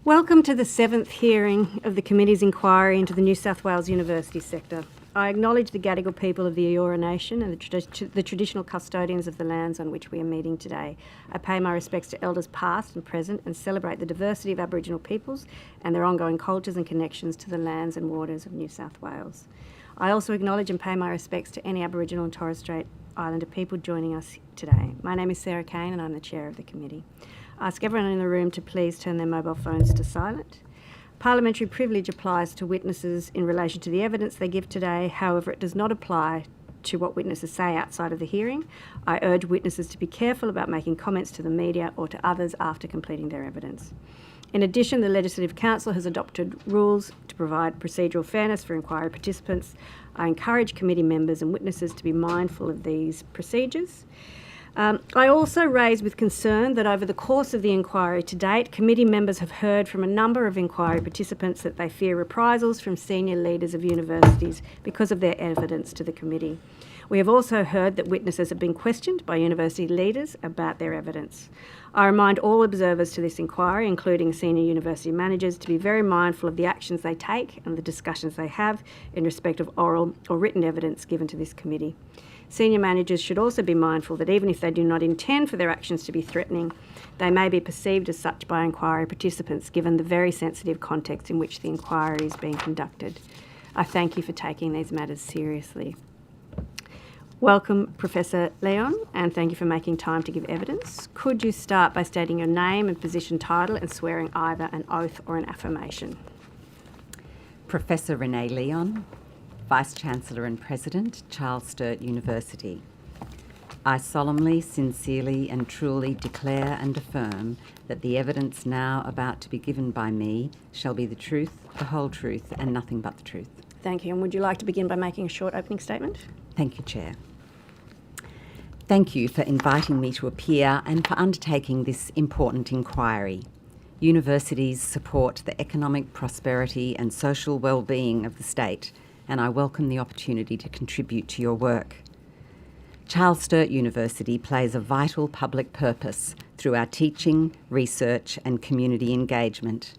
Welcome to the seventh hearing of the Committee's inquiry into the New South Wales University sector. I acknowledge the Gadigal people of the Eora Nation and the traditional custodians of the lands on which we are meeting today. I pay my respects to elders past and present and celebrate the diversity of Aboriginal peoples and their ongoing cultures and connections to the lands and waters of New South Wales. I also acknowledge and pay my respects to any Aboriginal and Torres Strait Islander people joining us today. My name is Sarah Kane and I'm the Chair of the Committee. I ask everyone in the room to please turn their mobile phones to silent. Parliamentary privilege applies to witnesses in relation to the evidence they give today. However, it does not apply to what witnesses say outside of the hearing. I urge witnesses to be careful about making comments to the media or to others after completing their evidence. In addition, the Legislative Council has adopted rules to provide procedural fairness for inquiry participants. I encourage committee members and witnesses to be mindful of these procedures. I also raise with concern that over the course of the inquiry to date, committee members have heard from a number of inquiry participants that they fear reprisals from senior leaders of universities because of their evidence to the committee. We have also heard that witnesses have been questioned by university leaders about their evidence. I remind all observers to this inquiry, including senior university managers, to be very mindful of the actions they take and the discussions they have in respect of oral or written evidence given to this committee. Senior managers should also be mindful that even if they do not intend for their actions to be threatening, they may be perceived as such by inquiry participants given the very sensitive context in which the inquiry is being conducted. I thank you for taking these matters seriously. Welcome, Professor Leon, and thank you for making time to give evidence. Could you start by stating your name and position title and swearing either an oath or an affirmation? Professor Renee Leon, Vice-Chancellor and President, Charles Sturt University. I solemnly, sincerely and truly declare and affirm that the evidence now about to be given by me shall be the truth, the whole truth and nothing but the truth. Thank you. And would you like to begin by making a short opening statement? Thank you, Chair. Thank you for inviting me to appear and for undertaking this important inquiry. Universities support the economic prosperity and social well-being of the state, and I welcome the opportunity to contribute to your work. Charles Sturt University plays a vital public purpose through our teaching, research and community engagement.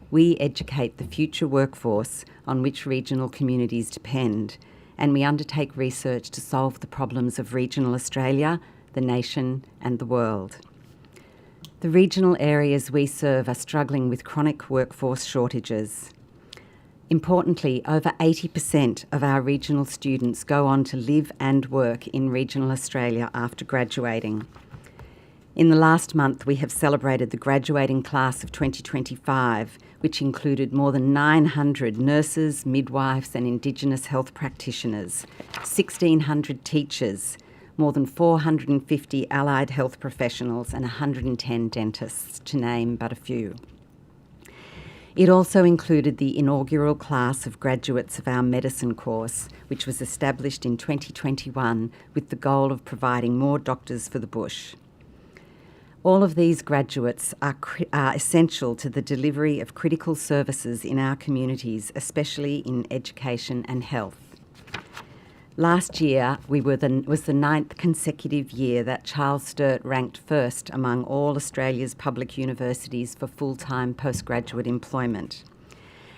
We educate the future workforce on which regional communities depend, and we undertake research to solve the problems of regional Australia, the nation and the world. The regional areas we serve are struggling with chronic workforce shortages. Importantly, over 80% of our regional students go on to live and work in regional Australia after graduating. In the last month, we have celebrated the graduating class of 2025, which included more than 900 nurses, midwives and Indigenous health practitioners, 1,600 teachers, more than 450 allied health professionals and 110 dentists, to name but a few. It also included the inaugural class of graduates of our medicine course, which was established in 2021 with the goal of providing more doctors for the bush. All of these graduates are essential to the delivery of critical services in our communities, especially in education and health. Last year was the 9th consecutive year that Charles Sturt ranked first among all Australia's public universities for full-time postgraduate employment.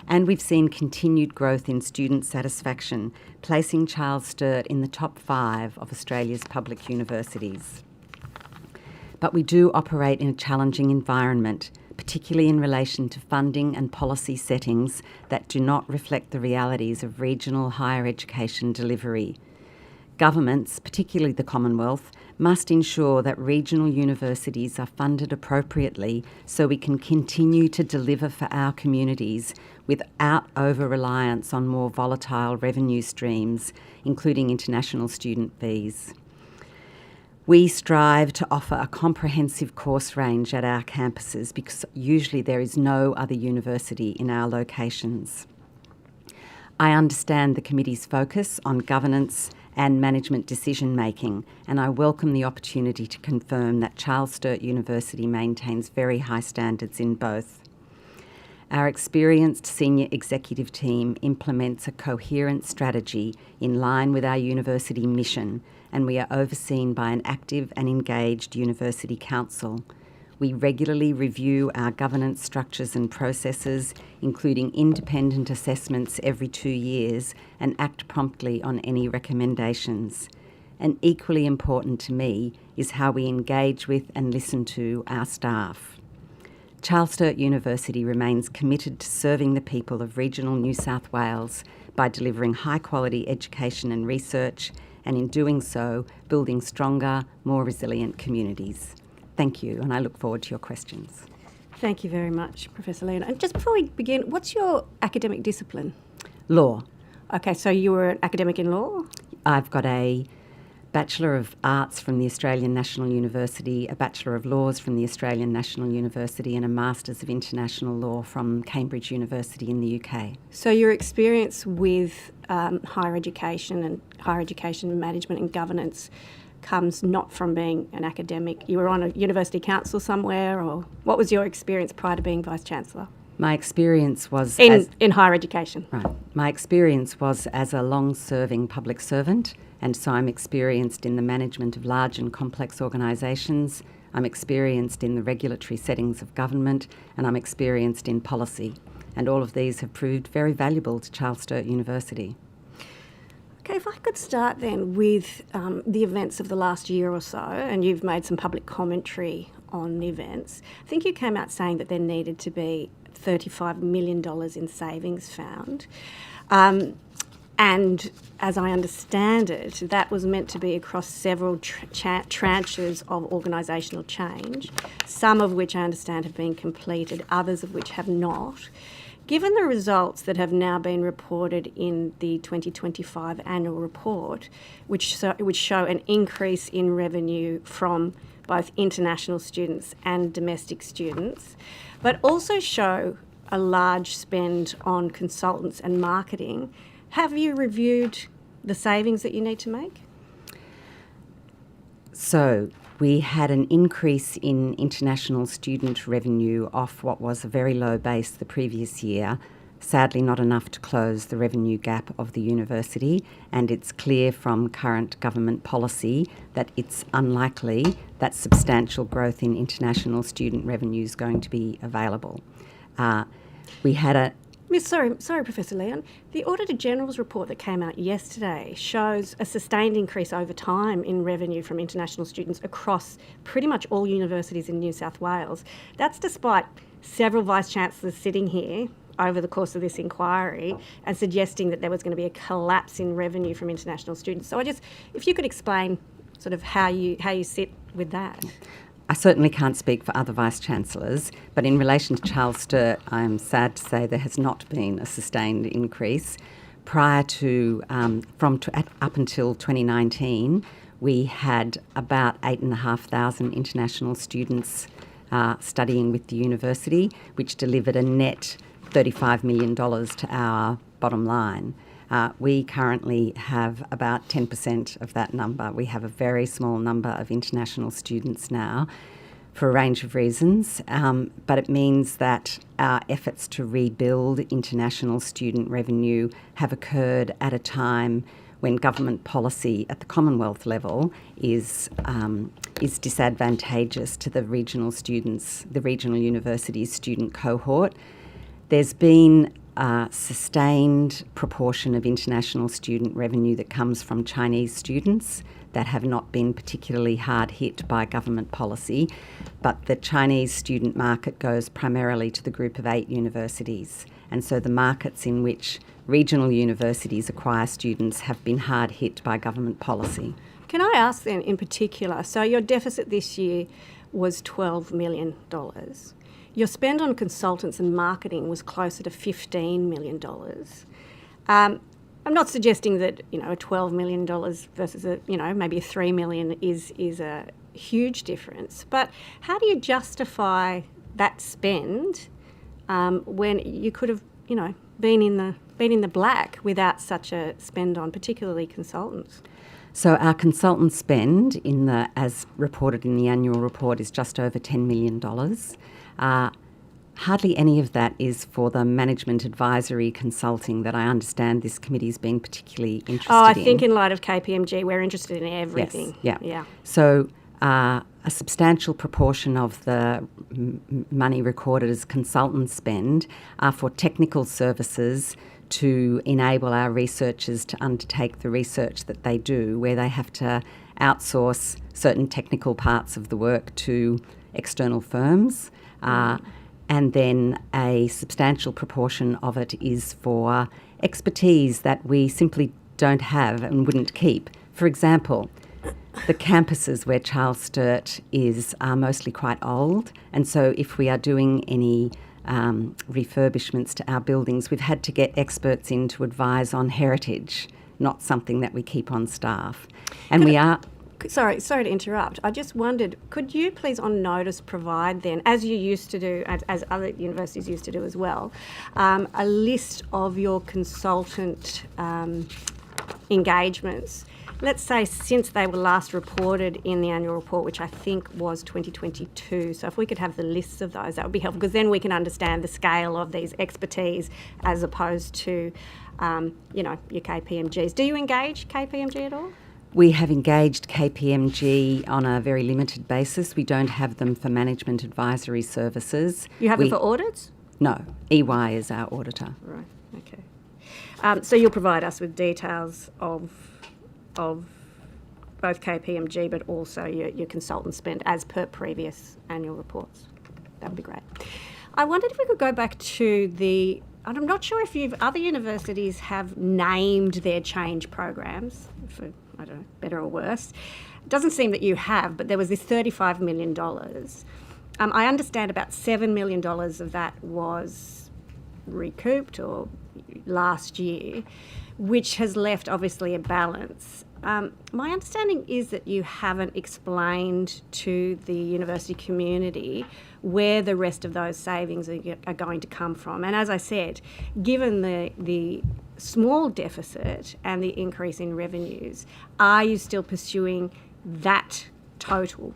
And we've seen continued growth in student satisfaction, placing Charles Sturt in the top 5 of Australia's public universities. But we do operate in a challenging environment, particularly in relation to funding and policy settings that do not reflect the realities of regional higher education delivery. Governments, particularly the Commonwealth, must ensure that regional universities are funded appropriately so we can continue to deliver for our communities without over-reliance on more volatile revenue streams, including international student fees. We strive to offer a comprehensive course range at our campuses because usually there is no other university in our locations. I understand the committee's focus on governance and management decision-making, and I welcome the opportunity to confirm that Charles Sturt University maintains very high standards in both. Our experienced senior executive team implements a coherent strategy in line with our university mission, and we are overseen by an active and engaged University Council. We regularly review our governance structures and processes, including independent assessments every 2 years, and act promptly on any recommendations. And equally important to me is how we engage with and listen to our staff. Charles Sturt University remains committed to serving the people of regional New South Wales by delivering high-quality education and research, and in doing so, building stronger, more resilient communities. Thank you, and I look forward to your questions. Thank you very much, Professor Leon. And just before we begin, what's your academic discipline? Law. Okay, so you were an academic in law? I've got a Bachelor of Arts from the Australian National University, a Bachelor of Laws from the Australian National University, and a Masters of International Law from Cambridge University in the UK. So your experience with higher education and higher education management and governance comes not from being an academic. You were on a university council somewhere, or what was your experience prior to being Vice-Chancellor? My experience was in higher education. Right. My experience was as a long-serving public servant, and so I'm experienced in the management of large and complex organisations. I'm experienced in the regulatory settings of government, and I'm experienced in policy. And all of these have proved very valuable to Charles Sturt University. Okay, if I could start then with the events of the last year or so, and you've made some public commentary on the events. I think you came out saying that there needed to be $35 million in savings found. And as I understand it, that was meant to be across several tranches of organisational change, some of which I understand have been completed, others of which have not. Given the results that have now been reported in the 2025 annual report, which show an increase in revenue from both international students and domestic students, but also show a large spend on consultants and marketing, have you reviewed the savings that you need to make? So we had an increase in international student revenue off what was a very low base the previous year, sadly not enough to close the revenue gap of the university, and it's clear from current government policy that it's unlikely that substantial growth in international student revenue is going to be available. We had a Sorry, Professor Leon. The Auditor General's report that came out yesterday shows a sustained increase over time in revenue from international students across pretty much all universities in New South Wales. That's despite several Vice-Chancellors sitting here over the course of this inquiry and suggesting that there was going to be a collapse in revenue from international students. So if you could explain sort of how you sit with that. I certainly can't speak for other Vice-Chancellors, but in relation to Charles Sturt, I'm sad to say there has not been a sustained increase. Prior to, up until 2019, we had about 8,500 international students studying with the university, which delivered a net $35 million to our bottom line. We currently have about 10% of that number. We have a very small number of international students now for a range of reasons, but it means that our efforts to rebuild international student revenue have occurred at a time when government policy at the Commonwealth level is disadvantageous to the regional students, the regional universities student cohort. There's been a sustained proportion of international student revenue that comes from Chinese students that have not been particularly hard hit by government policy, but the Chinese student market goes primarily to the group of 8 universities, and so the markets in which regional universities acquire students have been hard hit by government policy. Can I ask then in particular, so your deficit this year was $12 million. Your spend on consultants and marketing was closer to $15 million. I'm not suggesting that a $12 million versus maybe a $3 million is a huge difference, but how do you justify that spend when you could have been in the black without such a spend on particularly consultants? So our consultant spend as reported in the annual report is just over $10 million. Hardly any of that is for the management advisory consulting that I understand this committee's been particularly interested in. I think in light of KPMG, we're interested in everything. Yes, yeah. So a substantial proportion of the money recorded as consultant spend are for technical services to enable our researchers to undertake the research that they do, where they have to outsource certain technical parts of the work to external firms. And then a substantial proportion of it is for expertise that we simply don't have and wouldn't keep. For example, the campuses where Charles Sturt is are mostly quite old, and so if we are doing any refurbishments to our buildings, we've had to get experts in to advise on heritage, not something that we keep on staff. And we are... Sorry to interrupt. I just wondered, could you please on notice provide then, as you used to do, as other universities used to do as well, a list of your consultant engagements, let's say since they were last reported in the annual report, which I think was 2022. So if we could have the lists of those, that would be helpful, because then we can understand the scale of these expertise as opposed to, your KPMGs. Do you engage KPMG at all? We have engaged KPMG on a very limited basis. We don't have them for management advisory services. You have them for audits? No. EY is our auditor. Right, okay. So you'll provide us with details of both KPMG but also your consultant spend as per previous annual reports. That would be great. I wondered if we could go back to and I'm not sure if other universities have named their change programs, for, I don't know, better or worse. It doesn't seem that you have, but there was this $35 million. I understand about $7 million of that was recouped or last year, which has left obviously a balance. My understanding is that you haven't explained to the university community where the rest of those savings are going to come from. And as I said, given the small deficit and the increase in revenues, are you still pursuing that total?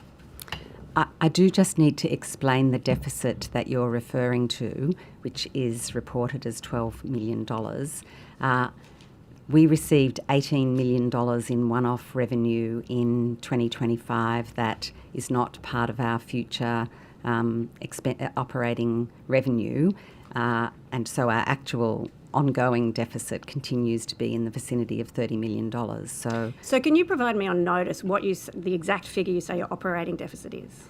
I do just need to explain the deficit that you're referring to, which is reported as $12 million. We received $18 million in one-off revenue in 2025 that is not part of our future operating revenue, and so our actual ongoing deficit continues to be in the vicinity of $30 million. So can you provide me on notice what the exact figure you say your operating deficit is?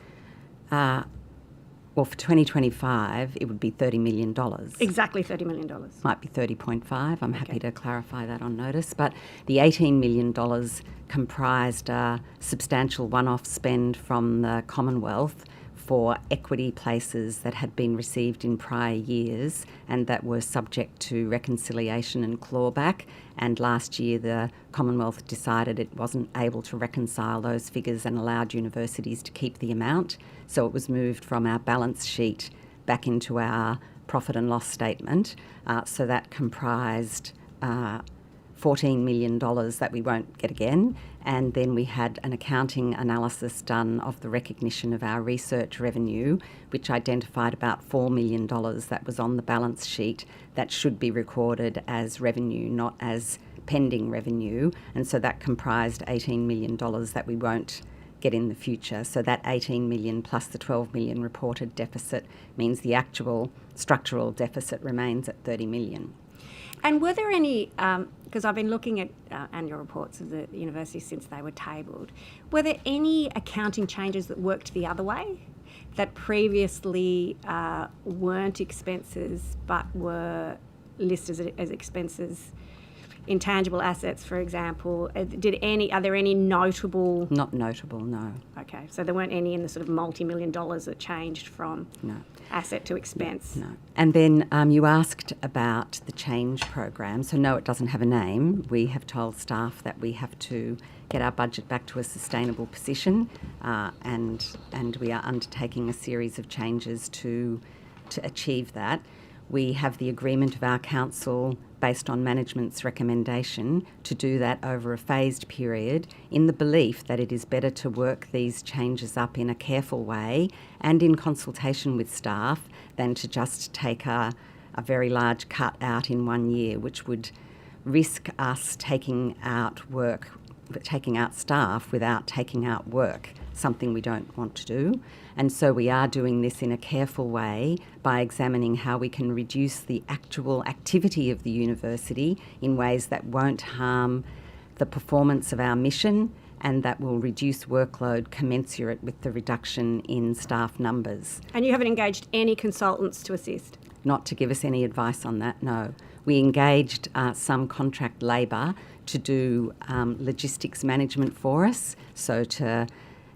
Well, for 2025, it would be $30 million. Exactly $30 million. Might be 30.5. I'm happy to clarify that on notice. But the $18 million comprised a substantial one-off spend from the Commonwealth for equity places that had been received in prior years and that were subject to reconciliation and clawback. And last year the Commonwealth decided it wasn't able to reconcile those figures and allowed universities to keep the amount. So it was moved from our balance sheet back into our profit and loss statement. So that comprised $14 million that we won't get again, and then we had an accounting analysis done of the recognition of our research revenue, which identified about $4 million that was on the balance sheet that should be recorded as revenue, not as pending revenue, and so that comprised $18 million that we won't get in the future. So that 18 million plus the 12 million reported deficit means the actual structural deficit remains at 30 million. And were there any, because I've been looking at annual reports of the university since they were tabled, were there any accounting changes that worked the other way, that previously weren't expenses but were listed as expenses? Intangible assets, for example, are there any notable? Not notable, no. Okay, so there weren't any in the sort of multi-million dollars that changed from asset to expense? No. And then you asked about the change program. So no, it doesn't have a name. We have told staff that we have to get our budget back to a sustainable position, and we are undertaking a series of changes to achieve that. We have the agreement of our council based on management's recommendation to do that over a phased period, in the belief that it is better to work these changes up in a careful way and in consultation with staff than to just take a very large cut out in 1 year, which would risk us taking out staff without taking out work. something we don't want to do. And so we are doing this in a careful way by examining how we can reduce the actual activity of the university in ways that won't harm the performance of our mission and that will reduce workload commensurate with the reduction in staff numbers. And you haven't engaged any consultants to assist? Not to give us any advice on that, no. We engaged some contract labour to do logistics management for us, so to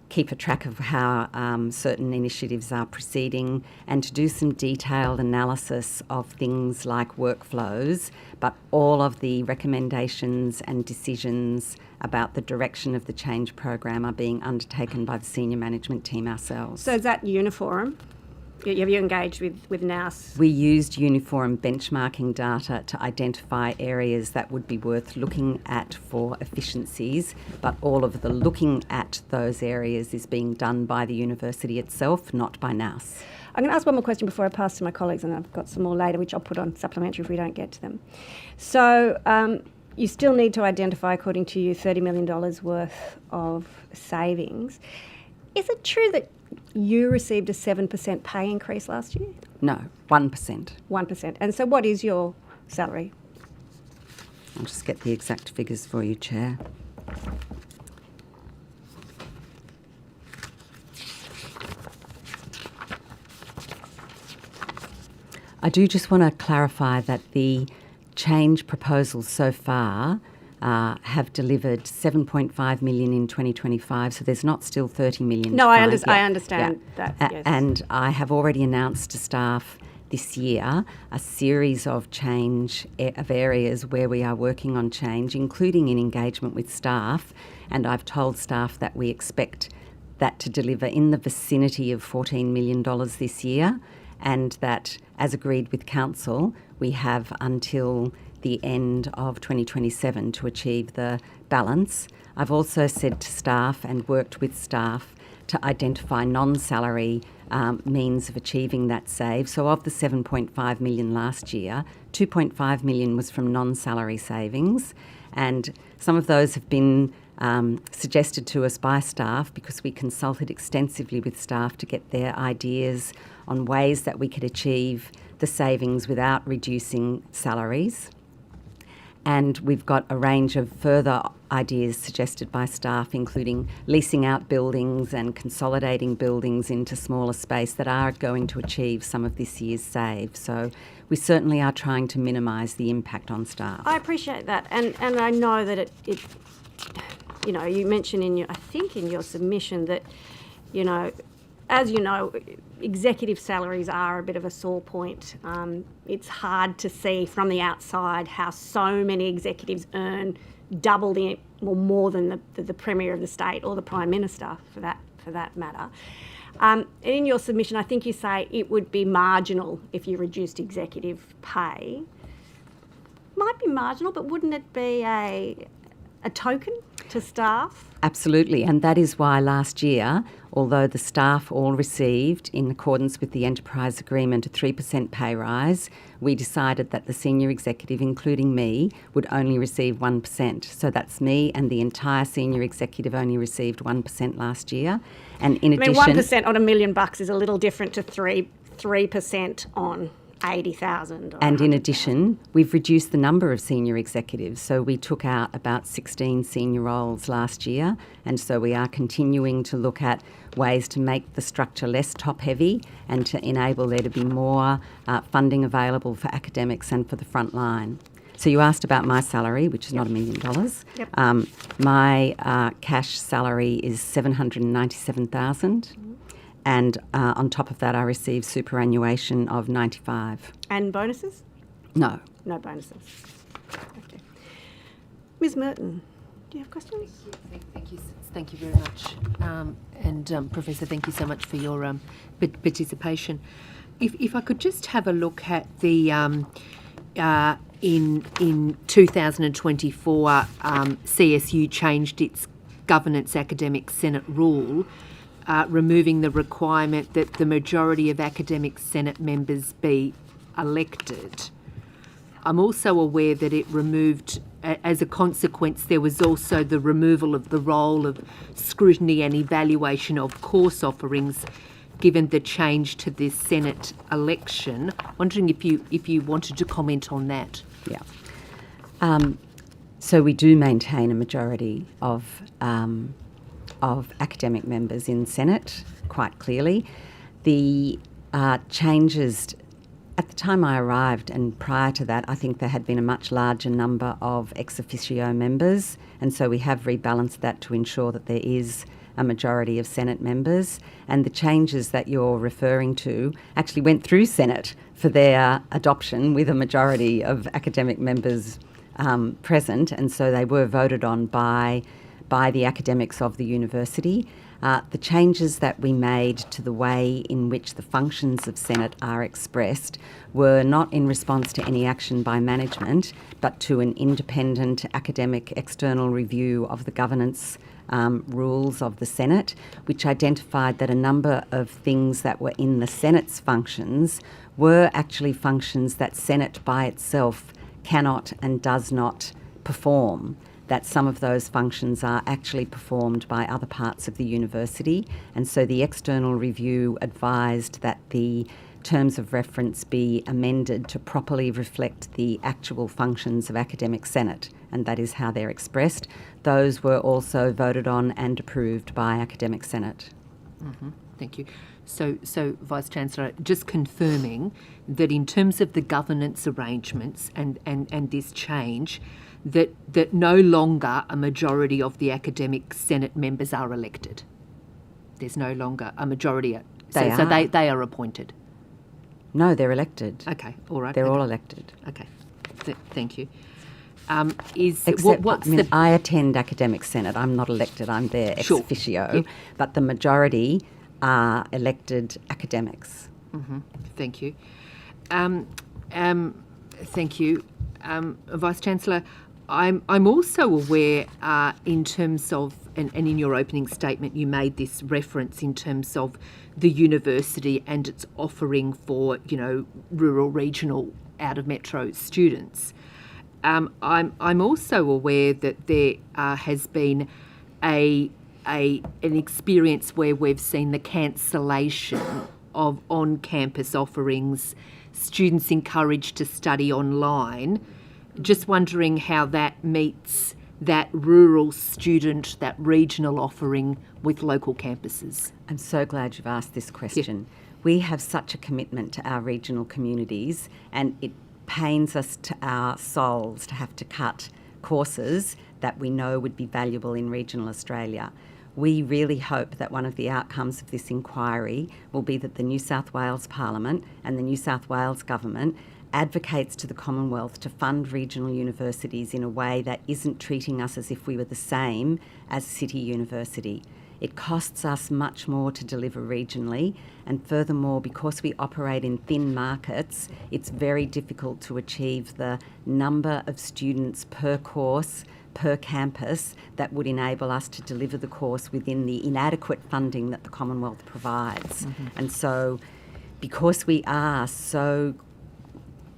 keep a track of how certain initiatives are proceeding and to do some detailed analysis of things like workflows, but all of the recommendations and decisions about the direction of the change program are being undertaken by the senior management team ourselves. So is that uniform? Have you engaged with NAS? We used uniform benchmarking data to identify areas that would be worth looking at for efficiencies, but all of the looking at those areas is being done by the university itself, not by NAS. I'm going to ask one more question before I pass to my colleagues, and I've got some more later, which I'll put on supplementary if we don't get to them. So you still need to identify, according to you, $30 million worth of savings. Is it true that you received a 7% pay increase last year? No, 1%. 1%. And so what is your salary? I'll just get the exact figures for you, Chair. I do just want to clarify that the change proposals so far have delivered $7.5 million in 2025, so there's not still $30 million. No, I understand that. Yes. And I have already announced to staff this year a series of of areas where we are working on change, including in engagement with staff, and I've told staff that we expect that to deliver in the vicinity of $14 million this year, and that, as agreed with Council, we have until the end of 2027 to achieve the balance. I've also said to staff and worked with staff to identify non-salary means of achieving that save. So of the $7.5 million last year, $2.5 million was from non-salary savings, and some of those have been suggested to us by staff because we consulted extensively with staff to get their ideas on ways that we could achieve the savings without reducing salaries. And we've got a range of further ideas suggested by staff, including leasing out buildings and consolidating buildings into smaller space that are going to achieve some of this year's save. So we certainly are trying to minimise the impact on staff. I appreciate that. And I know that it you know, you mentioned in your submission that, you know, as you know, executive salaries are a bit of a sore point. It's hard to see from the outside how so many executives earn double or more than the Premier of the state or the Prime Minister, for that matter. In your submission, I think you say it would be marginal if you reduced executive pay. Might be marginal, but wouldn't it be a token to staff? Absolutely, and that is why last year, although the staff all received, in accordance with the enterprise agreement, a 3% pay rise, we decided that the senior executive, including me, would only receive 1%. So that's me, and the entire senior executive only received 1% last year. And in addition, 1% on $1 million is a little different to 3% on 80,000. And in addition, we've reduced the number of senior executives. So we took out about 16 senior roles last year, and so we are continuing to look at ways to make the structure less top-heavy and to enable there to be more funding available for academics and for the front line. So you asked about my salary, which is not $1 million. Yep. My cash salary is $797,000. And on top of that, I receive superannuation of $95,000. And bonuses? No. No bonuses. Okay. Ms. Merton, do you have questions? Thank you very much. And Professor, thank you so much for your participation. If I could just have a look at the in 2024, CSU changed its governance academic senate rule, removing the requirement that the majority of academic senate members be elected. I'm also aware that it removed, as a consequence, there was also the removal of the role of scrutiny and evaluation of course offerings, given the change to this Senate election. Wondering if you wanted to comment on that. Yeah. So we do maintain a majority of academic members in Senate, quite clearly. The changes at the time I arrived and prior to that, I think there had been a much larger number of ex officio members, and so we have rebalanced that to ensure that there is a majority of Senate members. And the changes that you're referring to actually went through Senate for their adoption with a majority of academic members present, and so they were voted on by the academics of the university. The changes that we made to the way in which the functions of Senate are expressed were not in response to any action by management, but to an independent academic external review of the governance rules of the Senate, which identified that a number of things that were in the Senate's functions were actually functions that Senate by itself cannot and does not perform, that some of those functions are actually performed by other parts of the university. And so the external review advised that the terms of reference be amended to properly reflect the actual functions of Academic Senate, and that is how they're expressed. Those were also voted on and approved by Academic Senate. Mm-hmm. Thank you. So, Vice-Chancellor, just confirming that in terms of the governance arrangements and this change, that no longer a majority of the Academic Senate members are elected. There's no longer a majority. So they are appointed. No, they're elected. Okay, all right. They're all elected. Okay, thank you. I attend Academic Senate. I'm not elected. I'm there ex officio. Yep. But the majority are elected academics. Mm-hmm. Thank you. Thank you, Vice-Chancellor. I'm also aware in terms of, and in your opening statement you made this reference in terms of the university and its offering for, rural, regional, out of metro students. I'm also aware that there has been an experience where we've seen the cancellation of on-campus offerings, students encouraged to study online. Just wondering how that meets that rural student, that regional offering with local campuses. I'm so glad you've asked this question. Yeah. We have such a commitment to our regional communities, and it pains us to our souls to have to cut courses that we know would be valuable in regional Australia. We really hope that one of the outcomes of this inquiry will be that the New South Wales Parliament and the New South Wales Government advocates to the Commonwealth to fund regional universities in a way that isn't treating us as if we were the same as City University. It costs us much more to deliver regionally, and furthermore, because we operate in thin markets, it's very difficult to achieve the number of students per course, per campus, that would enable us to deliver the course within the inadequate funding that the Commonwealth provides. Mm-hmm. And so, because we are so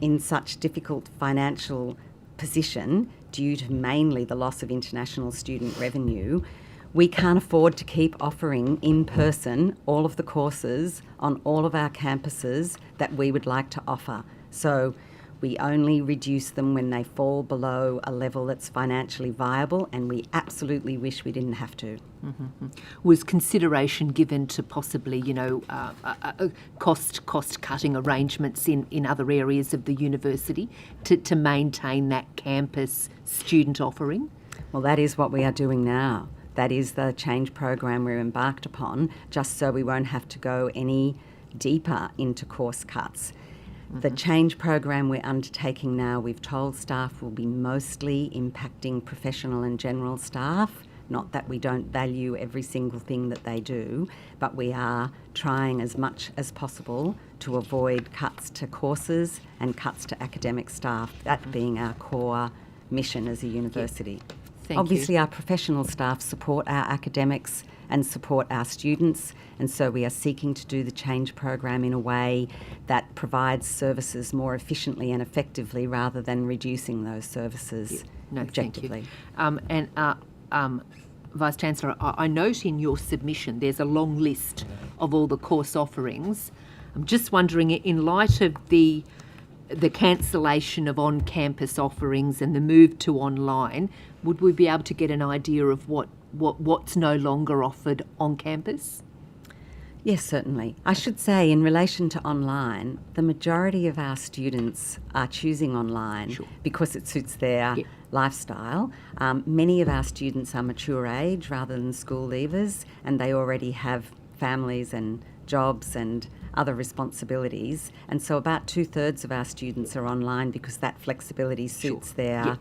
in such difficult financial position due to mainly the loss of international student revenue, we can't afford to keep offering in person all of the courses on all of our campuses that we would like to offer. So we only reduce them when they fall below a level that's financially viable, and we absolutely wish we didn't have to. Mm-hmm. Was consideration given to possibly, cost-cutting arrangements in other areas of the university to maintain that campus student offering? Well, that is what we are doing now. That is the change program we're embarked upon, just so we won't have to go any deeper into course cuts. Mm-hmm. The change program we're undertaking now, we've told staff, will be mostly impacting professional and general staff. Not that we don't value every single thing that they do, but we are trying as much as possible to avoid cuts to courses and cuts to academic staff, that being our core mission as a university. Thank Obviously, you. our professional staff support our academics and support our students. And so we are seeking to do the change program in a way that provides services more efficiently and effectively rather than reducing those services objectively. Thank you. Vice Chancellor, I note in your submission there's a long list of all the course offerings. I'm just wondering, in light of the cancellation of on-campus offerings and the move to online, would we be able to get an idea of what's no longer offered on campus? Yes, certainly. I should say, in relation to online, the majority of our students are choosing online because it suits their lifestyle. Many of our students are mature age rather than school leavers, and they already have families and jobs and other responsibilities. And so about 2/3 of our students are online because that flexibility suits their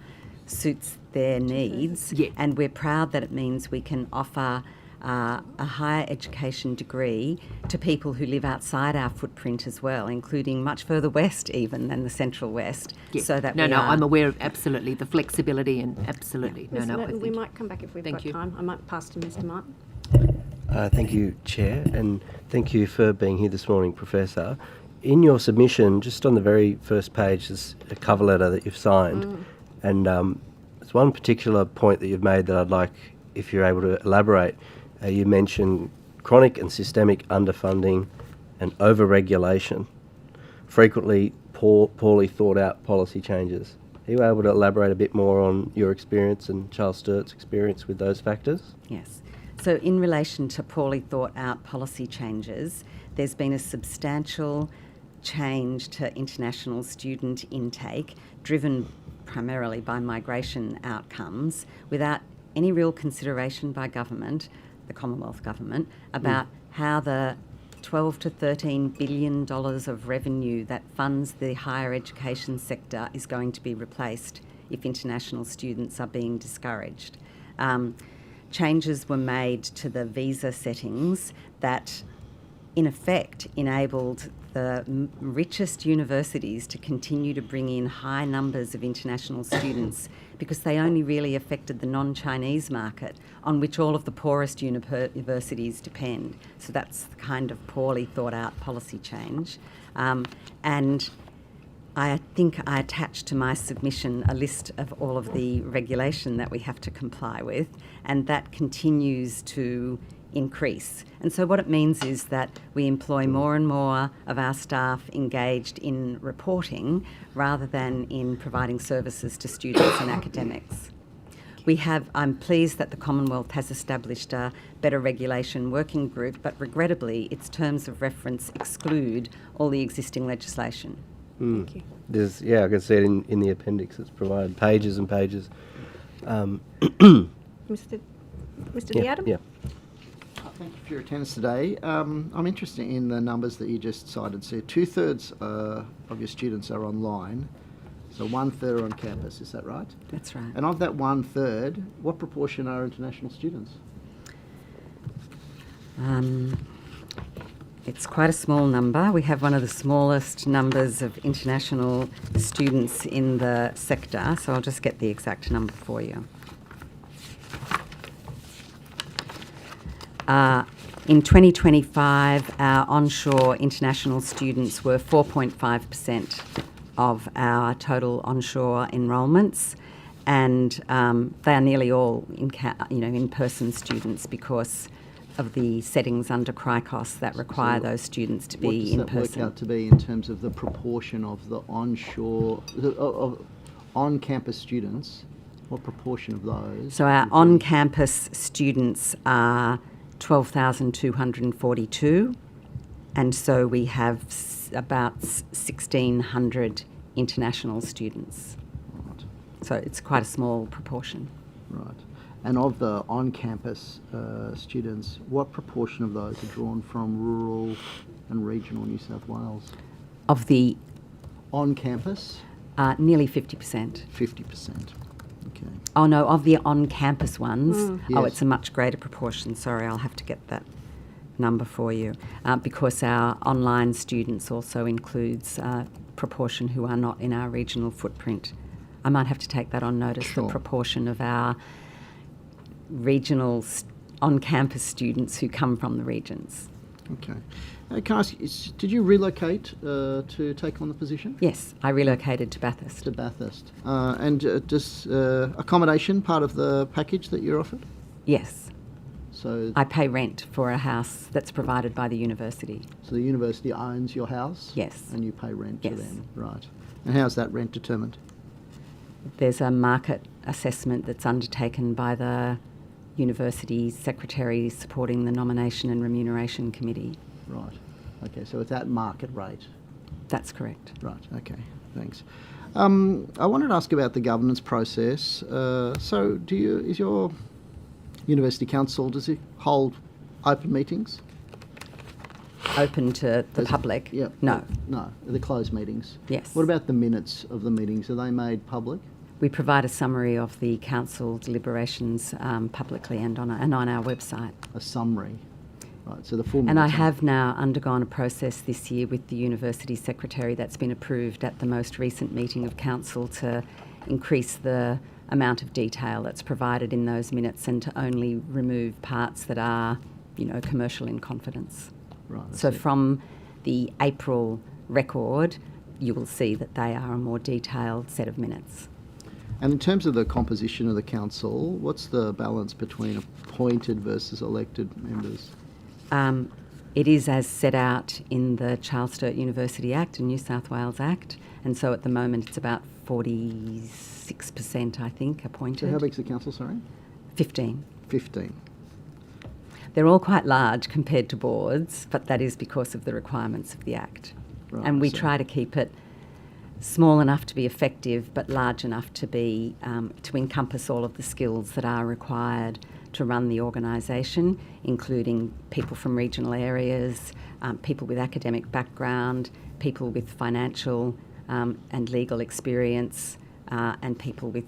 needs. And we're proud that it means we can offer a higher education degree to people who live outside our footprint as well, including much further west even than the Central West. So that I'm aware of absolutely the flexibility and absolutely. Ms. Merton, we might come back if we've got time. I might pass to Mr. Martin. Thank you, Chair, and thank you for being here this morning, Professor. In your submission, just on the very first page, there's a cover letter that you've signed, and there's one particular point that you've made that I'd like, if you're able to elaborate. You mentioned chronic and systemic underfunding and over-regulation, frequently poorly thought out policy changes. Are you able to elaborate a bit more on your experience and Charles Sturt's experience with those factors? Yes. So in relation to poorly thought out policy changes, there's been a substantial change to international student intake driven primarily by migration outcomes without any real consideration by government, the Commonwealth Government, about how the $12 to $13 billion of revenue that funds the higher education sector is going to be replaced if international students are being discouraged. Changes were made to the visa settings that in effect enabled the richest universities to continue to bring in high numbers of international students because they only really affected the non-Chinese market on which all of the poorest universities depend. So that's the kind of poorly thought out policy change. And I think I attached to my submission a list of all of the regulation that we have to comply with, and that continues to increase. And so what it means is that we employ more and more of our staff engaged in reporting rather than in providing services to students and academics. I'm pleased that the Commonwealth has established a better regulation working group, but regrettably its terms of reference exclude all the existing legislation. Thank you. I can see it in the appendix. It's provided pages and pages. Mr. Diadam? Yeah. Thank you for your attendance today. I'm interested in the numbers that you just cited. So 2/3 of your students are online, so 1/3 are on campus. Is that right? That's right. And of that 1/3, what proportion are international students? It's quite a small number. We have one of the smallest numbers of international students in the sector, so I'll just get the exact number for you. In 2025, our onshore international students were 4.5% of our total onshore enrolments, and they are nearly all in-person students because of the settings under CRICOS that require those students to be in person. What does that work out to be in terms of the proportion of the onshore, of on-campus students? What proportion of those? So our on-campus students are 12,242, and so we have about 1,600 international students. Right. So it's quite a small proportion. Right. And of the on-campus students, what proportion of those are drawn from rural and regional New South Wales? Of the on-campus? Nearly 50%. 50%. Okay. Oh no, of the on-campus ones, Yes. it's a much greater proportion. Sorry, I'll have to get that number for you because our online students also includes a proportion who are not in our regional footprint. I might have to take that on notice, Sure. the proportion of our regional on-campus students who come from the regions. Okay. Can I ask, did you relocate to take on the position? Yes, I relocated to Bathurst. To Bathurst. And does accommodation part of the package that you're offered? Yes. So, I pay rent for a house that's provided by the university. so the university owns your house? Yes. And you pay rent to Yes. them? Right. And how's that rent determined? There's a market assessment that's undertaken by the university secretary supporting the Nomination and Remuneration Committee. Right. Okay, so it's at market rate. That's correct. Right, okay, thanks. I wanted to ask about the governance process. So is your university council, does it hold open meetings? Open to the public? Yeah. No. No, the closed meetings. Yes. What about the minutes of the meetings? Are they made public? We provide a summary of the council deliberations publicly and on our website. A summary. Right, so the full minutes. And I are- have now undergone a process this year with the university secretary that's been approved at the most recent meeting of council to increase the amount of detail that's provided in those minutes and to only remove parts that are, commercial in confidence. Right, I So see. from the April record, you will see that they are a more detailed set of minutes. And in terms of the composition of the council, what's the balance between appointed versus elected members? It is as set out in the Charles Sturt University Act and New South Wales Act, and so at the moment it's about 46%, I think, appointed. So how big's the council, sorry? 15. 15. They're all quite large compared to boards, but that is because of the requirements of the Act. Right, And we so- try to keep it small enough to be effective, but large enough to be to encompass all of the skills that are required to run the organisation, including people from regional areas, people with academic background, people with financial and legal experience, and people with,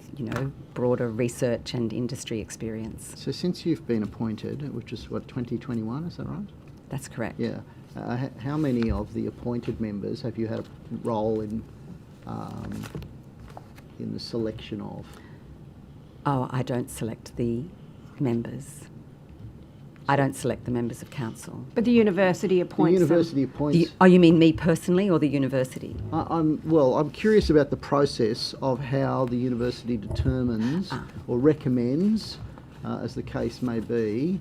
broader research and industry experience. So since you've been appointed, which is 2021, is that right? That's correct. Yeah. How many of the appointed members have you had a role in the selection of? Oh, I don't select the members. I don't select the members of council. But the university The appoints university appoints. Oh, you mean me personally or the university? I'm curious about the process of how the university determines or recommends, as the case may be,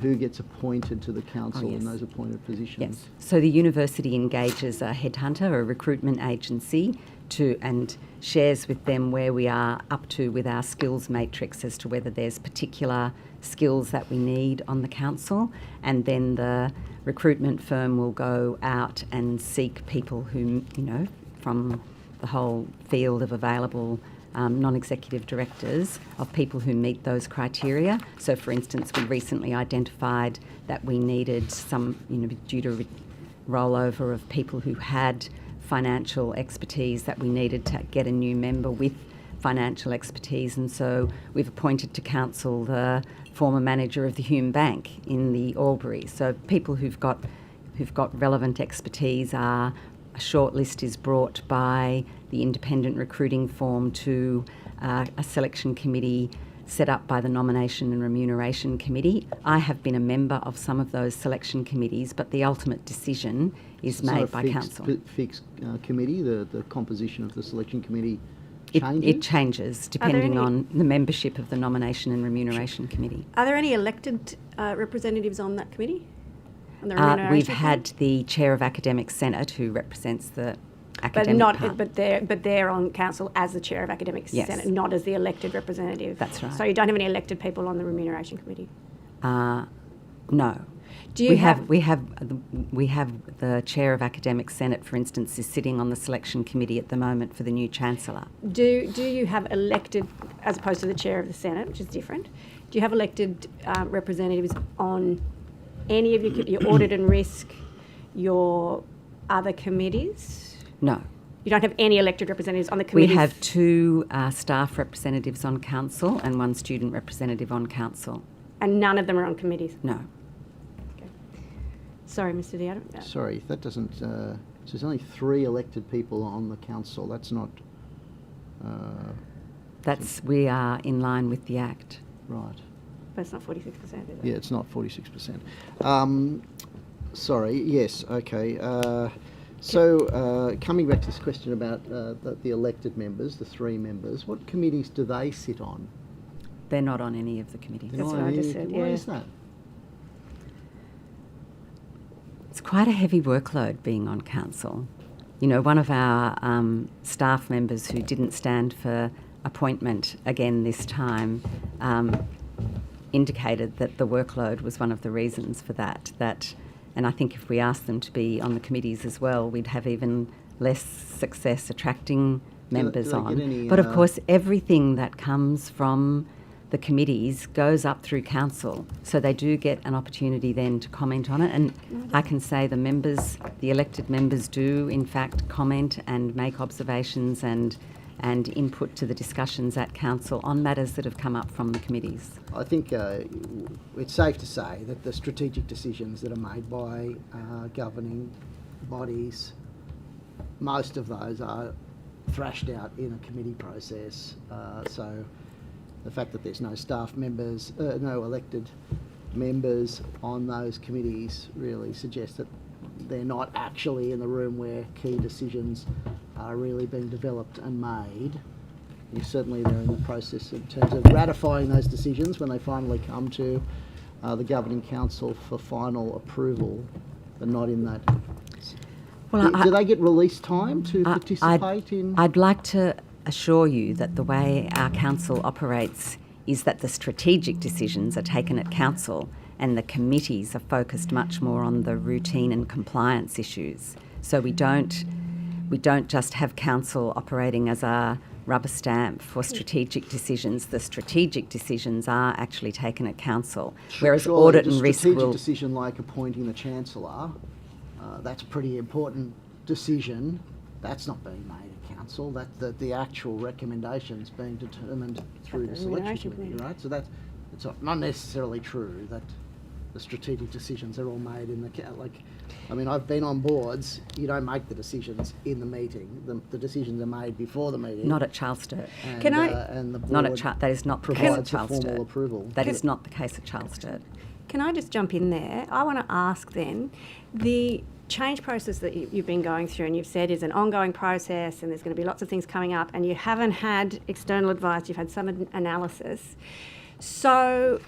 who gets appointed to the council in yes. those appointed positions. Yes. So the university engages a headhunter, a recruitment agency, and shares with them where we are up to with our skills matrix as to whether there's particular skills that we need on the council, and then the recruitment firm will go out and seek people who, from the whole field of available non-executive directors, of people who meet those criteria. So, for instance, we recently identified that we needed some, due to rollover of people who had financial expertise, that we needed to get a new member with financial expertise, and so we've appointed to council the former manager of the Hume Bank in the Albury. So people who've got relevant expertise are. A short list is brought by the independent recruiting form to a selection committee set up by the Nomination and Remuneration Committee. I have been a member of some of those selection committees, but the ultimate decision is It's not made a by fixed, council. fixed committee. The composition of the selection committee It changes. changes there depending any- on the membership of the Nomination and Remuneration Committee. Are there any elected representatives on that committee? On the We've remuneration had committee? the chair of Academic Senate who represents the But academic not, part. but they're on council as the chair of academic Yes. senate, not as the elected representative. That's right. So you don't have any elected people on the remuneration committee. No. Do you have? we have the chair of Academic Senate, for instance, is sitting on the selection committee at the moment for the new chancellor. Do you have elected, as opposed to the chair of the senate, which is different? Do you have elected representatives on any of your audit and risk, your other committees? No. You don't have any elected representatives on the We committees? have 2 staff representatives on council and 1 student representative on council. And none of them are on committees? No. Sorry, Mr. Diato. Sorry, that doesn't. So there's only 3 elected people on the council. That's not. We are in line with the Act. Right. But it's not 46%, is it? Yeah, it's not 46%. Sorry, yes, okay. So coming back to this question about the elected members, the 3 members, what committees do they sit on? They're not on any of the committees. That's what I just said, Why yeah. is that? It's quite a heavy workload being on council. You know, one of our staff members who didn't stand for appointment again this time indicated that the workload was one of the reasons for that. And I think if we asked them to be on the committees as well, we'd have even less success attracting members do they on. get any, But of course, everything that comes from the committees goes up through council, so they do get an opportunity then to comment on it. And I can say the members, the elected members, do in fact comment and make observations and input to the discussions at council on matters that have come up from the committees. I think it's safe to say that the strategic decisions that are made by governing bodies, most of those are thrashed out in a committee process. So the fact that there's no staff members, no elected members on those committees really suggests that they're not actually in the room where key decisions are really being developed and made. Certainly they're in the process in terms of ratifying those decisions when they finally come to the governing council for final approval, but not in that. Well, Do they get release time to participate in? I'd like to assure you that the way our council operates is that the strategic decisions are taken at council and the committees are focused much more on the routine and compliance issues. So we don't just have council operating as a rubber stamp for strategic decisions. The strategic decisions are actually taken at council, whereas Surely audit a and risk strategic will... decision like appointing the Chancellor, that's a pretty important decision. That's not being made at council. That the actual recommendations being determined through the selection committee, right? So it's not necessarily true that the strategic decisions are all made in the I've been on boards. You don't make the decisions in the meeting. The decisions are made before the meeting. Not at Charles Sturt. And, Can I- and the board Not at that is not the case at provides the Charles formal Sturt. approval. That is not the case at Charles Sturt. Can I just jump in there? I want to ask then, the change process that you've been going through and you've said is an ongoing process and there's going to be lots of things coming up and you haven't had external advice, you've had some analysis. So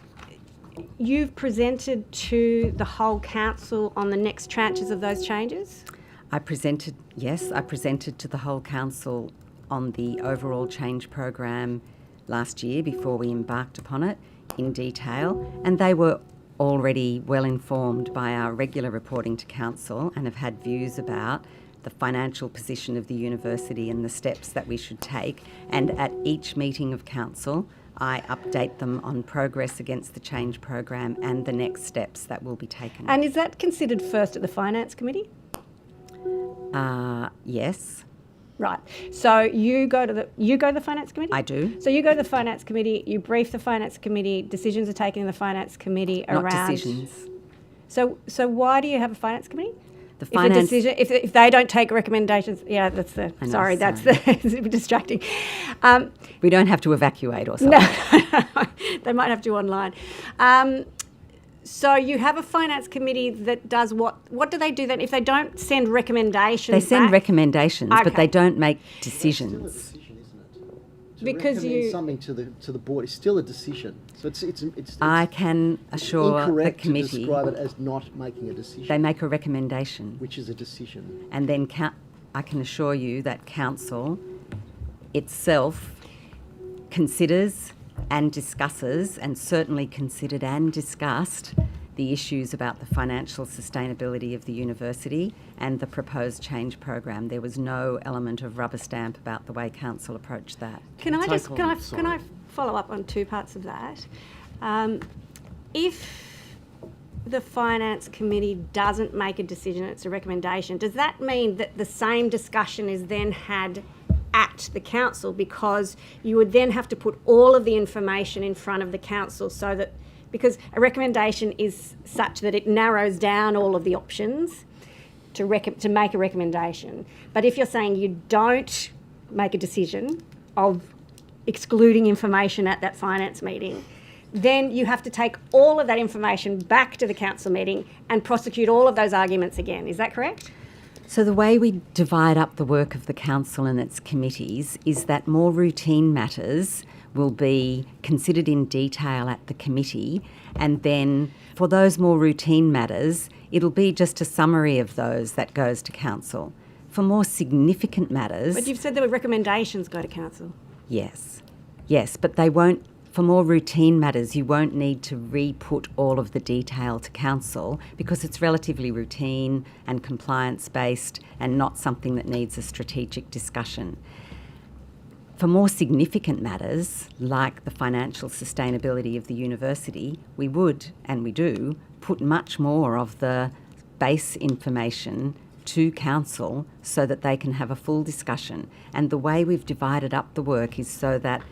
you've presented to the whole council on the next tranches of those changes? I presented to the whole council on the overall change program last year before we embarked upon it in detail, and they were already well informed by our regular reporting to council and have had views about the financial position of the university and the steps that we should take. And at each meeting of council, I update them on progress against the change program and the next steps that will be taken. And is that considered first at the Finance Committee? Yes, Right. So you go to the Finance Committee? I do. So you go to the Finance Committee, you brief the Finance Committee, decisions are taken in the Finance Committee Not around... decisions. So why do you have a Finance Committee? The finance... If they don't take recommendations... Yeah, that's the... it's a bit distracting. We don't have to evacuate or something. No, they might have to online. So you have a Finance Committee that does what? What do they do then if they don't send recommendations? They send back? recommendations, Okay. but they don't make It's decisions. still a decision, isn't it? To Because recommend you- something to the board is still a decision. So it's I can assure the incorrect to committee describe it as not making a decision, they make a recommendation, which is a decision. and then I can assure you that council itself considers and discusses, and certainly considered and discussed, the issues about the financial sustainability of the university and the proposed change program. There was no element of rubber stamp about the way council approached that. Can I Sorry. follow up on two parts of that? If the Finance Committee doesn't make a decision, it's a recommendation, does that mean that the same discussion is then had at the council, because you would then have to put all of the information in front of the council so that, because a recommendation is such that it narrows down all of the options to make a recommendation. But if you're saying you don't make a decision of excluding information at that finance meeting, then you have to take all of that information back to the council meeting and prosecute all of those arguments again. Is that correct? So the way we divide up the work of the council and its committees is that more routine matters will be considered in detail at the committee, and then for those more routine matters, it'll be just a summary of those that goes to council. For more significant matters... But you've said there were recommendations go to council. Yes, but they won't... For more routine matters, you won't need to re-put all of the detail to council because it's relatively routine and compliance-based and not something that needs a strategic discussion. For more significant matters, like the financial sustainability of the university, we would, and we do, put much more of the base information to council so that they can have a full discussion. And the way we've divided up the work is so that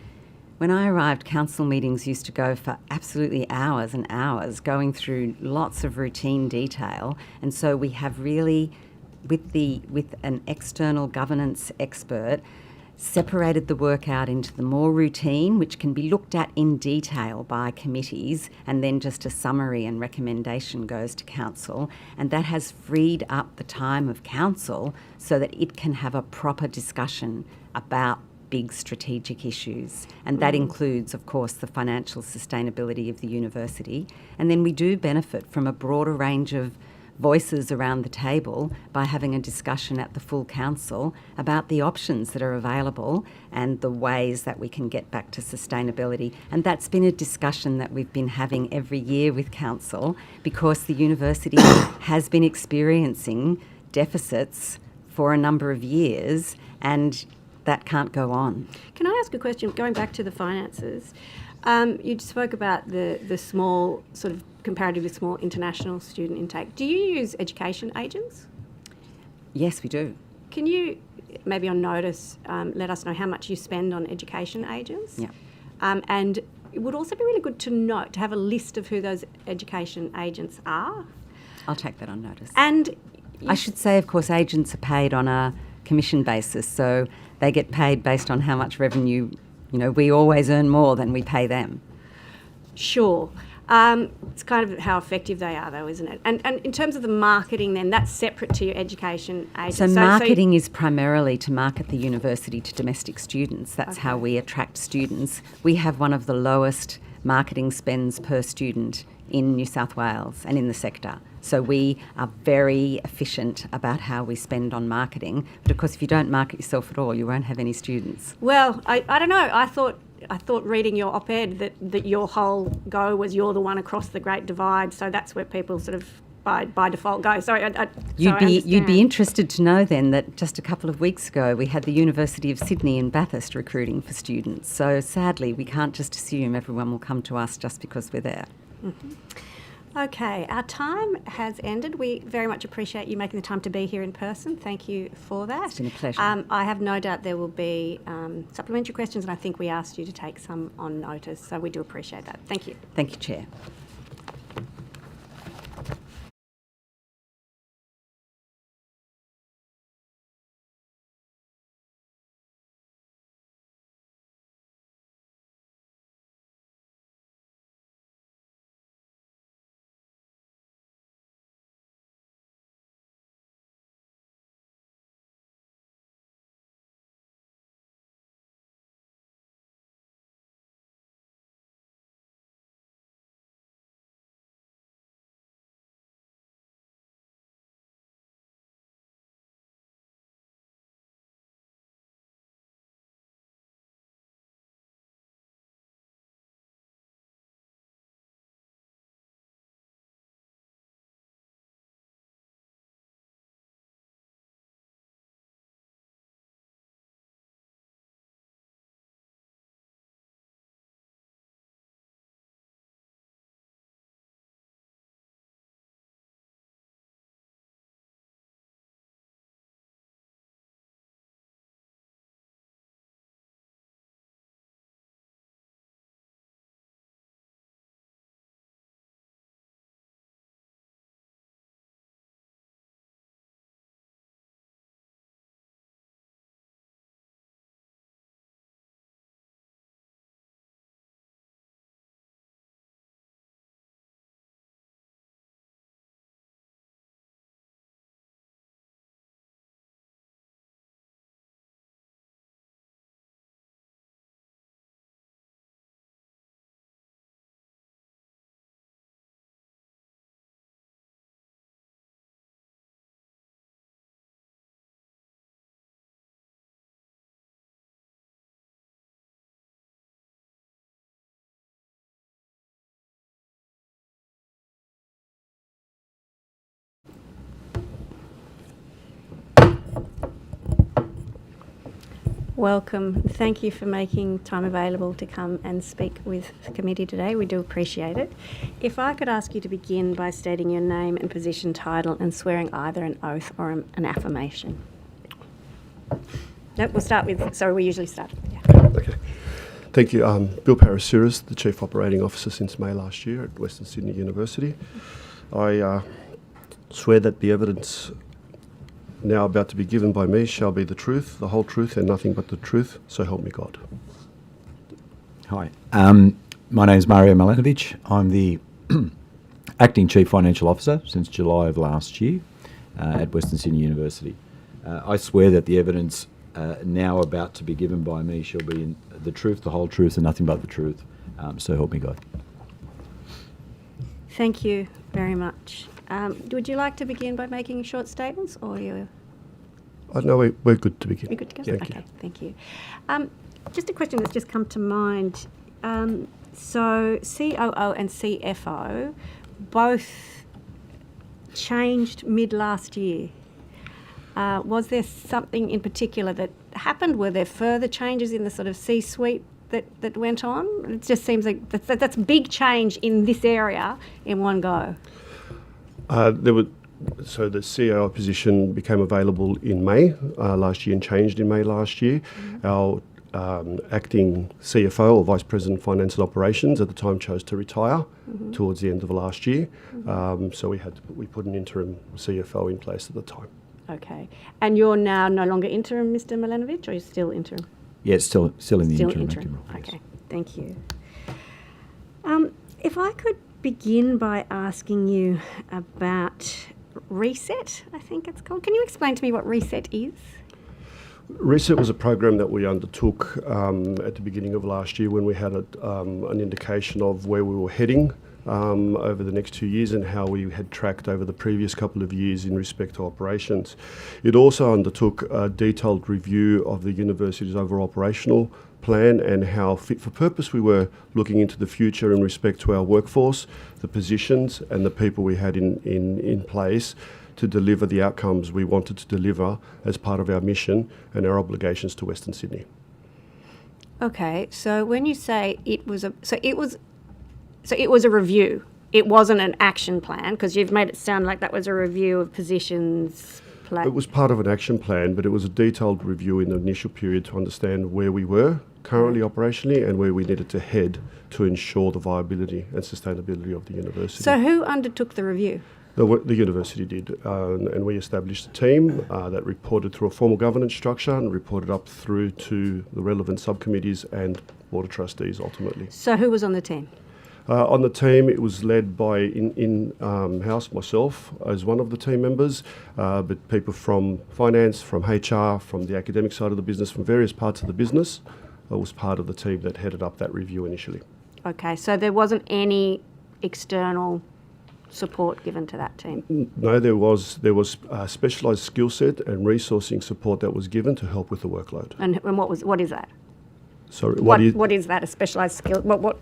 when I arrived, council meetings used to go for absolutely hours and hours, going through lots of routine detail. And so we have really, with an external governance expert, separated the work out into the more routine, which can be looked at in detail by committees, and then just a summary and recommendation goes to council. And that has freed up the time of council so that it can have a proper discussion about big strategic issues. And that includes, of course, the financial sustainability of the university. And then we do benefit from a broader range of voices around the table by having a discussion at the full council about the options that are available and the ways that we can get back to sustainability. And that's been a discussion that we've been having every year with council because the university has been experiencing deficits for a number of years, and that can't go on. Can I ask a question? Going back to the finances, you spoke about the small, sort of comparatively small international student intake. Do you use education agents? Yes, we do. Can you, maybe on notice, let us know how much you spend on education agents? Yeah. And it would also be really good to know, to have a list of who those education agents are. I'll take that on notice. And I should say, of course, agents are paid on a commission basis, so they get paid based on how much revenue, we always earn more than we pay them. Sure. It's kind of how effective they are, though, isn't it? And in terms of the marketing, then, that's separate to your education agents. So marketing is primarily to market the university to domestic students. That's how we attract students. We have one of the lowest marketing spends per student in New South Wales and in the sector. So we are very efficient about how we spend on marketing. But of course, if you don't market yourself at all, you won't have any students. Well, I don't know. I thought reading your op-ed that your whole go was you're the one across the Great Divide, so that's where people sort of by default go. You'd be interested to know then that just a couple of weeks ago we had the University of Sydney and Bathurst recruiting for students. So sadly, we can't just assume everyone will come to us just because we're there. Mm-hmm. Okay, our time has ended. We very much appreciate you making the time to be here in person. Thank you for that. It's been a pleasure. I have no doubt there will be supplementary questions, and I think we asked you to take some on notice, so we do appreciate that. Thank you. Thank you, Chair. welcome. Thank you for making time available to come and speak with the committee today. We do appreciate it. If I could ask you to begin by stating your name and position title and swearing either an oath or an affirmation. No, we'll start with, sorry, we usually start. Yeah. Okay. Thank you. Bill Parasiris, the Chief Operating Officer since May last year at Western Sydney University. I swear that the evidence now about to be given by me shall be the truth, the whole truth, and nothing but the truth, so help me God. Hi. My name is Mario Milanovic. I'm the Acting Chief Financial Officer since July of last year at Western Sydney University. I swear that the evidence now about to be given by me shall be in the truth, the whole truth, and nothing but the truth. So help me God. Thank you very much. Would you like to begin by making short statements, or you? No, we're good to begin. You're good to go? Thank Okay, you. thank you. Just a question that's just come to mind. So COO and CFO both changed mid last year. Was there something in particular that happened? Were there further changes in the sort of C-suite that went on? It just seems like that's big change in this area in one go. So the CEO position became available in May last year and changed in May last year. Our acting CFO, or Vice President of Finance and Operations, at the time chose to retire towards the end of last year. So we put an interim CFO in place at the time. Okay. And you're now no longer interim, Mr. Milanovic, or you're still interim? Yeah, it's still in the interim acting role. yes. Okay, thank you. If I could begin by asking you about Reset, I think it's called. Can you explain to me what Reset is? Reset was a program that we undertook at the beginning of last year when we had an indication of where we were heading over the next 2 years and how we had tracked over the previous couple of years in respect to operations. It also undertook a detailed review of the university's overall operational plan and how fit for purpose we were looking into the future in respect to our workforce, the positions and the people we had in place to deliver the outcomes we wanted to deliver as part of our mission and our obligations to Western Sydney. Okay, so when you say it was a review. It wasn't an action plan, because you've made it sound like that was a review of positions. It was part of an action plan, but it was a detailed review in the initial period to understand where we were currently operationally and where we needed to head to ensure the viability and sustainability of the university. So who undertook the review? The university did, and we established a team that reported through a formal governance structure and reported up through to the relevant subcommittees and board of trustees ultimately. So who was on the team? On the team, it was led by in-house, myself as one of the team members, but people from finance, from HR, from the academic side of the business, from various parts of the business, was part of the team that headed up that review initially. Okay, so there wasn't any external support given to that team? No, there was specialised skill set and resourcing support that was given to help with the workload. And what is that? Sorry, what is that? A specialised skill? What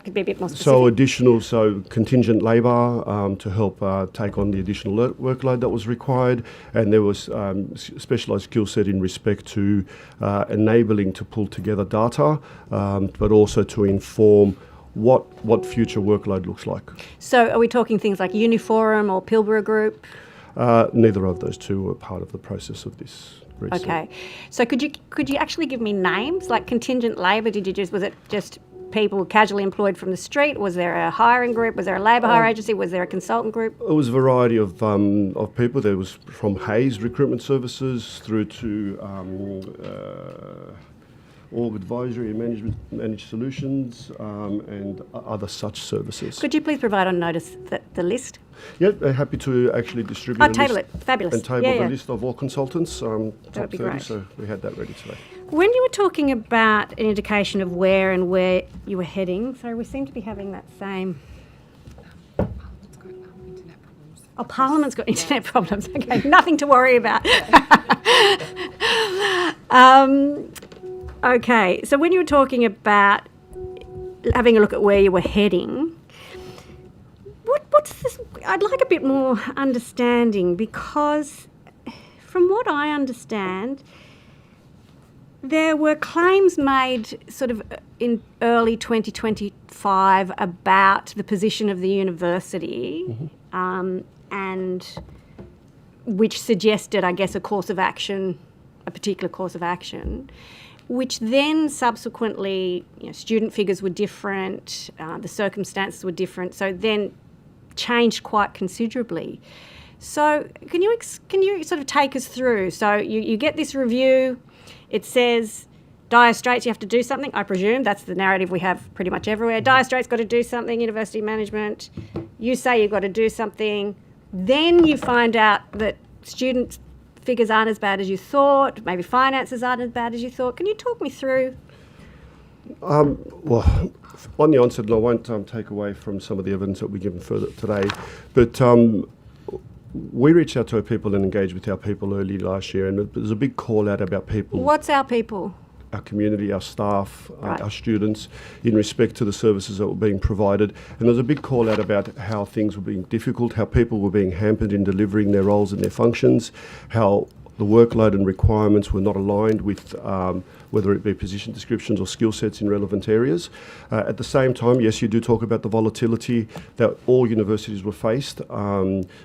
could be a bit more specific? So contingent labour to help take on the additional workload that was required, and there was specialised skill set in respect to enabling to pull together data, but also to inform what future workload looks like. So are we talking things like Uniforum or Pilbara Group? Neither of those two were part of the process of this research. Okay. So could you actually give me names, like contingent labour? Was it just people casually employed from the street? Was there a hiring group? Was there a labour hire agency? Was there a consultant group? It was a variety of people. There was from Hayes Recruitment Services through to Org Advisory and Managed Solutions and other such services. Could you please provide on notice the list? Yeah, happy to actually distribute a table list. it. Fabulous. And table the list of all consultants, That would top be 30, great. so we had that ready today. When you were talking about an indication of where you were heading, so we seem to be having that same... Oh, Parliament's got internet problems. Okay, nothing to worry about. Okay, so when you were talking about having a look at where you were heading, what's this? I'd like a bit more understanding, because from what I understand, There were claims made sort of in early 2025 about the position of the university, and which suggested, I guess, a particular course of action, which then subsequently, student figures were different, the circumstances were different, so then changed quite considerably. So can you sort of take us through? So you get this review, it says Dire Straits, you have to do something, I presume. That's the narrative we have pretty much everywhere. Dire Straits got to do something, university management. You say you've got to do something. Then you find out that student figures aren't as bad as you thought, maybe finances aren't as bad as you thought. Can you talk me through? Well, on the onset, and I won't take away from some of the evidence that we're given further today, but we reached out to our people and engaged with our people early last year, and there's a big call out about people. What's our people? Our community, our staff, Right. our students, in respect to the services that were being provided. And there was a big call out about how things were being difficult, how people were being hampered in delivering their roles and their functions, how the workload and requirements were not aligned with whether it be position descriptions or skill sets in relevant areas. At the same time, yes, you do talk about the volatility that all universities were faced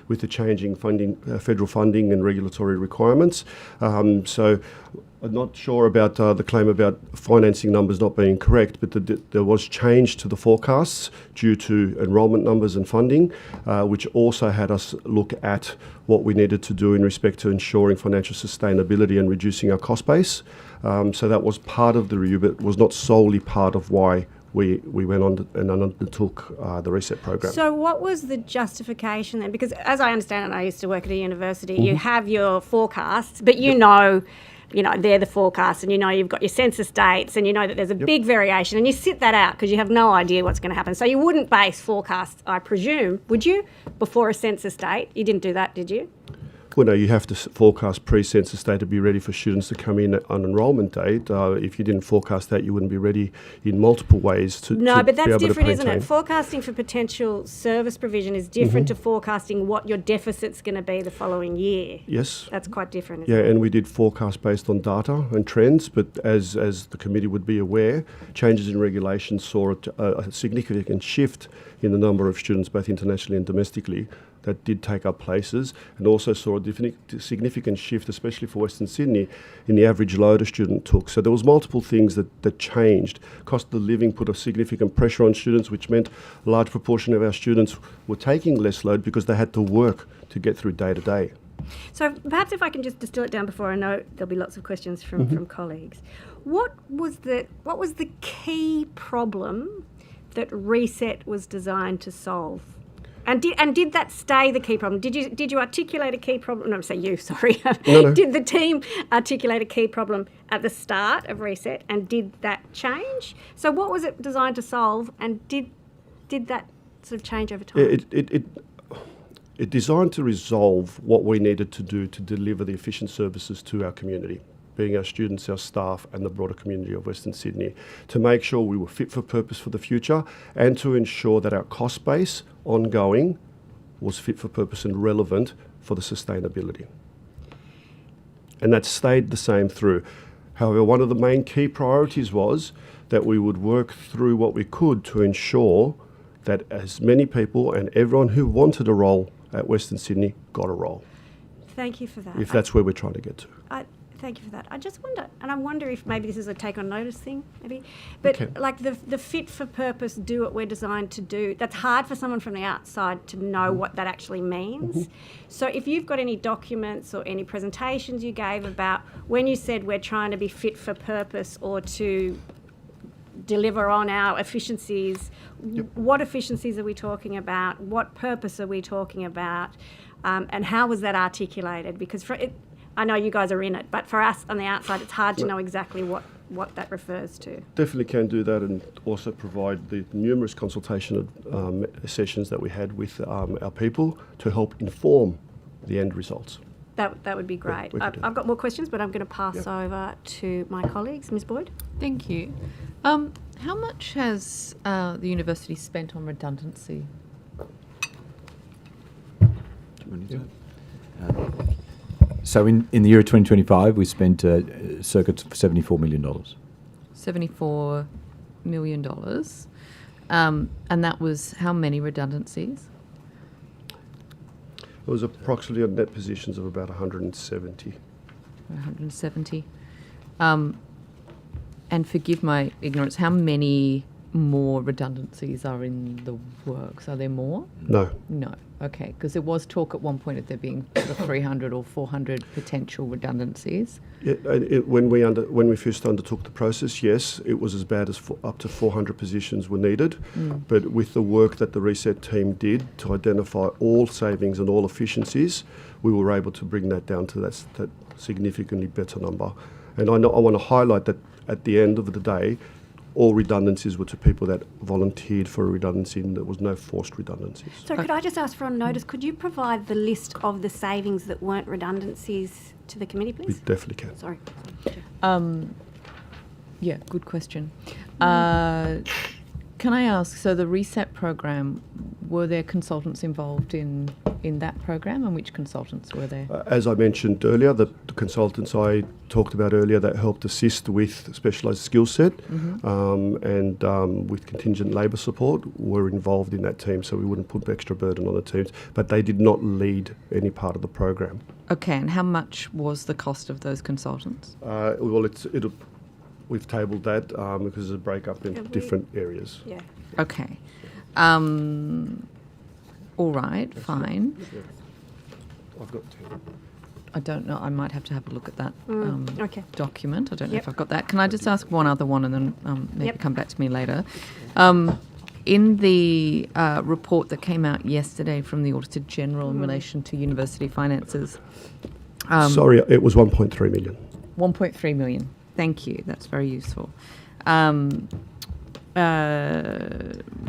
with the changing funding, federal funding and regulatory requirements. So I'm not sure about the claim about financing numbers not being correct, but there was change to the forecasts due to enrolment numbers and funding, which also had us look at what we needed to do in respect to ensuring financial sustainability and reducing our cost base. So that was part of the review, but was not solely part of why we went on and undertook the reset program. So what was the justification then? Because as I understand it, and I used to work at a university, you have your forecasts, but you know, they're the forecasts, and you've got your census dates, and you know that there's a big variation, and you sit that out because you have no idea what's going to happen. So you wouldn't base forecasts, I presume, would you, before a census date? You didn't do that, did you? Well, no, you have to forecast pre-census date to be ready for students to come in on enrolment date. If you didn't forecast that, you wouldn't be ready in multiple ways to No, but be that's able to different, isn't maintain. it? Forecasting for potential service provision is different to forecasting what your deficit's going to be the following year. Yes. That's quite different, isn't Yeah, it? and we did forecast based on data and trends, but as the committee would be aware, changes in regulation saw a significant shift in the number of students, both internationally and domestically, that did take up places, and also saw a significant shift, especially for Western Sydney, in the average load a student took. So there was multiple things that changed. Cost of living put a significant pressure on students, which meant a large proportion of our students were taking less load because they had to work to get through day to day. So perhaps if I can just distill it down before I know there'll be lots of questions from colleagues. What was the key problem that Reset was designed to solve? And did that stay the key problem? Did you articulate a key problem? No, say you, sorry. No. Did the team articulate a key problem at the start of Reset, and did that change? So what was it designed to solve, and did that sort of change over time? It designed to resolve what we needed to do to deliver the efficient services to our community, being our students, our staff, and the broader community of Western Sydney, to make sure we were fit for purpose for the future, and to ensure that our cost base ongoing was fit for purpose and relevant for the sustainability. And that stayed the same through. However, one of the main key priorities was that we would work through what we could to ensure that as many people and everyone who wanted a role at Western Sydney got a role. Thank you for that. If that's where we're trying to get to. Thank you for that. I just wonder, and I wonder if maybe this is a take on notice thing, maybe, but Okay. like the fit for purpose, do what we're designed to do, that's hard for someone from the outside to know what that actually means. So if you've got any documents or any presentations you gave about when you said we're trying to be fit for purpose or to deliver on our efficiencies, what efficiencies are we talking about? What purpose are we talking about? And how was that articulated? Because I know you guys are in it, but for us on the outside, it's hard to know exactly what that refers to. Definitely can do that, and also provide the numerous consultation sessions that we had with our people to help inform the end results. That would be great. we could do I've got more questions, but I'm going to pass over to my colleagues. Ms. Boyd? Thank you. How much has the university spent on redundancy? So in the year of 2025, we spent circa $74 million. $74 million. And that was how many redundancies? It was approximately on net positions of about 170. 170. And forgive my ignorance, how many more redundancies are in the works? Are there more? No. No. Okay, because there was talk at one point of there being sort of 300 or 400 potential redundancies. Yeah, when we first undertook the process, yes, it was as bad as up to 400 positions were needed. But with the work that the reset team did to identify all savings and all efficiencies, we were able to bring that down to that significantly better number. And I want to highlight that at the end of the day, all redundancies were to people that volunteered for a redundancy, and there was no forced redundancies. So could I just ask for a notice, could you provide the list of the savings that weren't redundancies to the committee, We please? definitely can. Sorry. Yeah, good question. Can I ask, so the reset program, were there consultants involved in that program, and which consultants were there? As I mentioned earlier, the consultants I talked about earlier that helped assist with specialised skill set and with contingent labour support were involved in that team, so we wouldn't put extra burden on the teams, but they did not lead any part of the program. Okay, and how much was the cost of those consultants? Well, we've tabled that because there's a breakup into different areas. Yeah. Okay. All right, fine. I've got 10. I don't know. I might have to have a look at that Okay. document. I don't know Yep. if I've got that. Can I just ask one other one and then maybe Yep. come back to me later? In the report that came out yesterday from the Auditor General in relation to university finances, Sorry, it was 1.3 million. 1.3 million. Thank you. That's very useful.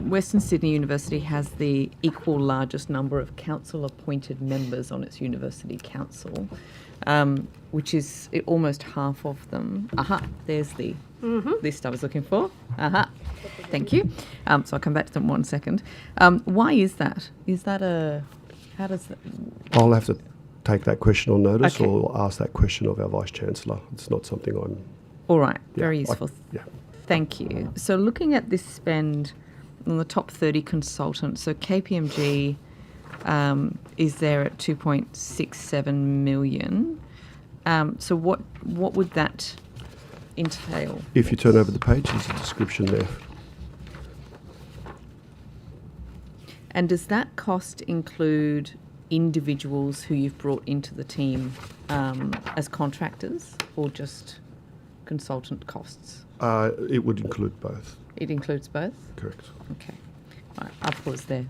Western Sydney University has the equal largest number of council-appointed members on its university council, which is almost half of them. Aha, there's the list I was looking for. Aha, thank you. So I'll come back to them in 1 second. Why is that? Is that how does that... I'll have to take that question on notice Okay. or ask that question of our Vice-Chancellor. It's not something I'm... All right, yeah, very useful. Thank you. So looking at this spend on the top 30 consultants, so KPMG is there at 2.67 million. So what would that entail? If you turn over the page, there's a description there. And does that cost include individuals who you've brought into the team as contractors, or just consultant costs? It would include both. It includes both? Correct. Okay. All right, I'll pause there,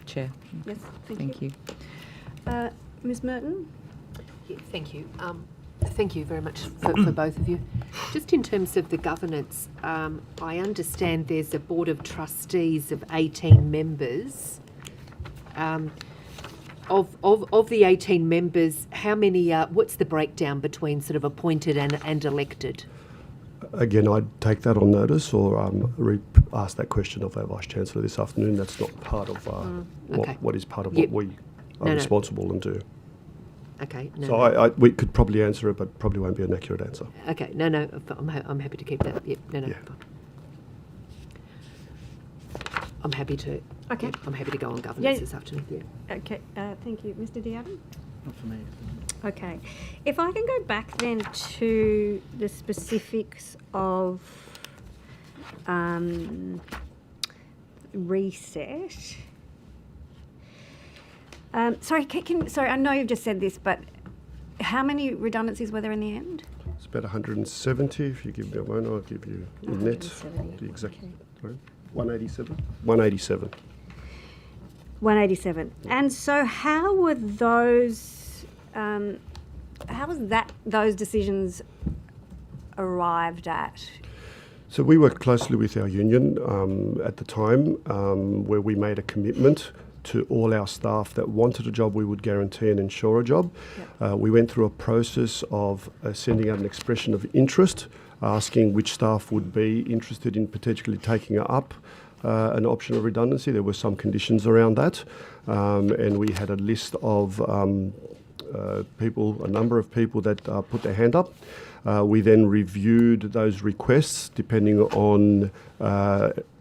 Chair. Yes, Thank you. Ms. Merton? Yeah, thank you. Thank you very much for both of you. Just in terms of the governance, I understand there's a board of trustees of 18 members. Of the 18 members, how many? What's the breakdown between sort of appointed and elected? Again, I'd take that on notice or ask that question of our Vice-Chancellor this afternoon. That's not part of okay. what is part of Yep. what we are responsible and do. Okay. No, So we could probably answer it, but probably won't be an accurate answer. Okay. No. I'm happy to keep that. Yep. No. Yeah. I'm happy to. Okay. Yep, I'm happy to go on governance Yeah. this afternoon. Yeah. Okay, thank you. Mr. Diabin? Not for me. Okay. If I can go back then to the specifics of reset. Sorry, sorry, I know you've just said this, but how many redundancies were there in the end? It's about 170. If you give me a moment, I'll give you the net. 170, The exact. okay. Right? 187. 187. 187. And so how were those, those decisions arrived at? So we worked closely with our union at the time, where we made a commitment to all our staff that wanted a job, we would guarantee and ensure a job. Yep. We went through a process of sending out an expression of interest, asking which staff would be interested in potentially taking up an option of redundancy. There were some conditions around that, and we had a list of a number of people that put their hand up. We then reviewed those requests depending on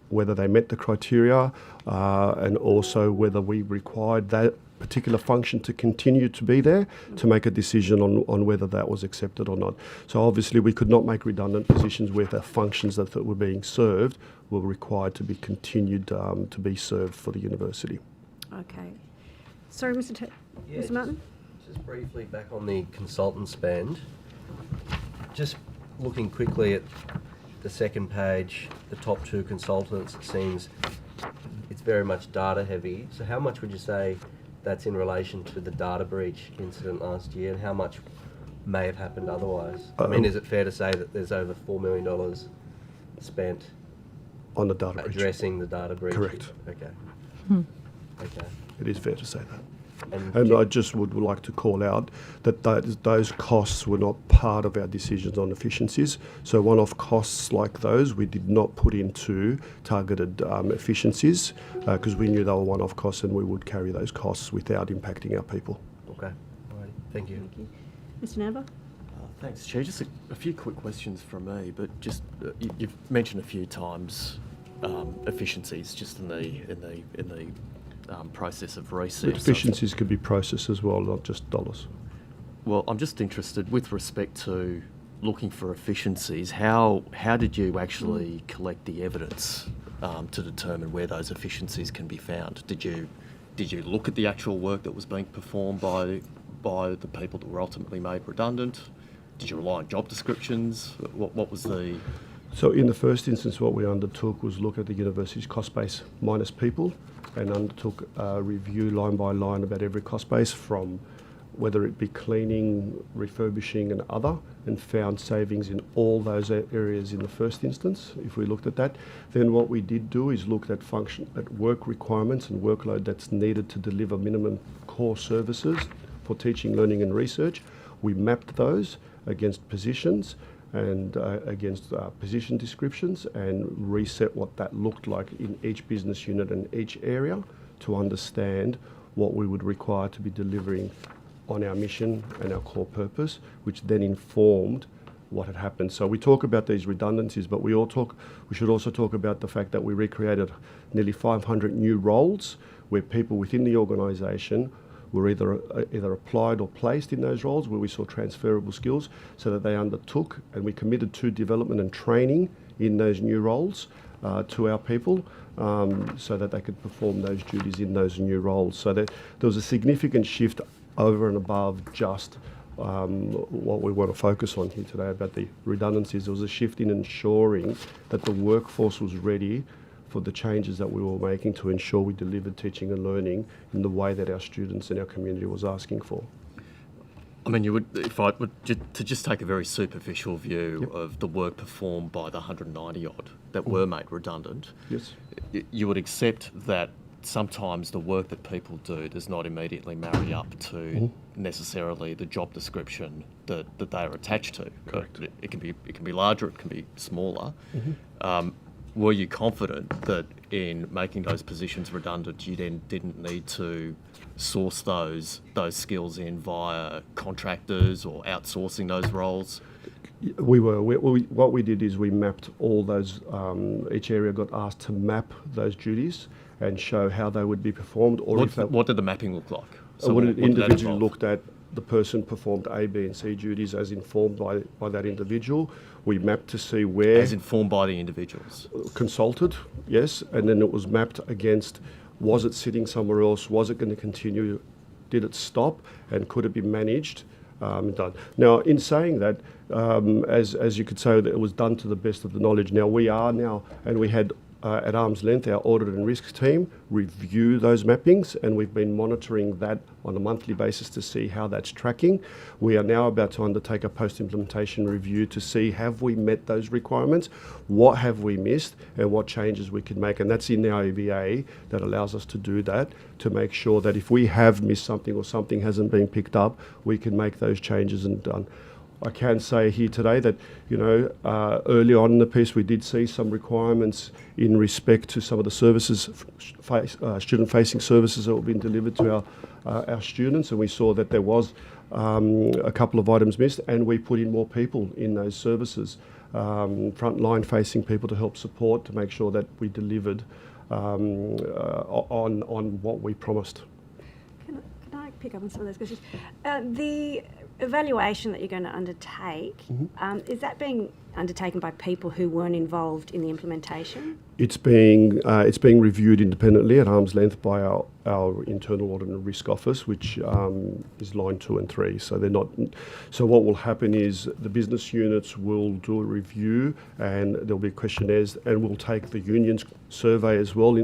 whether they met the criteria and also whether we required that particular function to continue to be there to make a decision on whether that was accepted or not. So obviously we could not make redundant positions where the functions that were being served were required to be continued to be served for the university. Okay. Sorry, Mr. Martin? Just briefly back on the consultant spend. Just looking quickly at the second page, the top two consultants, it seems it's very much data heavy. So how much would you say that's in relation to the data breach incident last year, and how much may have happened otherwise? I mean, is it fair to say that there's over $4 million spent On the data breach. addressing the data breach? Correct. Okay. Okay. It is fair to say that. And And I just would like to call out that those costs were not part of our decisions on efficiencies. So one-off costs like those we did not put into targeted efficiencies because we knew they were one-off costs and we would carry those costs without impacting our people. Okay. All right. Thank you. Thank you. Mr. Namber? Thanks, Chair. Just a few quick questions from me, but just you've mentioned a few times efficiencies just in the process of research. But efficiencies could be process as well, not just dollars. Well, I'm just interested with respect to looking for efficiencies. How did you actually collect the evidence to determine where those efficiencies can be found? Did you look at the actual work that was being performed by the people that were ultimately made redundant? Did you rely on job descriptions? What was the... So in the first instance, what we undertook was look at the university's cost base minus people and undertook a review line by line about every cost base from whether it be cleaning, refurbishing and other, and found savings in all those areas in the first instance. If we looked at that, then what we did do is look at work requirements and workload that's needed to deliver minimum core services for teaching, learning and research. We mapped those against positions and against position descriptions and reset what that looked like in each business unit and each area to understand what we would require to be delivering on our mission and our core purpose, which then informed what had happened. So we talk about these redundancies, but we should also talk about the fact that we recreated nearly 500 new roles where people within the organisation were either applied or placed in those roles where we saw transferable skills so that they undertook, and we committed to development and training in those new roles to our people so that they could perform those duties in those new roles. So that there was a significant shift over and above just what we want to focus on here today about the redundancies. There was a shift in ensuring that the workforce was ready for the changes that we were making to ensure we delivered teaching and learning in the way that our students and our community was asking for. I mean, if I would just take a very superficial view of the work performed by the 190 odd that were made redundant, yes, you would accept that sometimes the work that people do does not immediately marry up to necessarily the job description that they are attached to. Correct. It can be larger, it can be smaller. Were you confident that in making those positions redundant, you then didn't need to source those skills in via contractors or outsourcing those roles? What we did is we mapped all those. Each area got asked to map those duties and show how they would be performed. Or what did the mapping look like? So what individually looked at the person performed A, B and C duties as informed by that individual. We mapped to see where... As informed by the individuals? Consulted, yes, and then it was mapped against, was it sitting somewhere else, was it going to continue, did it stop, and could it be managed, done. Now, in saying that, as you could say, that it was done to the best of the knowledge. Now, we had at arm's length, our audit and risk team review those mappings, and we've been monitoring that on a monthly basis to see how that's tracking. We are now about to undertake a post-implementation review to see have we met those requirements, what have we missed, and what changes we can make. And that's in the IEVA that allows us to do that, to make sure that if we have missed something or something hasn't been picked up, we can make those changes and done. I can say here today that, early on in the piece we did see some requirements in respect to some of the services, student-facing services that were being delivered to our students, and we saw that there was a couple of items missed, and we put in more people in those services, frontline facing people to help support, to make sure that we delivered on what we promised. Can I pick up on some of those questions? The evaluation that you're going to undertake, is that being undertaken by people who weren't involved in the implementation? It's being reviewed independently at arm's length by our internal audit and risk office, which is line 2 and 3. So they're not. So what will happen is the business units will do a review, and there'll be questionnaires, and we'll take the union's survey as well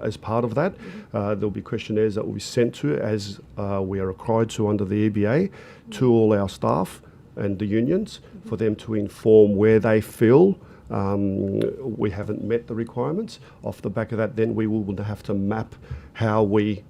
as part of that. There'll be questionnaires that will be sent to, as we are required to under the EBA, to all our staff and the unions, for them to inform where they feel we haven't met the requirements. Off the back of that, then we will have to map how we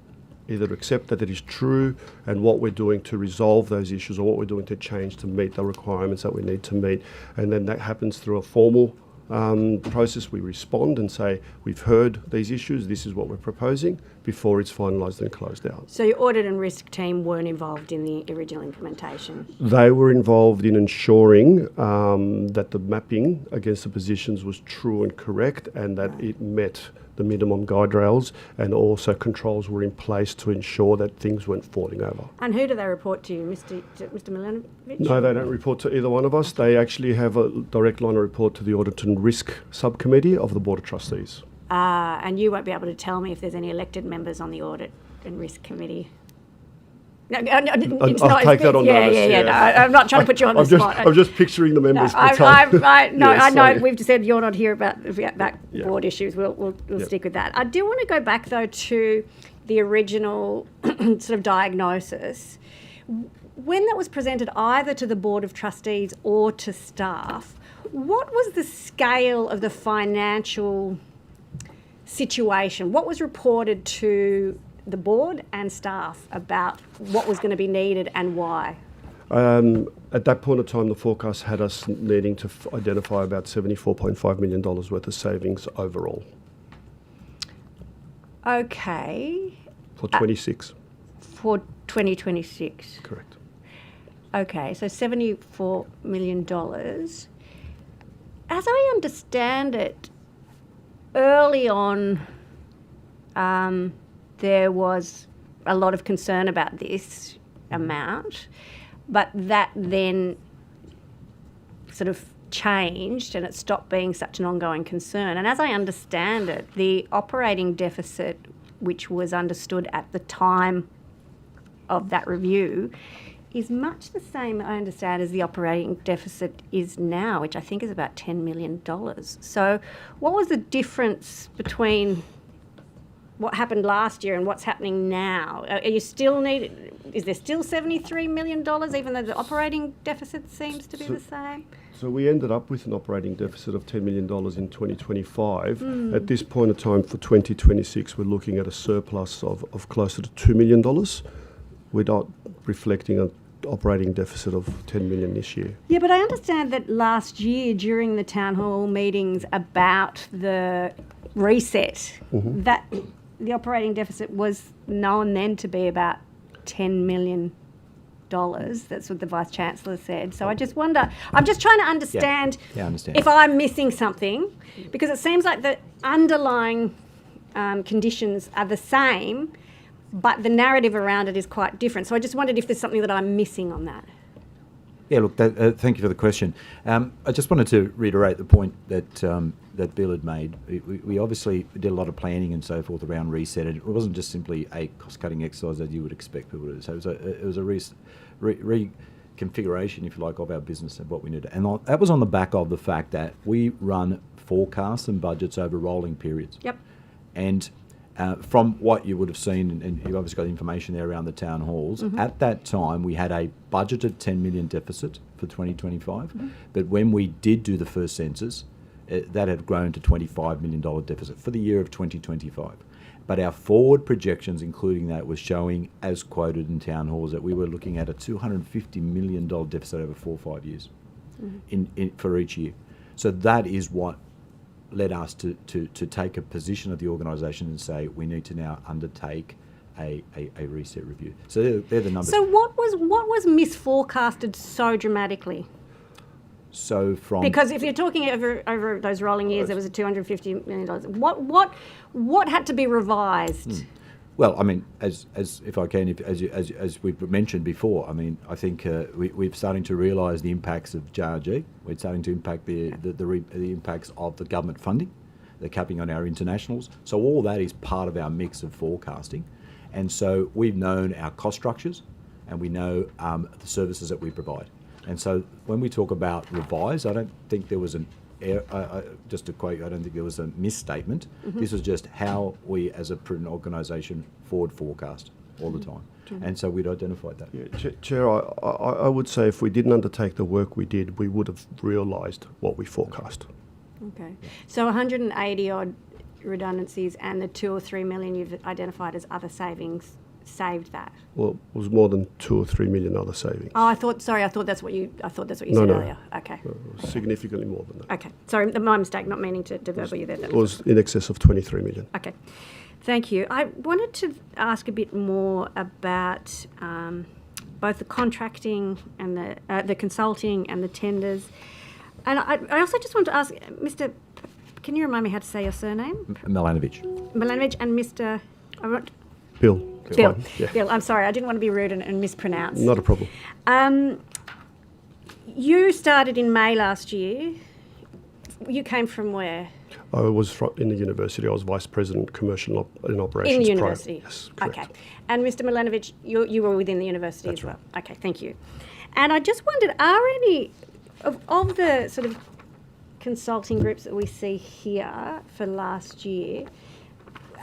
either accept that it is true and what we're doing to resolve those issues, or what we're doing to change to meet the requirements that we need to meet. And then that happens through a formal process. We respond and say, we've heard these issues, this is what we're proposing, before it's finalised and closed out. So your audit and risk team weren't involved in the original implementation? They were involved in ensuring that the mapping against the positions was true and correct, and that it met the minimum guide rails, and also controls were in place to ensure that things weren't falling over. And who do they report to, Mr. Milanovic? No, they don't report to either one of us. They actually have a direct line of report to the Audit and Risk Subcommittee of the Board of Trustees. And you won't be able to tell me if there's any elected members on the Audit and Risk Committee? No, it's I'll not. take that on notice. Yeah. No, I'm not trying to put you on the spot. I'm just picturing the members. I know sorry. we've said you're not here about board issues. We'll stick with that. I do want to go back, though, to the original sort of diagnosis. When that was presented either to the Board of Trustees or to staff, what was the scale of the financial situation? What was reported to the board and staff about what was going to be needed and why? At that point of time, the forecast had us needing to identify about $74.5 million worth of savings overall. Okay. For 26. For 2026. Correct. Okay, so $74 million. As I understand it, early on, there was a lot of concern about this amount, but that then sort of changed and it stopped being such an ongoing concern. And as I understand it, the operating deficit, which was understood at the time of that review, is much the same, I understand, as the operating deficit is now, which I think is about $10 million. So what was the difference between what happened last year and what's happening now? Is there still $73 million, even though the operating deficit seems to be the same? So we ended up with an operating deficit of $10 million in 2025. At this point of time for 2026, we're looking at a surplus of closer to $2 million. We're not reflecting an operating deficit of $10 million this year. Yeah, but I understand that last year during the town hall meetings about the reset, that the operating deficit was known then to be about $10 million. That's what the Vice-Chancellor said. So I just wonder, I'm just trying to understand, I understand if I'm missing something, because it seems like the underlying conditions are the same, but the narrative around it is quite different. So I just wondered if there's something that I'm missing on that. Yeah, look, thank you for the question. I just wanted to reiterate the point that that Bill had made. We obviously did a lot of planning and so forth around reset. It wasn't just simply a cost-cutting exercise as you would expect people to do. So it was a reconfiguration, if you like, of our business and what we needed. And that was on the back of the fact that we run forecasts and budgets over rolling periods. Yep. And from what you would have seen, and you've obviously got information there around the town halls, at that time we had a budgeted $10 million deficit for 2025, but when we did do the first census, that had grown to $25 million deficit for the year of 2025. But our forward projections, including that, was showing, as quoted in town halls, that we were looking at a $250 million deficit over 4 or 5 years for each year. So that is what led us to take a position of the organisation and say we need to now undertake a reset review. So they're the numbers. So what was misforecasted so dramatically? So from Because if you're talking over those rolling years, there was a $250 million. What had to be revised? Well, I mean, as if I can, as we've mentioned before, I mean, I think we're starting to realise the impacts of JRG. We're starting to impact the impacts of the government funding, the capping on our internationals. So all that is part of our mix of forecasting, and so we've known our cost structures, and we know the services that we provide. And so when we talk about revise, I don't think there was an just to quote, I don't think there was a misstatement. This was just how we, as a prudent organisation, forward forecast all the time. And so we'd identified that. Yeah, Chair, I would say if we didn't undertake the work we did, we would have realised what we forecast. Okay. So 180 odd redundancies and the 2 or 3 million you've identified as other savings saved that. Well, it was more than 2 or 3 million other savings. Oh, I thought that's what you said No. earlier. Okay. It was significantly more than that. Okay. Sorry, my mistake, not meaning to verbal you there. It was in excess of 23 million. Okay. Thank you. I wanted to ask a bit more about both the contracting and the consulting and the tenders. And I also just want to ask, Mr. Can you remind me how to say your surname? Milanovic. Milanovic and Mr. Bill. It's Bill. fine. Yeah. Bill, I'm sorry, I didn't want to be rude and mispronounce. Not a problem. You started in May last year. You came from where? I was in the university. I was Vice President Commercial and Operations. In the university? Yes, correct. Okay. And Mr. Milanovic, you were within the university That's as well? right. Okay, thank you. And I just wondered, are any of the sort of consulting groups that we see here for last year,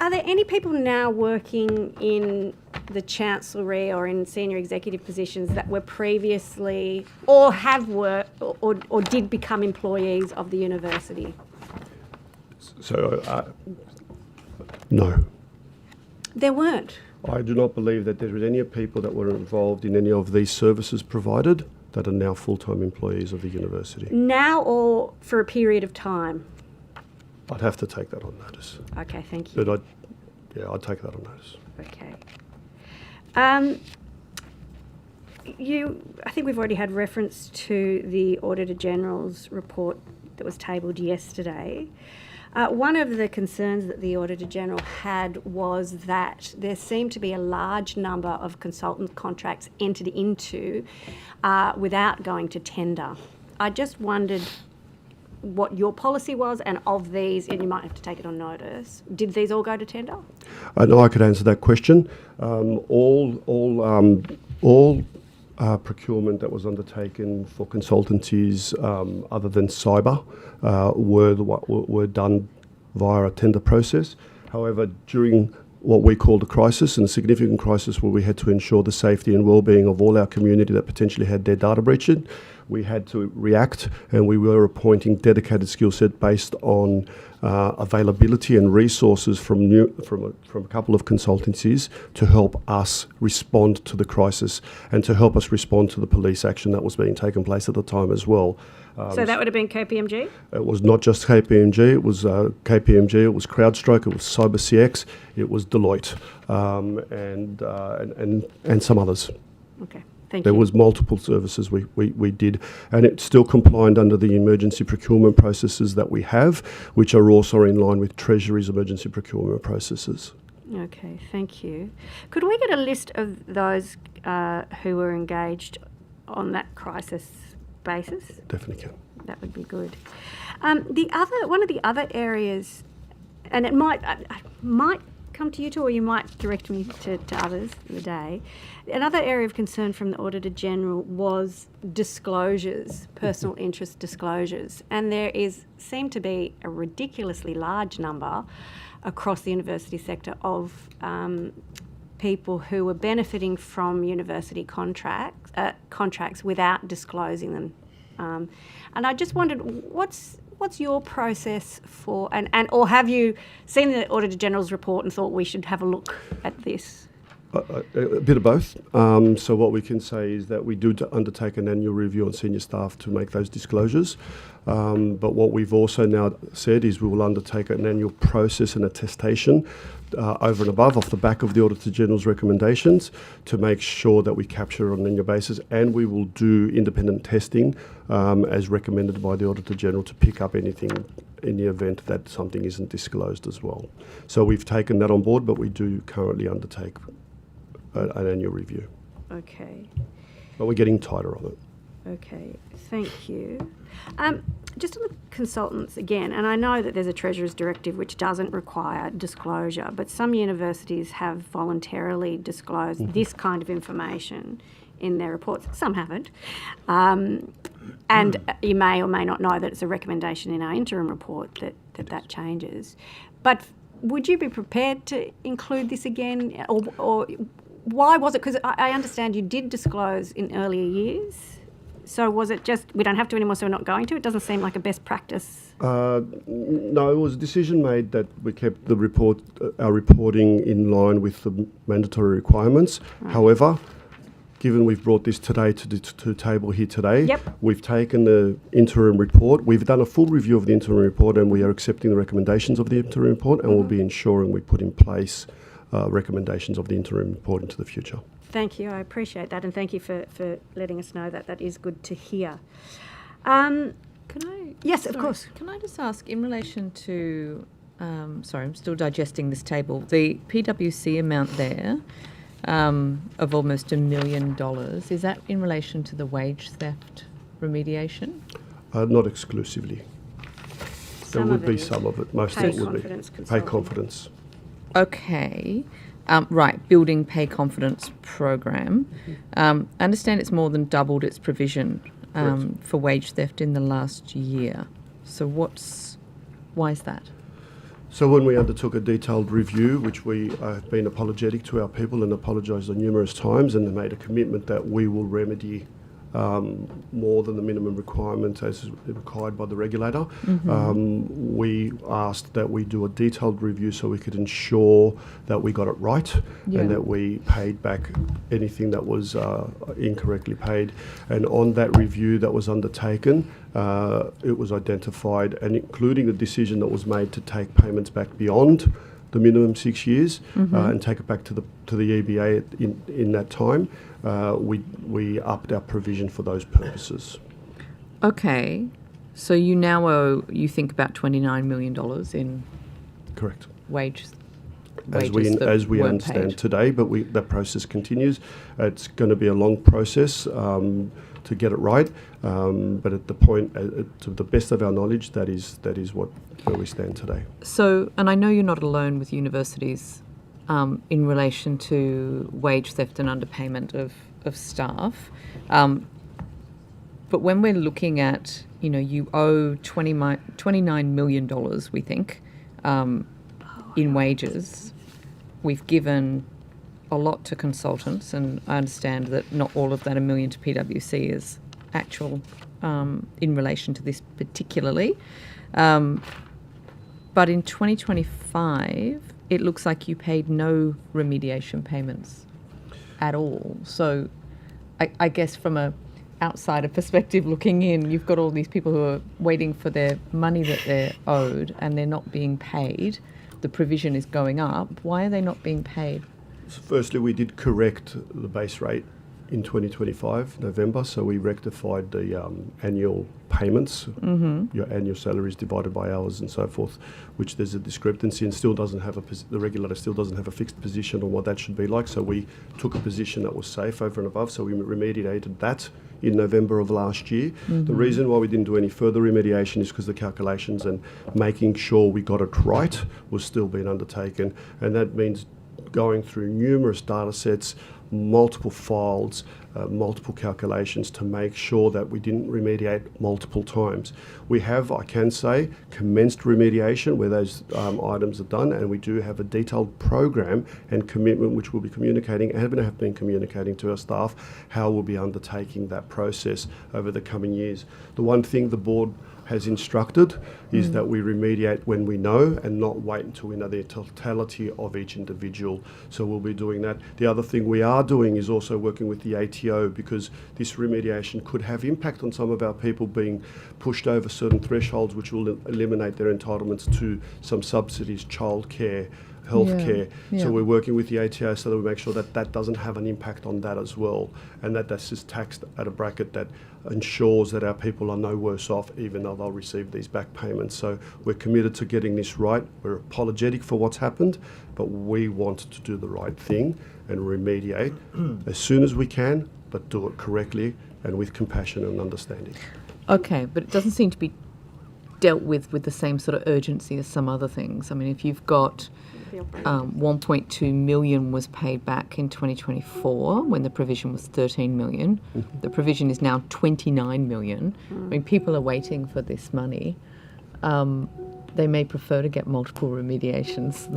are there any people now working in the Chancellery or in senior executive positions that were previously or have worked or did become employees of the university? So, no. There weren't. I do not believe that there was any people that were involved in any of these services provided that are now full-time employees of the university. Now or for a period of time? I'd have to take that on notice. Okay, thank you. But I'd take that on notice. Okay. I think we've already had reference to the Auditor General's report that was tabled yesterday. One of the concerns that the Auditor General had was that there seemed to be a large number of consultant contracts entered into without going to tender. I just wondered what your policy was, and of these, and you might have to take it on notice, did these all go to tender? I know I could answer that question. All procurement that was undertaken for consultancies other than cyber were done via a tender process. However, during what we called a crisis, and a significant crisis where we had to ensure the safety and well-being of all our community that potentially had their data breached, we had to react, and we were appointing dedicated skill set based on availability and resources from a couple of consultancies to help us respond to the crisis and to help us respond to the police action that was being taken place at the time as well. So that would have been KPMG? It was not just KPMG, it was KPMG, it was CrowdStrike, it was CyberCX, it was Deloitte, and some others. Okay, thank There you. was multiple services we did, and it still complied under the emergency procurement processes that we have, which are also in line with Treasury's emergency procurement processes. Okay, thank you. Could we get a list of those who were engaged on that crisis basis? Definitely can. That would be good. One of the other areas, and it might come to you two, or you might direct me to others in the day. Another area of concern from the Auditor General was disclosures, personal interest disclosures, and there seemed to be a ridiculously large number across the university sector of people who were benefiting from university contracts without disclosing them. And I just wondered, what's your process for, or have you seen the Auditor General's report and thought we should have a look at this? A bit of both. So what we can say is that we do undertake an annual review on senior staff to make those disclosures. But what we've also now said is we will undertake an annual process and attestation over and above, off the back of the Auditor General's recommendations, to make sure that we capture it on an annual basis, and we will do independent testing as recommended by the Auditor General to pick up anything in the event that something isn't disclosed as well. So we've taken that on board, but we do currently undertake an annual review. Okay. But we're getting tighter on it. Okay, thank you. Just on the consultants again, and I know that there's a Treasurer's Directive which doesn't require disclosure, but some universities have voluntarily disclosed this kind of information in their reports. Some haven't. And you may or may not know that it's a recommendation in our interim report that changes. But would you be prepared to include this again? Or why was it? Because I understand you did disclose in earlier years. So was it just, we don't have to anymore, so we're not going to? It doesn't seem like a best practice. No, it was a decision made that we kept the report, our reporting in line with the mandatory requirements. Right. However, given we've brought this today to the table here today, Yep. we've taken the interim report. We've done a full review of the interim report, and we are accepting the recommendations of the interim report, and we'll be ensuring we put in place recommendations of the interim report into the future. Thank you, I appreciate that, and thank you for letting us know that. That is good to hear. Can I? Yes, of course. Can I just ask, in relation to, sorry, I'm still digesting this table, the PwC amount there of almost $1 million, is that in relation to the wage theft remediation? Not exclusively. There Some would of be it is some of it. Most of pay it would be. confidence Pay consulting. confidence. Okay. Right, building pay confidence program. I understand it's more than doubled its provision for wage theft in the last year. So why is that? So when we undertook a detailed review, which we have been apologetic to our people and apologised on numerous times, and they made a commitment that we will remedy more than the minimum requirement as required by the regulator. We asked that we do a detailed review so we could ensure that we got it right and that we paid back anything that was incorrectly paid. And on that review that was undertaken, it was identified, and including the decision that was made to take payments back beyond the minimum 6 years and take it back to the EBA in that time. We upped our provision for those purposes. Okay, so you now owe, you think, about $29 million in Correct. wages As we weren't understand paid. today, but that process continues. It's going to be a long process to get it right, but at the point, to the best of our knowledge, that is where we stand today. So, and I know you're not alone with universities in relation to wage theft and underpayment of staff, but when we're looking at, you owe $29 million, we think, in wages. We've given a lot to consultants, and I understand that not all of that $1 million to PwC is actual in relation to this particularly. But in 2025, it looks like you paid no remediation payments at all. So I guess from a outsider perspective looking in, you've got all these people who are waiting for their money that they're owed and they're not being paid. The provision is going up. Why are they not being paid? So firstly, we did correct the base rate in 2025, November, so we rectified the annual payments, your annual salaries divided by hours and so forth, which there's a discrepancy and still doesn't have the regulator still doesn't have a fixed position on what that should be like, so we took a position that was safe over and above, so we remediated that in November of last year. The reason why we didn't do any further remediation is because the calculations and making sure we got it right was still being undertaken, and that means going through numerous data sets, multiple files, multiple calculations to make sure that we didn't remediate multiple times. We have, I can say, commenced remediation where those items are done, and we do have a detailed program and commitment which we'll be communicating and have been communicating to our staff how we'll be undertaking that process over the coming years. The one thing the board has instructed is that we remediate when we know and not wait until we know the totality of each individual. So we'll be doing that. The other thing we are doing is also working with the ATO, because this remediation could have impact on some of our people being pushed over certain thresholds, which will eliminate their entitlements to some subsidies, childcare, healthcare. So we're working with the ATO so that we make sure that that doesn't have an impact on that as well, and that that's just taxed at a bracket that ensures that our people are no worse off, even though they'll receive these back payments. So we're committed to getting this right. We're apologetic for what's happened, but we want to do the right thing and remediate as soon as we can, but do it correctly and with compassion and understanding. Okay, but it doesn't seem to be dealt with the same sort of urgency as some other things. I mean, if you've got 1.2 million was paid back in 2024 when the provision was 13 million. The provision is now 29 million. I mean, people are waiting for this money. They may prefer to get multiple remediations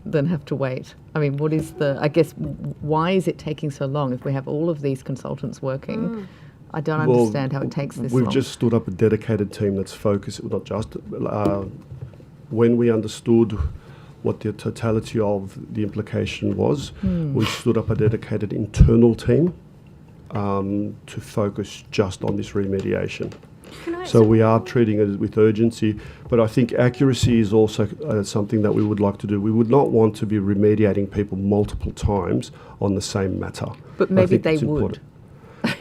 than have to wait. I mean, why is it taking so long if we have all of these consultants working? I don't understand how it takes this long. We've just stood up a dedicated team that's focused, not just, when we understood what the totality of the implication was, we stood up a dedicated internal team to focus just on this remediation. So we are treating it with urgency, but I think accuracy is also something that we would like to do. We would not want to be remediating people multiple times on the same matter. But maybe they would.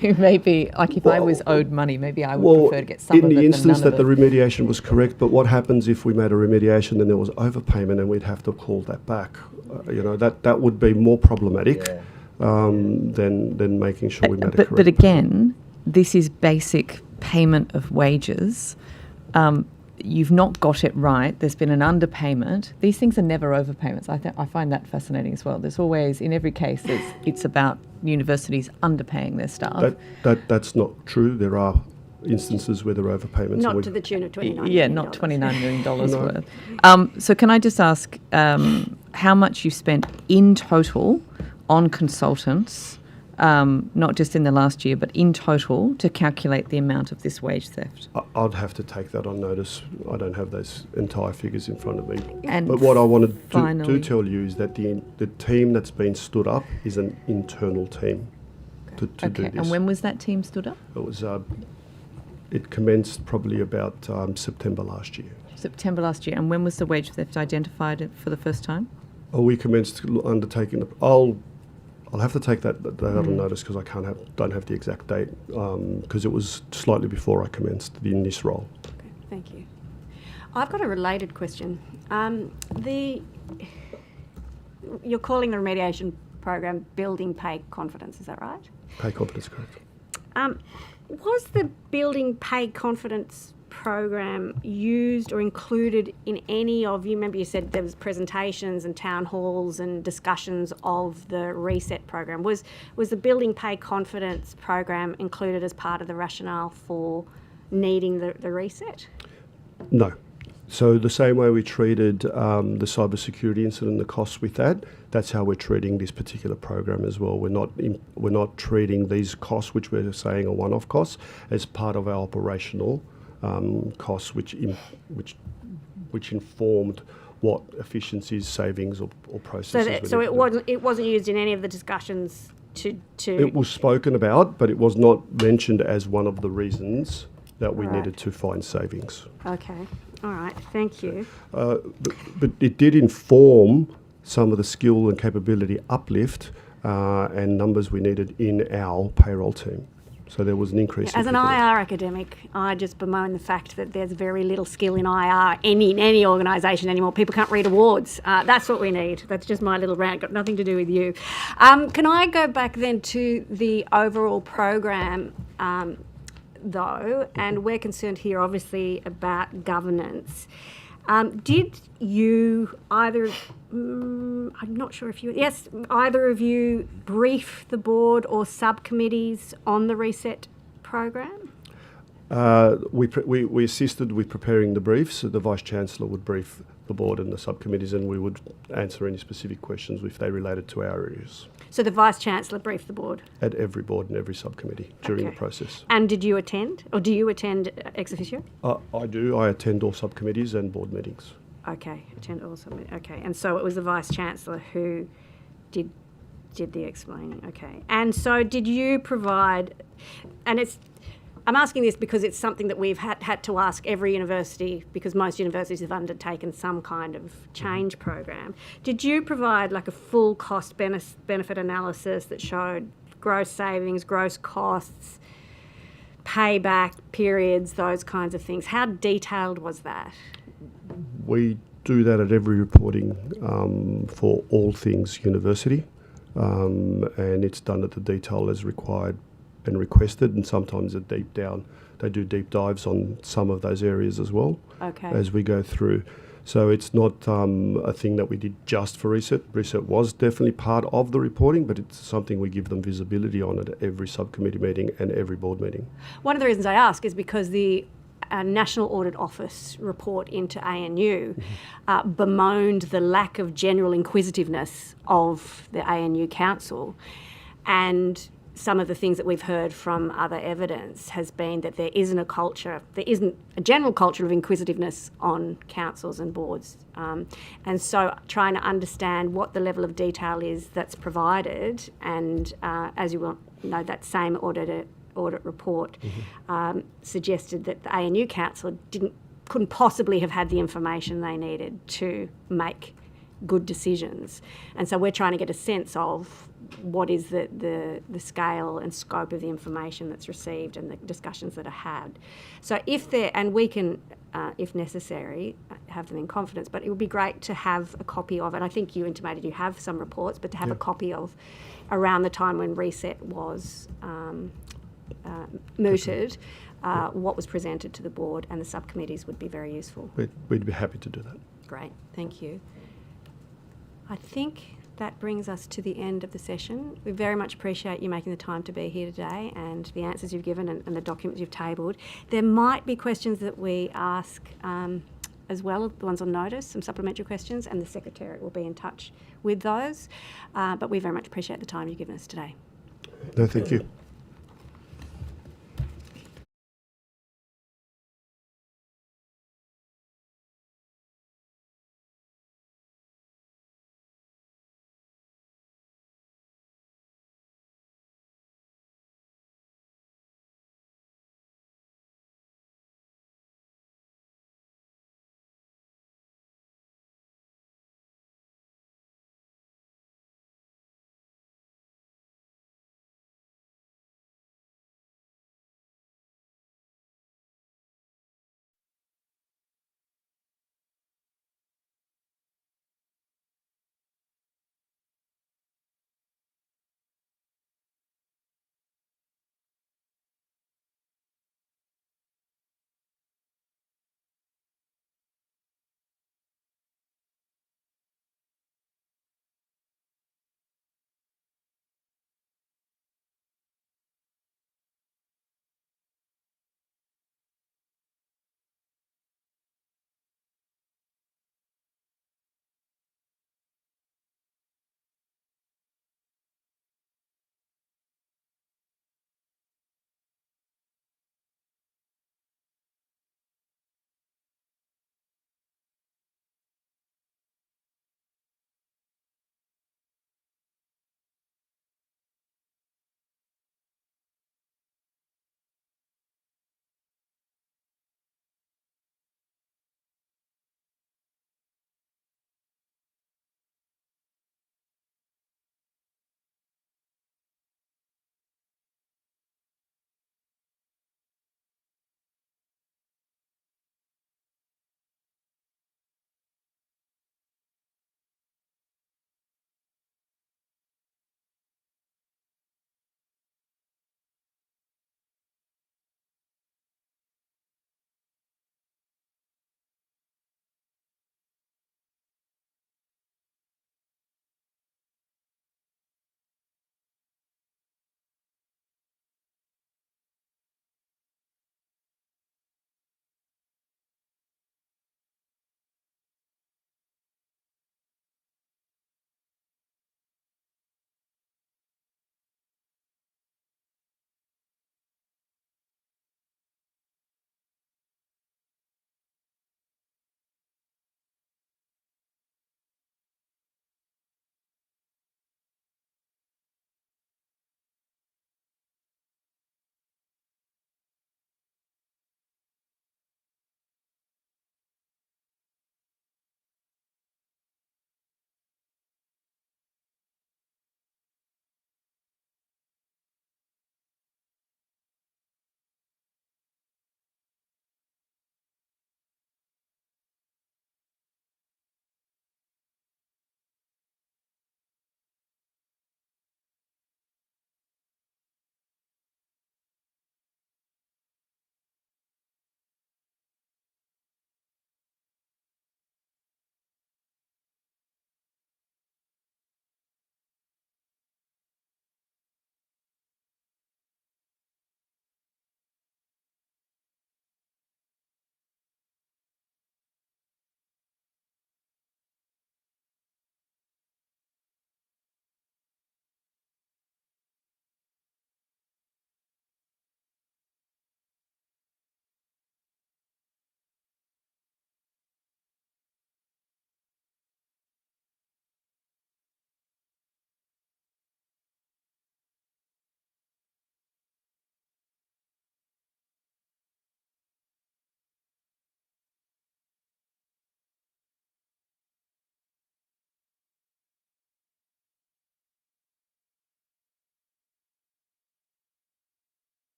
Maybe, like if I was owed money, maybe I would prefer to get some of it than none of it. In the instance that the remediation was correct, but what happens if we made a remediation and there was overpayment and we'd have to call that back? That would be more problematic than making sure we made it correct. But again, this is basic payment of wages. You've not got it right. There's been an underpayment. These things are never overpayments. I find that fascinating as well. There's always, in every case, it's about universities underpaying their staff. That's not true. There are instances where there are overpayments. Not to the tune of $29 million. Yeah, not $29 million worth. So can I just ask how much you spent in total on consultants, not just in the last year, but in total, to calculate the amount of this wage theft? I'd have to take that on notice. I don't have those entire figures in front of me. And but what I wanted to tell you is that the team that's been stood up is an internal team to do this. And when was that team stood up? It was. It commenced probably about September last year. September last year. And when was the wage theft identified for the first time? We commenced undertaking. I'll have to take that on notice because don't have the exact date because it was slightly before I commenced in this role. Okay, thank you. I've got a related question. You're calling the remediation program Building Pay Confidence, is that right? Pay confidence, correct. Was the Building Pay Confidence program used or included in any of, you remember you said there was presentations and town halls and discussions of the reset program. Was the Building Pay Confidence program included as part of the rationale for needing the reset? No. So the same way we treated the cybersecurity incident, the costs with that, that's how we're treating this particular program as well. We're not treating these costs, which we're saying are one-off costs, as part of our operational costs, which informed what efficiencies, savings, or processes. So it wasn't used in any of the discussions to. It was spoken about, but it was not mentioned as one of the reasons that we needed to find savings. Okay, all right, thank you. But it did inform some of the skill and capability uplift and numbers we needed in our payroll team. So there was an increase. As an IR academic, I just bemoan the fact that there's very little skill in IR in any organisation anymore. People can't read awards. That's what we need. That's just my little rant. Got nothing to do with you. Can I go back then to the overall program, though? And we're concerned here, obviously, about governance. Did you either? I'm not sure if you. Yes, either of you brief the board or subcommittees on the reset program? We assisted with preparing the briefs. The Vice-Chancellor would brief the board and the subcommittees, and we would answer any specific questions if they related to our areas. So the Vice-Chancellor briefed the board? At every board and every subcommittee during the Okay. process. And did you attend, or do you attend ex officio? I do. I attend all subcommittees and board meetings. Okay, attend also. Okay, and so it was the Vice Chancellor who did the explaining. Okay, and so did you provide? And I'm asking this because it's something that we've had to ask every university, because most universities have undertaken some kind of change program. Did you provide like a full cost benefit analysis that showed gross savings, gross costs, payback periods, those kinds of things? How detailed was that? We do that at every reporting for all things university, and it's done at the detail as required and requested, and sometimes they do deep dives on some of those areas as well. Okay. As we go through. So it's not a thing that we did just for research. Research was definitely part of the reporting, but it's something we give them visibility on at every subcommittee meeting and every board meeting. One of the reasons I ask is because the National Audit Office report into ANU bemoaned the lack of general inquisitiveness of the ANU Council, and some of the things that we've heard from other evidence has been that there isn't a general culture of inquisitiveness on councils and boards. And so trying to understand what the level of detail is that's provided, and as you will know, that same audit report suggested that the ANU Council couldn't possibly have had the information they needed to make good decisions. And so we're trying to get a sense of what is the scale and scope of the information that's received and the discussions that are had. So we can, if necessary, have them in confidence, but it would be great to have a copy of it. I think you intimated you have some reports, but to have a copy of around the time when reset was mooted, what was presented to the board and the subcommittees would be very useful. We'd be happy to do that. Great, thank you. I think that brings us to the end of the session. We very much appreciate you making the time to be here today and the answers you've given and the documents you've tabled. There might be questions that we ask as well, the ones on notice, some supplementary questions, and the Secretariat will be in touch with those. But we very much appreciate the time you've given us today. No, thank you.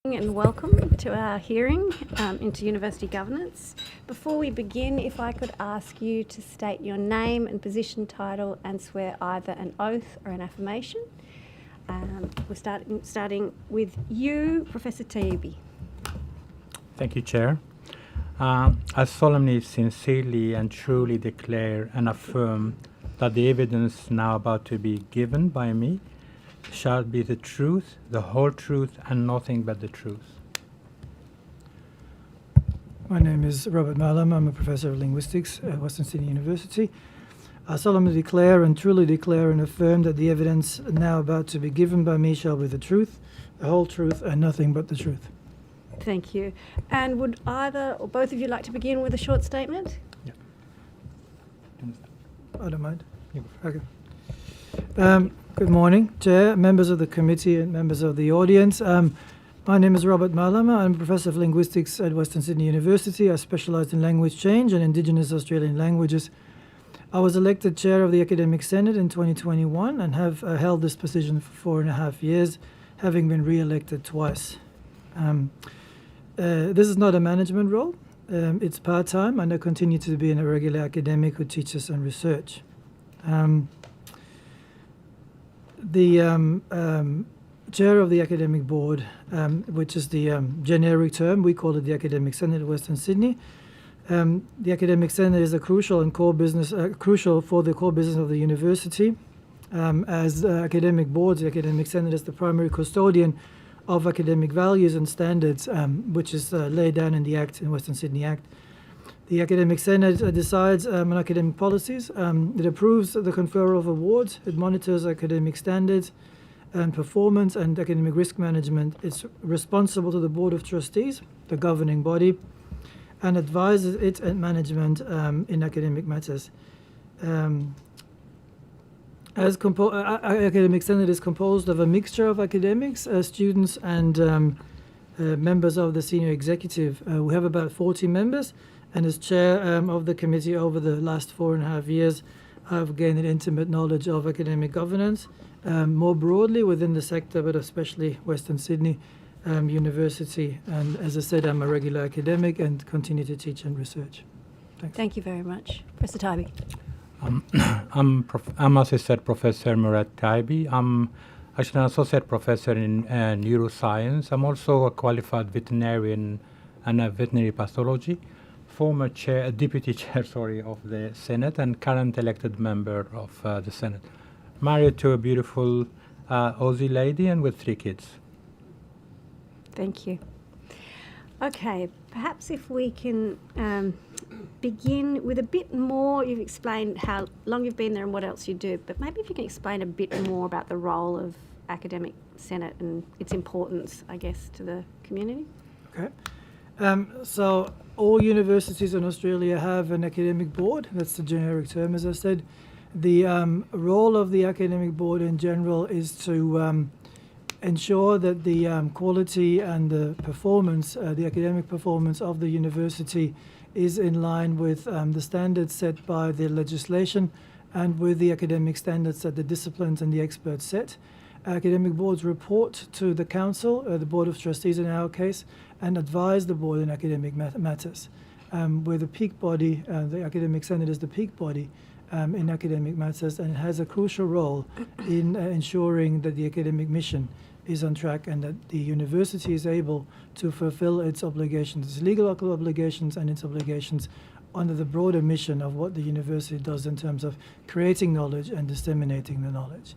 And welcome to our hearing into university governance. Before we begin, if I could ask you to state your name and position title and swear either an oath or an affirmation. We're starting with you, Professor Taibbi. Thank you, Chair. I solemnly, sincerely and truly declare and affirm that the evidence now about to be given by me shall be the truth, the whole truth, and nothing but the truth. My name is Robert Malam. I'm a professor of linguistics at Western Sydney University. I solemnly declare and truly declare and affirm that the evidence now about to be given by me shall be the truth, the whole truth, and nothing but the truth. Thank you. And would either or both of you like to begin with a short statement? Yeah. I don't mind. Okay. Good morning, Chair, members of the committee and members of the audience. My name is Robert Malama. I'm a professor of linguistics at Western Sydney University. I specialise in language change and Indigenous Australian languages. I was elected chair of the Academic Senate in 2021 and have held this position for 4.5 years, having been re-elected twice. This is not a management role. It's part-time, and I continue to be a regular academic who teaches and research. The chair of the academic board, which is the generic term, we call it the Academic Senate of Western Sydney. The Academic Senate is a crucial and core business, crucial for the core business of the university. As academic boards, the Academic Senate is the primary custodian of academic values and standards, which is laid down in the Act, in Western Sydney Act. The Academic Senate decides on academic policies. It approves the conferral of awards. It monitors academic standards and performance and academic risk management. It's responsible to the Board of Trustees, the governing body, and advises it and management in academic matters. Academic Senate is composed of a mixture of academics, students, and members of the senior executive. We have about 40 members. And as chair of the committee over the last 4.5 years, I've gained an intimate knowledge of academic governance, more broadly within the sector, but especially Western Sydney University. And as I said, I'm a regular academic and continue to teach and research. Thanks. Thank you very much. Professor Taibbi. I'm Associate Professor Murad Taibbi. I'm actually an Associate Professor in Neuroscience. I'm also a qualified veterinarian and a veterinary pathology. Former chair, deputy chair, of the Senate and current elected member of the Senate. Married to a beautiful Aussie lady and with 3 kids. Thank you. Okay, perhaps if we can begin with a bit more. You've explained how long you've been there and what else you do, but maybe if you can explain a bit more about the role of Academic Senate and its importance, I guess, to the community. Okay. So all universities in Australia have an academic board. That's the generic term, as I said. The role of the academic board in general is to ensure that the quality and the performance, the academic performance of the university is in line with the standards set by the legislation and with the academic standards that the disciplines and the experts set. Academic boards report to the council, the Board of Trustees in our case, and advise the board in academic matters. We're the peak body, the Academic Senate is the peak body in academic matters, and it has a crucial role in ensuring that the academic mission is on track and that the university is able to fulfill its obligations, its legal obligations and its obligations under the broader mission of what the university does in terms of creating knowledge and disseminating the knowledge.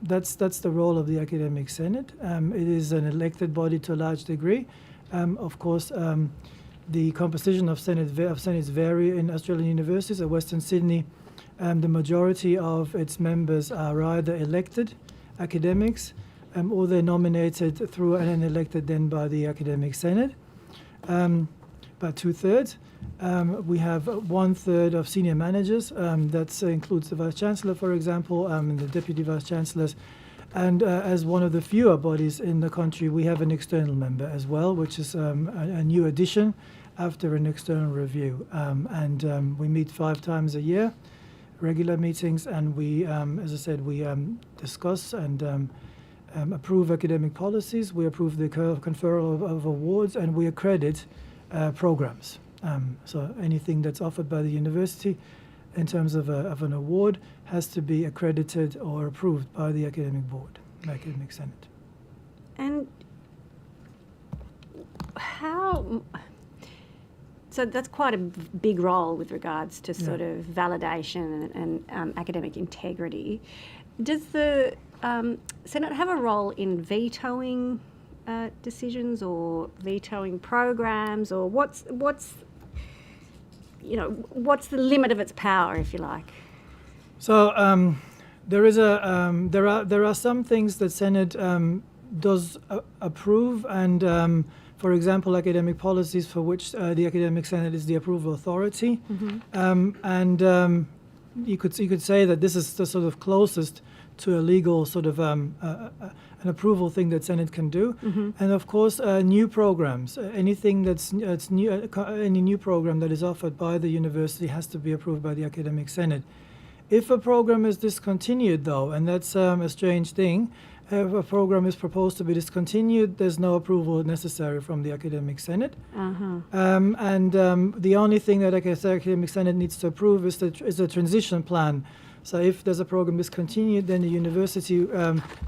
That's the role of the Academic Senate. It is an elected body to a large degree. Of course, the composition of Senates vary in Australian universities. At Western Sydney, the majority of its members are either elected academics or they're nominated through and then elected then by the Academic Senate. About 2/3. We have 1/3 of senior managers. That includes the Vice Chancellor, for example, and the Deputy Vice Chancellors. And as one of the fewer bodies in the country, we have an external member as well, which is a new addition after an external review. We meet 5 times a year, regular meetings, and we, as I said, we discuss and approve academic policies, we approve the conferral of awards, and we accredit programs. So anything that's offered by the university in terms of an award has to be accredited or approved by the academic board, the academic senate. And how... So that's quite a big role with regards to sort of validation and academic integrity. Does the Senate have a role in vetoing decisions or vetoing programs, or what's the limit of its power, if you like? So there are some things that Senate does approve, and for example, academic policies for which the Academic Senate is the approval authority, and you could say that this is the sort of closest to a legal sort of an approval thing that Senate can do. And of course, new programs, anything that's new, any new program that is offered by the university has to be approved by the Academic Senate. If a program is discontinued, though, and that's a strange thing, if a program is proposed to be discontinued, there's no approval necessary from the Academic Senate. The only thing that the Academic Senate needs to approve is a transition plan. So if there's a program discontinued, then the university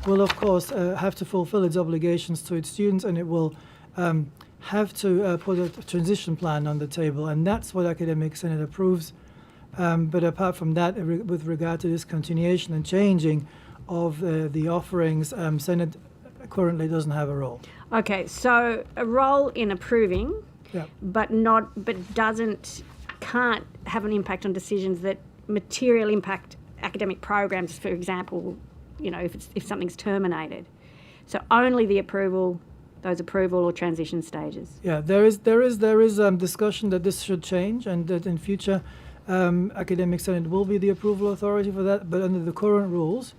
will, of course, have to fulfill its obligations to its students, and it will have to put a transition plan on the table, and that's what Academic Senate approves. But apart from that, with regard to discontinuation and changing of the offerings, Senate currently doesn't have a role. Okay, so a role in approving, Yeah. but can't have an impact on decisions that materially impact academic programs. For example, if something's terminated, so only the approval or transition stages. Yeah, there is discussion that this should change, and that in future, Academic Senate will be the approval authority for that. But under the current rules,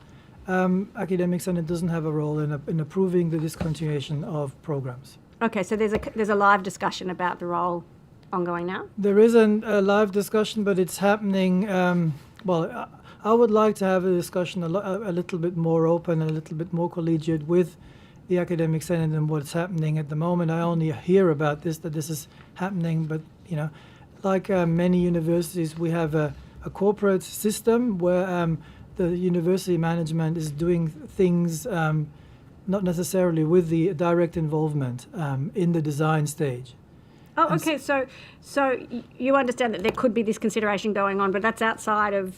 Academic Senate doesn't have a role in approving the discontinuation of programs. Okay, so there's a live discussion about the role ongoing now? There isn't a live discussion, but it's happening. I would like to have a discussion a little bit more open and a little bit more collegiate with the Academic Senate than what's happening at the moment. I only hear about that this is happening, but like many universities, we have a corporate system where the university management is doing things not necessarily with the direct involvement in the design stage. Oh, okay. So you understand that there could be this consideration going on, but that's outside of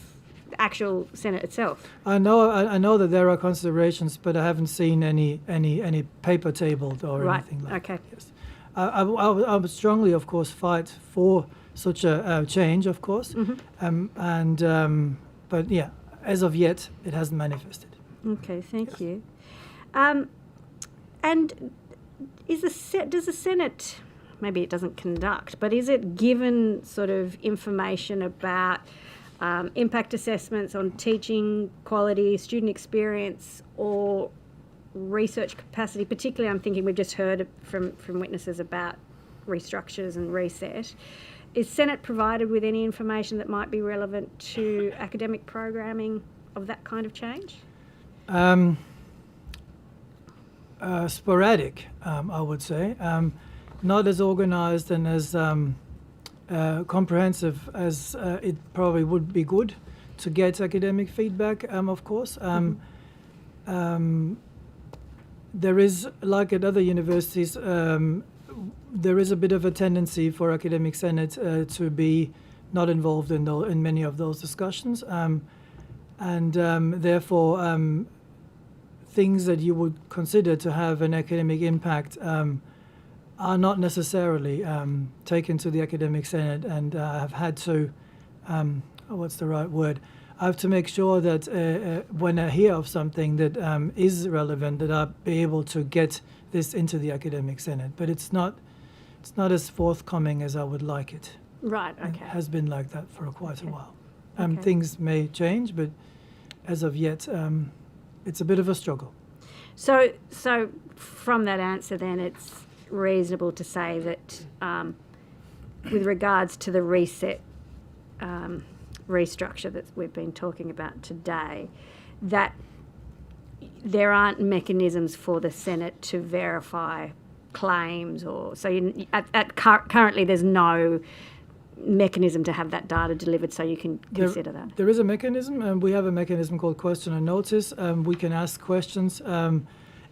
the actual Senate itself. I know that there are considerations, but I haven't seen any paper tabled or anything like that. Yes. I would strongly, of course, fight for such a change, of course, but yeah, as of yet, it hasn't manifested. Okay, thank you. And does the Senate, maybe it doesn't conduct, but is it given sort of information about impact assessments on teaching quality, student experience, or research capacity? Particularly, I'm thinking we've just heard from witnesses about restructures and reset. Is Senate provided with any information that might be relevant to academic programming of that kind of change? Sporadic, I would say. Not as organised and as comprehensive as it probably would be good to get academic feedback, of course. There is, like at other universities, there is a bit of a tendency for Academic Senate to be not involved in many of those discussions, and therefore things that you would consider to have an academic impact are not necessarily taken to the Academic Senate, and have had to, what's the right word? I have to make sure that when I hear of something that is relevant, that I'll be able to get this into the Academic Senate. But it's not as forthcoming as I would like it. Right. Okay. It has been like that for quite a while. Okay. Things may change, but as of yet, it's a bit of a struggle. So from that answer, then, it's reasonable to say that with regards to the reset restructure that we've been talking about today, that there aren't mechanisms for the Senate to verify claims, or so currently there's no mechanism to have that data delivered, so you can consider that. There is a mechanism, and we have a mechanism called question and notice. We can ask questions.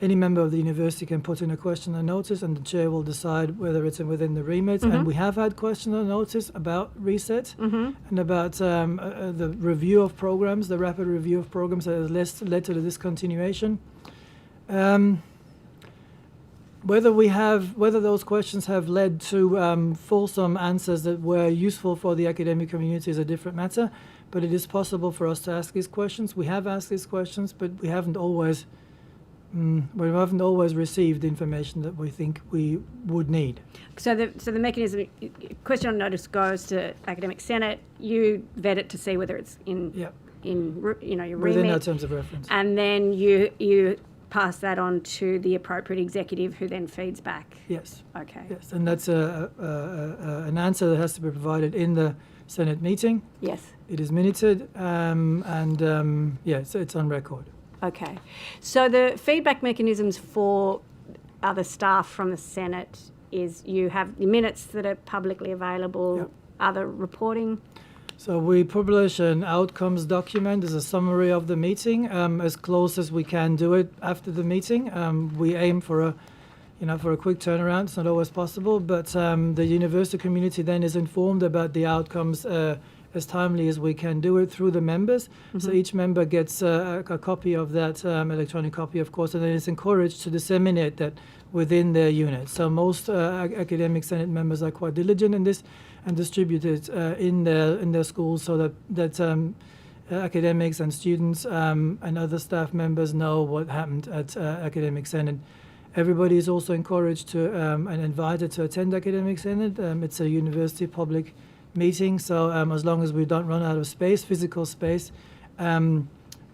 Any member of the university can put in a question and notice, and the chair will decide whether it's within the remit. And we have had question and notice about reset and about the review of programs, the rapid review of programs that has led to the discontinuation. Whether those questions have led to fulsome answers that were useful for the academic community is a different matter, but it is possible for us to ask these questions. We have asked these questions, but we haven't always received the information that we think we would need. So the mechanism, question on notice goes to Academic Senate. You vet it to see whether it's in your remit. Within our terms of reference. And then you pass that on to the appropriate executive, who then feeds back. Yes. Okay. Yes, and that's an answer that has to be provided in the Senate meeting. Yes. It is minuted, so it's on record. Okay. So the feedback mechanisms for other staff from the Senate is you have the minutes that are publicly available, other reporting. So we publish an outcomes document as a summary of the meeting, as close as we can do it after the meeting. We aim for a quick turnaround. It's not always possible, but the university community then is informed about the outcomes as timely as we can do it through the members. So each member gets a copy of that electronic copy, of course, and then is encouraged to disseminate that within their unit. So most academic Senate members are quite diligent in this and distribute it in their schools, so that academics and students and other staff members know what happened at Academic Senate. Everybody is also encouraged to and invited to attend Academic Senate. It's a university public meeting, so as long as we don't run out of space, physical space,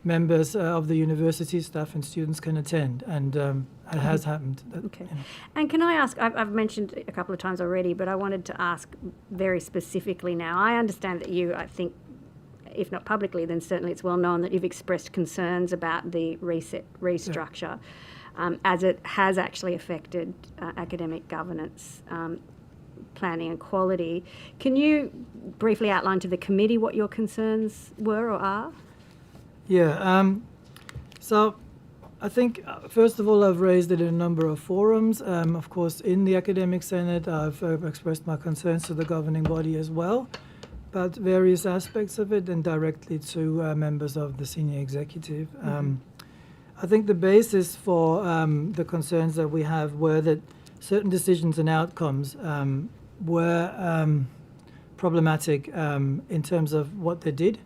members of the university, staff and students can attend, and it has happened. Okay. And can I ask, I've mentioned a couple of times already, but I wanted to ask very specifically now. I understand that you, I think, if not publicly, then certainly it's well known that you've expressed concerns about the restructure, as it has actually affected academic governance, planning and quality. Can you briefly outline to the committee what your concerns were or are? Yeah, so I think, first of all, I've raised it in a number of forums. Of course, in the Academic Senate, I've expressed my concerns to the governing body as well about various aspects of it, and directly to members of the senior executive. I think the basis for the concerns that we have were that certain decisions and outcomes were problematic in terms of what they did.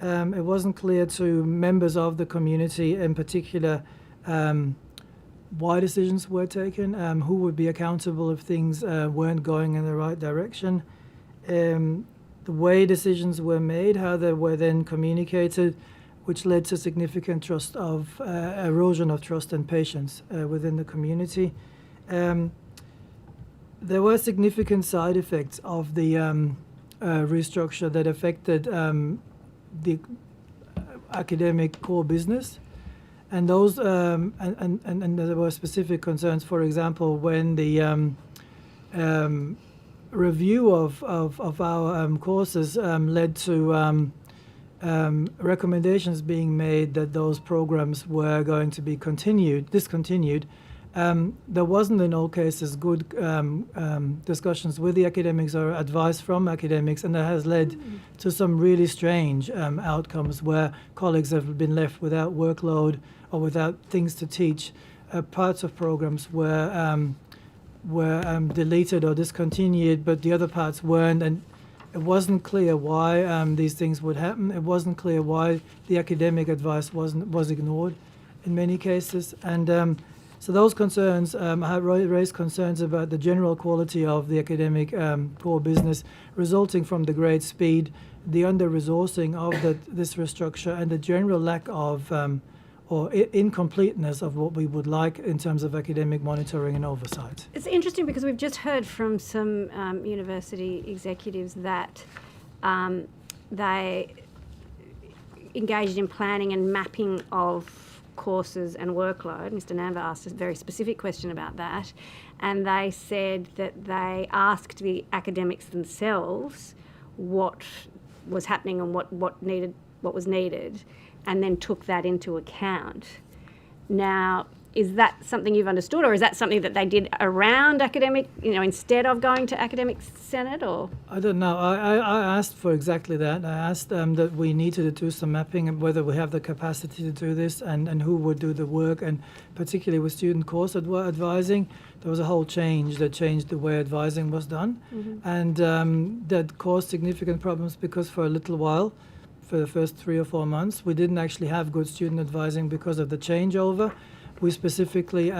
It wasn't clear to members of the community in particular why decisions were taken, who would be accountable if things weren't going in the right direction, the way decisions were made, how they were then communicated, which led to significant erosion of trust and patience within the community. There were significant side effects of the restructure that affected the academic core business, and those and there were specific concerns. For example, when the review of our courses led to recommendations being made that those programs were going to be discontinued. There wasn't in all cases good discussions with the academics or advice from academics, and that has led to some really strange outcomes where colleagues have been left without workload or without things to teach. Parts of programs were deleted or discontinued, but the other parts weren't, and it wasn't clear why these things would happen. It wasn't clear why the academic advice was ignored in many cases, and so those concerns, I have raised concerns about the general quality of the academic core business resulting from the great speed, the under-resourcing of this restructure, and the general lack of or incompleteness of what we would like in terms of academic monitoring and oversight. It's interesting because we've just heard from some university executives that they engaged in planning and mapping of courses and workload. Mr. Nanva asked a very specific question about that, and they said that they asked the academics themselves what was happening and what was needed, and then took that into account. Now, is that something you've understood, or is that something that they did around academic, instead of going to academic senate, or? I don't know. I asked for exactly that. I asked that we needed to do some mapping and whether we have the capacity to do this and who would do the work, and particularly with student course advising, there was a whole change that changed the way advising was done. And that caused significant problems because for a little while, for the first 3 or 4 months, we didn't actually have good student advising because of the changeover. We specifically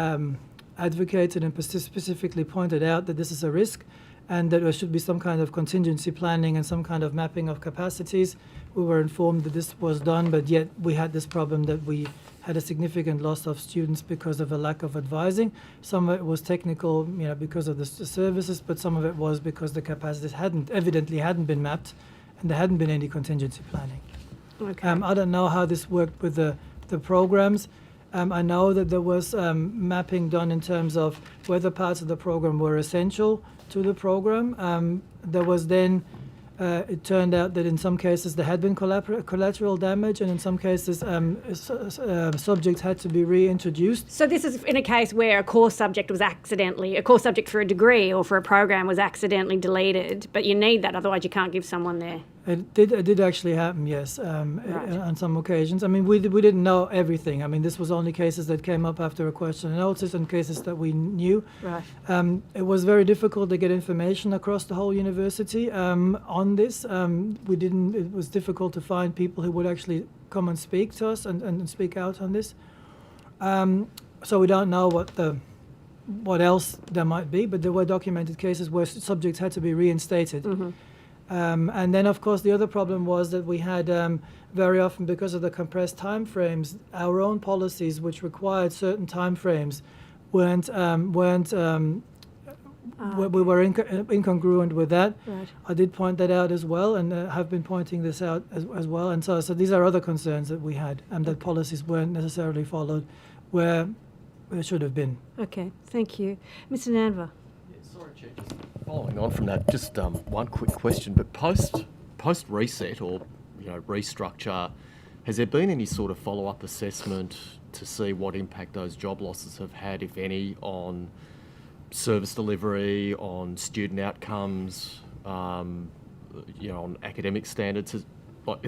advocated and specifically pointed out that this is a risk and that there should be some kind of contingency planning and some kind of mapping of capacities. We were informed that this was done, but yet we had this problem that we had a significant loss of students because of a lack of advising. Some of it was technical, because of the services, but some of it was because the capacities evidently hadn't been mapped and there hadn't been any contingency planning. Okay. I don't know how this worked with the programs. I know that there was mapping done in terms of whether parts of the program were essential to the program. There was then, it turned out that in some cases there had been collateral damage, and in some cases subjects had to be reintroduced. So this is in a case where a course subject for a degree or for a program was accidentally deleted, but you need that, otherwise you can't give someone there. It did actually happen, yes, on some occasions. I mean, we didn't know everything. I mean, this was only cases that came up after a question and notice and cases that we knew. Right. It was very difficult to get information across the whole university on this. It was difficult to find people who would actually come and speak to us and speak out on this. So we don't know what else there might be, but there were documented cases where subjects had to be reinstated. And then, of course, the other problem was that we had very often, because of the compressed timeframes, our own policies, which required certain timeframes, we were incongruent with that. Right. I did point that out as well, and have been pointing this out as well. And so these are other concerns that we had, and that policies weren't necessarily followed where they should have been. Okay, thank you. Mr. Nanva. Sorry, Chair, just following on from that, just one quick question, but post reset or restructure, has there been any sort of follow-up assessment to see what impact those job losses have had, if any, on service delivery, on student outcomes, on academic standards? Has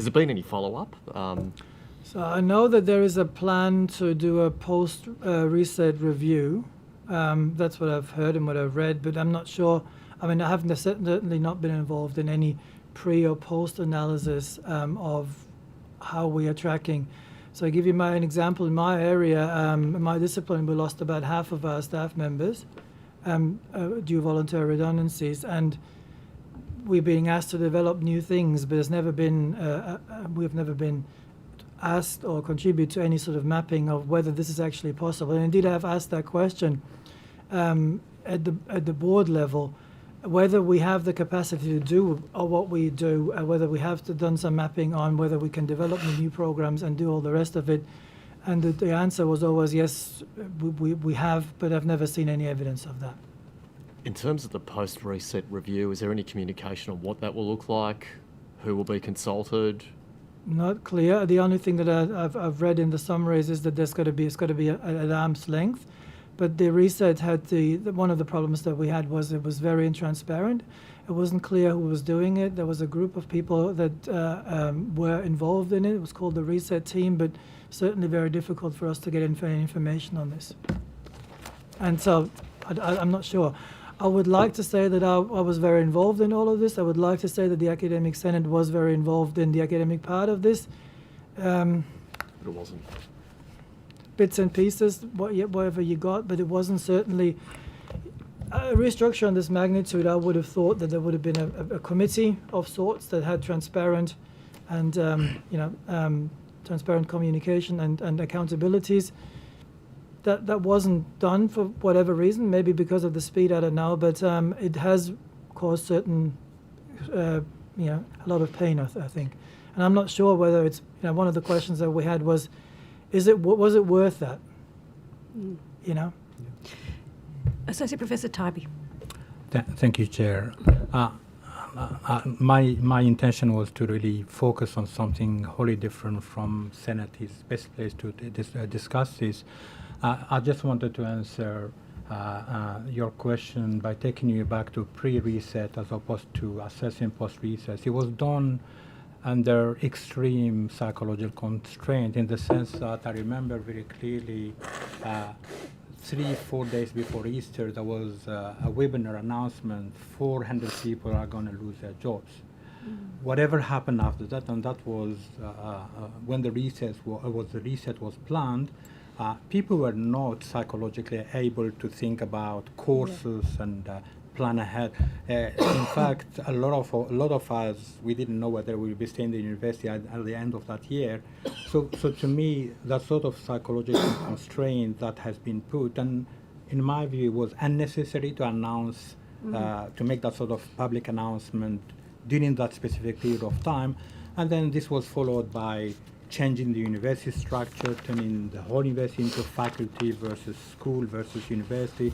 there been any follow-up? So I know that there is a plan to do a post-reset review. That's what I've heard and what I've read, but I'm not sure. I mean, I haven't certainly not been involved in any pre or post analysis of how we are tracking. So I give you an example. In my area, in my discipline, we lost about half of our staff members due to voluntary redundancies, and we're being asked to develop new things, but we've never been asked or contribute to any sort of mapping of whether this is actually possible. And indeed, I've asked that question at the board level, whether we have the capacity to do what we do, whether we have done some mapping on whether we can develop the new programs and do all the rest of it. And the answer was always yes, we have, but I've never seen any evidence of that. In terms of the post-reset review, is there any communication on what that will look like? Who will be consulted? Not clear. The only thing that I've read in the summaries is that it's got to be at arm's length. But the reset had one of the problems that we had was it was very intransparent. It wasn't clear who was doing it. There was a group of people that were involved in it. It was called the reset team, but certainly very difficult for us to get any information on this. And so I'm not sure. I would like to say that I was very involved in all of this. I would like to say that the Academic Senate was very involved in the academic part of this. But it wasn't. Bits and pieces, whatever you got, but it wasn't certainly a restructure on this magnitude. I would have thought that there would have been a committee of sorts that had transparent and transparent communication and accountabilities. That wasn't done for whatever reason, maybe because of the speed, I don't know, but it has caused certain, a lot of pain, I think. And I'm not sure whether it's, one of the questions that we had was, was it worth that? You know. Associate Professor Tybee. Thank you, Chair. My intention was to really focus on something wholly different from Senate. Is best place to discuss this. I just wanted to answer your question by taking you back to pre-reset as opposed to assessing post-reset. It was done under extreme psychological constraint in the sense that I remember very clearly 3-4 days before Easter, there was a webinar announcement, 400 people are going to lose their jobs. Whatever happened after that, and that was when the reset was planned, people were not psychologically able to think about courses and plan ahead. In fact, a lot of us, we didn't know whether we would be staying in the university at the end of that year. So to me, that sort of psychological constraint that has been put, and in my view, it was unnecessary to announce, to make that sort of public announcement during that specific period of time. And then this was followed by changing the university structure, turning the whole university into faculty versus school versus university.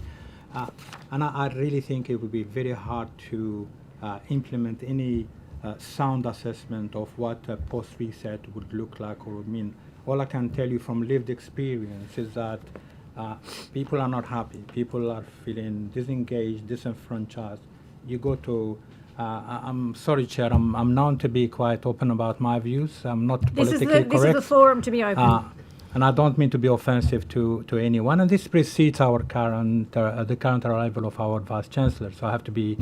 And I really think it would be very hard to implement any sound assessment of what a post-reset would look like or would mean. All I can tell you from lived experience is that people are not happy. People are feeling disengaged, disenfranchised. You go to I'm sorry, Chair. I'm known to be quite open about my views. I'm not politically correct. This is the forum to be open. And I don't mean to be offensive to anyone. And this precedes our the current arrival of our Vice Chancellor. So I have to be,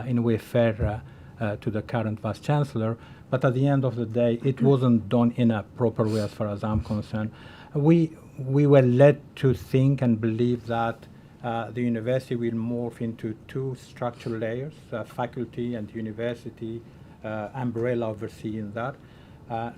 in a way, fair to the current Vice Chancellor. But at the end of the day, it wasn't done in a proper way as far as I'm concerned. We were led to think and believe that the university will morph into two structural layers, faculty and university, umbrella overseeing that.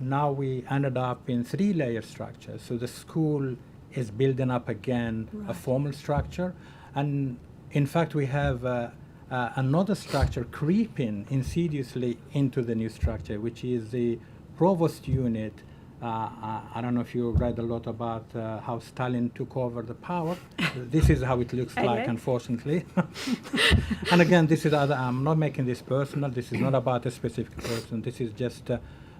Now we ended up in 3-layer structure. So the school is building up again a formal structure. And in fact, we have another structure creeping insidiously into the new structure, which is the provost unit. I don't know if you read a lot about how Stalin took over the power. This is how it looks like, unfortunately. And again, this is I'm not making this personal. This is not about a specific person. This is just,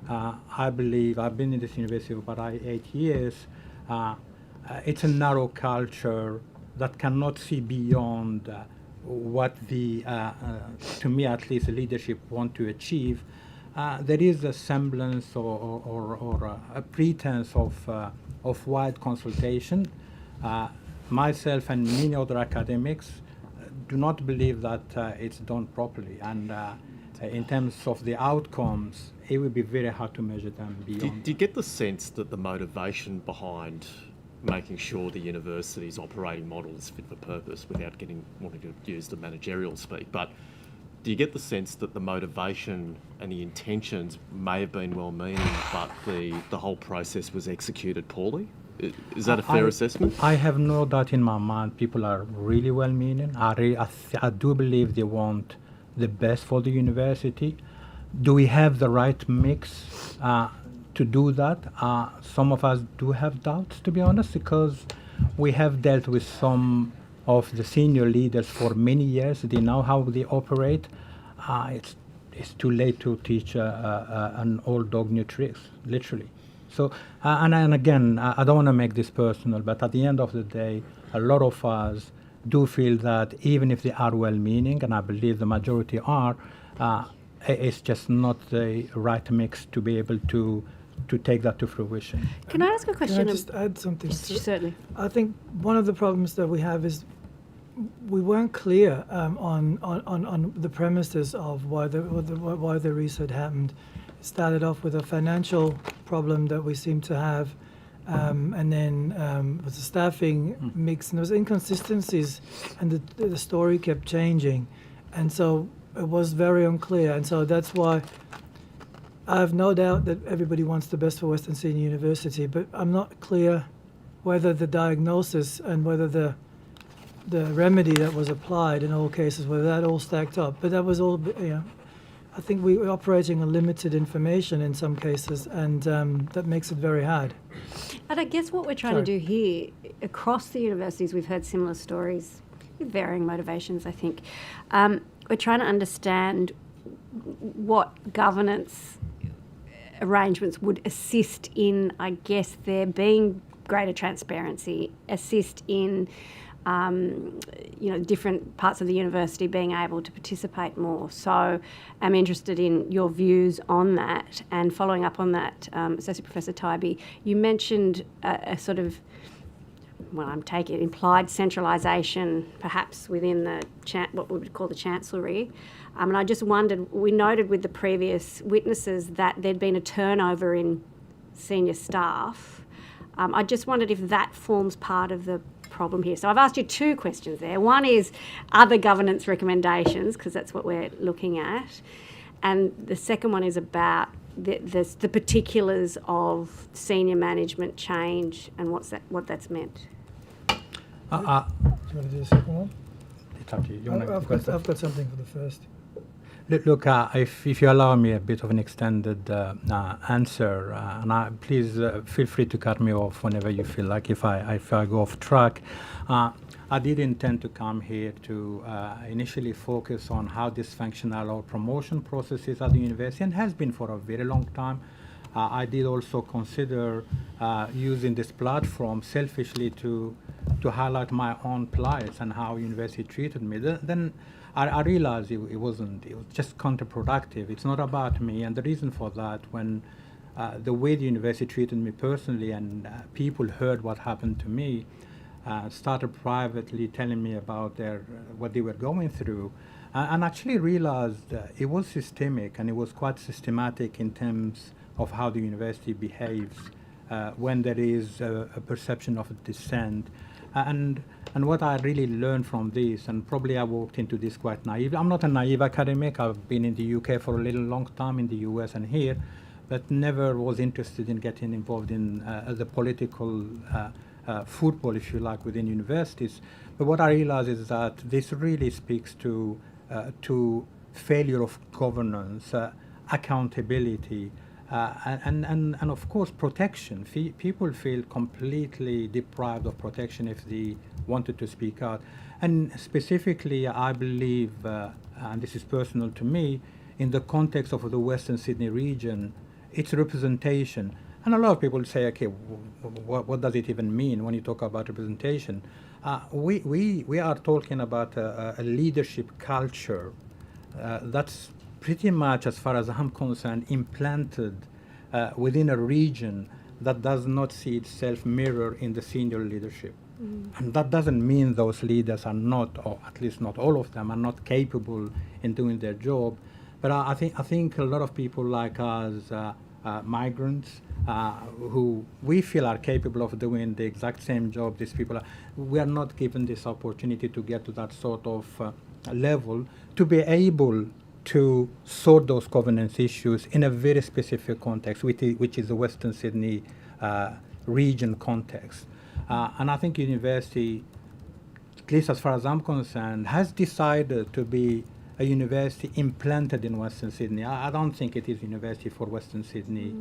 I believe, I've been in this university for about 8 years. It's a narrow culture that cannot see beyond what the, to me at least, the leadership want to achieve. There is a semblance or a pretense of wide consultation. Myself and many other academics do not believe that it's done properly. And in terms of the outcomes, it would be very hard to measure them beyond. Do you get the sense that the motivation behind making sure the university's operating model is fit for purpose, without wanting to use the managerial speak, but do you get the sense that the motivation and the intentions may have been well-meaning, but the whole process was executed poorly? Is that a fair assessment? I have no doubt in my mind people are really well-meaning. I do believe they want the best for the university. Do we have the right mix to do that? Some of us do have doubts, to be honest, because we have dealt with some of the senior leaders for many years. They know how they operate. It's too late to teach an old dog new tricks, literally. So, and again, I don't want to make this personal, but at the end of the day, a lot of us do feel that even if they are well-meaning, and I believe the majority are, it's just not the right mix to be able to take that to fruition. Can I ask a question? Can I just add something? Certainly. I think one of the problems that we have is we weren't clear on the premises of why the reset happened. It started off with a financial problem that we seem to have, and then with the staffing mix, and there was inconsistencies, and the story kept changing, and so it was very unclear, and so that's why I have no doubt that everybody wants the best for Western Sydney University, but I'm not clear whether the diagnosis and whether the remedy that was applied in all cases, whether that all stacked up. But that was all, I think we're operating on limited information in some cases, and that makes it very hard. And I guess what we're trying to do here, across the universities, we've heard similar stories with varying motivations, I think. We're trying to understand what governance arrangements would assist in, I guess, there being greater transparency, assist in different parts of the university being able to participate more. So I'm interested in your views on that. And following up on that, Associate Professor Tybee, you mentioned a sort of, well, I'm taking it, implied centralisation perhaps within the what we would call the Chancellery. And I just wondered, we noted with the previous witnesses that there'd been a turnover in senior staff. I just wondered if that forms part of the problem here. So I've asked you two questions there. One is other governance recommendations, because that's what we're looking at. And the second one is about the particulars of senior management change and what that's meant. Do you want to do the second one? It's up to you. I've got something for the first. Look, if you allow me a bit of an extended answer, and please feel free to cut me off whenever you feel like if I go off track. I did intend to come here to initially focus on how dysfunctional our promotion processes at the university, and has been for a very long time. I did also consider using this platform selfishly to highlight my own plights and how university treated me. Then I realized it was just counterproductive. It's not about me, and the reason for that, when the way the university treated me personally and people heard what happened to me, started privately telling me about what they were going through, and actually realized it was systemic, and it was quite systematic in terms of how the university behaves when there is a perception of dissent. And what I really learned from this, and probably I walked into this quite naive. I'm not a naive academic. I've been in the UK for a little long time, in the US and here, but never was interested in getting involved in the political football, if you like, within universities. But what I realize is that this really speaks to failure of governance, accountability, and of course protection. People feel completely deprived of protection if they wanted to speak out. And specifically, I believe, and this is personal to me, in the context of the Western Sydney region, it's representation. And a lot of people say, okay, what does it even mean when you talk about representation? We are talking about a leadership culture that's pretty much, as far as I'm concerned, implanted within a region that does not see itself mirrored in the senior leadership. And that doesn't mean those leaders are not, or at least not all of them, are not capable in doing their job. But I think a lot of people like us, migrants, who we feel are capable of doing the exact same job these people are, we are not given this opportunity to get to that sort of level to be able to sort those governance issues in a very specific context, which is the Western Sydney region context. And I think university, at least as far as I'm concerned, has decided to be a university implanted in Western Sydney. I don't think it is university for Western Sydney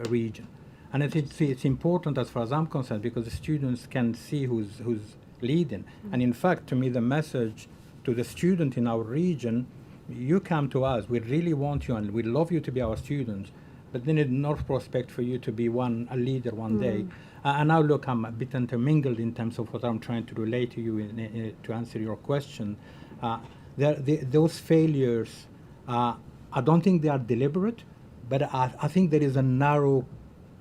region. And it's important as far as I'm concerned, because the students can see who's leading. And in fact, to me, the message to the student in our region, you come to us, we really want you and we love you to be our students, but then it's no prospect for you to be a leader one day. And now look, I'm a bit intermingled in terms of what I'm trying to relate to you to answer your question. Those failures, I don't think they are deliberate, but I think there is a narrow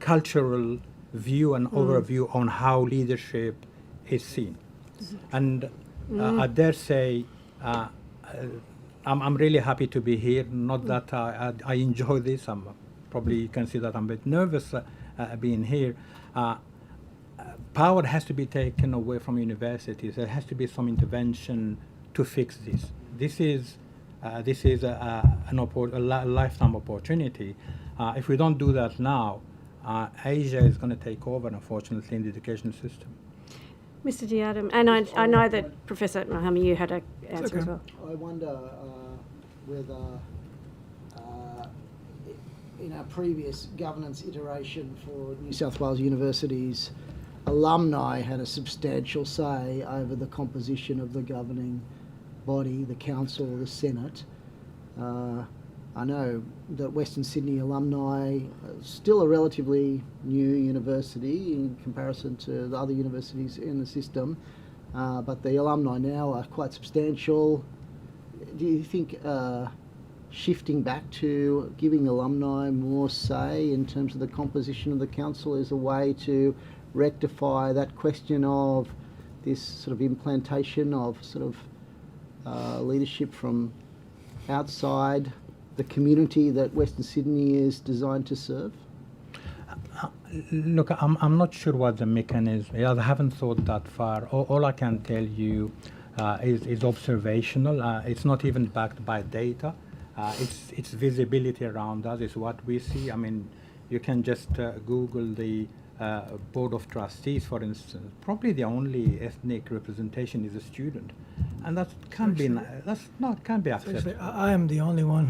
cultural view and overview on how leadership is seen. And I dare say, I'm really happy to be here. Not that I enjoy this. Probably you can see that I'm a bit nervous being here. Power has to be taken away from universities. There has to be some intervention to fix this. This is a lifetime opportunity. If we don't do that now, Asia is going to take over, unfortunately, in the education system. Mr. Diadam, and I know that Professor Mahami, you had an answer as well. I wonder whether in our previous governance iteration for New South Wales universities, alumni had a substantial say over the composition of the governing body, the council, the Senate. I know that Western Sydney alumni are still a relatively new university in comparison to the other universities in the system, but the alumni now are quite substantial. Do you think shifting back to giving alumni more say in terms of the composition of the council is a way to rectify that question of this sort of implantation of sort of leadership from outside the community that Western Sydney is designed to serve? Look, I'm not sure what the mechanism is. I haven't thought that far. All I can tell you is observational. It's not even backed by data. It's visibility around us is what we see. I mean, you can just Google the Board of Trustees, for instance. Probably the only ethnic representation is a student, and that can't be acceptable. Actually, I am the only one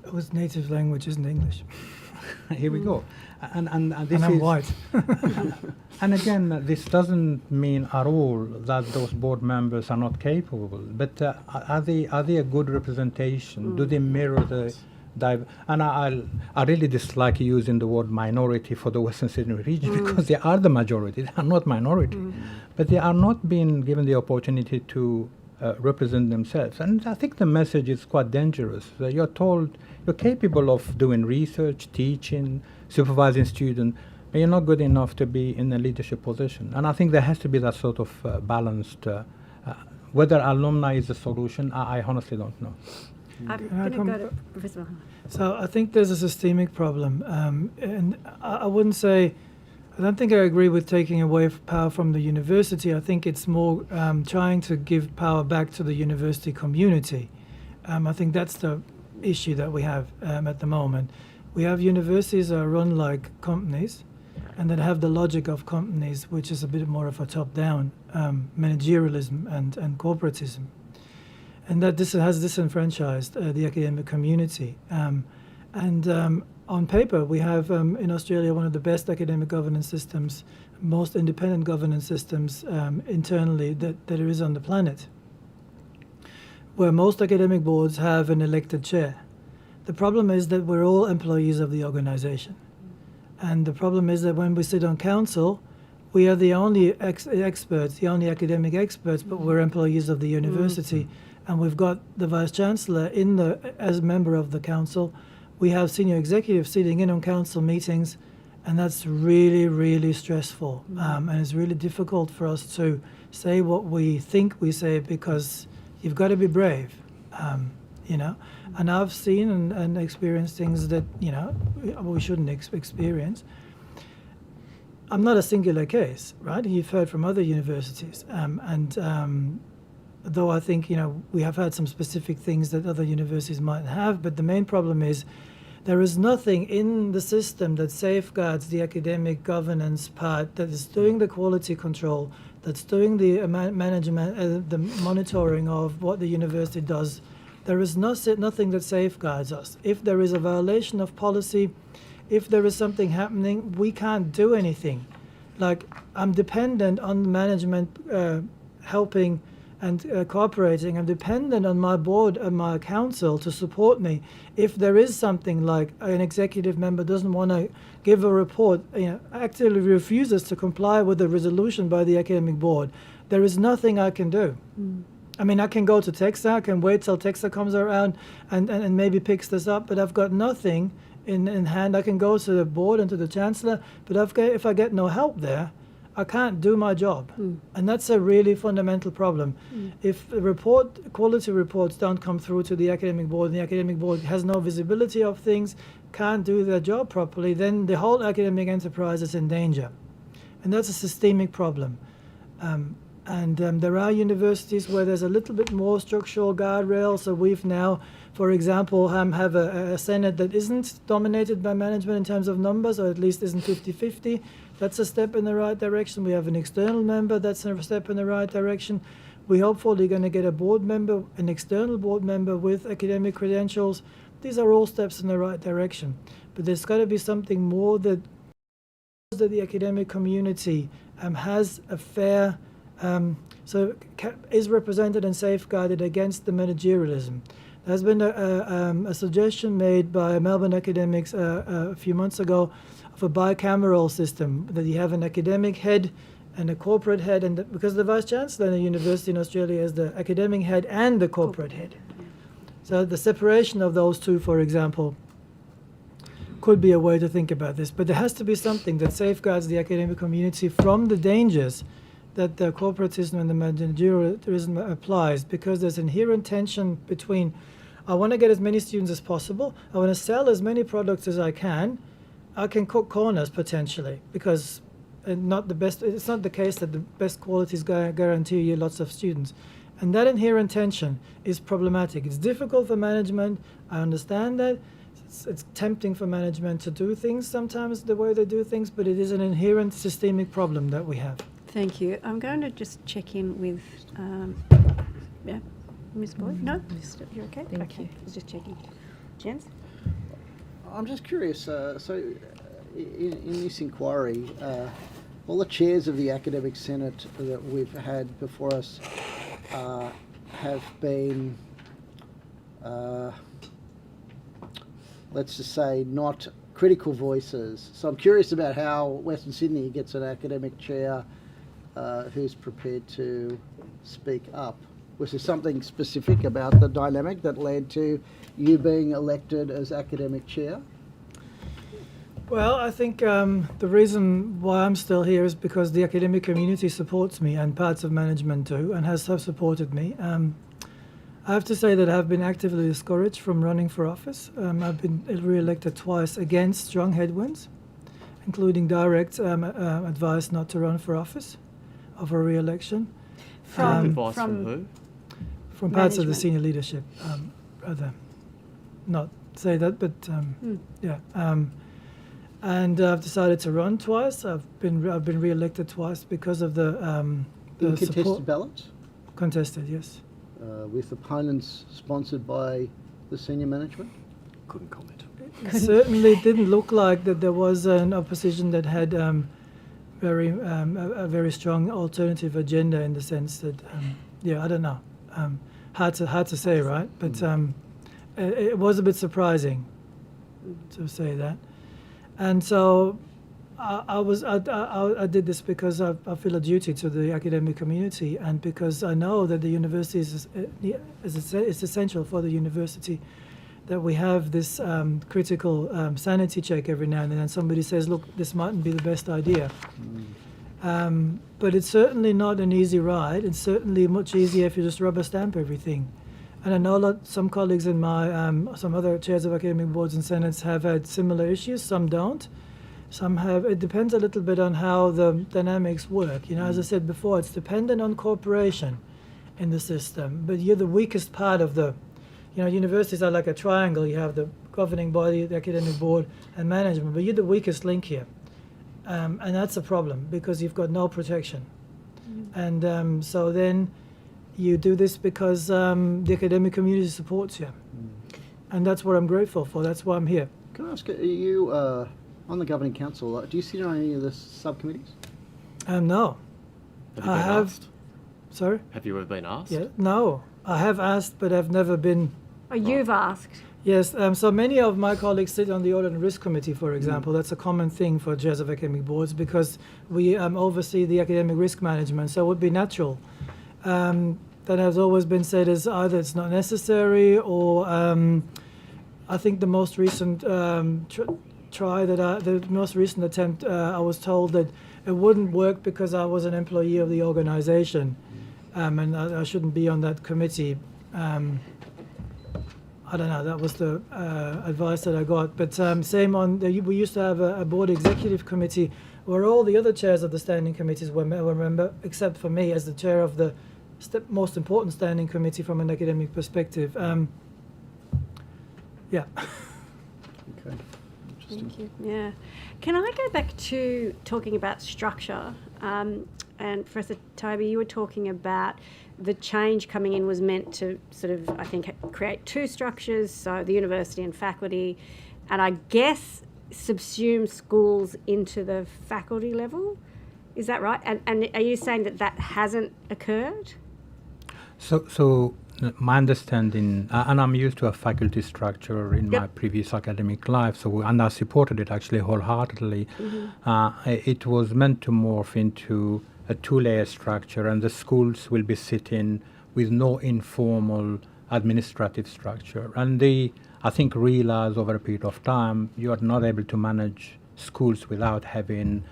whose native language isn't English. Here we go. And this And I'm is white. And again, this doesn't mean at all that those board members are not capable. But are they a good representation? Do they mirror the and I really dislike using the word minority for the Western Sydney region because they are the majority. They are not minority, but they are not being given the opportunity to represent themselves. And I think the message is quite dangerous. You're told you're capable of doing research, teaching, supervising students, but you're not good enough to be in a leadership position. And I think there has to be that sort of balanced. Whether alumni is the solution, I honestly don't know. I'm Can I going to come go to Professor Mahama. So I think there's a systemic problem, and I wouldn't say, I don't think I agree with taking away power from the university. I think it's more trying to give power back to the university community. I think that's the issue that we have at the moment. We have universities that are run like companies, and that have the logic of companies, which is a bit more of a top-down managerialism and corporatism. And that this has disenfranchised the academic community. On paper, we have in Australia one of the best academic governance systems, most independent governance systems internally that there is on the planet, where most academic boards have an elected chair. The problem is that we're all employees of the organization. And the problem is that when we sit on council, we are the only experts, the only academic experts, but we're employees of the university. And we've got the Vice-Chancellor as a member of the council. We have senior executives sitting in on council meetings, and that's really, really stressful. And it's really difficult for us to say what we think we say because you've got to be brave, you know. And I've seen and experienced things that, you know, we shouldn't experience. I'm not a singular case, right? You've heard from other universities. Though I think, you know, we have had some specific things that other universities might have, but the main problem is there is nothing in the system that safeguards the academic governance part, that is doing the quality control, that's doing the management, the monitoring of what the university does. There is nothing that safeguards us. If there is a violation of policy, if there is something happening, we can't do anything. Like, I'm dependent on management helping and cooperating. I'm dependent on my board and my council to support me. If there is something like an executive member doesn't want to give a report, you know, actively refuses to comply with the resolution by the academic board, there is nothing I can do. I mean, I can go to TEXA, I can wait till TEXA comes around and maybe picks this up, but I've got nothing in hand. I can go to the board and to the Chancellor, but if I get no help there, I can't do my job. And that's a really fundamental problem. If quality reports don't come through to the academic board, and the academic board has no visibility of things, can't do their job properly, then the whole academic enterprise is in danger. And that's a systemic problem. There are universities where there's a little bit more structural guardrails. So we've now, for example, have a Senate that isn't dominated by management in terms of numbers, or at least isn't 50-50. That's a step in the right direction. We have an external member. That's a step in the right direction. We're hopefully going to get a board member, an external board member with academic credentials. these are all steps in the right direction. But there's got to be something more that the academic community has a fair, is represented and safeguarded against the managerialism. There's been a suggestion made by Melbourne academics a few months ago of a bicameral system, that you have an academic head and a corporate head, and because the Vice-Chancellor in a university in Australia is the academic head and the corporate head. So the separation of those two, for example, could be a way to think about this. But there has to be something that safeguards the academic community from the dangers that the corporatism and the managerialism applies, because there's inherent tension between, I want to get as many students as possible, I want to sell as many products as I can cut corners potentially, because not the best. It's not the case that the best qualities guarantee you lots of students, and that inherent tension is problematic. It's difficult for management. I understand that. It's tempting for management to do things sometimes the way they do things, but it is an inherent systemic problem that we have. Thank you. I'm going to just check in with, Ms. Boyd. No, you're okay. Thank you. I was just checking. Jens. I'm just curious, in this inquiry, all the chairs of the Academic Senate that we've had before us have been, let's just say, not critical voices. So I'm curious about how Western Sydney gets an academic chair who's prepared to speak up. Was there something specific about the dynamic that led to you being elected as academic chair? Well, I think the reason why I'm still here is because the academic community supports me, and parts of management do, and has supported me. I have to say that I've been actively discouraged from running for office. I've been re-elected twice against strong headwinds, including direct advice not to run for office, of a re-election. Advice from who? From parts of the Management. senior leadership, rather not say that, but yeah. And I've decided to run twice. I've been re-elected twice because of the In contested support. ballots? Contested, yes. With opponents sponsored by the senior management? Couldn't comment. It certainly didn't look like that there was an opposition that had a very strong alternative agenda, in the sense that, I don't know. Hard to say, right? But it was a bit surprising to say that. And so I did this because I feel a duty to the academic community, and because I know that the university is essential for the university, that we have this critical sanity check every now and then, and somebody says, look, this mightn't be the best idea. But it's certainly not an easy ride. It's certainly much easier if you just rubber stamp everything. And I know some colleagues in my, some other chairs of academic boards and senates have had similar issues, some don't. Some have. It depends a little bit on how the dynamics work. You know, as I said before, it's dependent on cooperation in the system. But you're the weakest part of the, universities are like a triangle. You have the governing body, the academic board, and management. But you're the weakest link here. And that's a problem, because you've got no protection. And so then you do this because the academic community supports you. And that's what I'm grateful for. That's why I'm here. Can I ask you, on the governing council, do you sit on any of the subcommittees? No. Have you I been have. asked? Sorry? Have you ever been asked? Yeah. No. I have asked, but I've never been. Oh, you've asked. Yes, so many of my colleagues sit on the Audit and Risk Committee, for example. That's a common thing for chairs of academic boards, because we oversee the academic risk management, so it would be natural. That has always been said as either it's not necessary, or I think the most recent the most recent attempt, I was told that it wouldn't work because I was an employee of the organisation, and I shouldn't be on that committee. I don't know, that was the advice that I got. But same on, we used to have a board executive committee where all the other chairs of the standing committees were member, except for me as the chair of the most important standing committee from an academic perspective. Yeah. Okay. Interesting. Thank you. Yeah. Can I go back to talking about structure? And Professor Toby, you were talking about the change coming in was meant to sort of, I think, create two structures, so the university and faculty, and I guess subsume schools into the faculty level. Is that right? And are you saying that that hasn't occurred? So my understanding, and I'm used to a faculty structure in my previous academic life, and I supported it actually wholeheartedly. It was meant to morph into a two-layer structure, and the schools will be sitting with no informal administrative structure. And they, I think, realize over a period of time you are not able to manage schools without having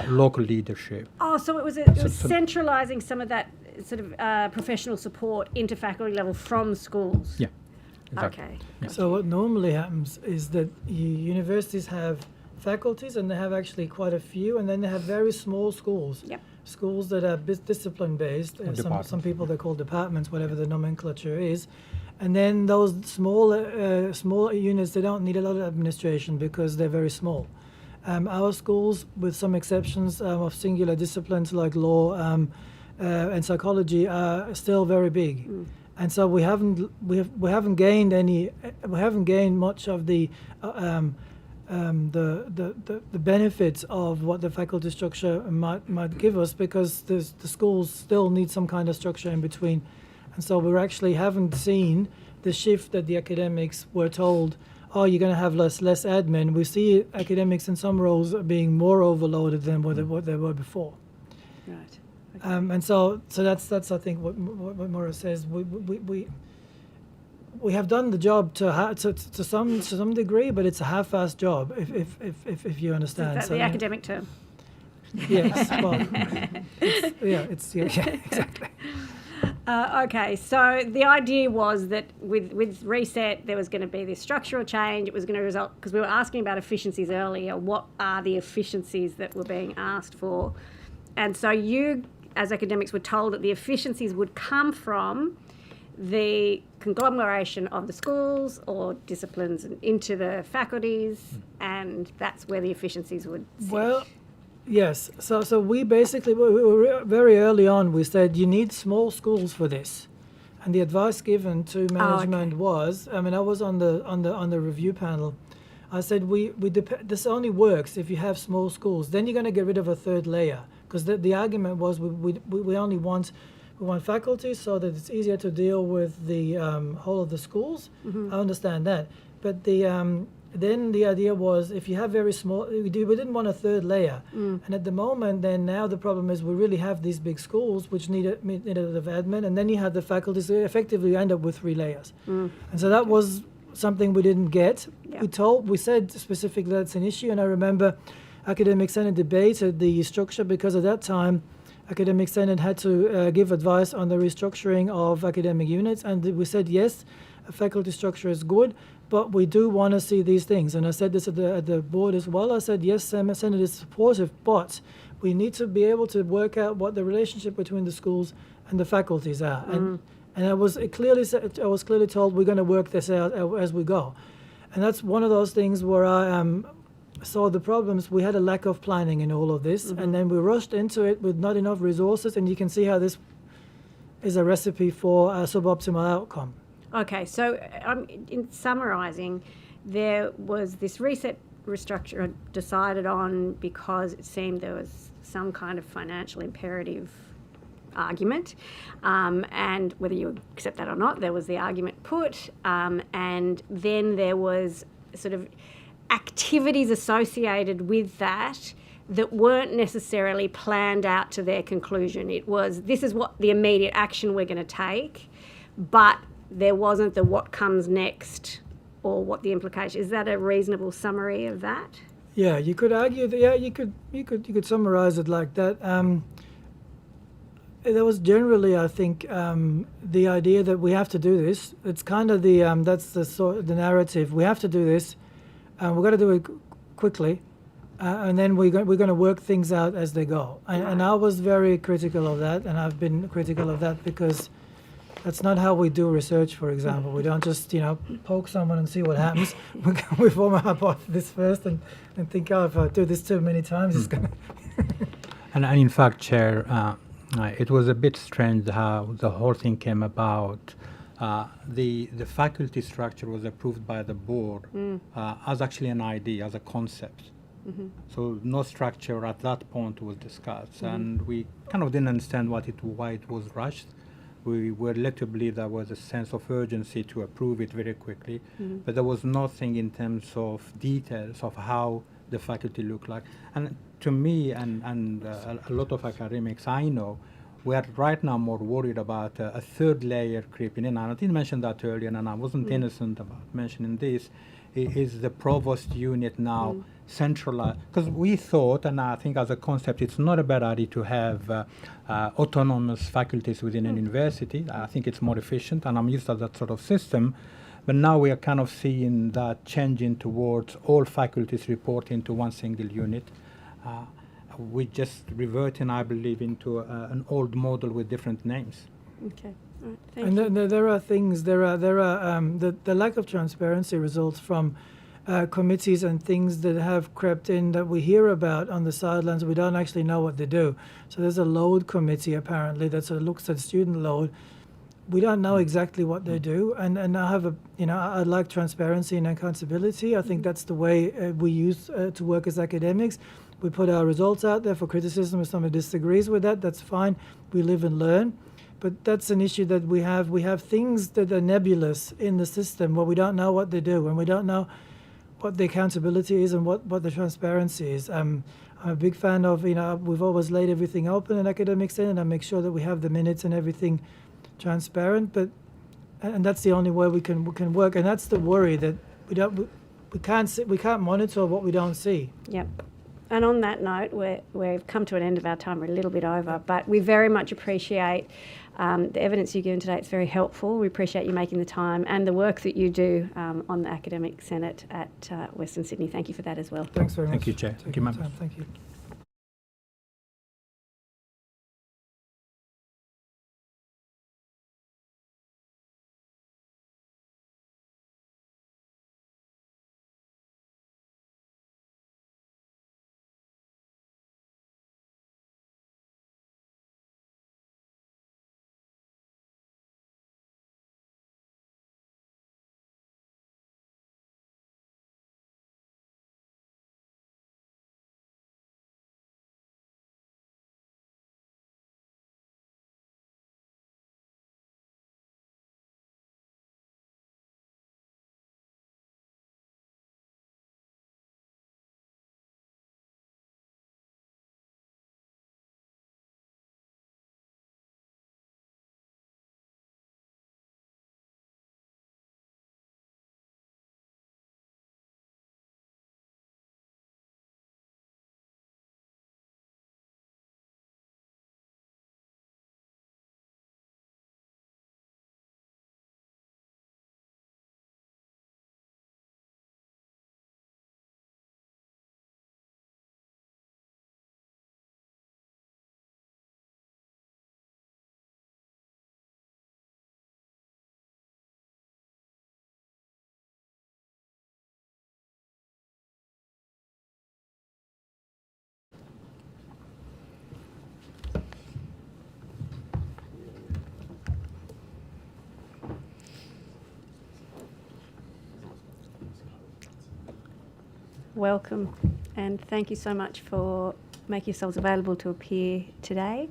local leadership. Oh, so it was centralising some of that sort of professional support into faculty level from schools. Yeah, exactly. Okay. Yeah. So what normally happens is that universities have faculties, and they have actually quite a few, and then they have very small schools. Yep. Schools that are discipline based. Some people they call departments, whatever the nomenclature is. And then those small units, they don't need a lot of administration because they're very small. Our schools, with some exceptions of singular disciplines like law and psychology, are still very big, and so we haven't gained much of the benefits of what the faculty structure might give us, because the schools still need some kind of structure in between, and so we actually haven't seen the shift that the academics were told. Oh, you're going to have less admin. We see academics in some roles being more overloaded than what they were before. Right. And so that's I think what Maura says. We have done the job to some degree, but it's a half-assed job if you understand. Is that the academic term? Yes. Well, exactly. Okay, so the idea was that with Reset there was going to be this structural change. It was going to result, because we were asking about efficiencies earlier, what are the efficiencies that were being asked for? And so you, as academics, were told that the efficiencies would come from the conglomeration of the schools or disciplines into the faculties, and that's where the efficiencies would sit. Well, yes. So we basically, we were very early on, we said you need small schools for this, and the advice given to management was, I mean, I was on the review panel. I said this only works if you have small schools. Then you're going to get rid of a third layer, because the argument was we only want faculty so that it's easier to deal with the whole of the schools. I understand that, but then the idea was, if you have very small, we didn't want a third layer. And at the moment, then now the problem is we really have these big schools which need a bit of admin, and then you have the faculty, so effectively you end up with 3 layers. And so that was something we didn't get. We said specifically that's an issue, and I remember Academic Senate debated the structure, because at that time Academic Senate had to give advice on the restructuring of academic units, and we said yes, a faculty structure is good, but we do want to see these things. And I said this at the board as well. I said, yes, Senate is supportive, but we need to be able to work out what the relationship between the schools and the faculties are. And I was clearly told we're going to work this out as we go. And that's one of those things where I saw the problems. We had a lack of planning in all of this, and then we rushed into it with not enough resources, and you can see how this is a recipe for a suboptimal outcome. Okay, so in summarising, there was this Reset restructure decided on because it seemed there was some kind of financial imperative argument, and whether you accept that or not, there was the argument put, and then there was sort of activities associated with that weren't necessarily planned out to their conclusion. It was, this is what the immediate action we're going to take, but there wasn't the what comes next or what the implication. Is that a reasonable summary of that? Yeah, you could argue that. Yeah, you could summarize it like that. There was generally, I think, the idea that we have to do this. It's kind of the that's the narrative. We have to do this, and we've got to do it quickly, and then we're going to work things out as they go. And I was very critical of that, and I've been critical of that because that's not how we do research, for example. We don't just, poke someone and see what happens. We form a hypothesis first and think, oh, if I do this too many times, it's going to... And in fact, Chair, it was a bit strange how the whole thing came about. The faculty structure was approved by the board as actually an idea, as a concept. So no structure at that point was discussed, and we kind of didn't understand why it was rushed. We were led to believe there was a sense of urgency to approve it very quickly, but there was nothing in terms of details of how the faculty looked like. And to me and a lot of academics I know, we are right now more worried about a third layer creeping in. And I didn't mention that earlier, and I wasn't innocent about mentioning this. Is the provost unit now centralized? Because we thought, and I think as a concept, it's not a bad idea to have autonomous faculties within an university. I think it's more efficient, and I'm used to that sort of system. But now we are kind of seeing that changing towards all faculties reporting to one single unit. We just reverting, I believe, into an old model with different names. Okay. All right. Thank And you. there are things. There are the lack of transparency results from committees and things that have crept in that we hear about on the sidelines. We don't actually know what they do. So there's a load committee apparently that sort of looks at student load. We don't know exactly what they do, and I have I like transparency and accountability. I think that's the way we use to work as academics. We put our results out there for criticism. If somebody disagrees with that, that's fine. We live and learn. But that's an issue that we have. We have things that are nebulous in the system where we don't know what they do, and we don't know what the accountability is and what the transparency is. I'm a big fan of, we've always laid everything open in academic senate and I make sure that we have the minutes and everything transparent, and that's the only way we can work, and that's the worry that we can't monitor what we don't see. Yep. And on that note, we've come to an end of our time. We're a little bit over, but we very much appreciate the evidence you've given today. It's very helpful. We appreciate you making the time and the work that you do on the Academic Senate at Western Sydney. Thank you for that as well. Thanks very much. Thank you, Chair. Thank you, members. Thank you. Welcome, and thank you so much for making yourselves available to appear today,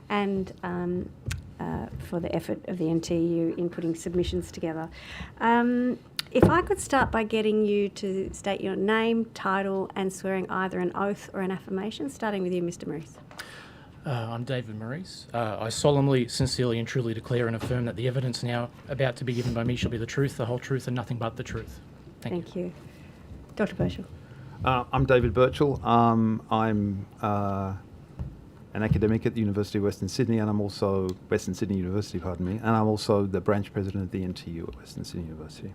and for the effort of the NTU in putting submissions together. If I could start by getting you to state your name, title, and swearing either an oath or an affirmation, starting with you, Mr. Maurice. I'm David Maurice. I solemnly, sincerely and truly declare and affirm that the evidence now about to be given by me shall be the truth, the whole truth, and nothing but the truth. Thank you. Dr. Burchell. I'm David Burchell. I'm an academic at the University of Western Sydney, and I'm also Western Sydney University, and I'm also the branch president of the NTU at Western Sydney University.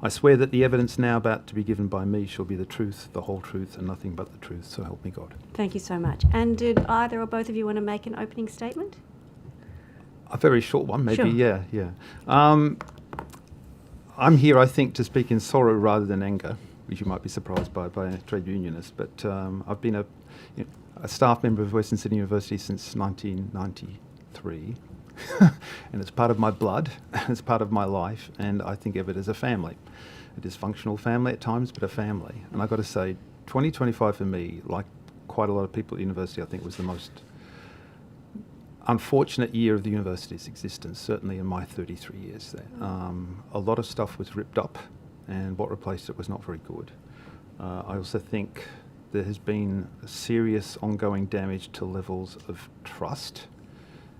I swear that the evidence now about to be given by me shall be the truth, the whole truth, and nothing but the truth, so help me God. Thank you so much. And did either or both of you want to make an opening statement? A very short one, maybe. Sure. Yeah. I'm here, I think, to speak in sorrow rather than anger, which you might be surprised by a trade unionist. But I've been a staff member of Western Sydney University since 1993, and it's part of my blood, it's part of my life, and I think of it as a family. A dysfunctional family at times, but a family. And I've got to say, 2025 for me, like quite a lot of people at university, I think was the most unfortunate year of the university's existence, certainly in my 33 years there. A lot of stuff was ripped up, and what replaced it was not very good. I also think there has been serious ongoing damage to levels of trust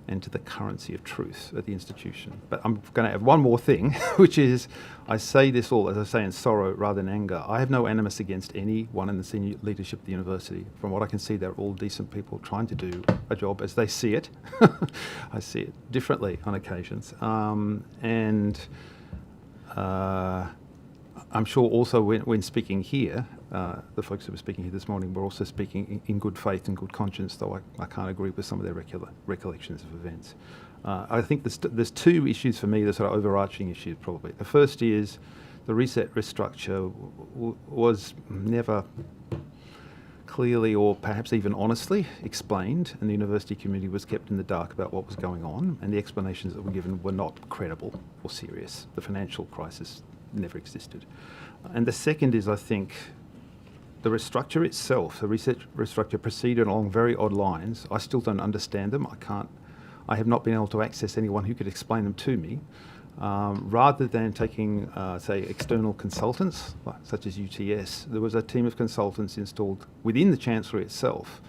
and to the currency of truth at the institution. But I'm going to add one more thing, which is, I say this all, as I say, in sorrow rather than anger. I have no animus against anyone in the senior leadership of the university. From what I can see, they're all decent people trying to do a job as they see it. I see it differently on occasions. I'm sure also when speaking here, the folks who were speaking here this morning were also speaking in good faith and good conscience, though I can't agree with some of their recollections of events. I think there's two issues for me, the sort of overarching issues probably. The first is the reset restructure was never clearly or perhaps even honestly explained, and the university community was kept in the dark about what was going on, and the explanations that were given were not credible or serious. The financial crisis never existed. And the second is, I think, the restructure itself, the reset restructure proceeded along very odd lines. I still don't understand them. I have not been able to access anyone who could explain them to me. Rather than taking, say, external consultants, such as UTS, there was a team of consultants installed within the Chancellery itself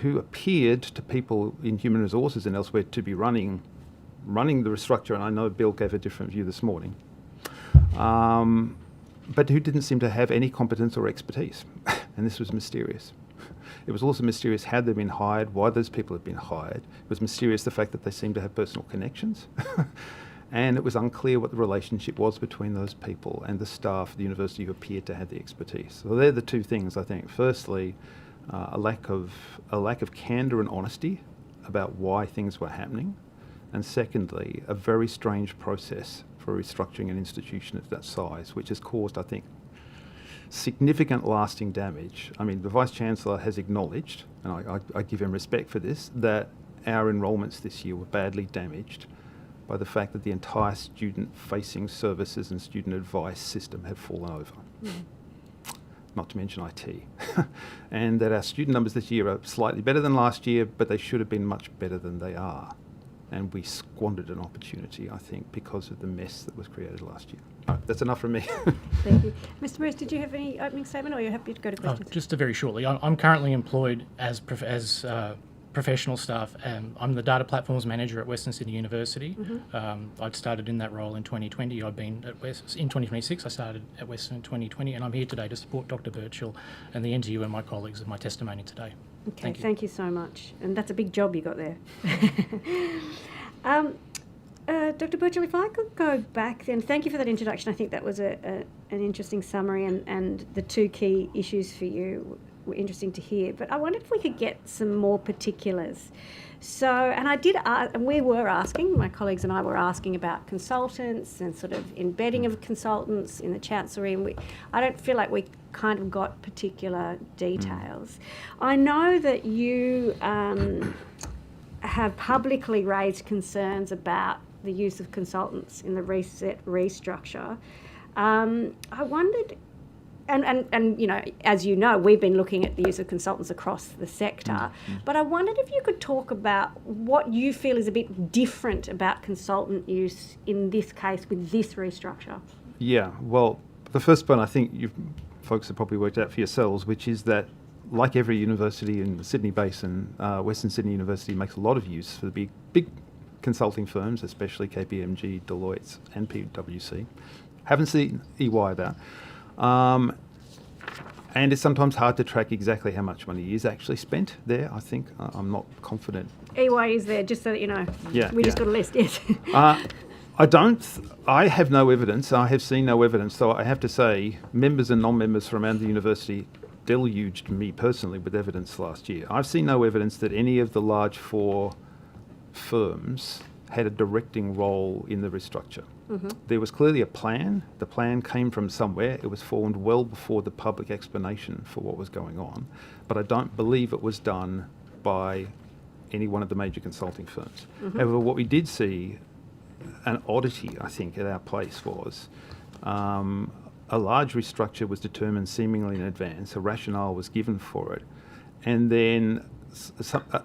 who appeared to people in human resources and elsewhere to be running the restructure, and I know Bill gave a different view this morning, but who didn't seem to have any competence or expertise. And this was mysterious. It was also mysterious how they'd been hired, why those people had been hired. It was mysterious the fact that they seemed to have personal connections. And it was unclear what the relationship was between those people and the staff of the university who appeared to have the expertise. So they're the two things, I think. Firstly, a lack of candour and honesty about why things were happening. And secondly, a very strange process for restructuring an institution of that size, which has caused, I think, significant lasting damage. I mean, the Vice-Chancellor has acknowledged, and I give him respect for this, that our enrolments this year were badly damaged by the fact that the entire student-facing services and student advice system had fallen over. Not to mention IT. And that our student numbers this year are slightly better than last year, but they should have been much better than they are. And we squandered an opportunity, I think, because of the mess that was created last year. That's enough from me. Thank you. Mr. Morris, did you have any opening statement, or are you happy to go to questions? Just very shortly. I'm currently employed as professional staff. I'm the data platforms manager at Western Sydney University. I'd started in that role in 2020. I've been at in 2026. I started at Western in 2020, and I'm here today to support Dr. Birchall and the NTU and my colleagues in my testimony today. Okay, thank you so much. And that's a big job you got there. Dr. Birchall, if I could go back then, thank you for that introduction. I think that was an interesting summary, and the two key issues for you were interesting to hear. But I wondered if we could get some more particulars. So, and I did ask, and we were asking, my colleagues and I were asking about consultants and sort of embedding of consultants in the Chancellery, and I don't feel like we kind of got particular details. I know that you have publicly raised concerns about the use of consultants in the reset restructure. I wondered, and you know, as you know, we've been looking at the use of consultants across the sector, but I wondered if you could talk about what you feel is a bit different about consultant use in this case with this restructure. Yeah, well, the first point I think you folks have probably worked out for yourselves, which is that like every university in the Sydney Basin, Western Sydney University makes a lot of use for the big consulting firms, especially KPMG, Deloitte and PwC. Haven't seen EY though. And it's sometimes hard to track exactly how much money is actually spent there, I think. I'm not confident. EY is there, just so that you know. We just got a list, yes. I have no evidence. I have seen no evidence. So I have to say, members and non-members from around the university deluged me personally with evidence last year. I've seen no evidence that any of the large four firms had a directing role in the restructure. There was clearly a plan. The plan came from somewhere. It was formed well before the public explanation for what was going on. But I don't believe it was done by any one of the major consulting firms. However, what we did see, an oddity, I think, at our place was a large restructure was determined seemingly in advance. A rationale was given for it. And then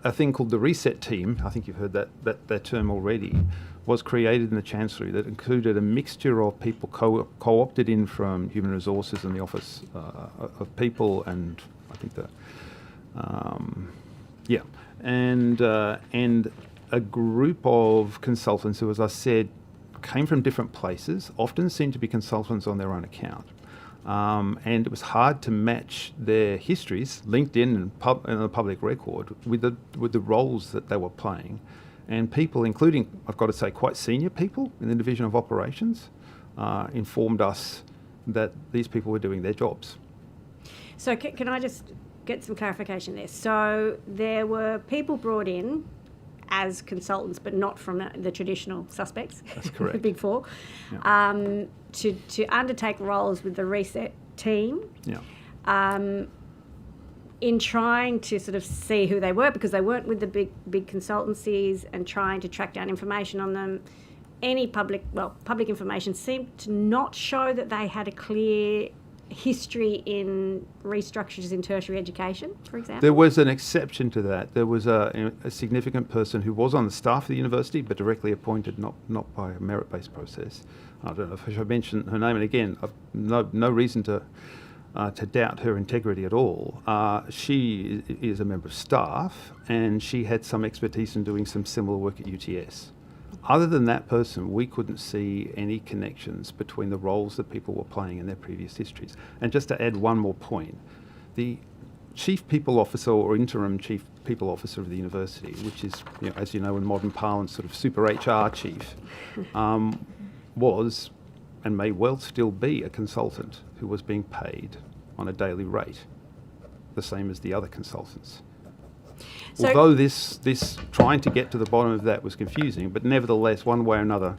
a thing called the reset team, I think you've heard that term already, was created in the Chancellery that included a mixture of people co-opted in from Human Resources and the Office of People, and I think and a group of consultants who, as I said, came from different places, often seemed to be consultants on their own account. And it was hard to match their histories, LinkedIn and the public record, with the roles that they were playing. And people, including, I've got to say, quite senior people in the Division of Operations, informed us that these people were doing their jobs. So can I just get some clarification there? So there were people brought in as consultants, but not from the traditional suspects. That's correct. The Big Four, Yeah. to undertake roles with the reset team. Yeah. In trying to sort of see who they were, because they weren't with the big consultancies, and trying to track down information on them. Any public information seemed to not show that they had a clear history in restructures in tertiary education, for example. There was an exception to that. There was a significant person who was on the staff of the university, but directly appointed, not by a merit-based process. I don't know if I should mention her name, and again, I've no reason to doubt her integrity at all. She is a member of staff, and she had some expertise in doing some similar work at UTS. Other than that person, we couldn't see any connections between the roles that people were playing in their previous histories. And just to add one more point, the Chief People Officer or Interim Chief People Officer of the university, which is, as you know, in modern parlance, sort of super HR chief, was and may well still be a consultant who was being paid on a daily rate, the same as the other consultants. So although this trying to get to the bottom of that was confusing, but nevertheless, one way or another,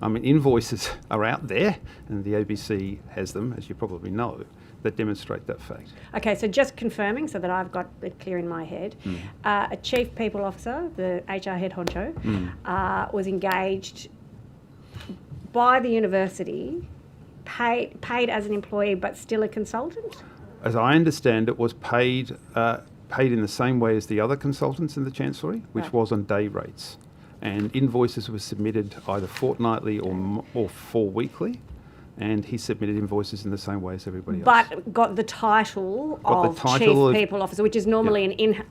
invoices are out there, and the ABC has them, as you probably know, that demonstrate that fact. Okay, so just confirming so that I've got it clear in my head, a Chief People Officer, the HR head honcho, was engaged by the university, paid as an employee, but still a consultant? As I understand it, was paid in the same way as the other consultants in the Chancellery, which was on day rates. And invoices were submitted either fortnightly or weekly, and he submitted invoices in the same way as everybody else. But got the title of Chief People Officer, which is normally it's an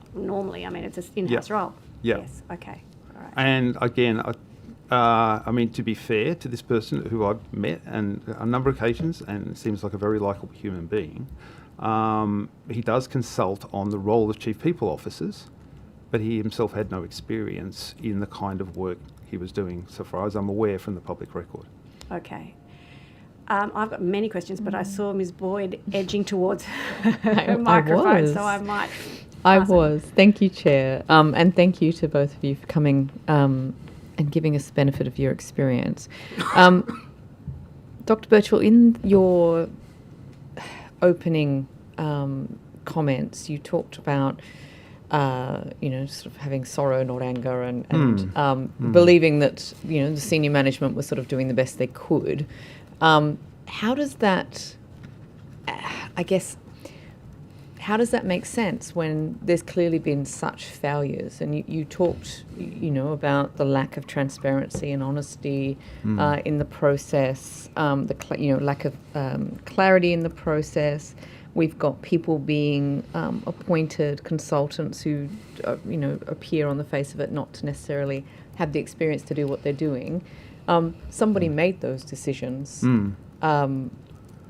in-house role. Yeah. Yes, okay. All right. And again, to be fair to this person who I've met on a number of occasions and seems like a very likeable human being, he does consult on the role of Chief People Officers, but he himself had no experience in the kind of work he was doing, so far as I'm aware from the public record. Okay. I've got many questions, but I saw Ms. Boyd edging towards her microphone, so I might. I was. Thank you, Chair. And thank you to both of you for coming and giving us the benefit of your experience. Dr. Birchall, in your opening comments, you talked about, sort of having sorrow, not anger, and believing that, the senior management was sort of doing the best they could. How does that, how does that make sense when there's clearly been such failures? And you talked, about the lack of transparency and honesty in the process, lack of clarity in the process. We've got people being appointed consultants who, appear on the face of it not to necessarily have the experience to do what they're doing. Somebody made those decisions.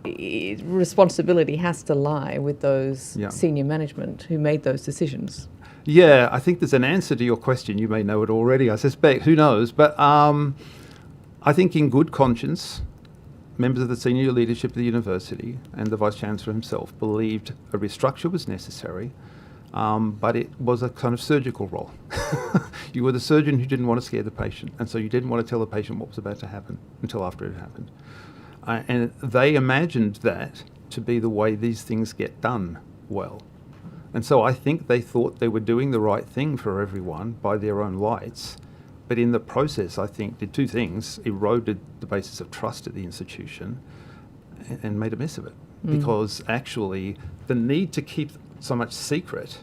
Responsibility has to lie with those senior management who made those decisions. Yeah, I think there's an answer to your question. You may know it already, I suspect. Who knows? But I think in good conscience, members of the senior leadership of the university and the Vice-Chancellor himself believed a restructure was necessary. but it was a kind of surgical role. You were the surgeon who didn't want to scare the patient, and so you didn't want to tell the patient what was about to happen until after it happened. And they imagined that to be the way these things get done well. And so I think they thought they were doing the right thing for everyone by their own lights, but in the process, I think, did two things: eroded the basis of trust at the institution and made a mess of it. Because actually, the need to keep so much secret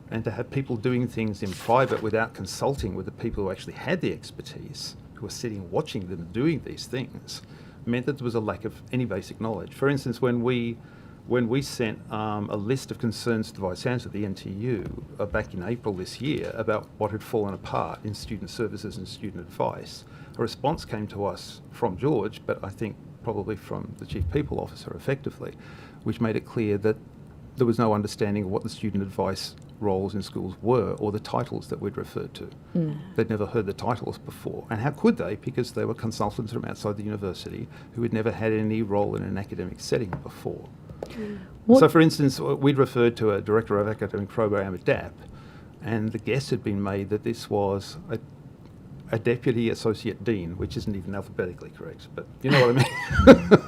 and to have people doing things in private without consulting with the people who actually had the expertise, who were sitting watching them doing these things, meant that there was a lack of any basic knowledge. For instance, when we sent a list of concerns to the Vice-Chancellor of the NTU back in April this year about what had fallen apart in student services and student advice, a response came to us from George, but I think probably from the Chief People Officer effectively, which made it clear that there was no understanding of what the student advice roles in schools were or the titles that we'd referred to. They'd never heard the titles before. And how could they? Because they were consultants from outside the university who had never had any role in an academic setting before. So, for instance, we'd referred to a director of academic program at DAP, and the guess had been made that this was a deputy associate dean, which isn't even alphabetically correct, but you know what I mean.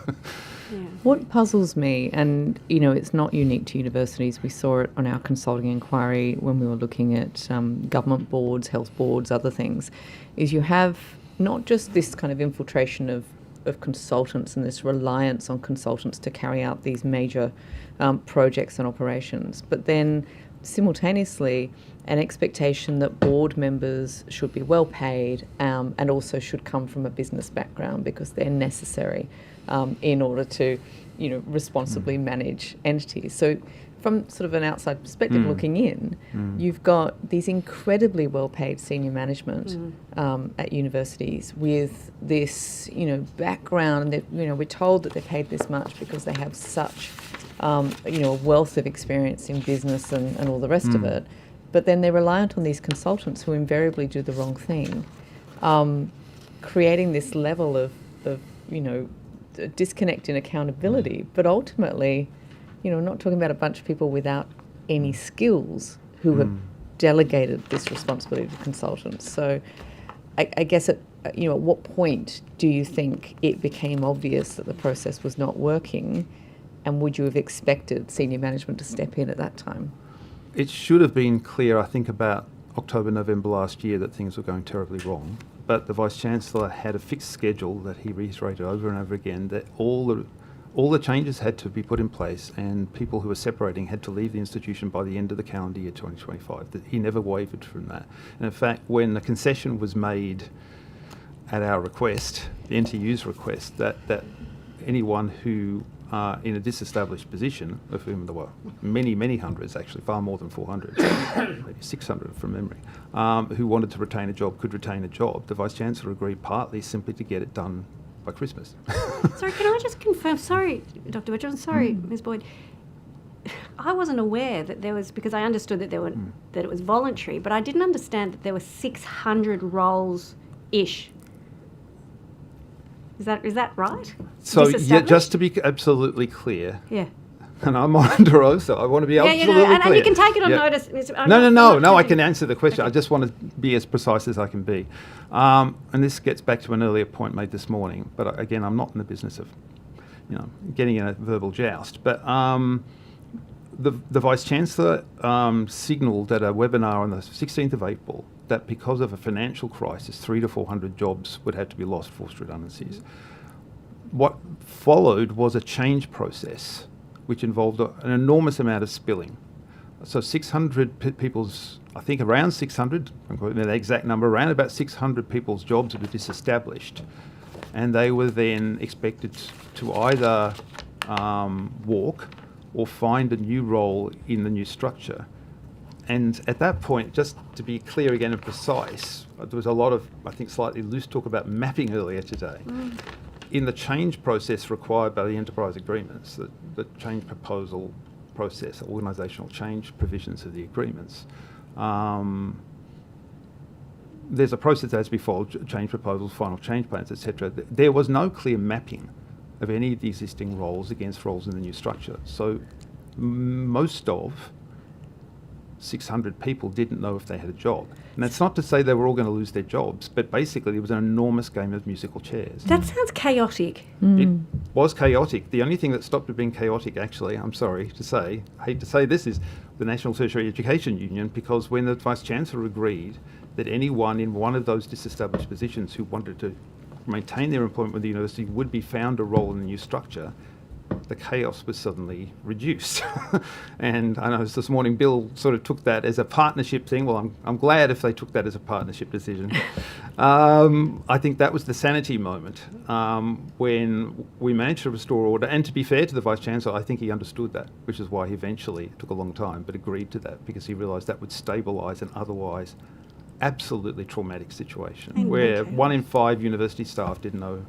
What puzzles me, and it's not unique to universities, we saw it on our consulting inquiry when we were looking at government boards, health boards, other things, is you have not just this kind of infiltration of consultants and this reliance on consultants to carry out these major projects and operations, but then simultaneously an expectation that board members should be well paid and also should come from a business background because they're necessary in order to responsibly manage entities. So from sort of an outside perspective looking in, you've got these incredibly well-paid senior management at universities with this, background, and we're told that they're paid this much because they have such, a wealth of experience in business and all the rest of it. But then they're reliant on these consultants who invariably do the wrong thing, creating this level of disconnect in accountability, but ultimately, not talking about a bunch of people without any skills who have delegated this responsibility to consultants. So I guess at what point do you think it became obvious that the process was not working, and would you have expected senior management to step in at that time? It should have been clear, I think, about October, November last year that things were going terribly wrong. But the Vice-Chancellor had a fixed schedule that he reiterated over and over again, that all the changes had to be put in place and people who were separating had to leave the institution by the end of the calendar year 2025. That he never wavered from that. And in fact, when the concession was made at our request, the NTU's request, that anyone who in a disestablished position, of whom there were many, many hundreds, actually far more than 400, maybe 600 from memory, who wanted to retain a job could retain a job. The Vice-Chancellor agreed partly simply to get it done by Christmas. Sorry, can I just confirm? Sorry, Dr. Butcher, sorry, Ms. Boyd. I wasn't aware that there was, because I understood that there were that it was voluntary, but I didn't understand that there were 600 roles-ish. Is that right? So, yeah, just to be absolutely clear. Yeah. And I'm under oath, so I want to be absolutely clear. And you can take it on notice. No, I can answer the question. Okay. I just want to be as precise as I can be. And this gets back to an earlier point made this morning, but again, I'm not in the business of, getting in a verbal joust. But the Vice-Chancellor signalled at a webinar on the 16th of April that because of a financial crisis, 300 to 400 jobs would have to be lost, forced redundancies. What followed was a change process which involved an enormous amount of spilling. So 600 people's, I think around 600, I'm quoting the exact number, around about 600 people's jobs were disestablished, and they were then expected to either walk or find a new role in the new structure. And at that point, just to be clear again and precise, there was a lot of, I think, slightly loose talk about mapping earlier today. In the change process required by the enterprise agreements, the change proposal process, organisational change provisions of the agreements, there's a process that has to be followed, change proposals, final change plans, etc. There was no clear mapping of any of the existing roles against roles in the new structure. So most of 600 people didn't know if they had a job. And that's not to say they were all going to lose their jobs, but basically it was an enormous game of musical chairs. That sounds chaotic. It was chaotic. The only thing that stopped it being chaotic, actually, I'm sorry to say, I hate to say this, is the National Tertiary Education Union, because when the Vice-Chancellor agreed that anyone in one of those disestablished positions who wanted to maintain their employment with the university would be found a role in the new structure, the chaos was suddenly reduced. And I know this morning Bill sort of took that as a partnership thing. Well, I'm glad if they took that as a partnership decision. I think that was the sanity moment when we managed to restore order. And to be fair to the Vice-Chancellor, I think he understood that, which is why he eventually, it took a long time, but agreed to that because he realised that would stabilise an otherwise absolutely traumatic situation where 1 in 5 university staff didn't know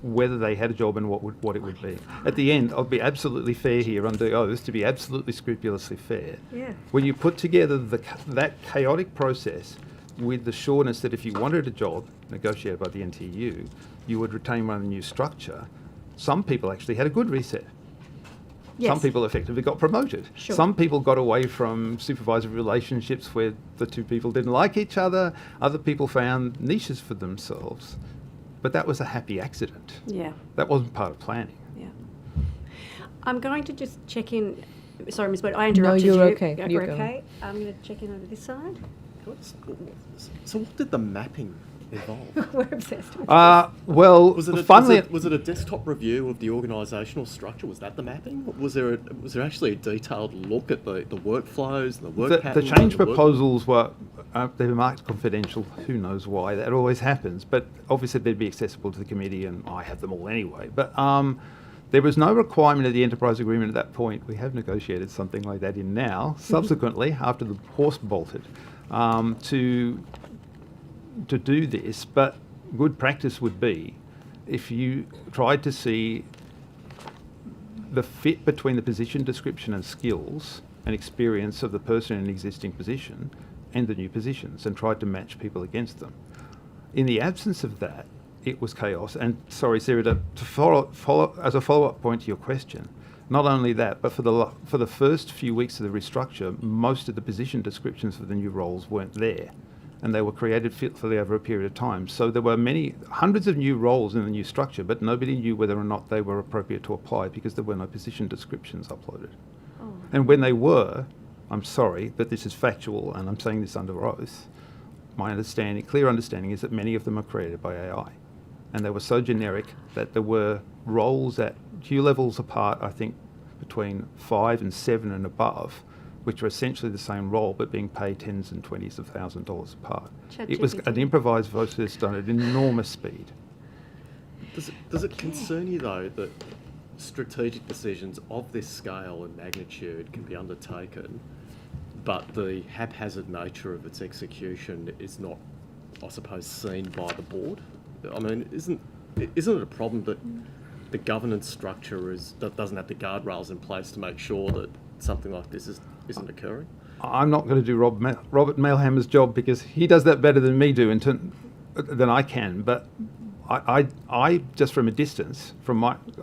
whether they had a job and what it would be. At the end, I'll be absolutely fair here under oath, to be absolutely scrupulously fair. Yeah. When you put together that chaotic process with the sureness that if you wanted a job negotiated by the NTU, you would retain one in the new structure, some people actually had a good reset. Yes. Some people effectively got promoted. Sure. Some people got away from supervisory relationships where the two people didn't like each other. Other people found niches for themselves. But that was a happy accident. Yeah. That wasn't part of planning. Yeah. I'm going to just check in. Sorry, Ms. Bird, I interrupted you're you. okay. You're You're okay. I'm going to check in over this side. So what did the mapping involve? We're obsessed with Well, Was it a desktop review of the organisational structure? Was that the mapping? Was there actually a detailed look at the workflows and the work the patterns? change proposals were they were marked confidential. Who knows why? That always happens. But obviously they'd be accessible to the committee, and I have them all anyway. But there was no requirement of the enterprise agreement at that point. We have negotiated something like that in now, subsequently, after the horse bolted, to do this. But good practice would be if you tried to see the fit between the position description and skills and experience of the person in an existing position and the new positions, and tried to match people against them. In the absence of that, it was chaos. And sorry, Sarah, to follow as a follow-up point to your question, not only that, but for the first few weeks of the restructure, most of the position descriptions for the new roles weren't there, and they were created fitfully over a period of time. So there were hundreds of new roles in the new structure, but nobody knew whether or not they were appropriate to apply because there were no position descriptions uploaded. Oh. And when they were, I'm sorry, but this is factual, and I'm saying this under oath, my clear understanding is that many of them are created by AI. And they were so generic that there were roles at Q levels apart, I think, between 5 and 7 and above, which are essentially the same role but being paid tens and twenties of thousands of dollars apart. It was an improvised process done at enormous speed. Does it concern you, though, that strategic decisions of this scale and magnitude can be undertaken, but the haphazard nature of its execution is not, I suppose, seen by the board? I mean, isn't it a problem that the governance structure doesn't have the guardrails in place to make sure that something like this isn't occurring? I'm not going to do Robert Mailhammer's job because he does that better than me do than I can. But I just from a distance,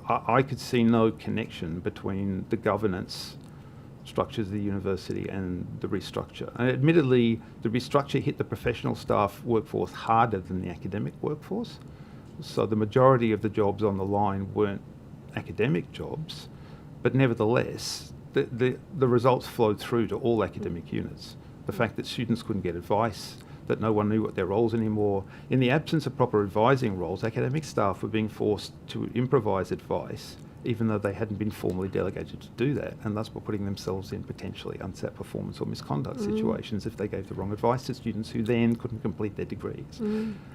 I could see no connection between the governance structures of the university and the restructure. And admittedly, the restructure hit the professional staff workforce harder than the academic workforce. So the majority of the jobs on the line weren't academic jobs, but nevertheless, the results flowed through to all academic units. The fact that students couldn't get advice, that no one knew what their roles anymore. In the absence of proper advising roles, academic staff were being forced to improvise advice, even though they hadn't been formally delegated to do that, and thus were putting themselves in potentially unsafe performance or misconduct situations if they gave the wrong advice to students who then couldn't complete their degrees.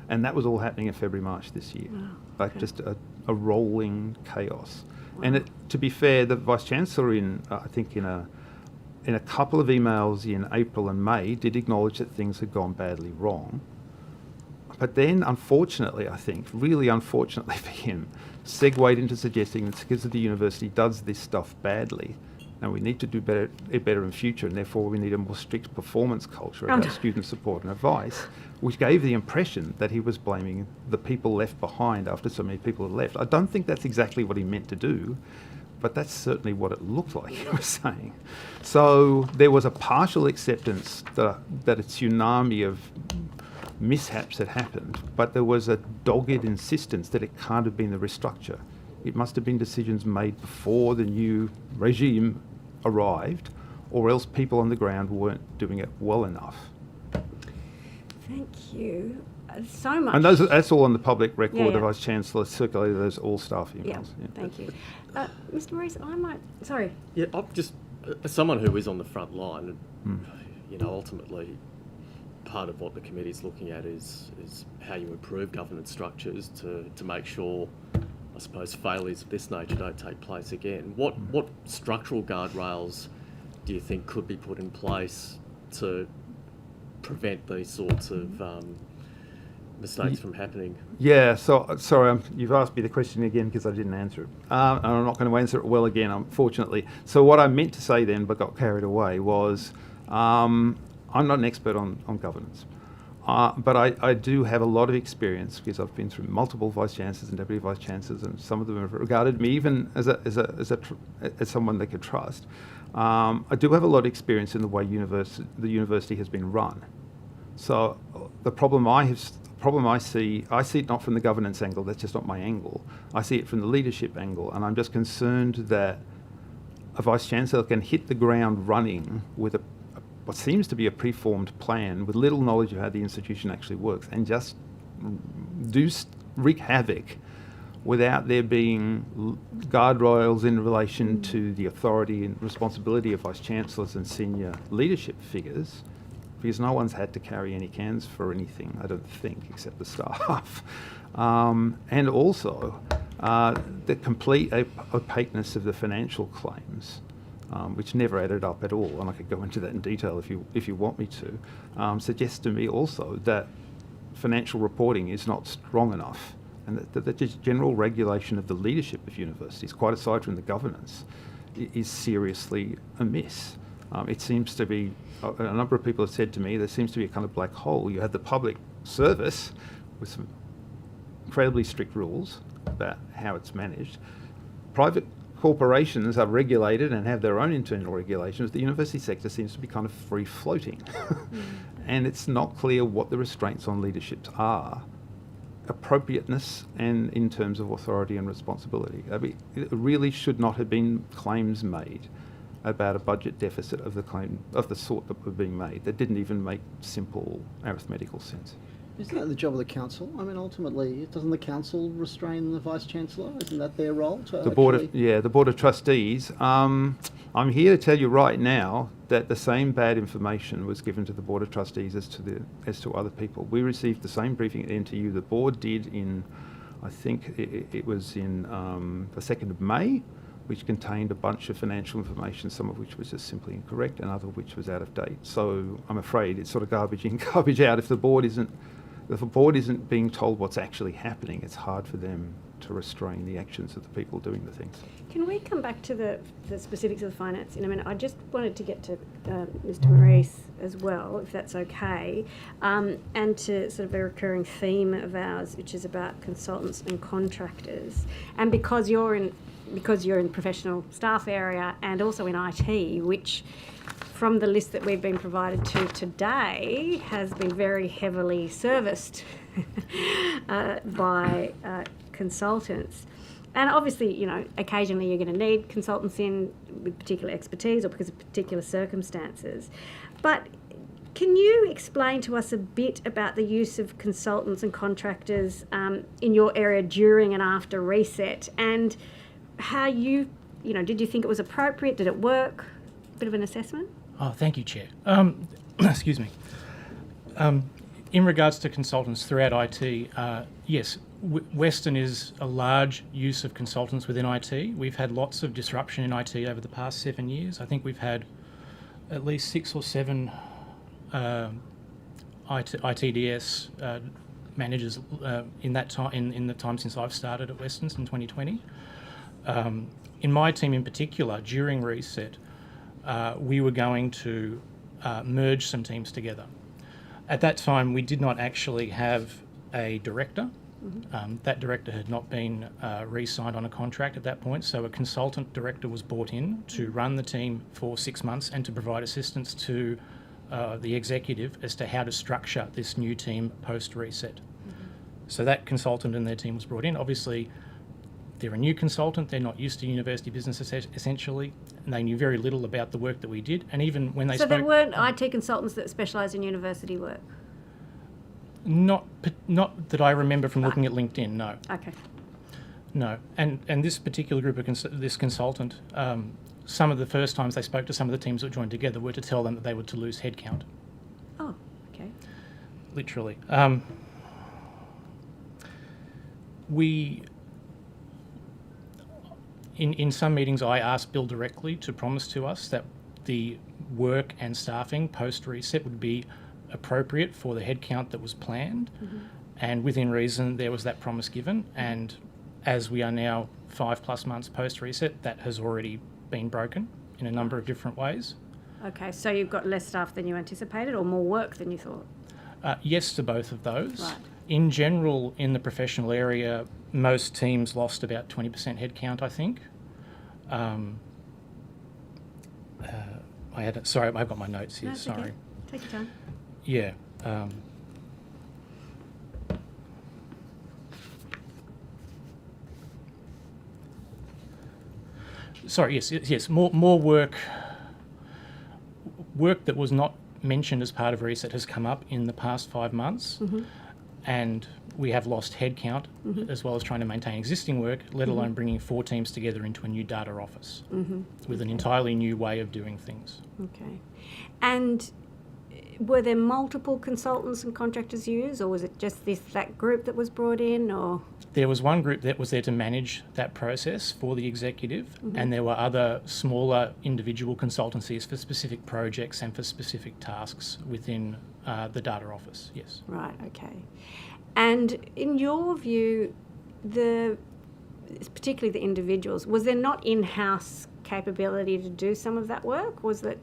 And that was all happening in February, March this year. Like just a rolling chaos. And to be fair, the Vice-Chancellor I think in a couple of emails in April and May did acknowledge that things had gone badly wrong. But then, unfortunately, I think, really unfortunately for him, segued into suggesting that because the university does this stuff badly, and we need to do better in future, and therefore we need a more strict performance culture about student support and advice, which gave the impression that he was blaming the people left behind after so many people had left. I don't think that's exactly what he meant to do, but that's certainly what it looked like you were saying. So there was a partial acceptance that a tsunami of mishaps had happened, but there was a dogged insistence that it can't have been the restructure. It must have been decisions made before the new regime arrived, or else people on the ground weren't doing it well enough. Thank you so much. And that's all on the public record. Yeah, yeah. The Vice-Chancellor circulated those all staff emails. Yeah, thank you. Mr. Maurice, sorry. Yeah, I'm just as someone who is on the front line, you know, ultimately part of what the committee's looking at is how you improve governance structures to make sure, I suppose, failures of this nature don't take place again. What structural guardrails do you think could be put in place to prevent these sorts of mistakes from happening? Yeah, so sorry, you've asked me the question again because I didn't answer it. And I'm not going to answer it well again, unfortunately. So what I meant to say then, but got carried away, was I'm not an expert on governance. But I do have a lot of experience because I've been through multiple vice-chancellors and deputy vice-chancellors, and some of them have regarded me even as someone they could trust. I do have a lot of experience in the way the university has been run. So the problem I see it not from the governance angle. That's just not my angle. I see it from the leadership angle, and I'm just concerned that a vice-chancellor can hit the ground running with what seems to be a preformed plan with little knowledge of how the institution actually works, and just wreak havoc without there being guardrails in relation to the authority and responsibility of vice-chancellors and senior leadership figures, because no one's had to carry any cans for anything, I don't think, except the staff. And also the complete opaqueness of the financial claims, which never added up at all, and I could go into that in detail if you want me to, suggests to me also that financial reporting is not strong enough, and that the general regulation of the leadership of universities, quite aside from the governance, is seriously amiss. It seems to be, a number of people have said to me, there seems to be a kind of black hole. You have the public service with some incredibly strict rules about how it's managed. Private corporations are regulated and have their own internal regulations. The university sector seems to be kind of free-floating. And it's not clear what the restraints on leaderships are, appropriateness, and in terms of authority and responsibility. I mean, it really should not have been claims made about a budget deficit of the sort that were being made that didn't even make simple arithmetical sense. Isn't that the job of the council? I mean, ultimately, doesn't the council restrain the vice-chancellor? Isn't that their role? The Board of Trustees. I'm here to tell you right now that the same bad information was given to the Board of Trustees as to other people. We received the same briefing at NTU. The board did in, I think it was in the 2nd of May, which contained a bunch of financial information, some of which was just simply incorrect and other of which was out of date. So I'm afraid it's sort of garbage in, garbage out. If a board isn't being told what's actually happening, it's hard for them to restrain the actions of the people doing the things. Can we come back to the specifics of the finance in a minute? I just wanted to get to Mr. Maurice as well, if that's okay, and to sort of a recurring theme of ours, which is about consultants and contractors. And because you're in professional staff area and also in IT, which from the list that we've been provided to today has been very heavily serviced by consultants. And obviously, you know, occasionally you're going to need consultants in with particular expertise or because of particular circumstances. But can you explain to us a bit about the use of consultants and contractors in your area during and after reset, and how did you think it was appropriate? Did it work? A bit of an assessment? Oh, thank you, Chair. Excuse me. In regards to consultants throughout IT, yes, Western is a large use of consultants within IT. We've had lots of disruption in IT over the past 7 years. I think we've had at least 6 or 7 ITDS managers in that time, in the time since I've started at Western in 2020. In my team in particular, during reset, we were going to merge some teams together. At that time, we did not actually have a director That director had not been re-signed on a contract at that point, so a consultant director was brought in to run the team for 6 months and to provide assistance to the executive as to how to structure this new team post-reset. So that consultant and their team was brought in. Obviously, they're a new consultant, they're not used to university business essentially, and they knew very little about the work that we did. And even when they So spoke... there weren't IT consultants that specialise in university work? Not that I remember from looking at LinkedIn, no. Okay. No. And this particular group of this consultant, some of the first times they spoke to some of the teams that joined together were to tell them that they were to lose headcount. Oh, okay. Literally. In some meetings, I asked Bill directly to promise to us that the work and staffing post-reset would be appropriate for the headcount that was planned, and within reason there was that promise given, and as we are now 5+ months post-reset, that has already been broken in a number of different ways. Okay, so you've got less staff than you anticipated or more work than you thought? Yes to both of those. Right. In general, in the professional area, most teams lost about 20% headcount, I think. Sorry, I've got my notes here, No, it's sorry. okay. Take your time. Yeah. Sorry, yes. More work that was not mentioned as part of reset has come up in the past 5 months, and we have lost headcount as well as trying to maintain existing work, let alone bringing 4 teams together into a new data office with an entirely new way of doing things. Okay. And were there multiple consultants and contractors used, or was it just that group that was brought in, or? There was one group that was there to manage that process for the executive, and there were other smaller individual consultancies for specific projects and for specific tasks within the data office, yes. Right, okay. And in your view, particularly the individuals, was there not in-house capability to do some of that work? Was that...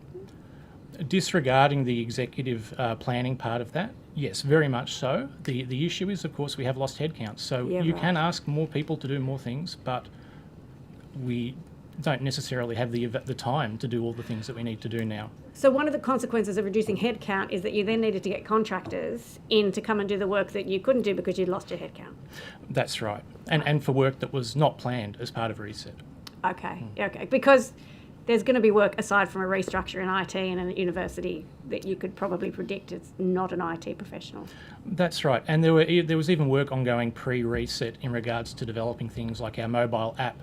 Disregarding the executive planning part of that, yes, very much so. The issue is, of course, we have lost headcount. So Yeah, you right. can ask more people to do more things, but we don't necessarily have the time to do all the things that we need to do now. So one of the consequences of reducing headcount is that you then needed to get contractors in to come and do the work that you couldn't do because you'd lost your headcount. That's right. And for work that was not planned as part of reset. Okay, okay. Because there's going to be work aside from a restructure in IT in a university that you could probably predict is not an IT professional. That's right. And there was even work ongoing pre-reset in regards to developing things like our mobile app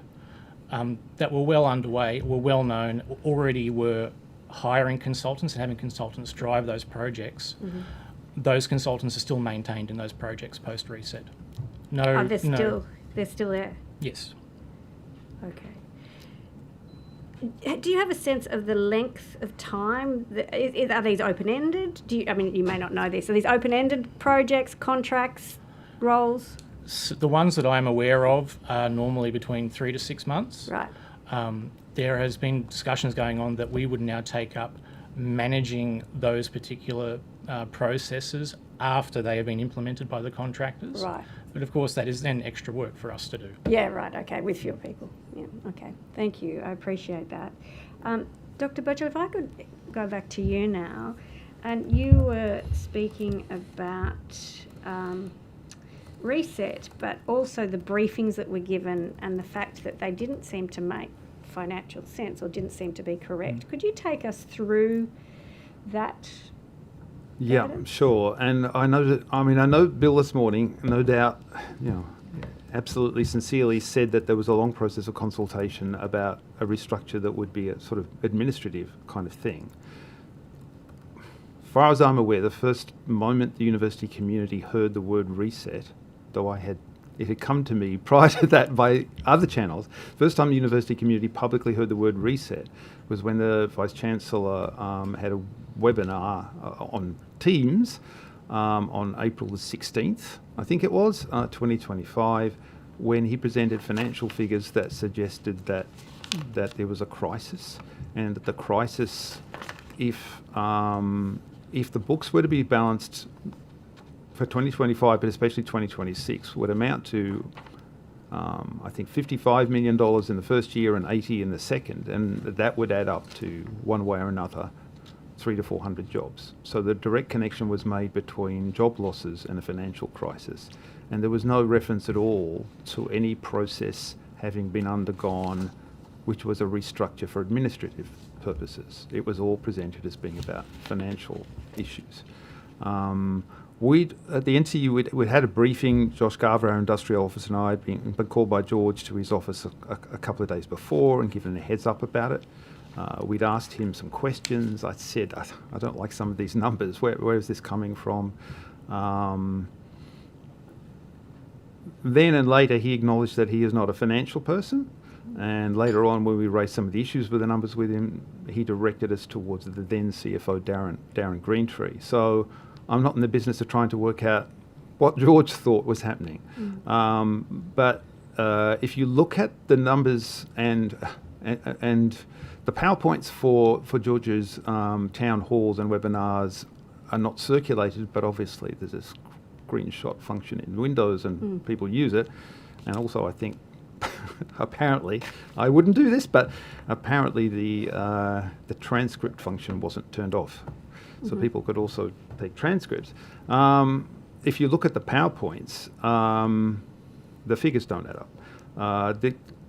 that were well underway, were well known, already were hiring consultants and having consultants drive those projects. Those consultants are still maintained in those projects post-reset. They're still there? Yes. Okay. Do you have a sense of the length of time? Are these open-ended? You may not know this. Are these open-ended projects, contracts, roles? So the ones that I'm aware of are normally between 3 to 6 months. Right. There has been discussions going on that we would now take up managing those particular processes after they have been implemented by the contractors. Right. But of course that is then extra work for us to do. Yeah, right, okay, with fewer people. Yeah, okay. Thank you, I appreciate that. Dr. Burchell, if I could go back to you now, and you were speaking about reset, but also the briefings that were given and the fact that they didn't seem to make financial sense or didn't seem to be correct. Could you take us through that? Yeah, sure. And I know Bill this morning, no doubt, absolutely sincerely said that there was a long process of consultation about a restructure that would be a sort of administrative kind of thing. As far as I'm aware, the first moment the university community heard the word reset, though it had come to me prior to that by other channels, first time the university community publicly heard the word reset was when the Vice-Chancellor had a webinar on Teams on April the 16th, I think it was, 2025, when he presented financial figures that suggested that there was a crisis, and that the crisis, if the books were to be balanced for 2025, but especially 2026, would amount to, I think, $55 million in the first year and 80 in the second, and that would add up to, one way or another, 300 to 400 jobs. So the direct connection was made between job losses and a financial crisis, and there was no reference at all to any process having been undergone which was a restructure for administrative purposes. It was all presented as being about financial issues. At the NTU, we'd had a briefing. Josh Garver, our industrial officer, and I had been called by George to his office a couple of days before and given a heads up about it. We'd asked him some questions. I said, I don't like some of these numbers. Where is this coming from? Then and later, he acknowledged that he is not a financial person. And later on, when we raised some of the issues with the numbers with him, he directed us towards the then CFO, Darren Greentree. So I'm not in the business of trying to work out what George thought was happening. But if you look at the numbers and the PowerPoints for George's town halls and webinars are not circulated, but obviously there's a screenshot function in Windows and people use it. And also I think apparently, I wouldn't do this, but apparently the transcript function wasn't turned off. So people could also take transcripts. If you look at the PowerPoints, the figures don't add up.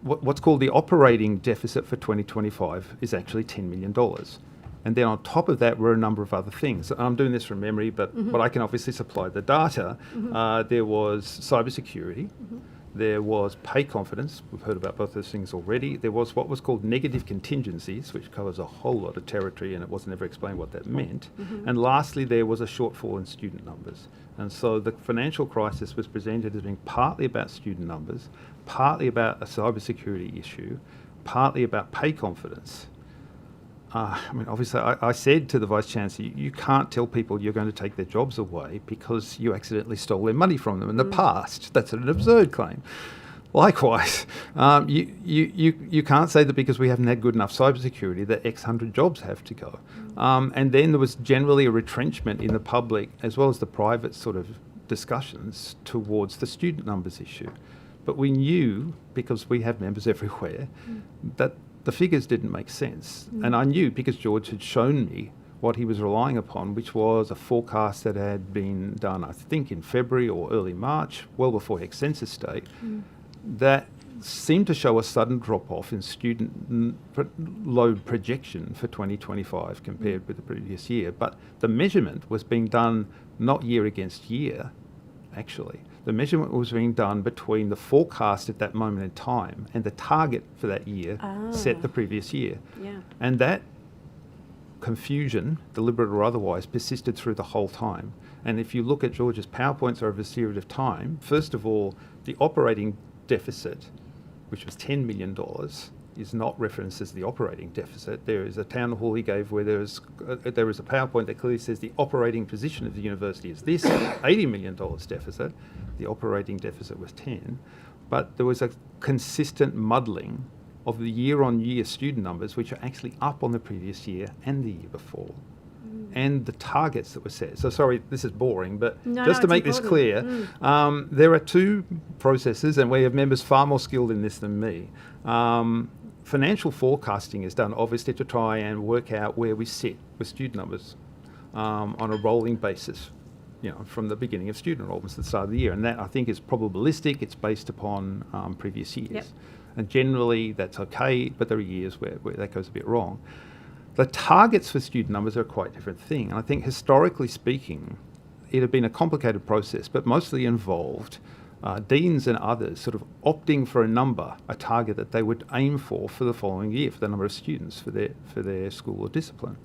What's called the operating deficit for 2025 is actually $10 million. And then on top of that were a number of other things. I'm doing this from memory, but I can obviously supply the data. There was cybersecurity. There was pay confidence. We've heard about both those things already. There was what was called negative contingencies, which covers a whole lot of territory, and it wasn't ever explained what that meant. And lastly, there was a shortfall in student numbers. And so the financial crisis was presented as being partly about student numbers, partly about a cybersecurity issue, partly about pay confidence. Obviously, I said to the Vice-Chancellor, you can't tell people you're going to take their jobs away because you accidentally stole their money from them in the past. That's an absurd claim. Likewise, you can't say that because we haven't had good enough cybersecurity that X hundred jobs have to go. And then there was generally a retrenchment in the public as well as the private sort of discussions towards the student numbers issue. But we knew, because we have members everywhere, that the figures didn't make sense. And I knew because George had shown me what he was relying upon, which was a forecast that had been done, I think, in February or early March, well before his census date, that seemed to show a sudden drop-off in student load projection for 2025 compared with the previous year. But the measurement was being done not year against year, actually. The measurement was being done between the forecast at that moment in time and the target for that year set the previous year. And that confusion, deliberate or otherwise, persisted through the whole time. And if you look at George's PowerPoints over a period of time, first of all, the operating deficit, which was $10 million, is not referenced as the operating deficit. There is a town hall he gave where there is a PowerPoint that clearly says the operating position of the university is this, $80 million deficit. The operating deficit was 10. But there was a consistent muddling of the year-on-year student numbers, which are actually up on the previous year and the year before, and the targets that were set. So sorry, this is boring, but just to make this clear, there are two processes, and we have members far more skilled in this than me. Financial forecasting is done obviously to try and work out where we sit with student numbers on a rolling basis, from the beginning of student enrollments at the start of the year. And that, I think, is probabilistic. It's based upon previous years. And generally that's okay, but there are years where that goes a bit wrong. The targets for student numbers are a quite different thing. And I think historically speaking, it had been a complicated process, but mostly involved deans and others sort of opting for a target that they would aim for the following year, for the number of students for their school or discipline.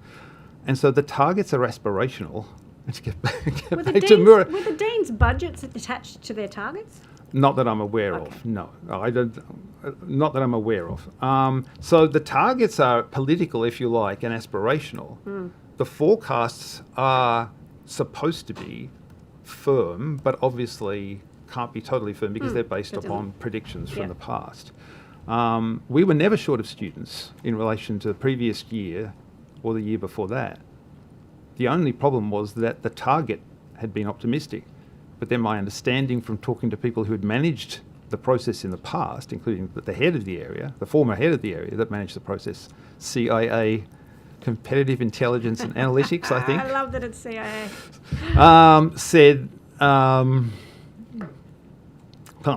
And so the targets are aspirational. Let's get back Were to Mura. Were the deans' budgets attached to their targets? Not that I'm aware of. No, I don't. Not that I'm aware of. So the targets are political, if you like, and aspirational. The forecasts are supposed to be firm, but obviously can't be totally firm because they're based upon predictions from the past. We were never short of students in relation to the previous year or the year before that. The only problem was that the target had been optimistic. But then my understanding from talking to people who had managed the process in the past, including the head of the area, the former head of the area that managed the process, CIA, Competitive Intelligence and Analytics, I think. I love that it's CIA. Said, pardon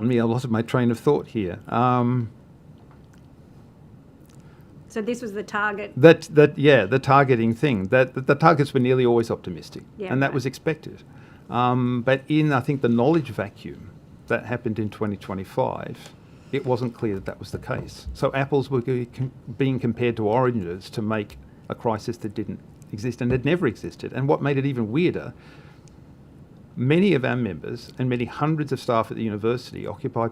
me, I lost my train of thought here. So this was the target. The targeting thing. That the targets were nearly always optimistic, Yeah, and that right. was expected. But in, I think, the knowledge vacuum that happened in 2025, it wasn't clear that that was the case. So apples were being compared to oranges to make a crisis that didn't exist and had never existed. And what made it even weirder, many of our members and many hundreds of staff at the university occupy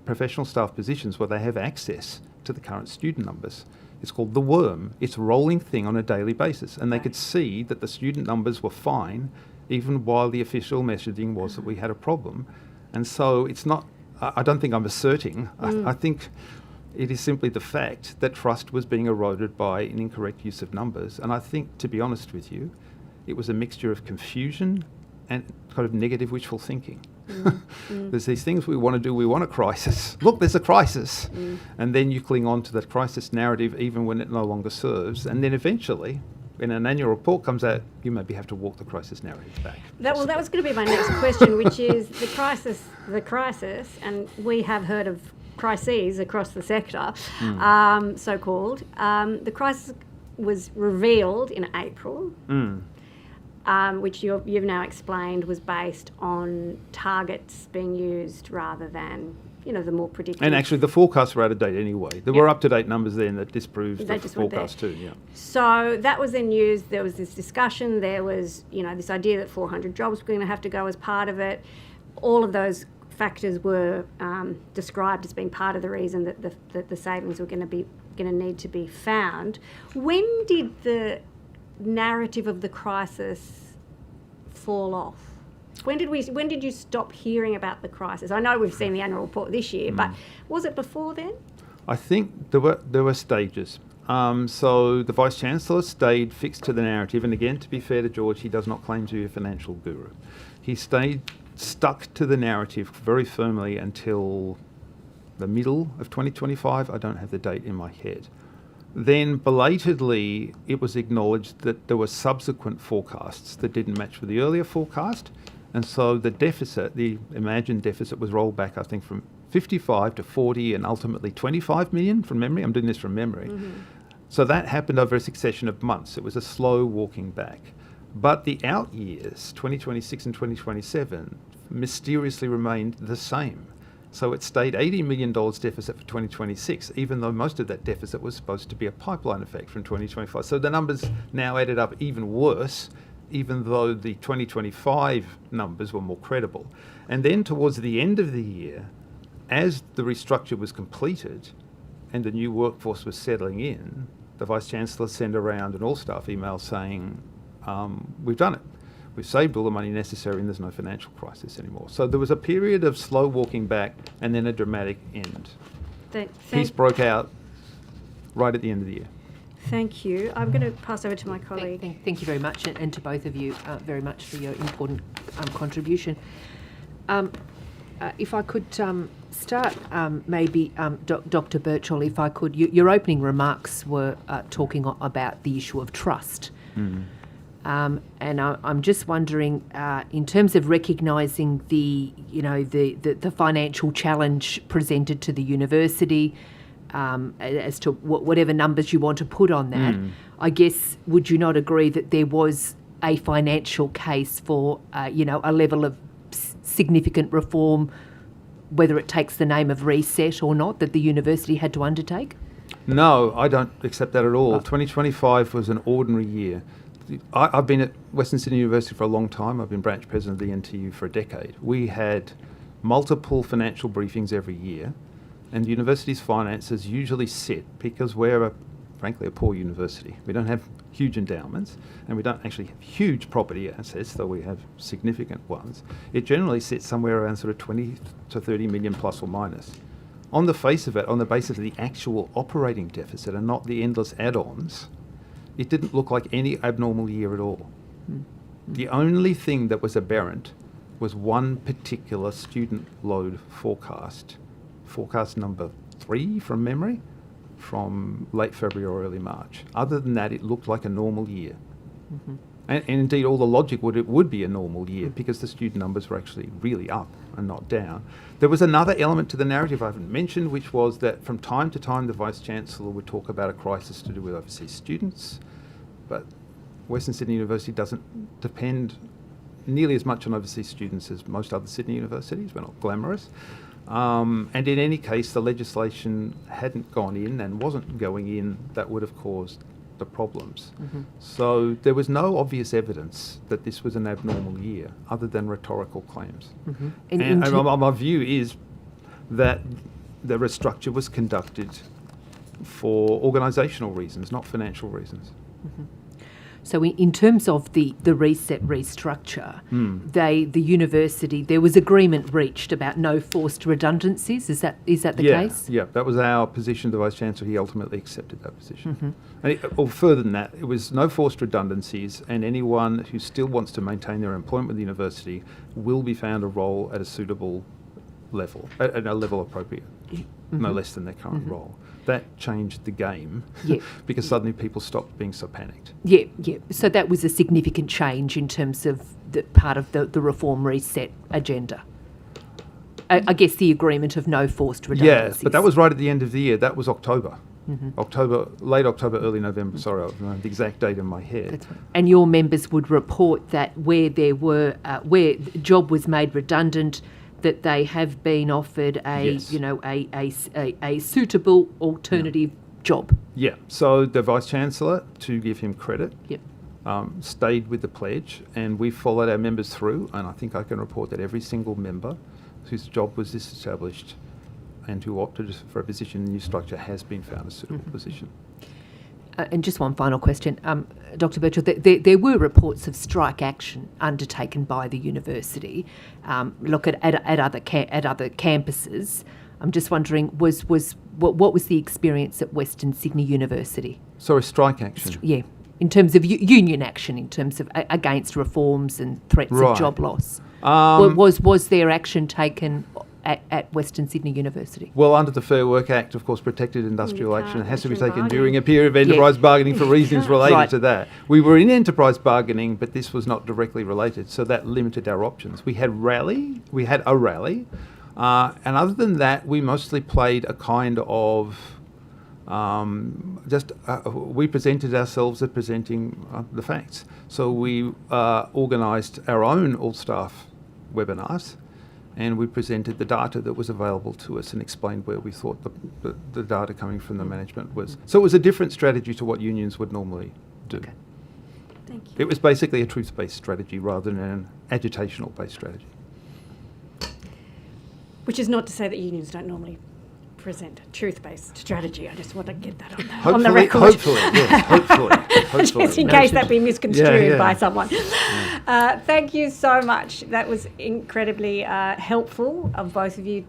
professional staff positions where they have access to the current student numbers. It's called the worm. It's a rolling thing on a daily basis. And they could see that the student numbers were fine, even while the official messaging was that we had a problem. And so it's not, I don't think I'm asserting, I think it is simply the fact that trust was being eroded by an incorrect use of numbers. And I think, to be honest with you, it was a mixture of confusion and kind of negative wishful thinking. There's these things we want to do, we want a crisis. Look, there's a crisis. And then you cling on to that crisis narrative even when it no longer serves. And then eventually, when an annual report comes out, you maybe have to walk the crisis narrative back. That was going to be my next question, which is the crisis, and we have heard of crises across the sector, so-called. The crisis was revealed in April, which you've now explained was based on targets being used rather than, the more predictive. And actually, the forecasts were out of date anyway. There were up-to-date numbers then that disproved the forecast too. Yeah. So that was then used. There was this discussion. There was, this idea that 400 jobs were going to have to go as part of it. All of those factors were described as being part of the reason that the savings were going to need to be found. When did the narrative of the crisis fall off? When did you stop hearing about the crisis? I know we've seen the annual report this year, but was it before then? I think there were stages. So the Vice-Chancellor stayed fixed to the narrative, and again, to be fair to George, he does not claim to be a financial guru. He stayed stuck to the narrative very firmly until the middle of 2025. I don't have the date in my head. Then belatedly, it was acknowledged that there were subsequent forecasts that didn't match with the earlier forecast. And so the deficit, the imagined deficit, was rolled back, I think, from 55 to 40 and ultimately 25 million from memory. I'm doing this from memory. So that happened over a succession of months. It was a slow walking back. But the out years, 2026 and 2027, mysteriously remained the same. So it stayed $80 million deficit for 2026, even though most of that deficit was supposed to be a pipeline effect from 2025. So the numbers now added up even worse, even though the 2025 numbers were more credible. And then towards the end of the year, as the restructure was completed and the new workforce was settling in, the Vice-Chancellor sent around an all-staff email saying, we've done it. We've saved all the money necessary and there's no financial crisis anymore. So there was a period of slow walking back and then a dramatic end. Peace broke out right at the end of the year. Thank you. I'm going to pass over to my colleague. Thank you very much, and to both of you very much for your important contribution. If I could start, maybe, Dr. Birchall, if I could, your opening remarks were talking about the issue of trust. And I'm just wondering, in terms of recognising the financial challenge presented to the university, as to whatever numbers you want to put on that, I guess, would you not agree that there was a financial case for, a level of significant reform, whether it takes the name of reset or not, that the university had to undertake? No, I don't accept that at all. 2025 was an ordinary year. I've been at Western Sydney University for a long time. I've been branch president of the NTU for a decade. We had multiple financial briefings every year, and the university's finances usually sit because we're, frankly, a poor university. We don't have huge endowments, and we don't actually have huge property assets, though we have significant ones. It generally sits somewhere around sort of 20 to 30 million plus or minus. On the face of it, on the basis of the actual operating deficit and not the endless add-ons, it didn't look like any abnormal year at all. The only thing that was aberrant was one particular student load forecast number 3 from memory, from late February or early March. Other than that, it looked like a normal year. Mm-hmm. And indeed, all the logic it would be a normal year because the student numbers were actually really up and not down. There was another element to the narrative I haven't mentioned, which was that from time to time the Vice-Chancellor would talk about a crisis to do with overseas students, but Western Sydney University doesn't depend nearly as much on overseas students as most other Sydney universities. We're not glamorous. And in any case, the legislation hadn't gone in and wasn't going in that would have caused the problems. Mm-hmm. So there was no obvious evidence that this was an abnormal year other than rhetorical claims. Mm-hmm. And my view is that the restructure was conducted for organisational reasons, not financial reasons. Mm-hmm. So in terms of the reset restructure, the university, there was agreement reached about no forced redundancies. Is that the case? Yeah, that was our position. The Vice-Chancellor, he ultimately accepted that position. Mm-hmm. And or further than that, it was no forced redundancies, and anyone who still wants to maintain their employment with the university will be found a role at a suitable level, at a level appropriate, no less than their current role. That changed the game because suddenly people stopped being so panicked. Yeah. So that was a significant change in terms of the part of the reform reset agenda. I guess the agreement of no forced redundancies. Yeah, but that was right at the end of the year. That was October. Mm-hmm. Late October, early November. Sorry, I don't know the exact date in my head. That's right. And your members would report that where there were where the job was made redundant, that they have been offered a suitable alternative job. Yeah. So the Vice-Chancellor, to give him credit, stayed with the pledge, and we followed our members through. And I think I can report that every single member whose job was disestablished and who opted for a position in the new structure has been found a suitable position. And just one final question, Dr. Birchall. There were reports of strike action undertaken by the university. Look at other campuses. I'm just wondering, what was the experience at Western Sydney University? Sorry, strike action. In terms of union action, in terms of against reforms and threats of job loss. Was there action taken at Western Sydney University? Well, under the Fair Work Act, of course, protected industrial action has to be taken during a period of enterprise bargaining for reasons related to that. We were in enterprise bargaining, but this was not directly related, so that limited our options. We had a rally, and other than that, we mostly played a kind of we presented ourselves as presenting the facts. So we organised our own all-staff webinars, and we presented the data that was available to us and explained where we thought the data coming from the management was. So it was a different strategy to what unions would normally do. Okay. Thank you. It was basically a truth-based strategy rather than an agitational-based strategy. Which is not to say that unions don't normally present a truth-based strategy. I just want to get that on the Hopefully, record. hopefully, yes, hopefully. Just in case that be misconstrued by someone. Thank you so much. That was incredibly helpful of both of you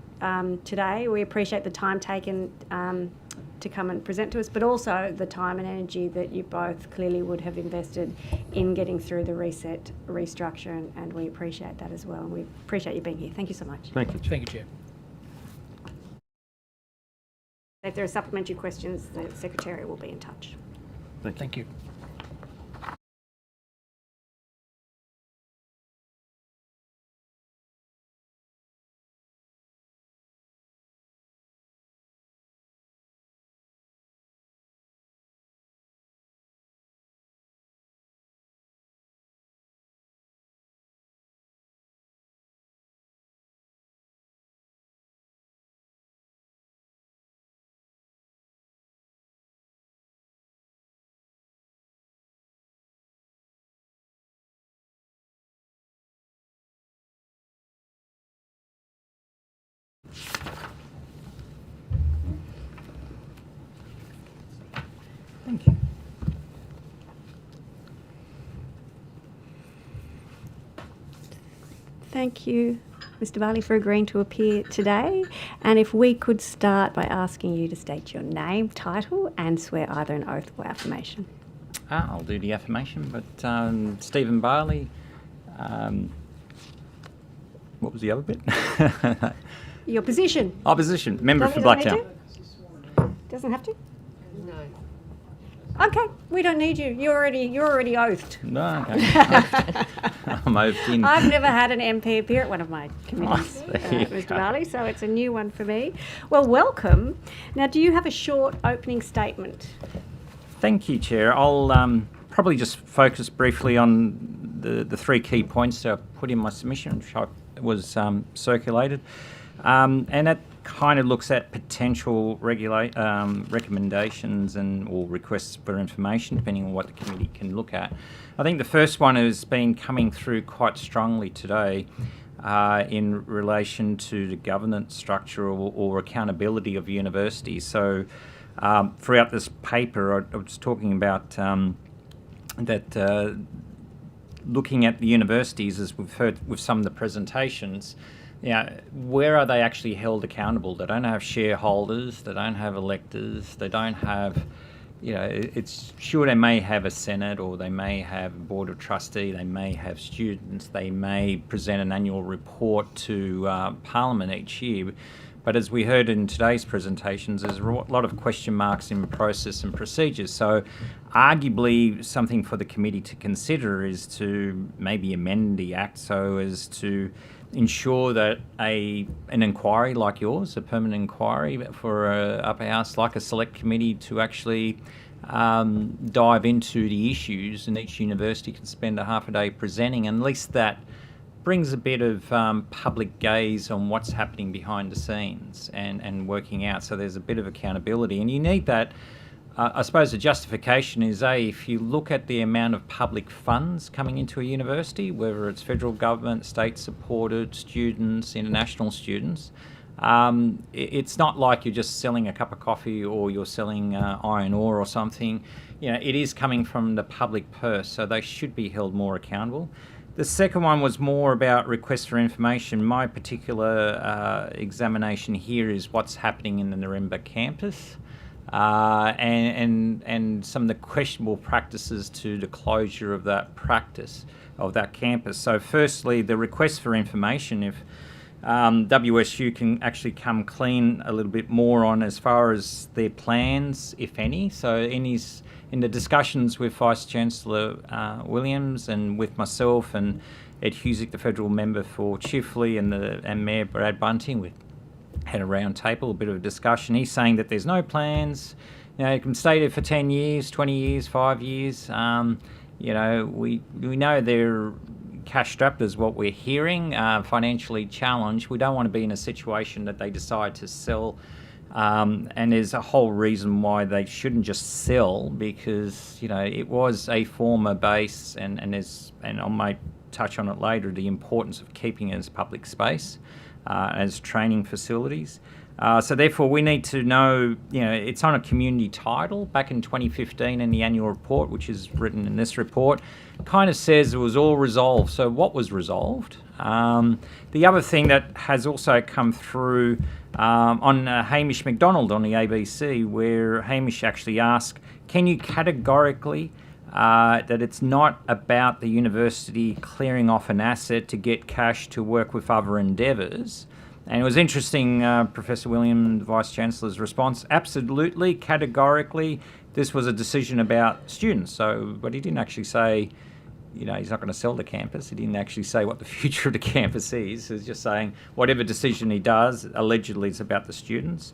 today. We appreciate the time taken to come and present to us, but also the time and energy that you both clearly would have invested in getting through the reset restructure, and we appreciate that as well. And we appreciate you being here. Thank you so much. Thank you. Thank you, Chair. If there are supplementary questions, the Secretary will be in touch. Thank you. Thank you. Thank you, Mr. Barley, for agreeing to appear today. And if we could start by asking you to state your name, title, and swear either an oath or affirmation. I'll do the affirmation, but Stephen Barley, What was the other bit? Your position. Opposition. Member for Doesn't it Blacktown. need to? Doesn't have to? No. Okay, we don't need you. You're already oathed. No, okay. I'm oathed in. I've never had an MP appear at one of my committees, there you Mr. go. Barley, so it's a new one for me. Well, welcome. Now, do you have a short opening statement? Thank you, Chair. I'll probably just focus briefly on the three key points that I put in my submission, which was circulated. And that kind of looks at potential recommendations or requests for information, depending on what the committee can look at. I think the first one has been coming through quite strongly today in relation to the governance structure or accountability of universities. So throughout this paper, I was talking about that looking at the universities, as we've heard with some of the presentations, where are they actually held accountable? They don't have shareholders, they don't have electors, they don't have, it's sure they may have a Senate or they may have a Board of Trustee, they may have students, they may present an annual report to Parliament each year. But as we heard in today's presentations, there's a lot of question marks in process and procedures. So arguably something for the committee to consider is to maybe amend the Act so as to ensure that an inquiry like yours, a permanent inquiry for a upper house, like a select committee, to actually dive into the issues, and each university can spend a half a day presenting, and at least that brings a bit of public gaze on what's happening behind the scenes and working out. So there's a bit of accountability, and you need that. I suppose the justification is, if you look at the amount of public funds coming into a university, whether it's federal government, state-supported, students, international students, it's not like you're just selling a cup of coffee or you're selling iron ore or something. It is coming from the public purse, so they should be held more accountable. The second one was more about requests for information. My particular examination here is what's happening in the Nirimba campus. And some of the questionable practices to the closure of that campus. So firstly, the request for information, if WSU can actually come clean a little bit more on as far as their plans, if any. So in the discussions with Vice-Chancellor Williams and with myself and Ed Husick, the federal member for Chifley, and Mayor Brad Bunting, we had a round table, a bit of a discussion. He's saying that there's no plans. You can stay there for 10 years, 20 years, 5 years. We know they're cash-strapped is what we're hearing, financially challenged. We don't want to be in a situation that they decide to sell. And there's a whole reason why they shouldn't just sell, because, it was a former base, and I might touch on it later, the importance of keeping it as public space. As training facilities. So therefore we need to know, it's on a community title. Back in 2015 in the annual report, which is written in this report, kind of says it was all resolved. So what was resolved? The other thing that has also come through on Hamish McDonald on the ABC, where Hamish actually asked, can you categorically that it's not about the university clearing off an asset to get cash to work with other endeavours. And it was interesting, Professor William, the Vice-Chancellor's response, absolutely, categorically, this was a decision about students. But he didn't actually say, he's not going to sell the campus. He didn't actually say what the future of the campus is. He's just saying whatever decision he does, allegedly it's about the students.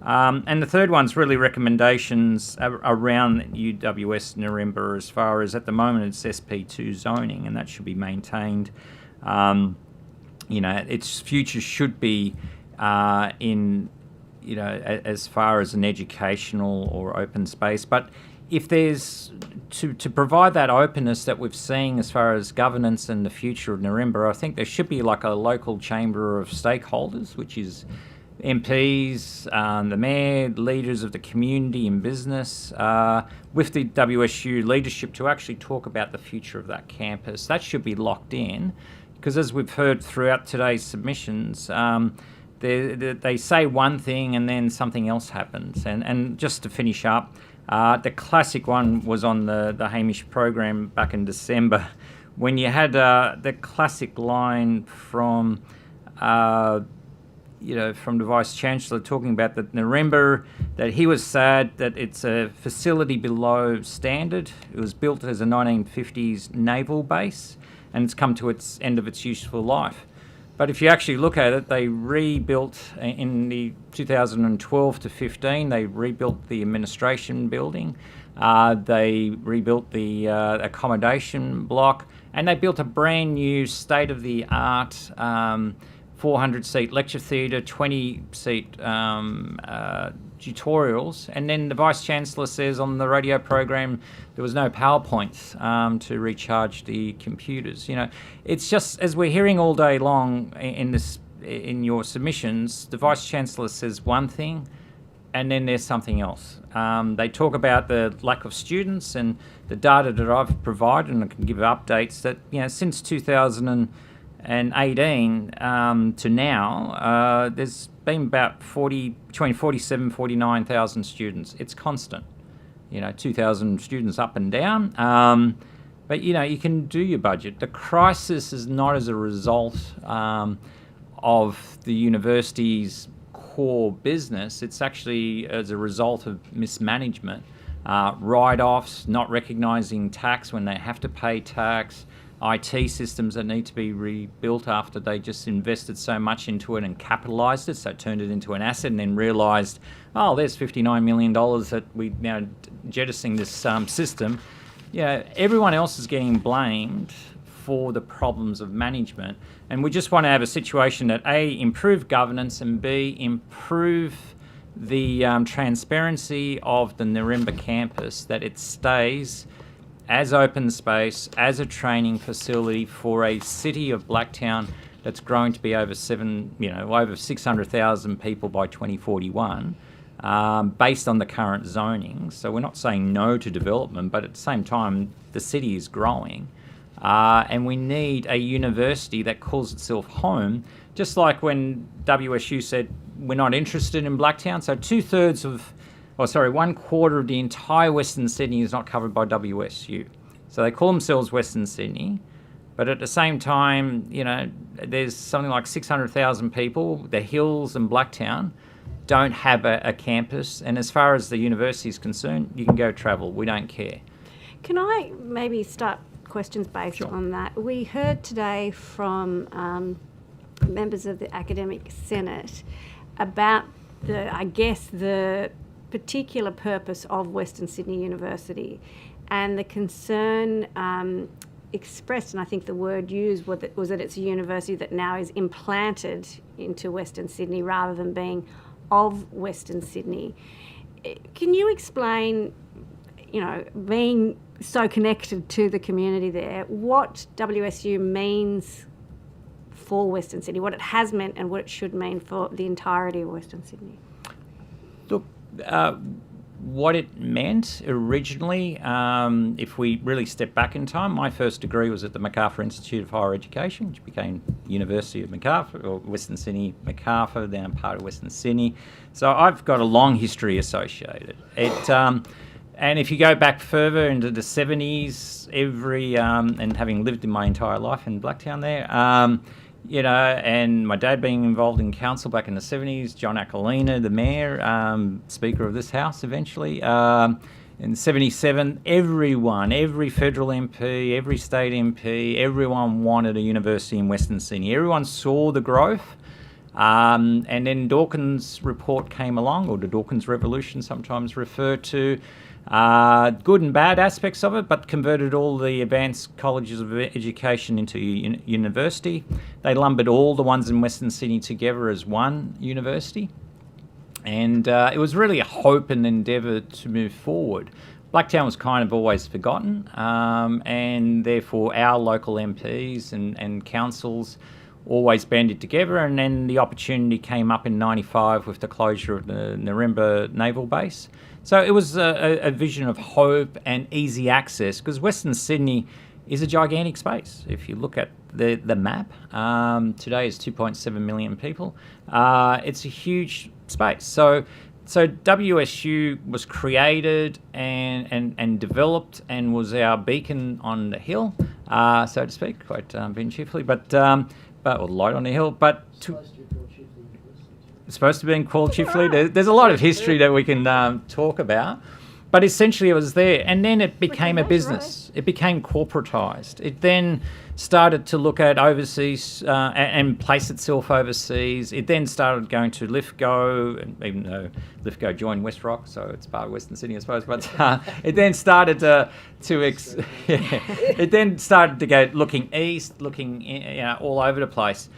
And the third one's really recommendations around UWS Nirimba, as far as at the moment it's SP2 zoning, and that should be maintained. Its future should be in, as far as an educational or open space. But if there's to provide that openness that we've seen as far as governance and the future of Nirimba, I think there should be like a local chamber of stakeholders, which is MPs, the mayor, leaders of the community and business, with the WSU leadership to actually talk about the future of that campus. That should be locked in, because as we've heard throughout today's submissions, they say one thing and then something else happens. And just to finish up, the classic one was on the Hamish program back in December, when you had the classic line from from the Vice-Chancellor talking about that Nirimba, that he was sad that it's a facility below standard. It was built as a 1950s naval base and it's come to its end of its useful life. But if you actually look at it, they rebuilt in the 2012 to 15, they rebuilt the administration building, they rebuilt the accommodation block, and they built a brand new state-of-the-art 400-seat lecture theatre, 20-seat tutorials, and then the Vice-Chancellor says on the radio program there was no PowerPoints to recharge the computers. It's just, as we're hearing all day long in your submissions, the Vice-Chancellor says one thing and then there's something else. They talk about the lack of students, and the data that I've provided, and I can give updates, that since 2018 to now, there's been about between 47,000 and 49,000 students. It's constant, 2,000 students up and down. But you can do your budget. The crisis is not as a result of the university's core business. It's actually as a result of mismanagement, write-offs, not recognising tax when they have to pay tax, IT systems that need to be rebuilt after they just invested so much into it and capitalised it, so turned it into an asset and then realised, there's $59 million that we now jettisoning this system. Everyone else is getting blamed for the problems of management, and we just want to have a situation that A, improve governance, and B, improve the transparency of the Nirimba campus, that it stays as open space, as a training facility for a city of Blacktown that's growing to be over 600,000 people by 2041, based on the current zoning. So we're not saying no to development, but at the same time, the city is growing. And we need a university that calls itself home, just like when WSU said we're not interested in Blacktown. So 1/4 of the entire Western Sydney is not covered by WSU. So they call themselves Western Sydney, but at the same time, there's something like 600,000 people. The Hills and Blacktown don't have a campus, and as far as the university is concerned, you can go travel. We don't care. Can I maybe start questions based on that? We heard today from members of the Academic Senate about the particular purpose of Western Sydney University, and the concern expressed, and I think the word used was that it's a university that now is implanted into Western Sydney rather than being of Western Sydney. Can you explain, being so connected to the community there, what WSU means for Western Sydney, what it has meant and what it should mean for the entirety of Western Sydney? Look, what it meant originally, if we really step back in time, my first degree was at the Macarthur Institute of Higher Education, which became University of Macarthur, or Western Sydney Macarthur, then part of Western Sydney. So I've got a long history associated. And if you go back further into the 70s, and having lived in my entire life in Blacktown there, and my dad being involved in council back in the 70s, John Aquilina, the mayor, Speaker of this House eventually. In 77, every federal MP, every state MP, everyone wanted a university in Western Sydney. Everyone saw the growth. And then Dawkins' report came along, or the Dawkins Revolution sometimes referred to, good and bad aspects of it, but converted all the advanced colleges of education into university. They lumbered all the ones in Western Sydney together as one university. And it was really a hope and endeavour to move forward. Blacktown was kind of always forgotten, and therefore our local MPs and councils always banded together, and then the opportunity came up in 95 with the closure of the Nirimba Naval Base. So it was a vision of hope and easy access, because Western Sydney is a gigantic space. If you look at the map, today is 2.7 million people. It's a huge space. So WSU was created and developed and was our beacon on the hill, so to speak, quite being cheerfully. But or light on a hill, but it's supposed to be called Chifley. There's a lot of history that we can talk about, but essentially it was there, and then it became a business. It became corporatized. It then started to look at overseas and place itself overseas. It then started going to Lithgow, even though Lithgow joined West Rock, so it's part of Western Sydney, I suppose. But it then started it then started to go looking east, looking all over the place.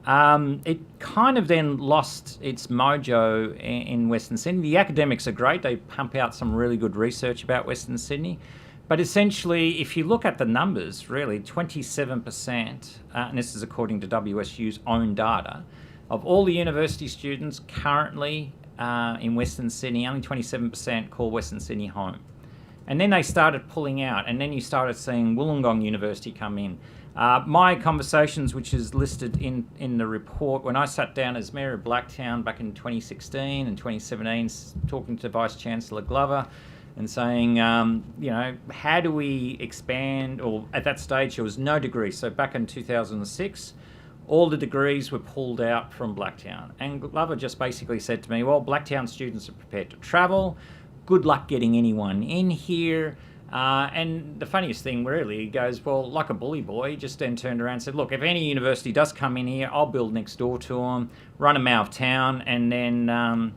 It kind of then lost its mojo in Western Sydney. The academics are great. They pump out some really good research about Western Sydney. But essentially, if you look at the numbers, really, 27%, and this is according to WSU's own data, of all the university students currently in Western Sydney, only 27% call Western Sydney home. And then they started pulling out, and then you started seeing Wollongong University come in. My conversations, which is listed in the report, when I sat down as Mayor of Blacktown back in 2016 and 2017, talking to Vice-Chancellor Glover and saying, how do we expand, or at that stage there was no degree. So back in 2006, all the degrees were pulled out from Blacktown. And Glover just basically said to me, well, Blacktown students are prepared to travel. Good luck getting anyone in here. And the funniest thing really, he goes, well, like a bully boy, he just then turned around and said, look, if any university does come in here, I'll build next door to them, run them out of town, and then,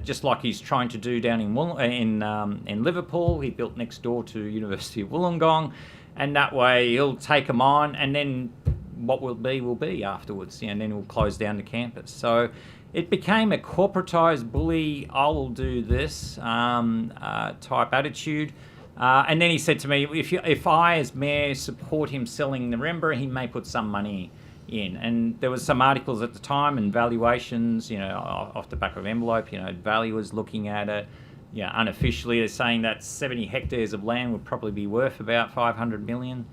just like he's trying to do down in Liverpool, he built next door to University of Wollongong, and that way he'll take them on, and then what will be afterwards, and then we'll close down the campus. So it became a corporatized bully, I will do this type attitude. And then he said to me, if I, as mayor, support him selling the Nirimba, he may put some money in. And there was some articles at the time and valuations, off the back of envelope, valuers looking at it. Unofficially, they're saying that 70 hectares of land would probably be worth about 500 million.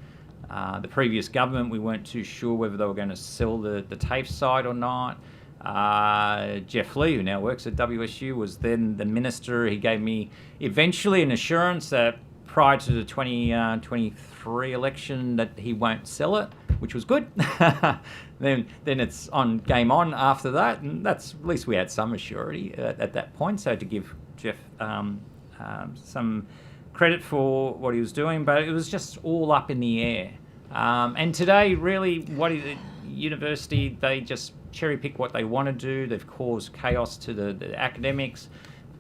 The previous government, we weren't too sure whether they were going to sell the TAFE site or not. Jeff Lee, who now works at WSU, was then the minister. He gave me eventually an assurance that prior to the 2023 election that he won't sell it, which was good. then it's on game on after that, and that's at least we had some assurity at that point. So to give Jeff some credit for what he was doing, but it was just all up in the air. And today, really, what is it? University, they just cherry pick what they want to do. They've caused chaos to the academics.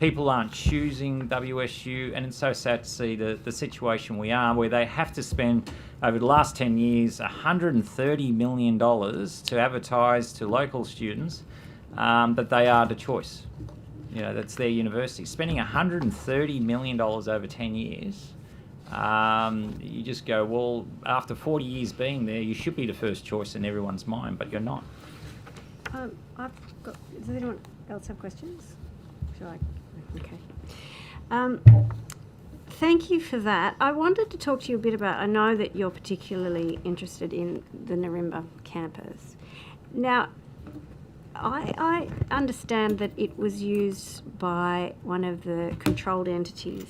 People aren't choosing WSU, and it's so sad to see the situation we are, where they have to spend, over the last 10 years, $130 million to advertise to local students that they are the choice. That's their university. Spending $130 million over 10 years, you just go, well, after 40 years being there, you should be the first choice in everyone's mind, but you're not. Does anyone else have questions? Shall I? Okay. Thank you for that. I wanted to talk to you a bit about, I know that you're particularly interested in the Nirimba campus. Now, I understand that it was used by one of the controlled entities.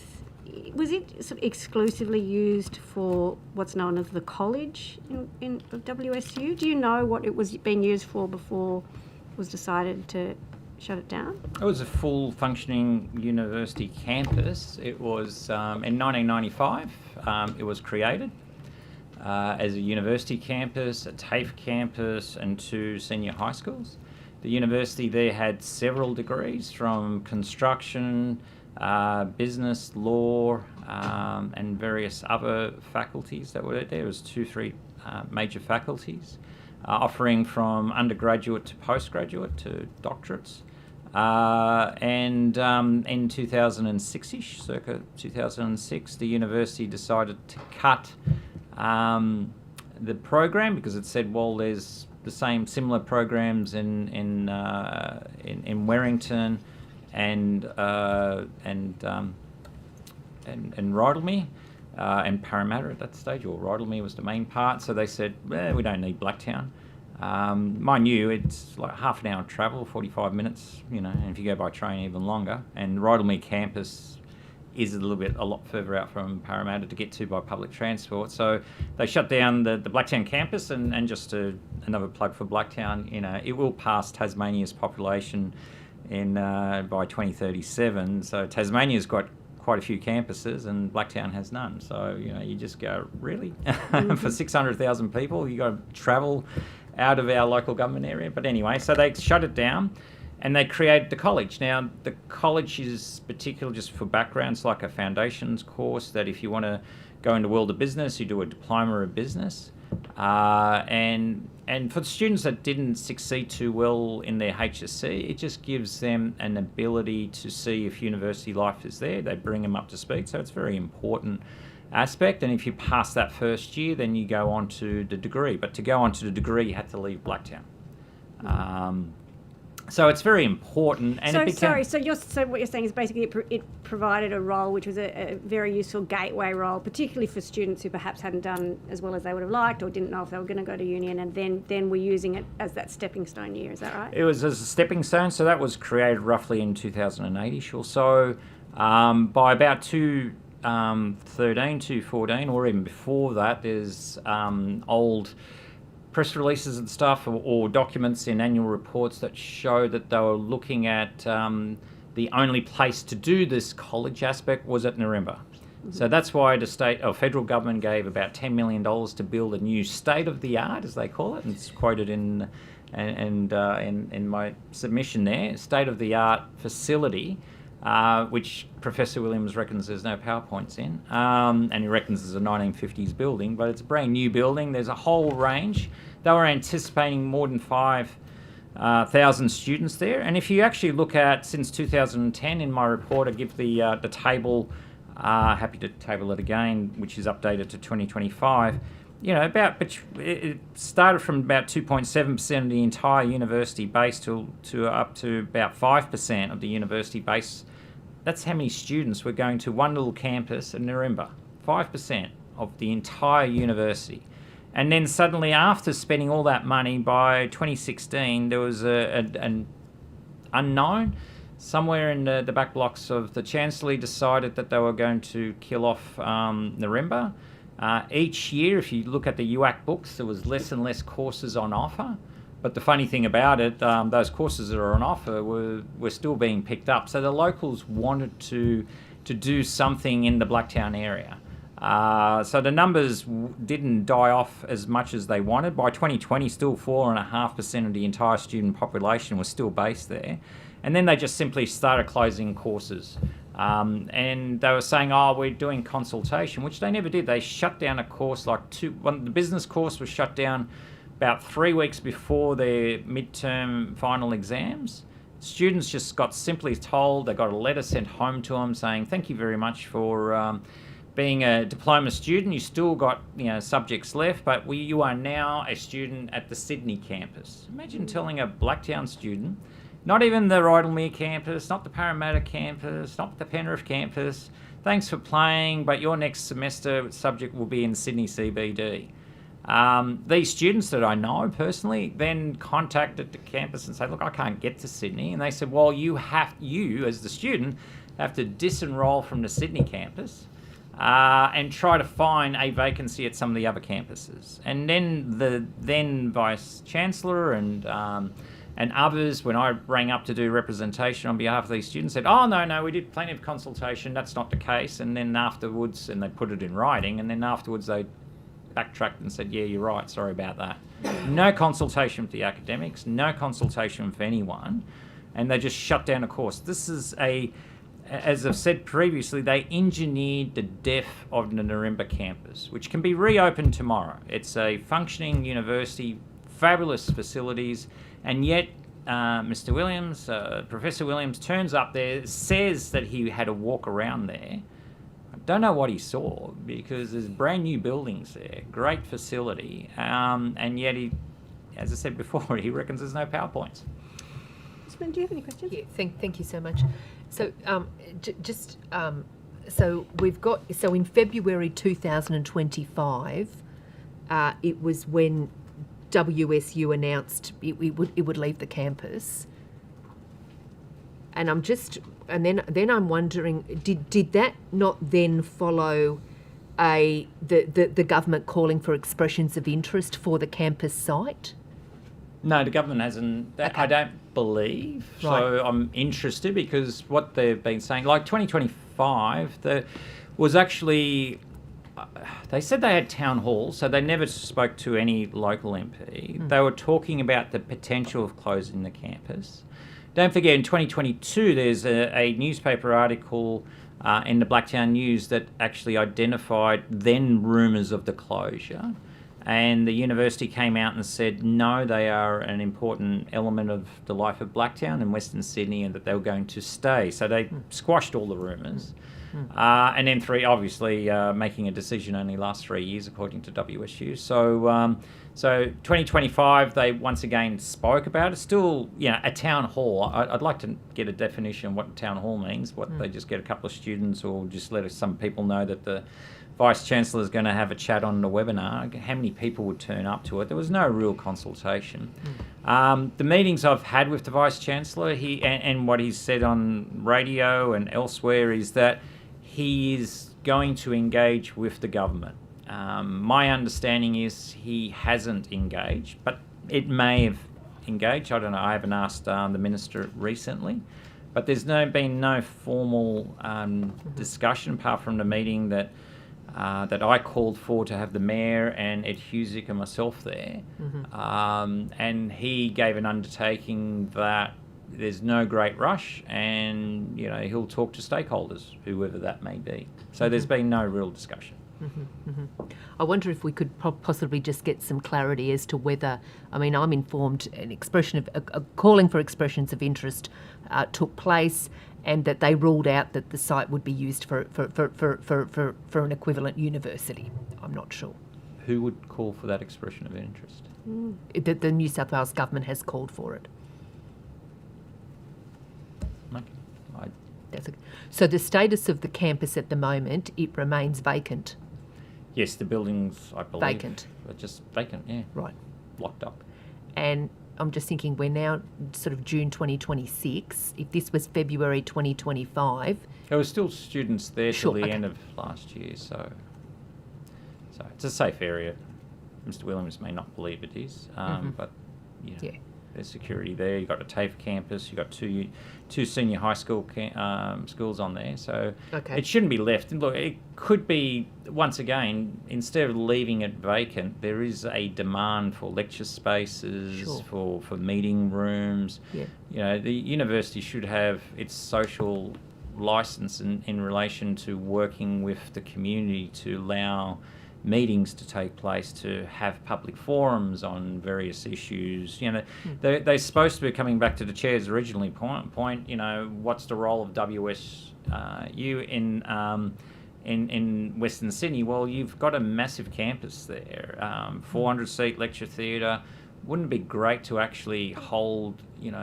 Was it sort of exclusively used for what's known as the college in WSU? Do you know what it was being used for before it was decided to shut it down? It was a full functioning university campus. It was, in 1995, it was created as a university campus, a TAFE campus, and 2 senior high schools. The university there had several degrees from construction, business, law, and various other faculties that were there. There was 2-3 major faculties, offering from undergraduate to postgraduate to doctorates. And in 2006-ish, circa 2006, the university decided to cut the program because it said, well, there's the same similar programs in Warrington and Rydalmere and Parramatta at that stage, or Rydalmere was the main part. So they said, we don't need Blacktown. Mind you, it's like half an hour travel, 45 minutes, and if you go by train, even longer. And Rydalmere campus is a lot further out from Parramatta to get to by public transport. So they shut down the Blacktown campus, and just another plug for Blacktown, it will pass Tasmania's population by 2037. So Tasmania's got quite a few campuses and Blacktown has none. So, you just go, really? For 600,000 people, you got to travel out of our local government area. But anyway, so they shut it down and they created the college. Now, the college is particular, just for background, it's like a foundations course that if you want to go into the world of business, you do a diploma of business. And for the students that didn't succeed too well in their HSC, it just gives them an ability to see if university life is there. They bring them up to speed, so it's a very important aspect. And if you pass that first year, then you go on to the degree. But to go on to the degree, you had to leave Blacktown. So it's very important. And So what you're saying is basically it provided a role which was a very useful gateway role, particularly for students who perhaps hadn't done as well as they would have liked or didn't know if they were going to go to uni, and then we're using it as that stepping stone year. Is that right? It was as a stepping stone. So that was created roughly in 2008-ish or so. By about 2013, 2014, or even before that, there's old press releases and stuff or documents in annual reports that show that they were looking at the only place to do this college aspect was at Narimba. Mm-hmm. So that's why the state or federal government gave about $10 million to build a new state-of-the-art, as they call it, and it's quoted in my submission there, state-of-the-art facility, which Professor Williams reckons there's no PowerPoints in, and he reckons it's a 1950s building, but it's a brand new building. There's a whole range. They were anticipating more than 5,000 students there, and if you actually look at since 2010 in my report, I give the table. Happy to table it again, which is updated to 2025. It started from about 2.7% of the entire university base to up to about 5% of the university base. That's how many students were going to one little campus in Narimba. 5% of the entire university. And then suddenly, after spending all that money, by 2016, there was an unknown. Somewhere in the back blocks of the Chancellery decided that they were going to kill off Narimba. Each year, if you look at the UAC books, there was less and less courses on offer. But the funny thing about it, those courses that are on offer were still being picked up. So the locals wanted to do something in the Blacktown area. So the numbers didn't die off as much as they wanted. By 2020, still 4.5% of the entire student population was still based there. And then they just simply started closing courses. And they were saying, we're doing consultation, which they never did. They shut down a course the business course was shut down about 3 weeks before their midterm final exams. Students just got simply told, they got a letter sent home to them saying, thank you very much for being a diploma student. You still got subjects left, but you are now a student at the Sydney campus. Imagine telling a Blacktown student, not even the Rydalmere campus, not the Parramatta campus, not the Penrith campus, thanks for playing, but your next semester subject will be in Sydney CBD. These students that I know personally then contacted the campus and said, look, I can't get to Sydney. And they said, well, you as the student, have to disenroll from the Sydney campus and try to find a vacancy at some of the other campuses. And then the then Vice-Chancellor and others, when I rang up to do representation on behalf of these students, said, no, we did plenty of consultation, that's not the case. And then afterwards, and they put it in writing, and then afterwards they backtracked and said, yeah, you're right, sorry about that. No consultation with the academics, no consultation with anyone, and they just shut down a course. This is as I've said previously, they engineered the death of the Narimba campus, which can be reopened tomorrow. It's a functioning university, fabulous facilities, and yet Mr. Williams, Professor Williams, turns up there, says that he had a walk around there. I don't know what he saw, because there's brand new buildings there, great facility, and yet he, as I said before, he reckons there's no PowerPoints. Do you have any questions? Yeah, thank you so much. So so we've got, so in February 2025, it was when WSU announced it would leave the campus. And then I'm wondering, did that not then follow the government calling for expressions of interest for the campus site? No, the government hasn't. I don't believe. Right. So I'm interested because what they've been saying, like 2025, there was actually. They said they had town halls, so they never spoke to any local MP. They were talking about the potential of closing the campus. Don't forget, in 2022, there's a newspaper article in the Blacktown News that actually identified then rumours of the closure. And the university came out and said, no, they are an important element of the life of Blacktown and Western Sydney and that they were going to stay. So they squashed all the rumours. And then obviously, making a decision only lasts 3 years, according to WSU. So 2025, they once again spoke about it. Still, a town hall. I'd like to get a definition of what a town hall means. What they just get a couple of students, or just let some people know that the Vice-Chancellor is going to have a chat on the webinar. How many people would turn up to it? There was no real consultation. The meetings I've had with the Vice-Chancellor, and what he's said on radio and elsewhere is that he is going to engage with the government. My understanding is he hasn't engaged, but it may have engaged. I don't know. I haven't asked the Minister recently. But there's been no formal discussion apart from the meeting that I called for to have the Mayor and Ed Husick and myself there. And he gave an undertaking that there's no great rush and, he'll talk to stakeholders, whoever that may be. So there's been no real discussion. I wonder if we could possibly just get some clarity as to whether, I'm informed an expression of a calling for expressions of interest took place, and that they ruled out that the site would be used for an equivalent university. I'm not sure. Who would call for that expression of interest? The New South Wales government has called for it. Okay. So the status of the campus at the moment, it remains vacant. Yes, the buildings, I believe, Vacant. are just vacant, yeah. Right. Locked up. And I'm just thinking we're now sort of June 2026. If this was February 2025... There were still students there till the end of last year, so it's a safe area. Mr Williams may not believe it is, but there's security there. You've got a TAFE campus, you've got two senior high school schools on there, so it shouldn't be left. And look, it could be, once again, instead of leaving it vacant, there is a demand for lecture spaces, for meeting rooms. The university should have its social licence in relation to working with the community to allow meetings to take place, to have public forums on various issues. They're supposed to be coming back to the chair's originally point. What's the role of WSU in Western Sydney? Well, you've got a massive campus there, 400-seat lecture theatre. Wouldn't it be great to actually hold,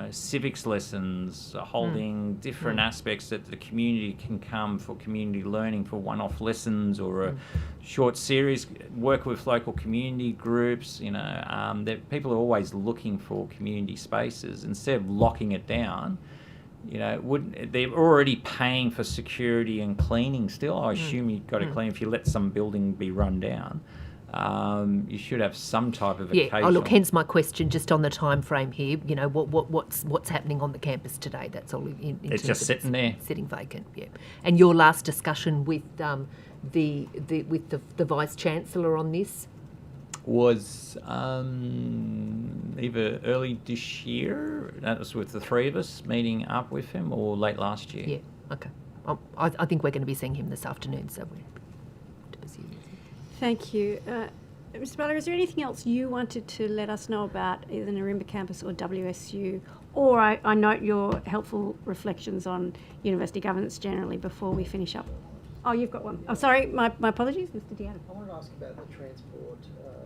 civics lessons, holding different aspects that the community can come for community learning, for one-off lessons or a short series, work with local community groups, that people are always looking for community spaces. Instead of locking it down, they're already paying for security and cleaning still. I assume you've got to clean if you let some building be run down. You should have some type of occasion. Look, hence my question just on the time frame here. What's happening on the campus today? That's all. It's just sitting there, sitting vacant. Yeah. And your last discussion with the Vice Chancellor on this was either early this year. That was with the three of us meeting up with him, or late last year. Yeah. Okay. I think we're going to be seeing him this afternoon. So we're to pursue this. Thank you. Mr. Butler, is there anything else you wanted to let us know about either Narimba campus or WSU? Or I note your helpful reflections on university governance generally before we finish up. Oh, you've got one. Oh, sorry, my apologies, Mr. Deanna. I wanted to ask about the transport.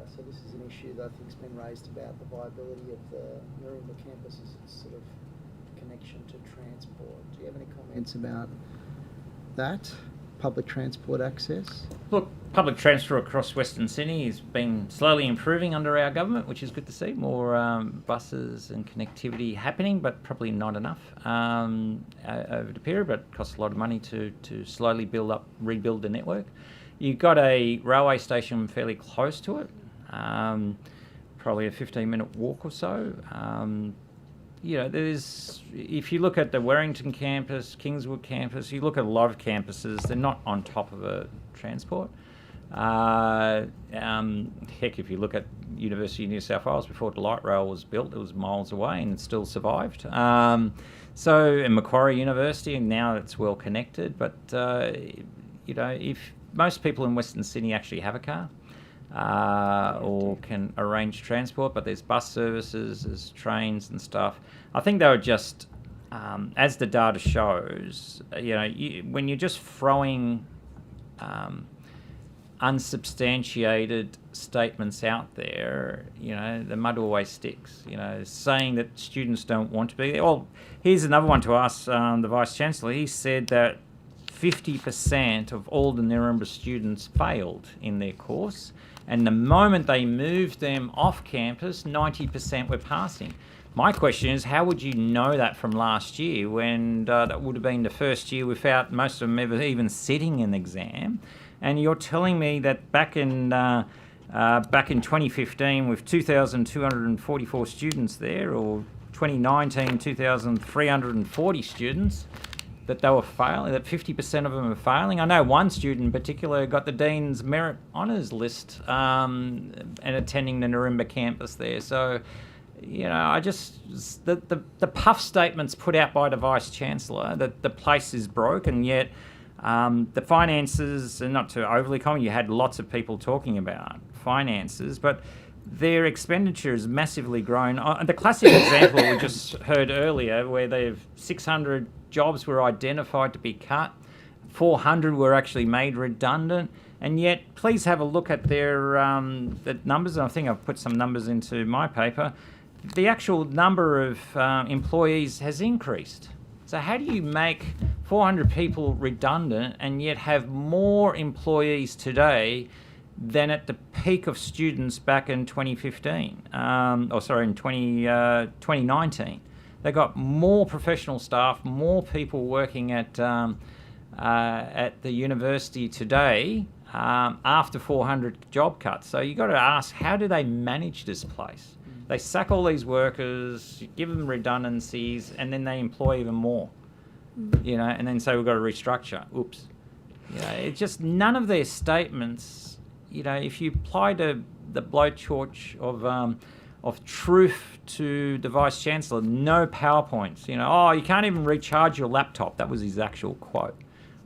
So this is an issue that I think has been raised about the viability of the Narimba campus as its sort of connection to transport. Do you have any comments about that? public transport access? Look, public transport across Western Sydney has been slowly improving under our government, which is good to see. More buses and connectivity happening, but probably not enough over the period, but it costs a lot of money to slowly rebuild the network. You've got a railway station fairly close to it, probably a 15-minute walk or so. If you look at the Werrington campus, Kingswood campus, you look at a lot of campuses, they're not on top of a transport. Heck, if you look at University of New South Wales, before the light rail was built, it was miles away and it still survived. And Macquarie University, and now it's well connected, but if most people in Western Sydney actually have a car, or can arrange transport, but there's bus services, there's trains and stuff. I think they were just, as the data shows, when you're just throwing unsubstantiated statements out there, the mud always sticks. Saying that students don't want to be there. Well, here's another one to ask the Vice-Chancellor. He said that 50% of all the Nirimba students failed in their course, and the moment they moved them off campus, 90% were passing. My question is, how would you know that from last year, when that would have been the first year without most of them ever even sitting an exam? And you're telling me that back in 2015, with 2,244 students there, or 2019, 2,340 students, that they were failing, that 50% of them were failing. I know one student in particular got the Dean's Merit Honours list and attending the Nirimba campus there. So, the puff statements put out by the Vice-Chancellor that the place is broke, and yet the finances, and not to overly comment, you had lots of people talking about finances, but their expenditure has massively grown. The classic example we just heard earlier, where they've 600 jobs were identified to be cut, 400 were actually made redundant, and yet please have a look at their the numbers. And I think I've put some numbers into my paper. The actual number of employees has increased. So how do you make 400 people redundant and yet have more employees today than at the peak of students back in 2015? In 2019. They got more professional staff, more people working at the university today after 400 job cuts. So you've got to ask, how do they manage this place? They sack all these workers, give them redundancies, and then they employ even more. And then say we've got to restructure. Oops. It's just none of their statements. If you apply the blowtorch of truth to the Vice-Chancellor, no PowerPoints. You can't even recharge your laptop. That was his actual quote.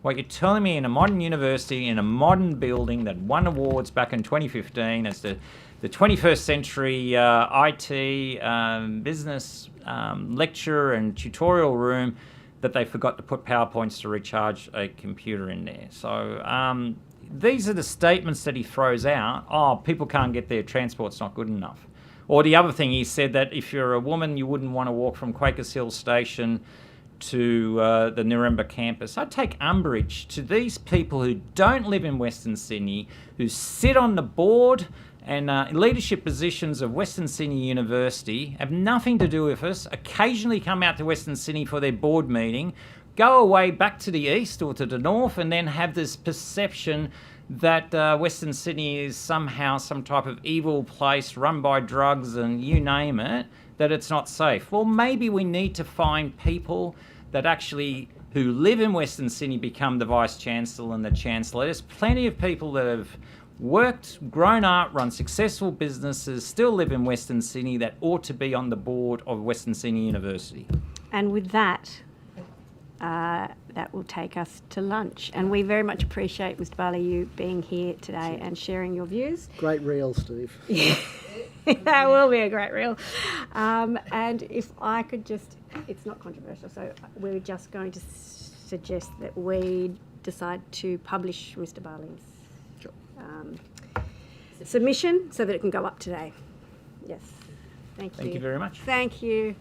What you're telling me, in a modern university, in a modern building that won awards back in 2015 as the 21st century IT business lecture and tutorial room, that they forgot to put PowerPoints to recharge a computer in there. So these are the statements that he throws out. People can't get there, transport's not good enough. Or the other thing, he said that if you're a woman, you wouldn't want to walk from Quakers Hill Station to the Nirimba campus. I take umbrage to these people who don't live in Western Sydney, who sit on the board and leadership positions of Western Sydney University, have nothing to do with us, occasionally come out to Western Sydney for their board meeting, go away back to the east or to the north, and then have this perception that Western Sydney is somehow some type of evil place run by drugs and you name it, that it's not safe. Well, maybe we need to find people that actually, who live in Western Sydney, become the Vice-Chancellor and the Chancellor. There's plenty of people that have worked, grown up, run successful businesses, still live in Western Sydney, that ought to be on the board of Western Sydney University. And with that, that will take us to lunch. And we very much appreciate, Mr. Barley, you being here today and sharing your views. Great reel, Steve. That will be a great reel. And if I could just, it's not controversial, so we're just going to suggest that we decide to publish Mr. Barley's submission so that it can go up today. Yes. Thank you. Thank you very much. Thank you.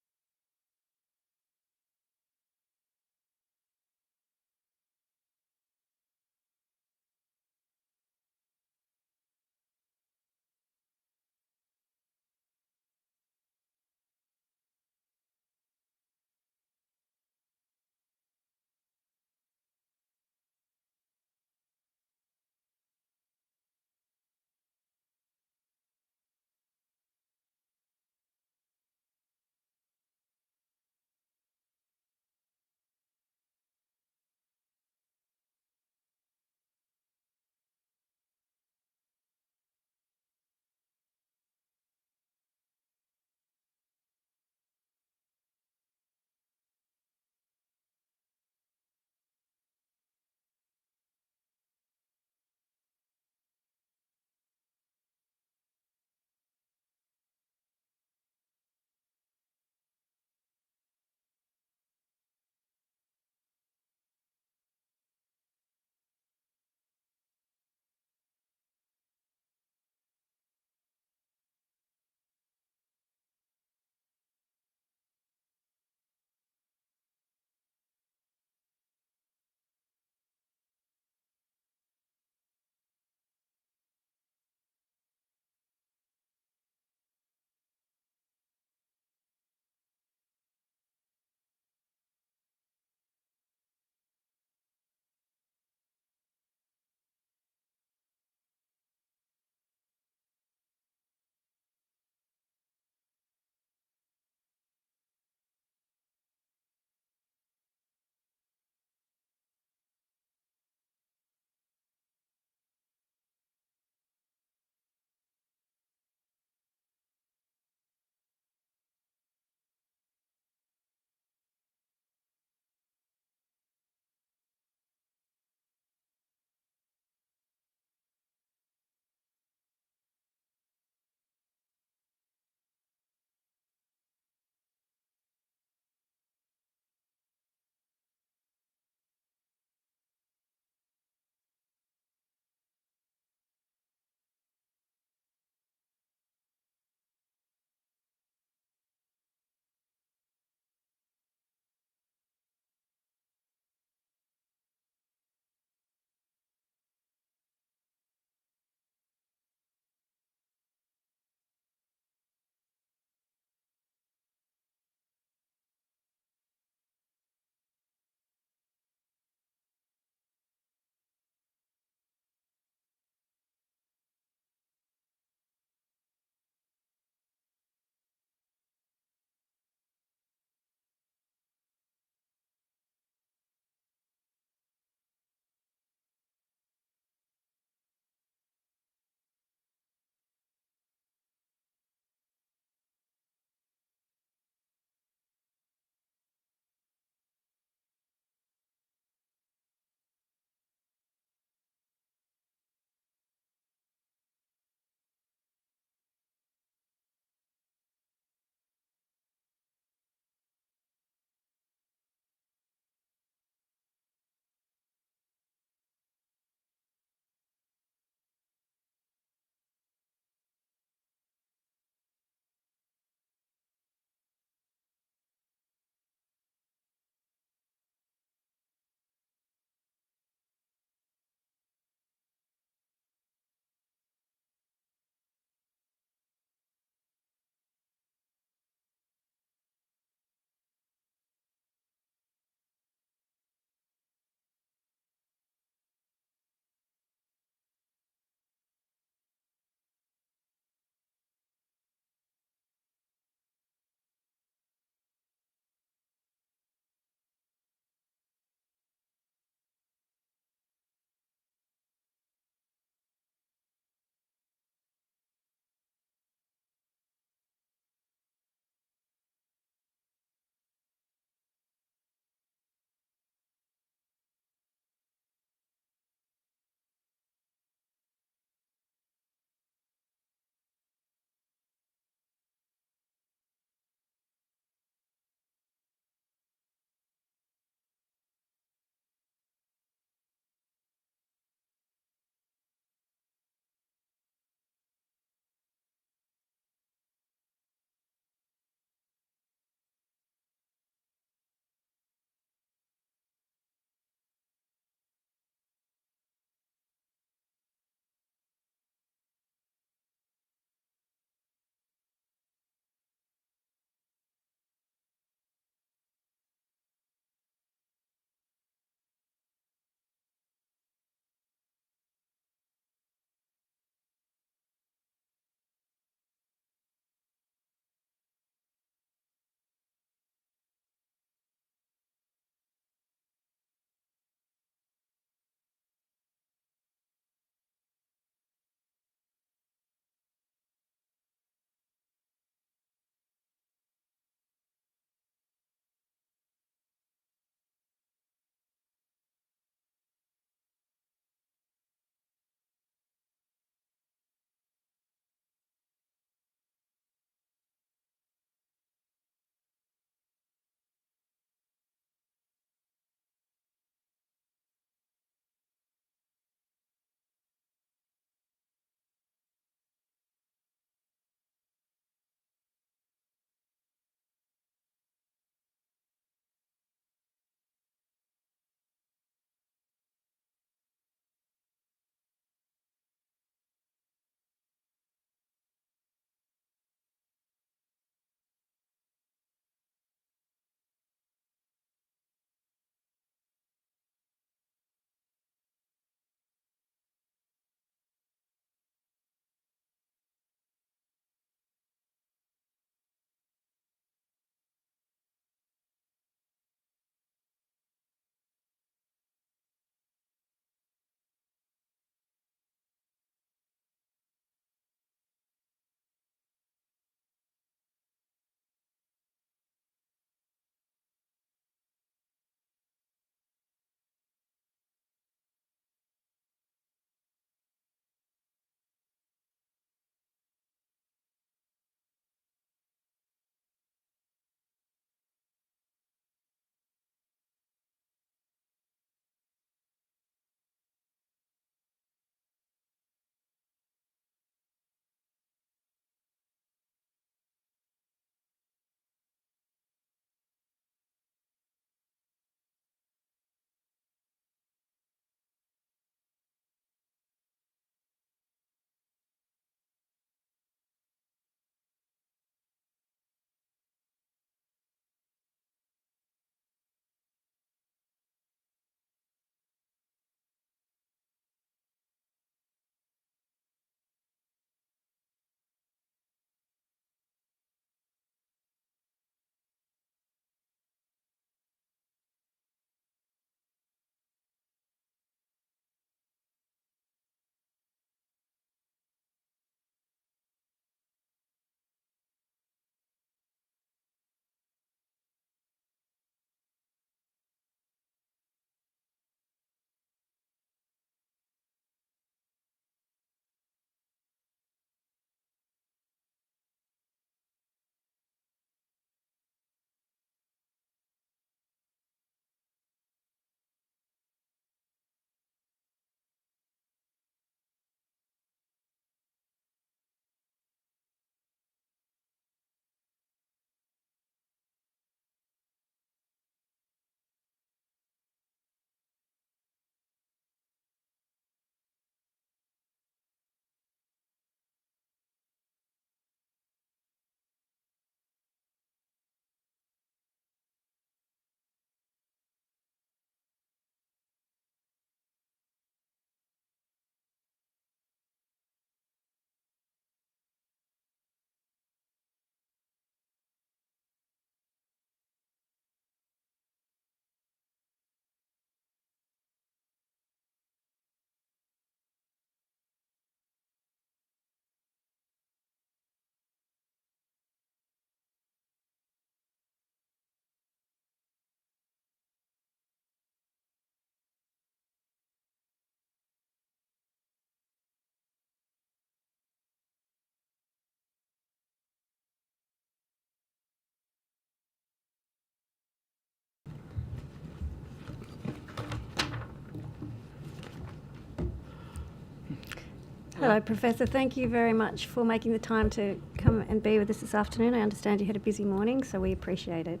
Hello, Professor. Thank you very much for making the time to come and be with us this afternoon. I understand you had a busy morning, so we appreciate it.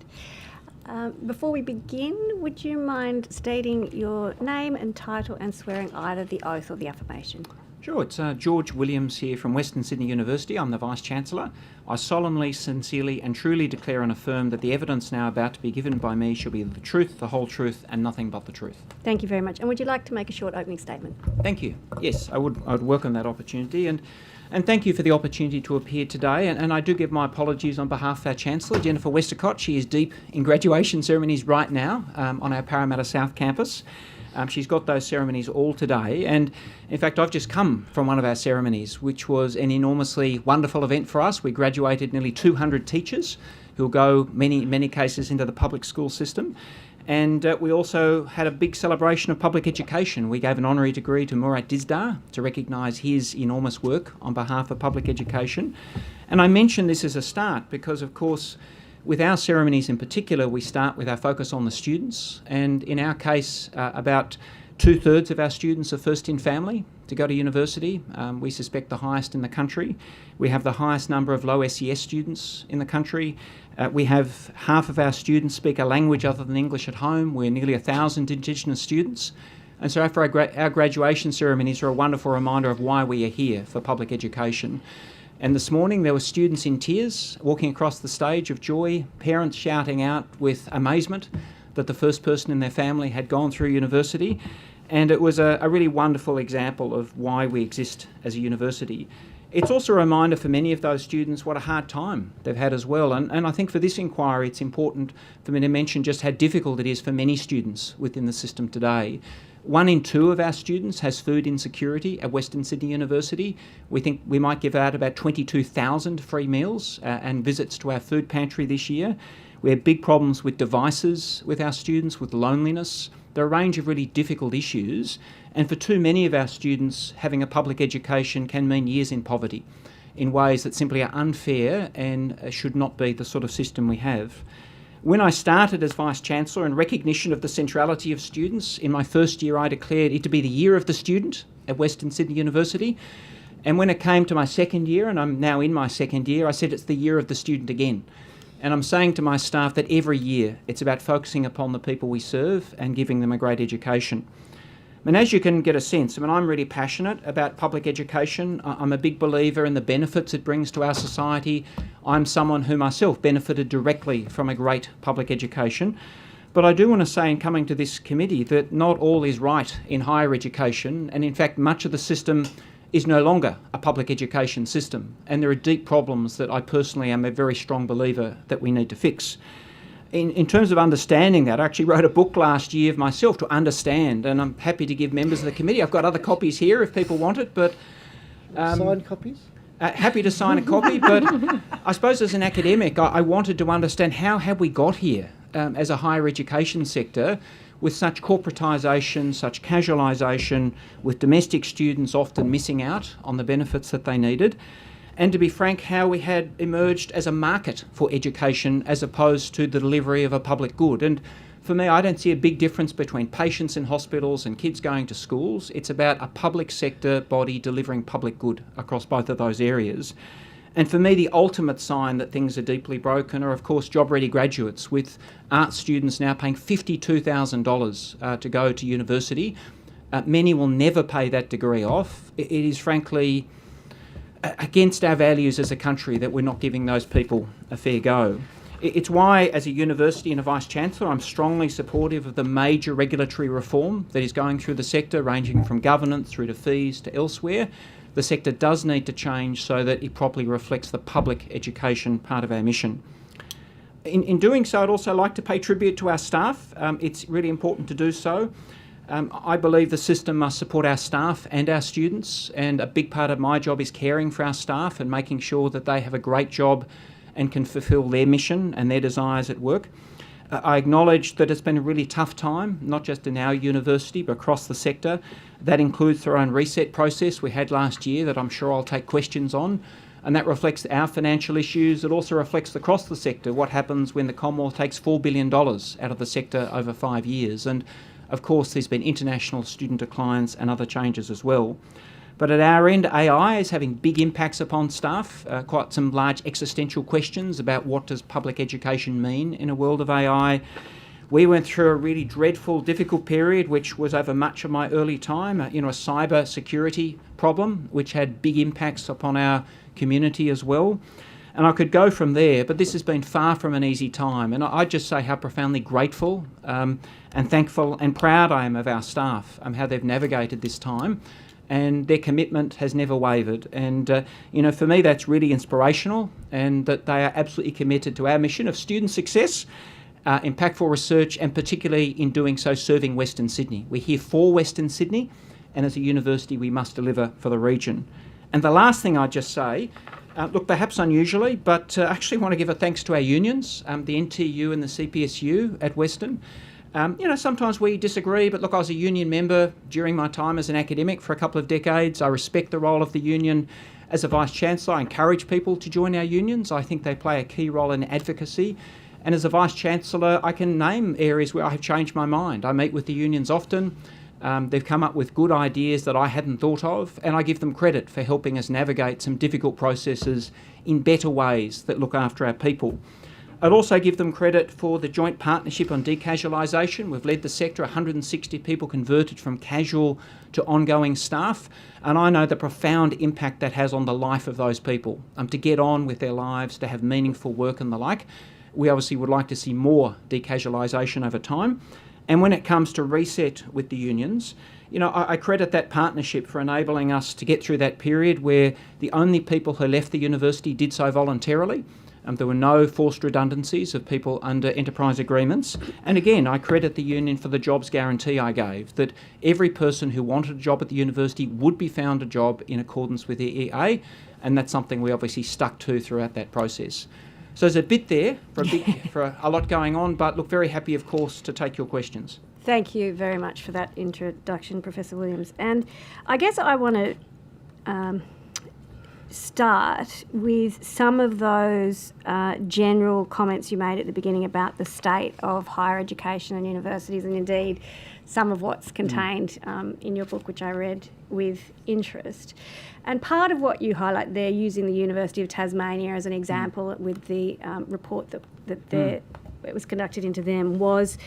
Before we begin, would you mind stating your name and title and swearing either the oath or the affirmation? Sure, it's George Williams here from Western Sydney University. I'm the Vice-Chancellor. I solemnly, sincerely and truly declare and affirm that the evidence now about to be given by me shall be the truth, the whole truth and nothing but the truth. Thank you very much. And would you like to make a short opening statement? Thank you. Yes, I would welcome that opportunity and thank you for the opportunity to appear today. And I do give my apologies on behalf of our Chancellor, Jennifer Westacott. She is deep in graduation ceremonies right now on our Parramatta South campus. She's got those ceremonies all today, and in fact I've just come from one of our ceremonies, which was an enormously wonderful event for us. We graduated nearly 200 teachers who'll go many cases into the public school system, and we also had a big celebration of public education. We gave an honorary degree to Murat Dizdar to recognise his enormous work on behalf of public education. And I mention this as a start because, of course, with our ceremonies in particular, we start with our focus on the students, and in our case, about 2/3 of our students are first in family to go to university. We suspect the highest in the country. We have the highest number of low SES students in the country. We have half of our students speak a language other than English at home. We're nearly 1,000 Indigenous students. And so after our graduation ceremonies are a wonderful reminder of why we are here for public education. And this morning there were students in tears walking across the stage of joy, parents shouting out with amazement that the first person in their family had gone through university. And it was a really wonderful example of why we exist as a university. It's also a reminder for many of those students what a hard time they've had as well. And I think for this inquiry it's important for me to mention just how difficult it is for many students within the system today. 1 in 2 of our students has food insecurity at Western Sydney University. We think we might give out about 22,000 free meals and visits to our food pantry this year. We have big problems with devices with our students, with loneliness. There are a range of really difficult issues. And for too many of our students, having a public education can mean years in poverty in ways that simply are unfair and should not be the sort of system we have. When I started as Vice-Chancellor, in recognition of the centrality of students, in my first year I declared it to be the year of the student at Western Sydney University. And when it came to my second year, and I'm now in my second year, I said it's the year of the student again. And I'm saying to my staff that every year it's about focusing upon the people we serve and giving them a great education. And as you can get a sense, I'm really passionate about public education. I'm a big believer in the benefits it brings to our society. I'm someone who myself benefited directly from a great public education. But I do want to say in coming to this committee that not all is right in higher education, and in fact much of the system is no longer a public education system. And there are deep problems that I personally am a very strong believer that we need to fix. In terms of understanding that, I actually wrote a book last year of myself to understand, and I'm happy to give members of the committee. I've got other copies here if people want it, but... Signed copies? Happy to sign a copy, but I suppose as an academic, I wanted to understand how have we got here as a higher education sector with such corporatisation, such casualisation, with domestic students often missing out on the benefits that they needed. And to be frank, how we had emerged as a market for education as opposed to the delivery of a public good. And for me, I don't see a big difference between patients in hospitals and kids going to schools. It's about a public sector body delivering public good across both of those areas. And for me, the ultimate sign that things are deeply broken are, of course, job-ready graduates, with art students now paying $52,000 to go to university. Many will never pay that degree off. It is frankly against our values as a country that we're not giving those people a fair go. It's why, as a university and a Vice-Chancellor, I'm strongly supportive of the major regulatory reform that is going through the sector, ranging from governance through to fees to elsewhere. The sector does need to change so that it properly reflects the public education part of our mission. In doing so, I'd also like to pay tribute to our staff. It's really important to do so. I believe the system must support our staff and our students, and a big part of my job is caring for our staff and making sure that they have a great job and can fulfil their mission and their desires at work. I acknowledge that it's been a really tough time, not just in our university, but across the sector. That includes our own reset process we had last year that I'm sure I'll take questions on, and that reflects our financial issues. It also reflects across the sector what happens when the Commonwealth takes $4 billion out of the sector over 5 years. And of course, there's been international student declines and other changes as well. But at our end, AI is having big impacts upon staff, quite some large existential questions about what does public education mean in a world of AI. We went through a really dreadful, difficult period, which was over much of my early time, a cyber security problem, which had big impacts upon our community as well. And I could go from there, but this has been far from an easy time. And I just say how profoundly grateful and thankful and proud I am of our staff, how they've navigated this time. And their commitment has never wavered. And, for me, that's really inspirational, and that they are absolutely committed to our mission of student success, impactful research, and particularly in doing so, serving Western Sydney. We're here for Western Sydney, and as a university, we must deliver for the region. And the last thing I'd just say, look, perhaps unusually, but I actually want to give a thanks to our unions, the NTU and the CPSU at Western. Sometimes we disagree, but look, I was a union member during my time as an academic for a couple of decades. I respect the role of the union. As a Vice-Chancellor, I encourage people to join our unions. I think they play a key role in advocacy. And as a Vice-Chancellor, I can name areas where I have changed my mind. I meet with the unions often. They've come up with good ideas that I hadn't thought of, and I give them credit for helping us navigate some difficult processes in better ways that look after our people. I'd also give them credit for the joint partnership on decasualisation. We've led the sector, 160 people converted from casual to ongoing staff, and I know the profound impact that has on the life of those people, to get on with their lives, to have meaningful work and the like. We obviously would like to see more decasualisation over time. And when it comes to reset with the unions, I credit that partnership for enabling us to get through that period where the only people who left the university did so voluntarily. There were no forced redundancies of people under enterprise agreements. And again, I credit the union for the jobs guarantee I gave, that every person who wanted a job at the university would be found a job in accordance with the EA, and that's something we obviously stuck to throughout that process. So there's a bit there for a lot going on, but look, very happy, of course, to take your questions. Thank you very much for that introduction, Professor Williams. And I guess I want to start with some of those general comments you made at the beginning about the state of higher education and universities, and indeed some of what's contained in your book, which I read with interest. And part of what you highlight there, using the University of Tasmania as an example with the report that it was conducted into them, was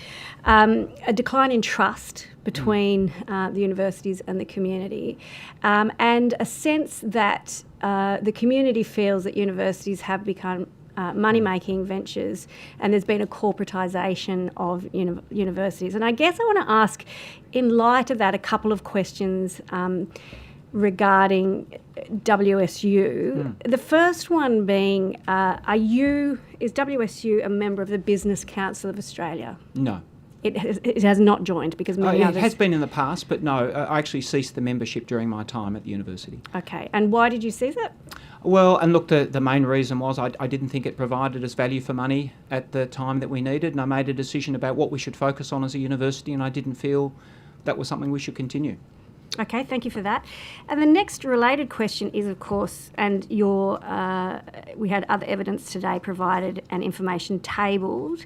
a decline in trust between the universities and the community, and a sense that the community feels that universities have become money-making ventures, and there's been a corporatisation of universities. And I guess I want to ask, in light of that, a couple of questions regarding WSU. The first one being, is WSU a member of the Business Council of Australia? No. It has not joined, because many others... It has been in the past, but no, I actually ceased the membership during my time at the university. Okay, and why did you cease it? Well, and look, the main reason was I didn't think it provided us value for money at the time that we needed, and I made a decision about what we should focus on as a university, and I didn't feel that was something we should continue. Okay, thank you for that. And the next related question is, of course, and we had other evidence today provided and information tabled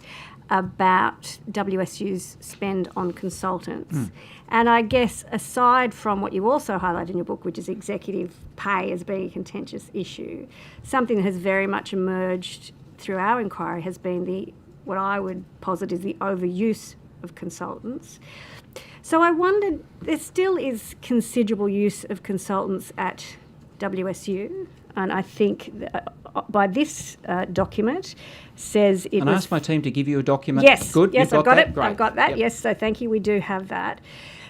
about WSU's spend on consultants. And I guess aside from what you also highlight in your book, which is executive pay as being a contentious issue, something that has very much emerged through our inquiry has been what I would posit is the overuse of consultants. So I wondered, there still is considerable use of consultants at WSU, and I think by this document says it and was... I asked my team to give you a document. Yes, Good, yes, you've got that? Great. I've got that, Yep. yes, so thank you, we do have that.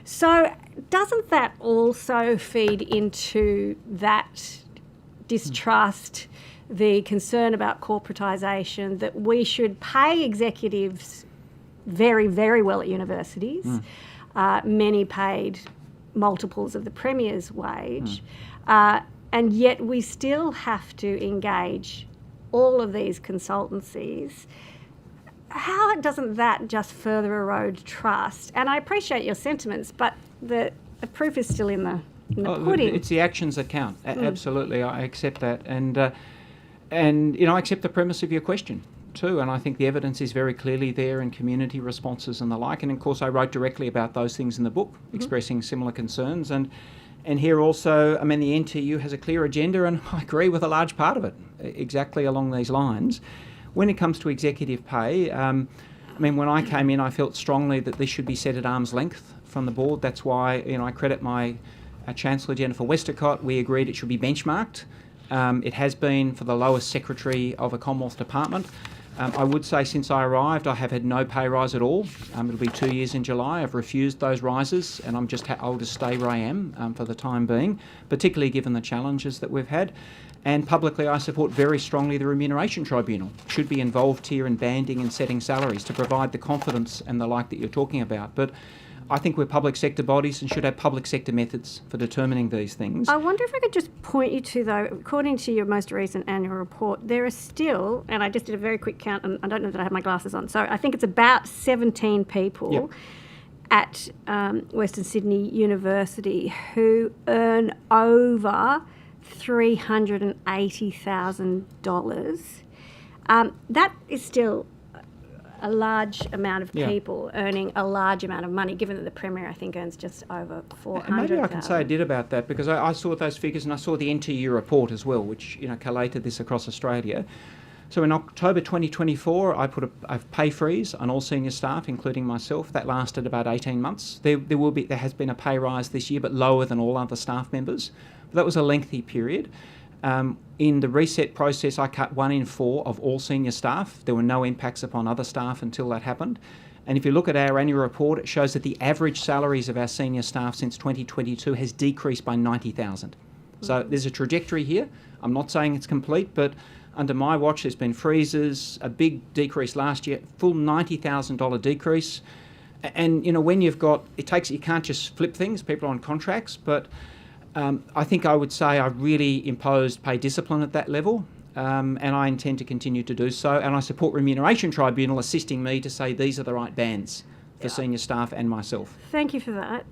So doesn't that also feed into that distrust, the concern about corporatisation, that we should pay executives very, very well at universities, many paid multiples of the Premier's wage, and yet we still have to engage all of these consultancies? How doesn't that just further erode trust? And I appreciate your sentiments, but the proof is still in the pudding. It's the actions that count. Absolutely, I accept that, and I accept the premise of your question too. And I think the evidence is very clearly there in community responses and the like. And of course, I wrote directly about those things in the book, expressing similar concerns. And here also, I mean, the NTU has a clear agenda, and I agree with a large part of it, exactly along these lines. When it comes to executive pay, I mean, when I came in, I felt strongly that this should be set at arm's length from the board. That's why, I credit my Chancellor, Jennifer Westacott. We agreed it should be benchmarked. It has been for the lowest secretary of a Commonwealth department. I would say since I arrived, I have had no pay rise at all. It'll be 2 years in July. I've refused those rises, and I'll just stay where I am for the time being, particularly given the challenges that we've had. And publicly, I support very strongly the Remuneration Tribunal. Should be involved here in banding and setting salaries to provide the confidence and the like that you're talking about. But I think we're public sector bodies and should have public sector methods for determining these things. I wonder if I could just point you to, though, according to your most recent annual report, there are still, and I just did a very quick count, and I don't know that I have my glasses on, so I think it's about 17 people at Western Sydney University who earn over $380,000. That is still a large amount of people earning a large amount of money, given that the Premier, I think, earns just over $400,000. And maybe I can say I did about that, because I saw those figures, and I saw the NTU report as well, which collated this across Australia. So in October 2024, I put a pay freeze on all senior staff, including myself. That lasted about 18 months. There has been a pay rise this year, but lower than all other staff members. But that was a lengthy period. In the reset process, I cut 1 in 4 of all senior staff. There were no impacts upon other staff until that happened. And if you look at our annual report, it shows that the average salaries of our senior staff since 2022 has decreased by $90,000. So there's a trajectory here. I'm not saying it's complete, but under my watch, there's been freezes, a big decrease last year, full $90,000 decrease. And, when you've got, you can't just flip things, people are on contracts, but I think I would say I really imposed pay discipline at that level, and I intend to continue to do so. And I support Remuneration Tribunal assisting me to say these are the right bands for senior staff and myself. Thank you for that.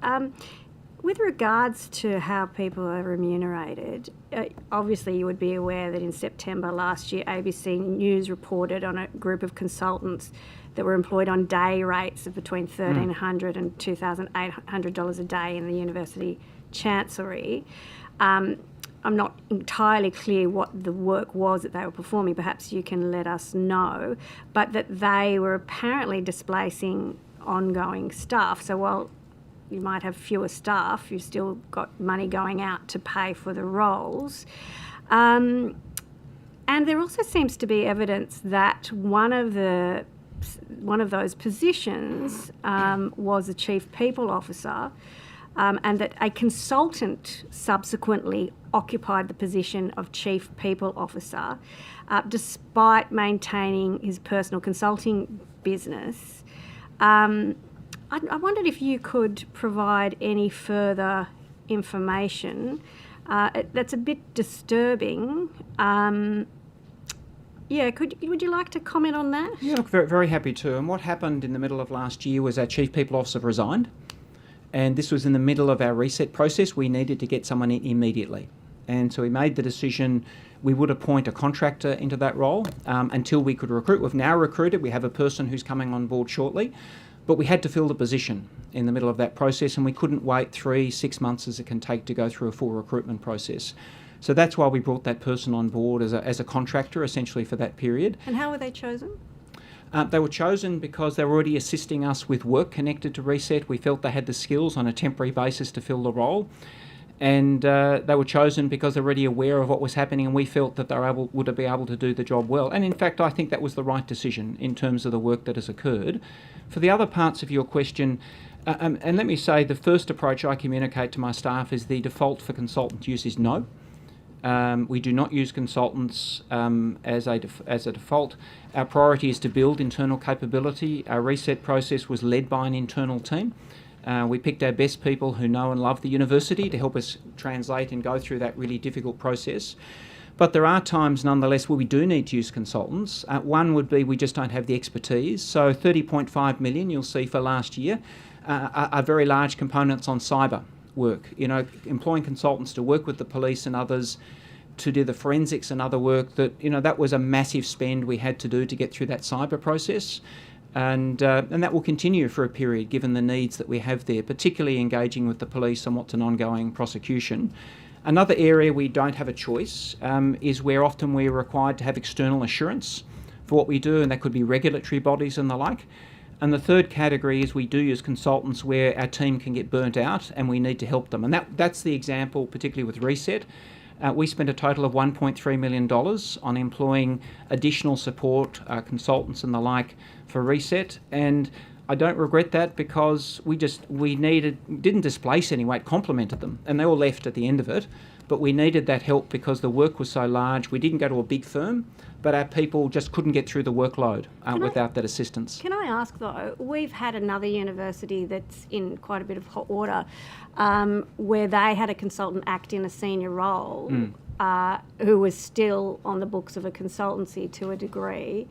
With regards to how people are remunerated, obviously you would be aware that in September last year, ABC News reported on a group of consultants that were employed on day rates of between $1,300 and $2,800 a day in the university Chancery. I'm not entirely clear what the work was that they were performing. Perhaps you can let us know. But that they were apparently displacing ongoing staff. So while you might have fewer staff, you've still got money going out to pay for the roles. And there also seems to be evidence that one of those positions was a chief people officer. And that a consultant subsequently occupied the position of Chief People Officer, despite maintaining his personal consulting business. I wondered if you could provide any further information. That's a bit disturbing. Would you like to comment on that? Yeah, look, very, very happy to. And what happened in the middle of last year was our Chief People Officer resigned. And this was in the middle of our reset process. We needed to get someone in immediately. And so we made the decision we would appoint a contractor into that role until we could recruit. We've now recruited. We have a person who's coming on board shortly. But we had to fill the position in the middle of that process, and we couldn't wait 3-6 months as it can take to go through a full recruitment process. So that's why we brought that person on board as a contractor, essentially, for that period. And how were they chosen? They were chosen because they were already assisting us with work connected to Reset. We felt they had the skills on a temporary basis to fill the role. And they were chosen because they're already aware of what was happening, and we felt that they would be able to do the job well. And in fact, I think that was the right decision in terms of the work that has occurred. For the other parts of your question, and let me say the first approach I communicate to my staff is the default for consultant use is no. We do not use consultants as a default. Our priority is to build internal capability. Our reset process was led by an internal team. We picked our best people who know and love the university to help us translate and go through that really difficult process. But there are times, nonetheless, where we do need to use consultants. One would be we just don't have the expertise. So $30.5 million, you'll see for last year, are very large components on cyber work. Employing consultants to work with the police and others to do the forensics and other work that was a massive spend we had to do to get through that cyber process. And that will continue for a period, given the needs that we have there, particularly engaging with the police on what's an ongoing prosecution. Another area we don't have a choice is where often we're required to have external assurance for what we do, and that could be regulatory bodies and the like. And the third category is we do use consultants where our team can get burnt out and we need to help them. And that's the example, particularly with Reset. We spent a total of $1.3 million on employing additional support, consultants and the like for Reset. And I don't regret that because we didn't displace anyone, it complemented them. And they all left at the end of it. But we needed that help because the work was so large. We didn't go to a big firm, but our people just couldn't get through the workload without that assistance. Can I ask though, we've had another university that's in quite a bit of hot water where they had a consultant act in a senior role who was still on the books of a consultancy to a degree.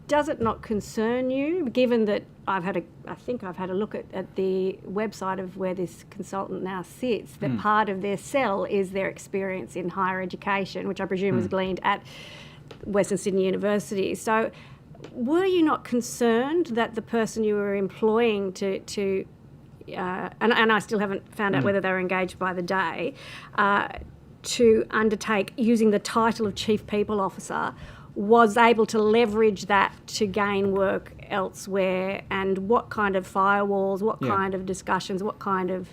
Does it not concern you, given that I think I've had a look at the website of where this consultant now sits, that part of their sell is their experience in higher education, which I presume was gleaned at Western Sydney University. So were you not concerned that the person you were employing and I still haven't found out whether they were engaged by the day, to undertake using the title of Chief People Officer was able to leverage that to gain work elsewhere, and what kind of firewalls, what kind of discussions, what kind of,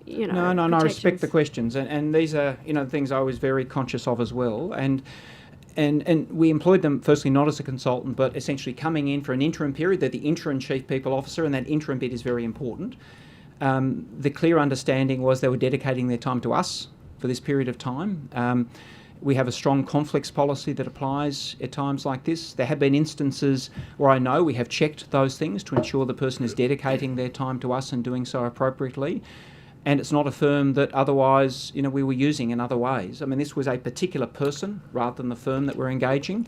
No, I respect the questions, and these are, things I was very conscious of as well, and we employed them firstly not as a consultant, but essentially coming in for an interim period. They're the interim Chief People Officer, and that interim bit is very important. The clear understanding was they were dedicating their time to us for this period of time. We have a strong conflicts policy that applies at times like this. There have been instances where I know we have checked those things to ensure the person is dedicating their time to us and doing so appropriately. And it's not a firm that otherwise, we were using in other ways. I mean, this was a particular person rather than the firm that we're engaging,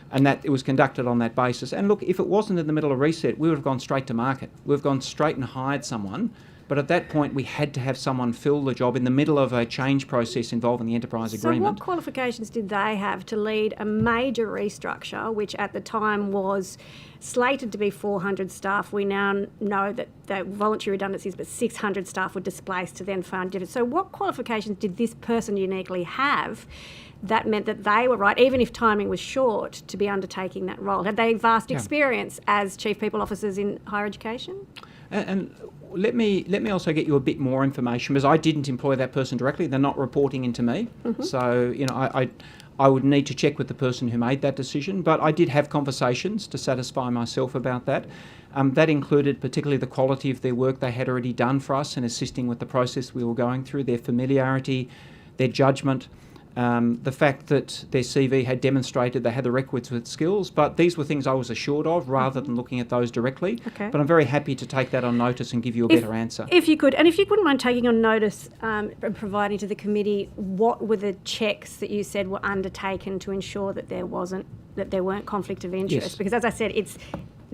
and that it was conducted on that basis. And look, if it wasn't in the middle of Reset, we would have gone straight to market. We've gone straight and hired someone. But at that point, we had to have someone fill the job in the middle of a change process involving the enterprise agreement. So what qualifications did they have to lead a major restructure, which at the time was slated to be 400 staff? We now know that the voluntary redundancies, but 600 staff were displaced to then find different. So what qualifications did this person uniquely have that meant that they were right, even if timing was short, to be undertaking that role? Had they vast experience as Chief People Officers in higher education? And let me also get you a bit more information, because I didn't employ that person directly. They're not reporting into me. So, I would need to check with the person who made that decision. But I did have conversations to satisfy myself about that. That included particularly the quality of their work they had already done for us in assisting with the process we were going through, their familiarity, their judgment, the fact that their CV had demonstrated they had the requisite skills, but these were things I was assured of rather than looking at those directly. Okay. But I'm very happy to take that on notice and give you a better answer. If you could, and if you wouldn't mind taking on notice and providing to the committee what were the checks that you said were undertaken to ensure that there weren't conflict of interest? Yes. Because as I said, it's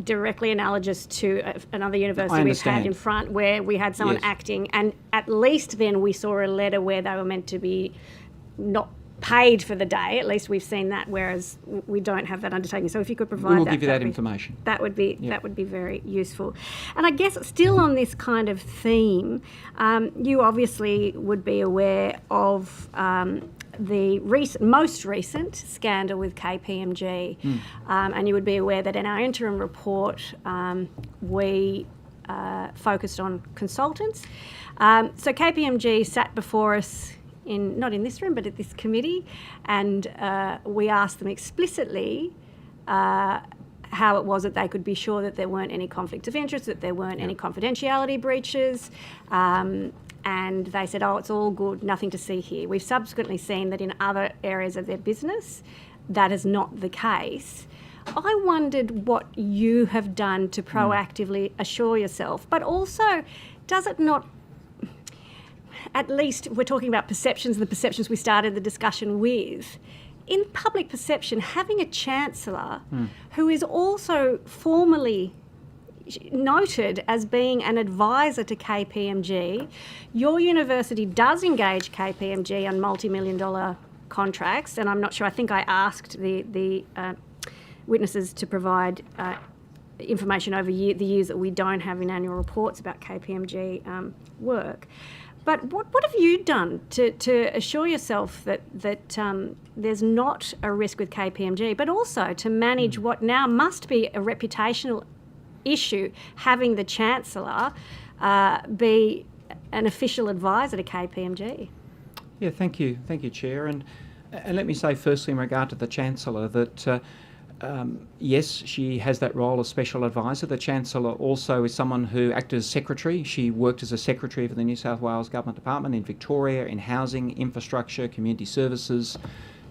directly analogous to another university we've had in front where we had someone acting, and at least then we saw a letter where they were meant to be not paid for the day. At least we've seen that, whereas we don't have that undertaking. So if you could provide that, we will give you that information. That would be very useful. And I guess still on this kind of theme, you obviously would be aware of the most recent scandal with KPMG, and you would be aware that in our interim report we focused on consultants. So KPMG sat before us not in this room, but at this committee, and we asked them explicitly how it was that they could be sure that there weren't any conflicts of interest, that there weren't any confidentiality breaches, and they said, it's all good, nothing to see here. We've subsequently seen that in other areas of their business, that is not the case. I wondered what you have done to proactively assure yourself, but also, does it not, at least we're talking about perceptions, the perceptions we started the discussion with. In public perception, having a chancellor who is also formally noted as being an advisor to KPMG, your university does engage KPMG on multi-million-dollar contracts, and I'm not sure, I think I asked the witnesses to provide information over the years that we don't have in annual reports about KPMG work. But what have you done to assure yourself that there's not a risk with KPMG, but also to manage what now must be a reputational issue, having the Chancellor be an official advisor to KPMG? Yeah, thank you, Chair. And let me say firstly in regard to the Chancellor that yes, she has that role as special advisor. The Chancellor also is someone who acted as secretary. She worked as a secretary for the New South Wales Government Department in Victoria, in housing, infrastructure, community services,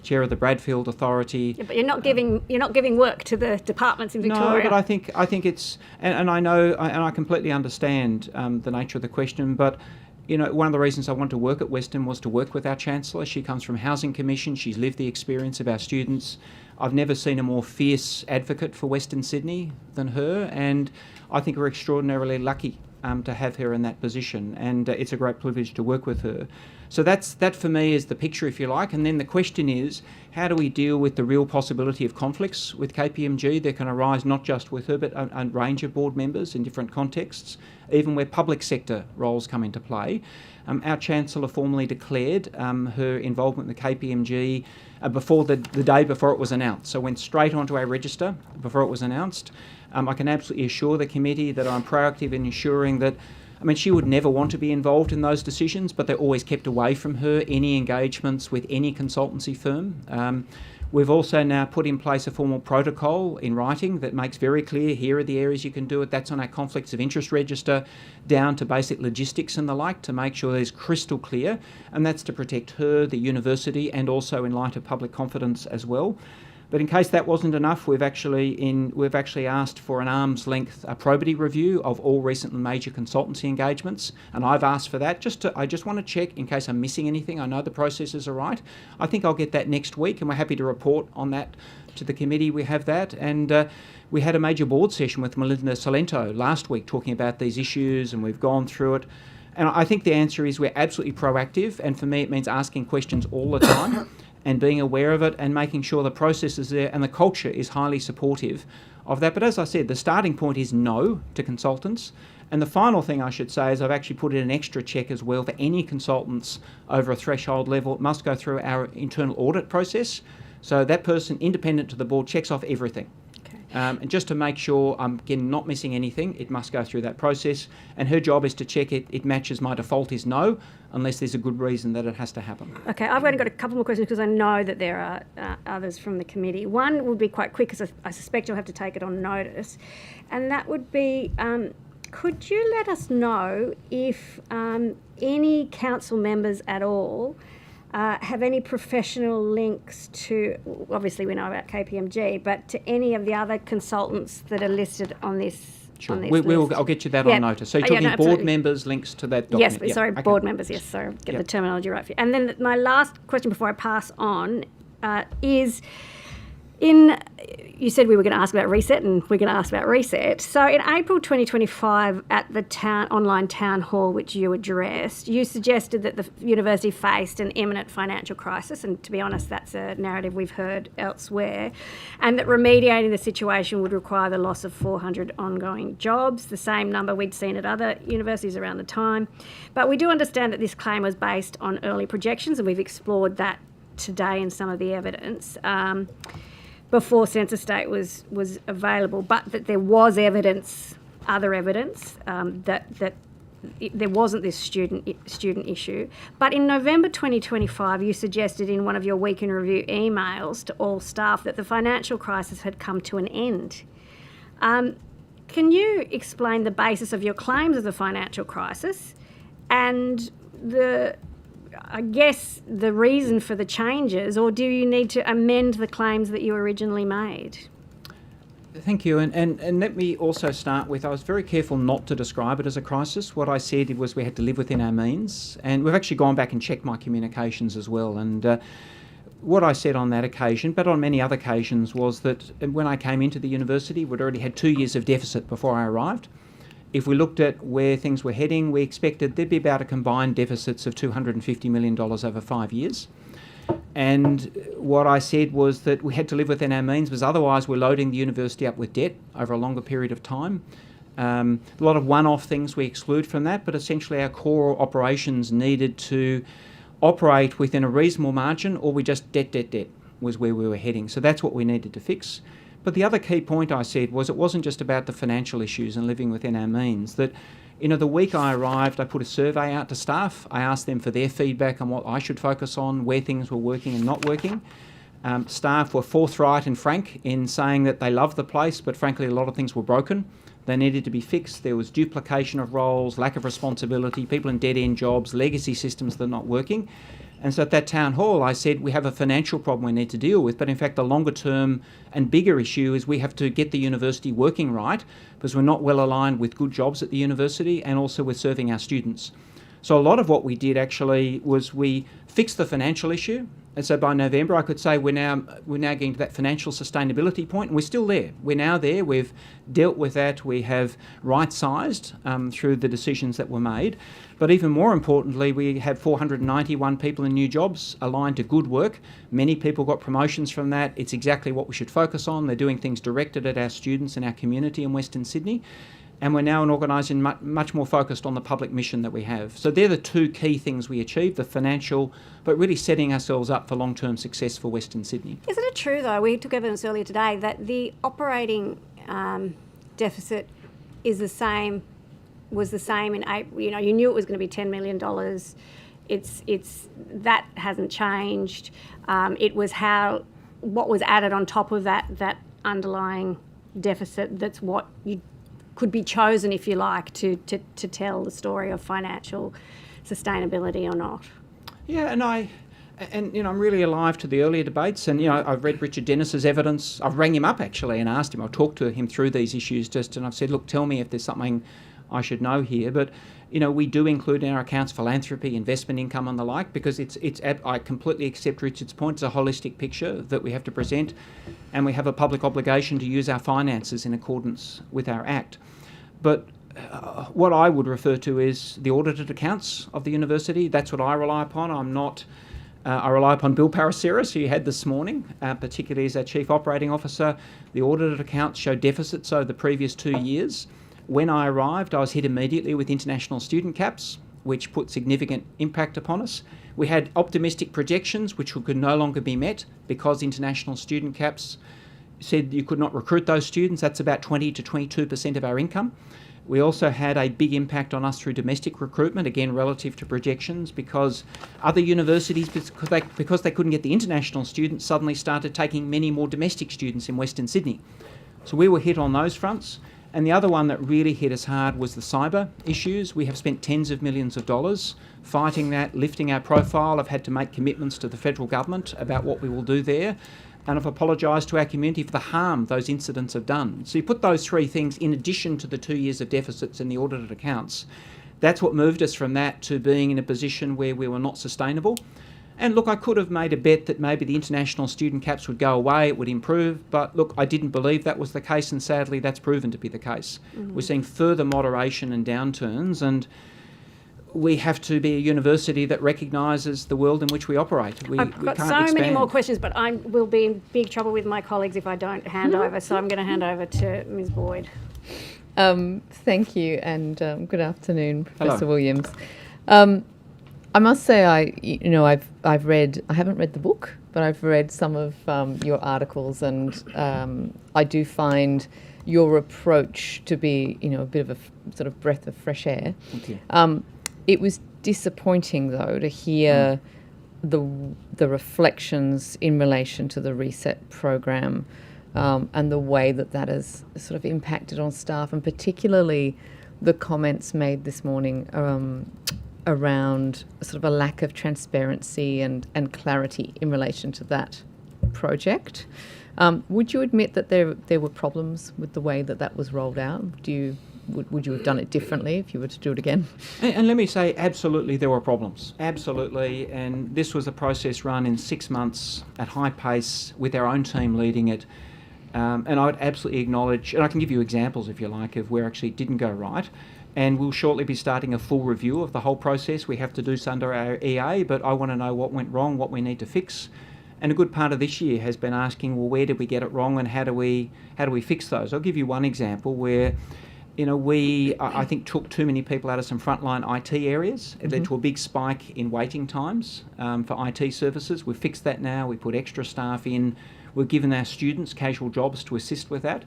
chair of the Bradfield Authority. Yeah, but you're not giving work to the departments in Victoria. No, but I think it's, and I know, and I completely understand the nature of the question, but you know, one of the reasons I wanted to work at Western was to work with our Chancellor. She comes from Housing Commission. She's lived the experience of our students. I've never seen a more fierce advocate for Western Sydney than her, and I think we're extraordinarily lucky to have her in that position, and it's a great privilege to work with her. So that for me is the picture, if you like, and then the question is, how do we deal with the real possibility of conflicts with KPMG that can arise not just with her, but a range of board members in different contexts, even where public sector roles come into play. Our Chancellor formally declared her involvement with the KPMG before the day before it was announced, so went straight onto our register before it was announced. I can absolutely assure the committee that I'm proactive in ensuring that, I mean, she would never want to be involved in those decisions, but they're always kept away from her, any engagements with any consultancy firm. We've also now put in place a formal protocol in writing that makes very clear, here are the areas you can do it. That's on our conflicts of interest register, down to basic logistics and the like, to make sure there's crystal clear. And that's to protect her, the university, and also in light of public confidence as well. But in case that wasn't enough, we've actually asked for an arm's length probity review of all recent and major consultancy engagements, and I've asked for that. I just want to check in case I'm missing anything. I know the processes are right. I think I'll get that next week, and we're happy to report on that to the committee. We have that, and we had a major board session with Melinda Salento last week talking about these issues, and we've gone through it. And I think the answer is we're absolutely proactive, and for me it means asking questions all the time. And being aware of it and making sure the process is there and the culture is highly supportive of that. But as I said, the starting point is no to consultants. And the final thing I should say is I've actually put in an extra check as well for any consultants over a threshold level. It must go through our internal audit process. So that person, independent to the board, checks off everything. And just to make sure I'm again not missing anything, it must go through that process. And her job is to check it matches. My default is no, unless there's a good reason that it has to happen. Okay, I've only got a couple more questions because I know that there are others from the committee. One would be quite quick because I suspect you'll have to take it on notice. And that would be, could you let us know if any council members at all have any professional links to, obviously we know about KPMG, but to any of the other consultants that are listed on this? Sure, on this list? I'll get you that on notice. So you're talking board members, links to that document? Yes, sorry, board members, yes, sorry, get the terminology right for you. And then my last question before I pass on is, you said we were going to ask about reset, and we're going to ask about reset. So in April 2025, at the online town hall which you addressed, you suggested that the university faced an imminent financial crisis, and to be honest, that's a narrative we've heard elsewhere, and that remediating the situation would require the loss of 400 ongoing jobs, the same number we'd seen at other universities around the time. But we do understand that this claim was based on early projections, and we've explored that today in some of the evidence. Before census date was available, but that there was evidence, other evidence, that there wasn't this student issue. But in November 2025, you suggested in one of your week in review emails to all staff that the financial crisis had come to an end. Can you explain the basis of your claims of the financial crisis and I guess the reason for the changes, or do you need to amend the claims that you originally made? Thank you, and let me also start with, I was very careful not to describe it as a crisis. What I said was we had to live within our means, and we've actually gone back and checked my communications as well, and what I said on that occasion, but on many other occasions, was that when I came into the university, we'd already had 2 years of deficit before I arrived. If we looked at where things were heading, we expected there'd be about a combined deficits of $250 million over 5 years. And what I said was that we had to live within our means, because otherwise we're loading the university up with debt over a longer period of time. A lot of one-off things we exclude from that, but essentially our core operations needed to operate within a reasonable margin, or we just debt was where we were heading. So that's what we needed to fix. But the other key point I said was it wasn't just about the financial issues and living within our means. That, the week I arrived, I put a survey out to staff. I asked them for their feedback on what I should focus on, where things were working and not working. Staff were forthright and frank in saying that they loved the place, but frankly a lot of things were broken. They needed to be fixed. There was duplication of roles, lack of responsibility, people in dead-end jobs, legacy systems that are not working. And so at that town hall, I said, we have a financial problem we need to deal with, but in fact the longer term and bigger issue is we have to get the university working right, because we're not well aligned with good jobs at the university and also with serving our students. So a lot of what we did actually was we fixed the financial issue. And so by November, I could say we're now getting to that financial sustainability point, and we're still there. We're now there. We've dealt with that. We have right-sized through the decisions that were made. But even more importantly, we have 491 people in new jobs aligned to good work. Many people got promotions from that. It's exactly what we should focus on. They're doing things directed at our students and our community in Western Sydney. And we're now an organisation much more focused on the public mission that we have. So they're the two key things we achieved, the financial, but really setting ourselves up for long-term success for Western Sydney. Isn't it true, though, we took evidence earlier today, that the operating deficit was the same in April? You knew it was going to be $10 million. That hasn't changed. It was what was added on top of that underlying deficit, that's what you could be chosen, if you like, to tell the story of financial sustainability or not. Yeah, and I'm really alive to the earlier debates, and I've read Richard Dennis's evidence. I've rang him up actually and asked him. I talked to him through these issues and I've said, look, tell me if there's something I should know here. But we do include in our accounts philanthropy, investment income and the like, because I completely accept Richard's point. It's a holistic picture that we have to present, and we have a public obligation to use our finances in accordance with our Act. But what I would refer to is the audited accounts of the university. That's what I rely upon. I rely upon Bill Paraseris, who you had this morning, particularly as our Chief Operating Officer. The audited accounts show deficits over the previous 2 years. When I arrived, I was hit immediately with international student caps, which put significant impact upon us. We had optimistic projections, which could no longer be met because international student caps said you could not recruit those students. That's about 20 to 22% of our income. We also had a big impact on us through domestic recruitment, again relative to projections, because other universities, because they couldn't get the international students, suddenly started taking many more domestic students in Western Sydney. So we were hit on those fronts. And the other one that really hit us hard was the cyber issues. We have spent tens of millions of dollars fighting that, lifting our profile. I've had to make commitments to the federal government about what we will do there. And I've apologised to our community for the harm those incidents have done. So you put those three things in addition to the 2 years of deficits in the audited accounts. That's what moved us from that to being in a position where we were not sustainable. And look, I could have made a bet that maybe the international student caps would go away, it would improve, but look, I didn't believe that was the case, and sadly that's proven to be the case. Mm-hmm. We're seeing further moderation and downturns, and we have to be a university that recognises the world in which we operate. I've got so many more questions, but I will be in big trouble with my colleagues if I don't hand over, so I'm going to hand over to Ms. Boyd. Thank you, and good afternoon, Professor Hello. Williams. I must say, I haven't read the book, but I've read some of your articles, and I do find your approach to be, a bit of a sort of breath of fresh air. Thank you. It was disappointing, though, to hear the reflections in relation to the reset program and the way that has sort of impacted on staff, and particularly the comments made this morning around sort of a lack of transparency and clarity in relation to that project. Would you admit that there were problems with the way that was rolled out? Would you have done it differently if you were to do it again? And let me say, absolutely there were problems. Absolutely. And this was a process run in 6 months at high pace with our own team leading it. And I would absolutely acknowledge, and I can give you examples if you like, of where actually it didn't go right. and we'll shortly be starting a full review of the whole process. We have to do so under our EA, but I want to know what went wrong, what we need to fix. And a good part of this year has been asking, well, where did we get it wrong, and how do we fix those? I'll give you one example where, I think took too many people out of some frontline IT areas. It led to a big spike in waiting times for IT services. We've fixed that now. We put extra staff in. We've given our students casual jobs to assist with that.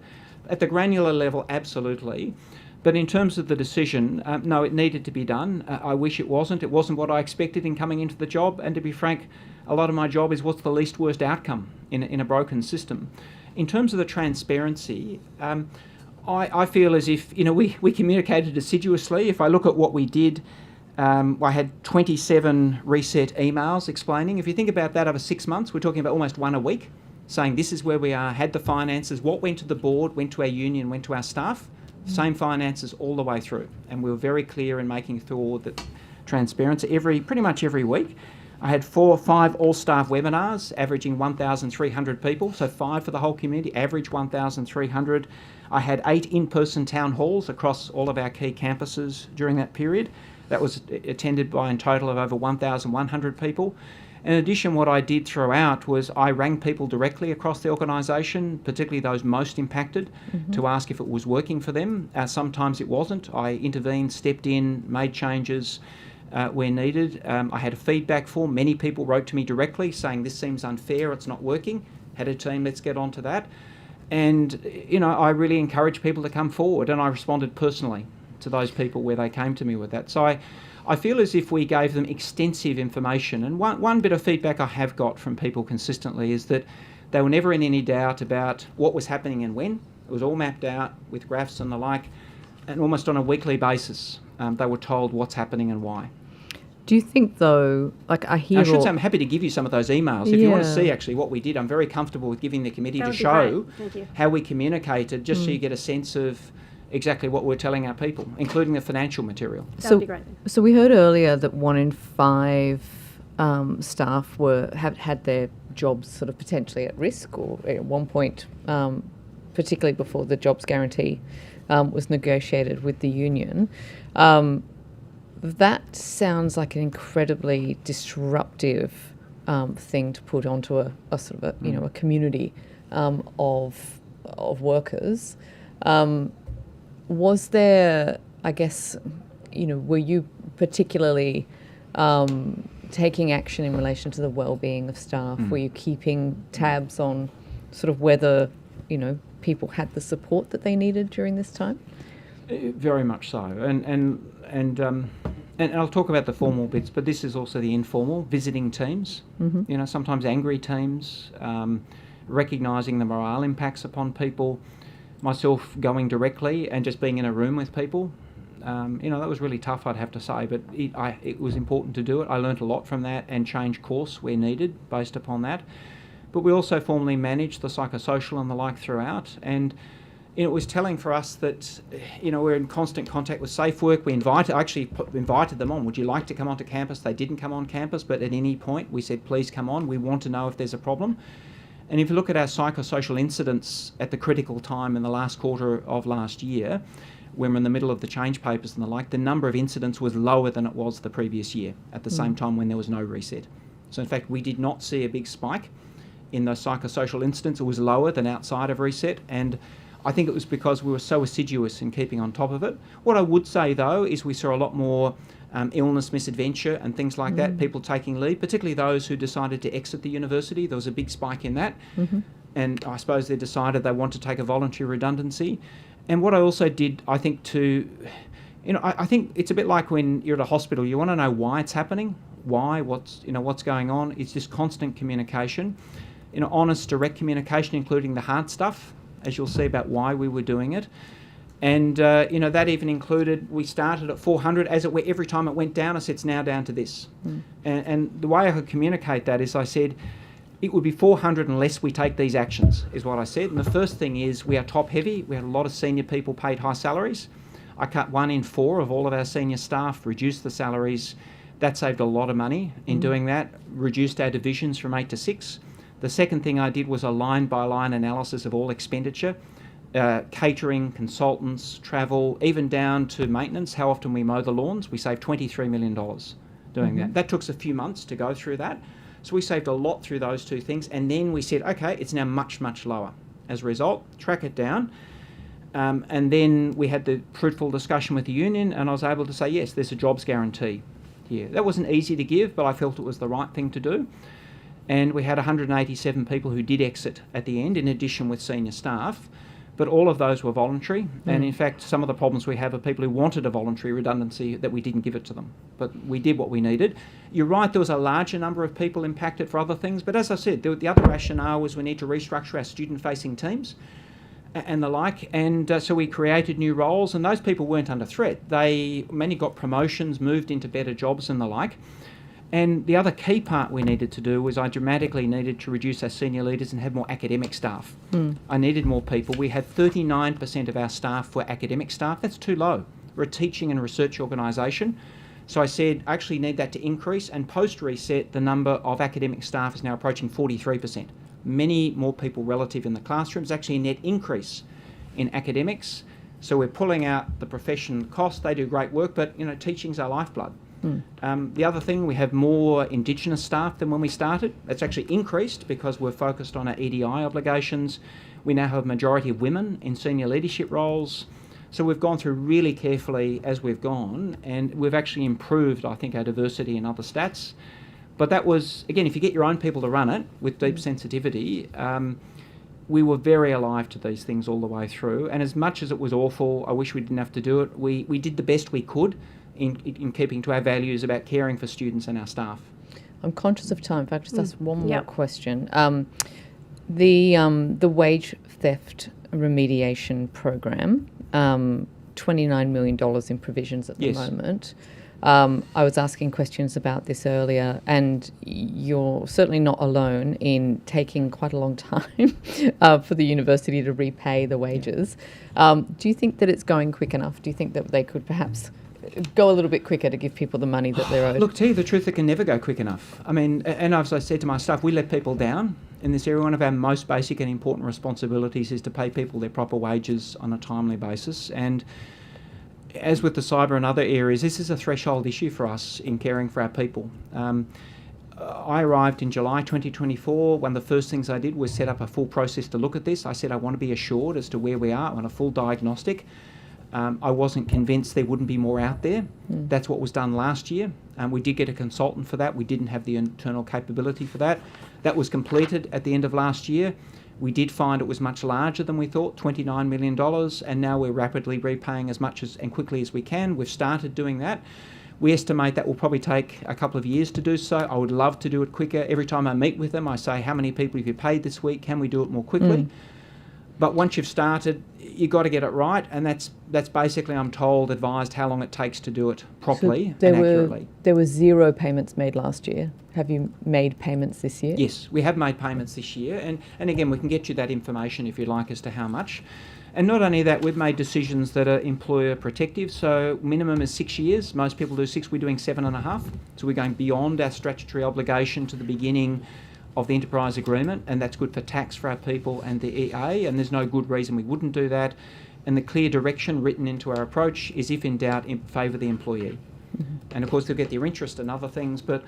At the granular level, absolutely. But in terms of the decision, no, it needed to be done. I wish it wasn't. It wasn't what I expected in coming into the job. And to be frank, a lot of my job is what's the least worst outcome in a broken system. In terms of the transparency, I feel as if, we communicated assiduously. If I look at what we did, I had 27 reset emails explaining. If you think about that over 6 months, we're talking about almost one a week, saying this is where we are, had the finances, what went to the board, went to our union, went to our staff. Same finances all the way through, and we were very clear in making through that transparency pretty much every week. I had 4 or 5 all-staff webinars averaging 1,300 people, so 5 for the whole community, average 1,300. I had 8 in-person town halls across all of our key campuses during that period. That was attended by a total of over 1,100 people. In addition, what I did throughout was I rang people directly across the organisation, particularly those most impacted, to ask if it was working for them. Sometimes it wasn't. I intervened, stepped in, made changes where needed. I had a feedback form. Many people wrote to me directly saying this seems unfair, it's not working. Had a team, let's get on to that. And, I really encouraged people to come forward, and I responded personally to those people where they came to me with that. So I feel as if we gave them extensive information. And one bit of feedback I have got from people consistently is that they were never in any doubt about what was happening and when. It was all mapped out with graphs and the like, and almost on a weekly basis they were told what's happening and why. Do you think, though, I hear... I should say I'm happy to give you some of those emails. If you want to see actually what we did, I'm very comfortable with giving the committee to show how we communicated, just so you get a sense of exactly what we're telling our people, including the financial material. That would be great. So we heard earlier that 1 in 5 staff had their jobs sort of potentially at risk, or at one point, particularly before the jobs guarantee was negotiated with the union. That sounds like an incredibly disruptive thing to put onto a sort of a community of workers. Was there, I guess, were you particularly taking action in relation to the well-being of staff? Were you keeping tabs on sort of whether, people had the support that they needed during this time? Very much so. And I'll talk about the formal bits, but this is also the informal, visiting teams, sometimes angry teams, recognising the morale impacts upon people, myself going directly and just being in a room with people. That was really tough, I'd have to say, but it was important to do it. I learnt a lot from that and changed course where needed based upon that. But we also formally managed the psychosocial and the like throughout, and it was telling for us that, we're in constant contact with Safe Work. I actually invited them on. Would you like to come onto campus? They didn't come on campus, but at any point we said, please come on. We want to know if there's a problem. And if you look at our psychosocial incidents at the critical time in the last quarter of last year, when we're in the middle of the change papers and the like, the number of incidents was lower than it was the previous year at the same time when there was no reset. So in fact, we did not see a big spike in those psychosocial incidents. It was lower than outside of reset, and I think it was because we were so assiduous in keeping on top of it. What I would say, though, is we saw a lot more illness, misadventure and things like that, people taking leave, particularly those who decided to exit the university. There was a big spike in that. And I suppose they decided they want to take a voluntary redundancy. And what I also did, I think, I think it's a bit like when you're at a hospital, you want to know why it's happening, what's going on. It's just constant communication, honest, direct communication, including the hard stuff, as you'll see about why we were doing it. And, that even included, we started at 400. Every time it went down, I said, it's now down to this. And the way I could communicate that is I said, it would be 400 unless we take these actions, is what I said. And the first thing is we are top heavy. We had a lot of senior people paid high salaries. I cut 1 in 4 of all of our senior staff, reduced the salaries. That saved a lot of money in doing that, reduced our divisions from 8 to 6. The second thing I did was a line-by-line analysis of all expenditure. catering, consultants, travel, even down to maintenance, how often we mow the lawns. We saved $23 million doing that. That took us a few months to go through that. So we saved a lot through those two things. And then we said, okay, it's now much, much lower. As a result, track it down. And then we had the fruitful discussion with the union, and I was able to say, yes, there's a jobs guarantee here. That wasn't easy to give, but I felt it was the right thing to do. And we had 187 people who did exit at the end, in addition with senior staff. But all of those were voluntary. And in fact, some of the problems we have are people who wanted a voluntary redundancy that we didn't give it to them. But we did what we needed. You're right, there was a larger number of people impacted for other things. But as I said, the other rationale was we need to restructure our student-facing teams and the like. And so we created new roles, and those people weren't under threat. Many got promotions, moved into better jobs and the like. And the other key part we needed to do was I dramatically needed to reduce our senior leaders and have more academic staff. I needed more people. We had 39% of our staff were academic staff. That's too low. We're a teaching and research organisation. So I said, I actually need that to increase. And post-reset, the number of academic staff is now approaching 43%. Many more people relative in the classrooms, actually a net increase in academics. So we're pulling out the profession cost. They do great work, but teaching's our lifeblood. The other thing, we have more Indigenous staff than when we started. It's actually increased because we're focused on our EDI obligations. We now have a majority of women in senior leadership roles. So we've gone through really carefully as we've gone, and we've actually improved, I think, our diversity and other stats. But that was, again, if you get your own people to run it with deep sensitivity, we were very alive to these things all the way through. And as much as it was awful, I wish we didn't have to do it, we did the best we could in keeping to our values about caring for students and our staff. I'm conscious of time. If I could just ask one more question. The wage theft remediation program, $29 million in provisions at the moment. I was asking questions about this earlier, and you're certainly not alone in taking quite a long time for the university to repay the wages. Do you think that it's going quick enough? Do you think that they could perhaps go a little bit quicker to give people the money that they're owed? Look, to tell you the truth, it can never go quick enough. I mean, and as I said to my staff, we let people down in this area. One of our most basic and important responsibilities is to pay people their proper wages on a timely basis. And as with the cyber and other areas, this is a threshold issue for us in caring for our people. I arrived in July 2024. One of the first things I did was set up a full process to look at this. I said I want to be assured as to where we are. I want a full diagnostic. I wasn't convinced there wouldn't be more out there. That's what was done last year. We did get a consultant for that. We didn't have the internal capability for that. That was completed at the end of last year. We did find it was much larger than we thought, $29 million, and now we're rapidly repaying as much and quickly as we can. We've started doing that. We estimate that will probably take a couple of years to do so. I would love to do it quicker. Every time I meet with them, I say, how many people have you paid this week? Can we do it more quickly? But once you've started, you've got to get it right, and that's basically, I'm told, advised how long it takes to do it properly and accurately. There were 0 payments made last year. Have you made payments this year? Yes, we have made payments this year, and again, we can get you that information if you'd like as to how much. And not only that, we've made decisions that are employer protective, so minimum is 6 years. Most people do 6, we're doing 7.5. So we're going beyond our statutory obligation to the beginning of the enterprise agreement, and that's good for tax for our people and the EA, and there's no good reason we wouldn't do that. And the clear direction written into our approach is, if in doubt, favour the employee. And of course they'll get their interest and other things, but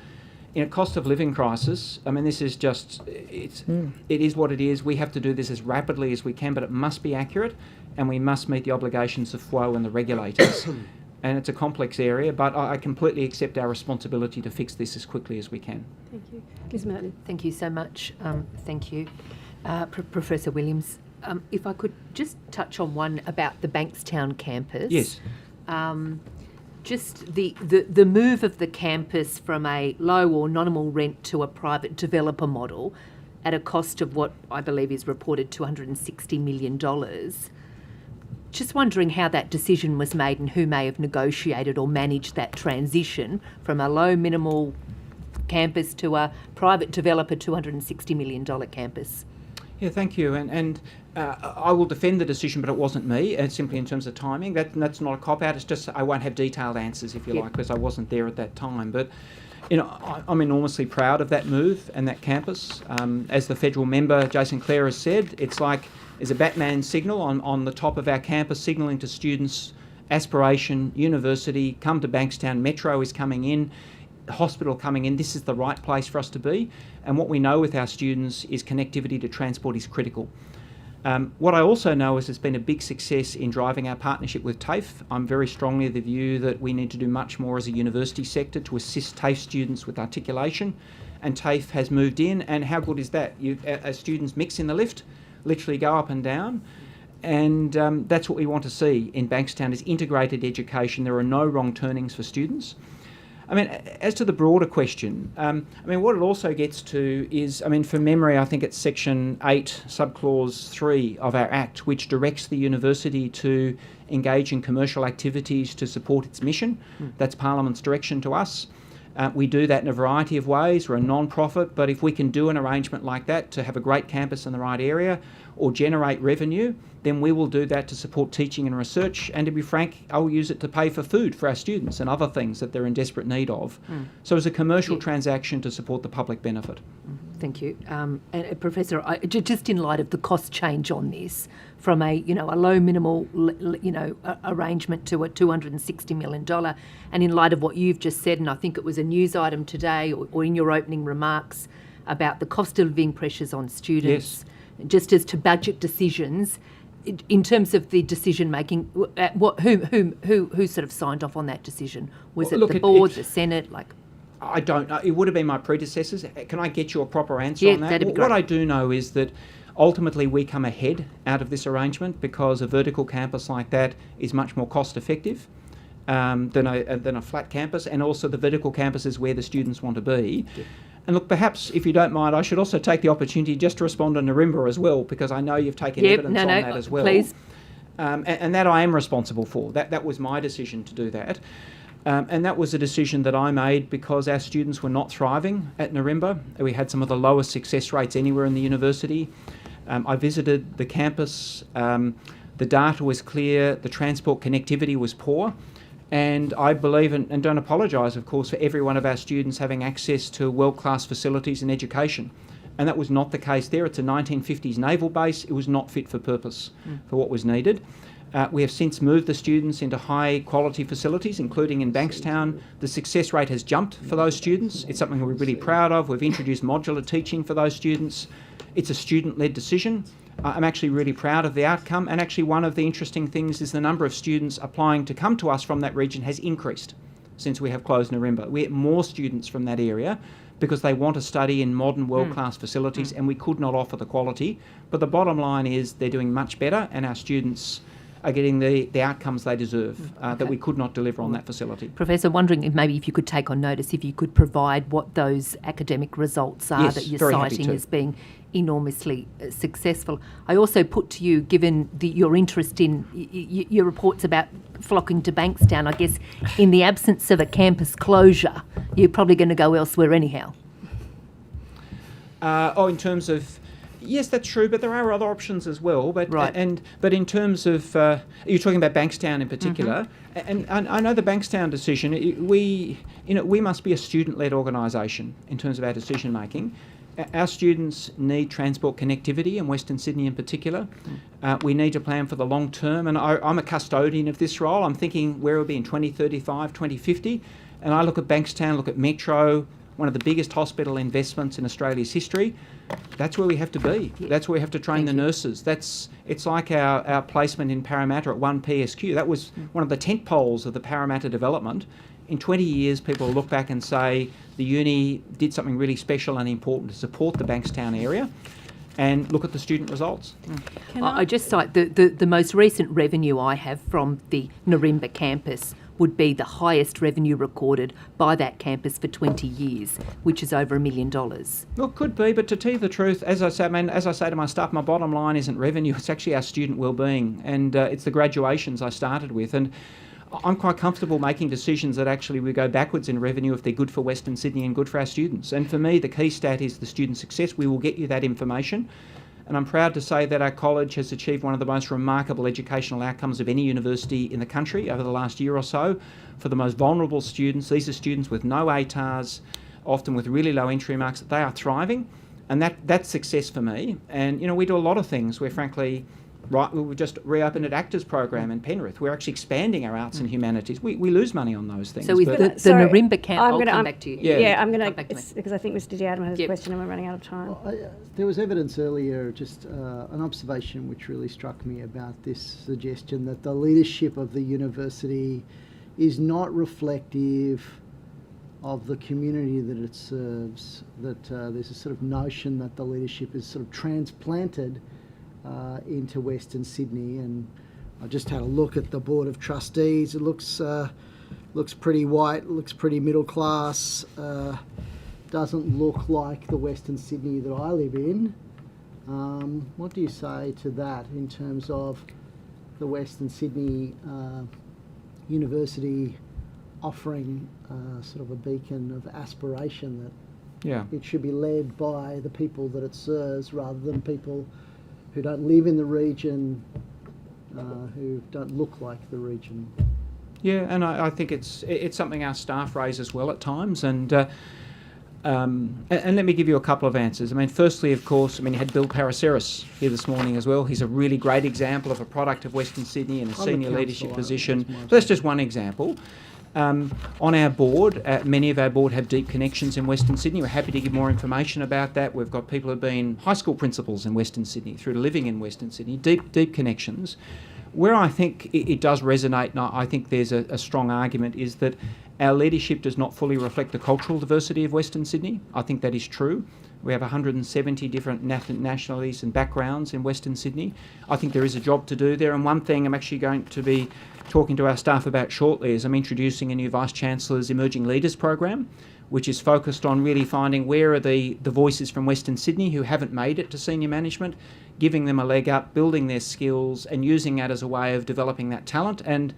in a cost of living crisis, I mean, this is just, it is what it is. We have to do this as rapidly as we can, but it must be accurate, and we must meet the obligations of FWO and the regulators. And it's a complex area, but I completely accept our responsibility to fix this as quickly as we can. Thank you. Ms. Merton. Thank you so much. Thank you. Professor Williams, if I could just touch on one about the Bankstown campus. Yes. Just the move of the campus from a low or nominal rent to a private developer model at a cost of what I believe is reported $260 million. Just wondering how that decision was made and who may have negotiated or managed that transition from a low minimal campus to a private developer $260 million campus. Yeah, thank you. And I will defend the decision, but it wasn't me, simply in terms of timing. That's not a cop-out. It's just I won't have detailed answers, if you like, because I wasn't there at that time. But I'm enormously proud of that move and that campus. As the federal member, Jason Clare, has said, it's like there's a Batman signal on the top of our campus signalling to students, aspiration, university, come to Bankstown, Metro is coming in, hospital coming in, this is the right place for us to be. And what we know with our students is connectivity to transport is critical. What I also know is it's been a big success in driving our partnership with TAFE. I'm very strongly of the view that we need to do much more as a university sector to assist TAFE students with articulation, and TAFE has moved in, and how good is that? As students mix in the lift, literally go up and down, and that's what we want to see in Bankstown is integrated education. There are no wrong turnings for students. I mean, as to the broader question, what it also gets to is, from memory, I think it's Section 8, Subclause 3 of our Act, which directs the university to engage in commercial activities to support its mission. That's Parliament's direction to us. We do that in a variety of ways. We're a non-profit, but if we can do an arrangement like that to have a great campus in the right area or generate revenue, then we will do that to support teaching and research. And to be frank, I'll use it to pay for food for our students and other things that they're in desperate need of. So it's a commercial transaction to support the public benefit. Thank you. And Professor, just in light of the cost change on this, from a low minimal arrangement to a $260 million, and in light of what you've just said, and I think it was a news item today or in your opening remarks about the cost of living pressures on students, just as to budget decisions, in terms of the decision making, who sort of signed off on that decision? Was it the board, the Senate, I don't know. It would have been my predecessors. Can I get you a proper answer on that? That'd be great. What I do know is that ultimately we come ahead out of this arrangement because a vertical campus like that is much more cost effective than a flat campus, and also the vertical campus is where the students want to be. And look, perhaps, if you don't mind, I should also take the opportunity just to respond on Narimba as well, because I know you've taken evidence on that as well. Please. And that I am responsible for. That was my decision to do that. And that was a decision that I made because our students were not thriving at Narimba. We had some of the lowest success rates anywhere in the university. I visited the campus. The data was clear. The transport connectivity was poor. And I believe, and don't apologise, of course, for every one of our students having access to world-class facilities and education. And that was not the case there. It's a 1950s naval base. It was not fit for purpose for what was needed. We have since moved the students into high-quality facilities, including in Bankstown. The success rate has jumped for those students. It's something we're really proud of. We've introduced modular teaching for those students. It's a student-led decision. I'm actually really proud of the outcome, and actually one of the interesting things is the number of students applying to come to us from that region has increased since we have closed Narimba. We get more students from that area because they want to study in modern world-class facilities, and we could not offer the quality. But the bottom line is they're doing much better, and our students are getting the outcomes they deserve that we could not deliver on that facility. Professor, wondering if you could take on notice, if you could provide what those academic results are that you're citing as being enormously successful. I also put to you, given your interest in your reports about flocking to Bankstown, I guess in the absence of a campus closure, you're probably going to go elsewhere anyhow. In terms of... Yes, that's true, but there are other options as well. But but in terms of you're talking about Bankstown in particular, and I know the Bankstown decision. We must be a student-led organisation in terms of our decision making. Our students need transport connectivity in Western Sydney in particular. We need to plan for the long term, and I'm a custodian of this role. I'm thinking where we'll be in 2035, 2050, and I look at Bankstown, look at Metro, one of the biggest hospital investments in Australia's history. That's where we have to be. That's where we have to train the nurses. It's like our placement in Parramatta at 1 PSQ. That was one of the tent poles of the Parramatta development. In 20 years, people will look back and say the uni did something really special and important to support the Bankstown area, and look at the student results. I just cite the most recent revenue I have from the Narimba campus would be the highest revenue recorded by that campus for 20 years, which is over $1 million. Well, it could be, but to tell you the truth, as I say to my staff, my bottom line isn't revenue, it's actually our student wellbeing, and it's the graduations I started with. And I'm quite comfortable making decisions that actually we go backwards in revenue if they're good for Western Sydney and good for our students. And for me, the key stat is the student success. We will get you that information. And I'm proud to say that our college has achieved one of the most remarkable educational outcomes of any university in the country over the last year or so. For the most vulnerable students, these are students with no ATARs, often with really low entry marks. They are thriving, and that's success for me. And, you know, we do a lot of things where, frankly, right, we just reopened an actors program in Penrith. We're actually expanding our arts and humanities. We lose money on those things. So is but- the Sorry, Narimba camp, I'm I'll gonna- come I'm- back to you. Yeah, I'm going Come back to to, me. because I think Mr. Diadam has Yep. a question and we're running out of time. There was evidence earlier, just an observation which really struck me about this suggestion that the leadership of the university is not reflective of the community that it serves, that there's a sort of notion that the leadership is sort of transplanted into Western Sydney. And I just had a look at the Board of Trustees. It looks pretty white, looks pretty middle class, doesn't look like the Western Sydney that I live in. What do you say to that in terms of the Western Sydney University offering sort of a beacon of aspiration that Yeah. it should be led by the people that it serves rather than people who don't live in the region, who don't look like the region? Yeah, and I think it's something our staff raise as well at times, and let me give you a couple of answers. I mean, firstly, of course, you had Bill Paraceris here this morning as well. He's a really great example of a product of Western Sydney in a senior leadership position. So that's just one example. On our board, many of our board have deep connections in Western Sydney. We're happy to give more information about that. We've got people who have been high school principals in Western Sydney through to living in Western Sydney, deep connections. Where I think it does resonate, and I think there's a strong argument, is that our leadership does not fully reflect the cultural diversity of Western Sydney. I think that is true. We have 170 different nationalities and backgrounds in Western Sydney. I think there is a job to do there, and one thing I'm actually going to be talking to our staff about shortly is I'm introducing a new Vice-Chancellor's Emerging Leaders program, which is focused on really finding where are the voices from Western Sydney who haven't made it to senior management, giving them a leg up, building their skills, and using that as a way of developing that talent and,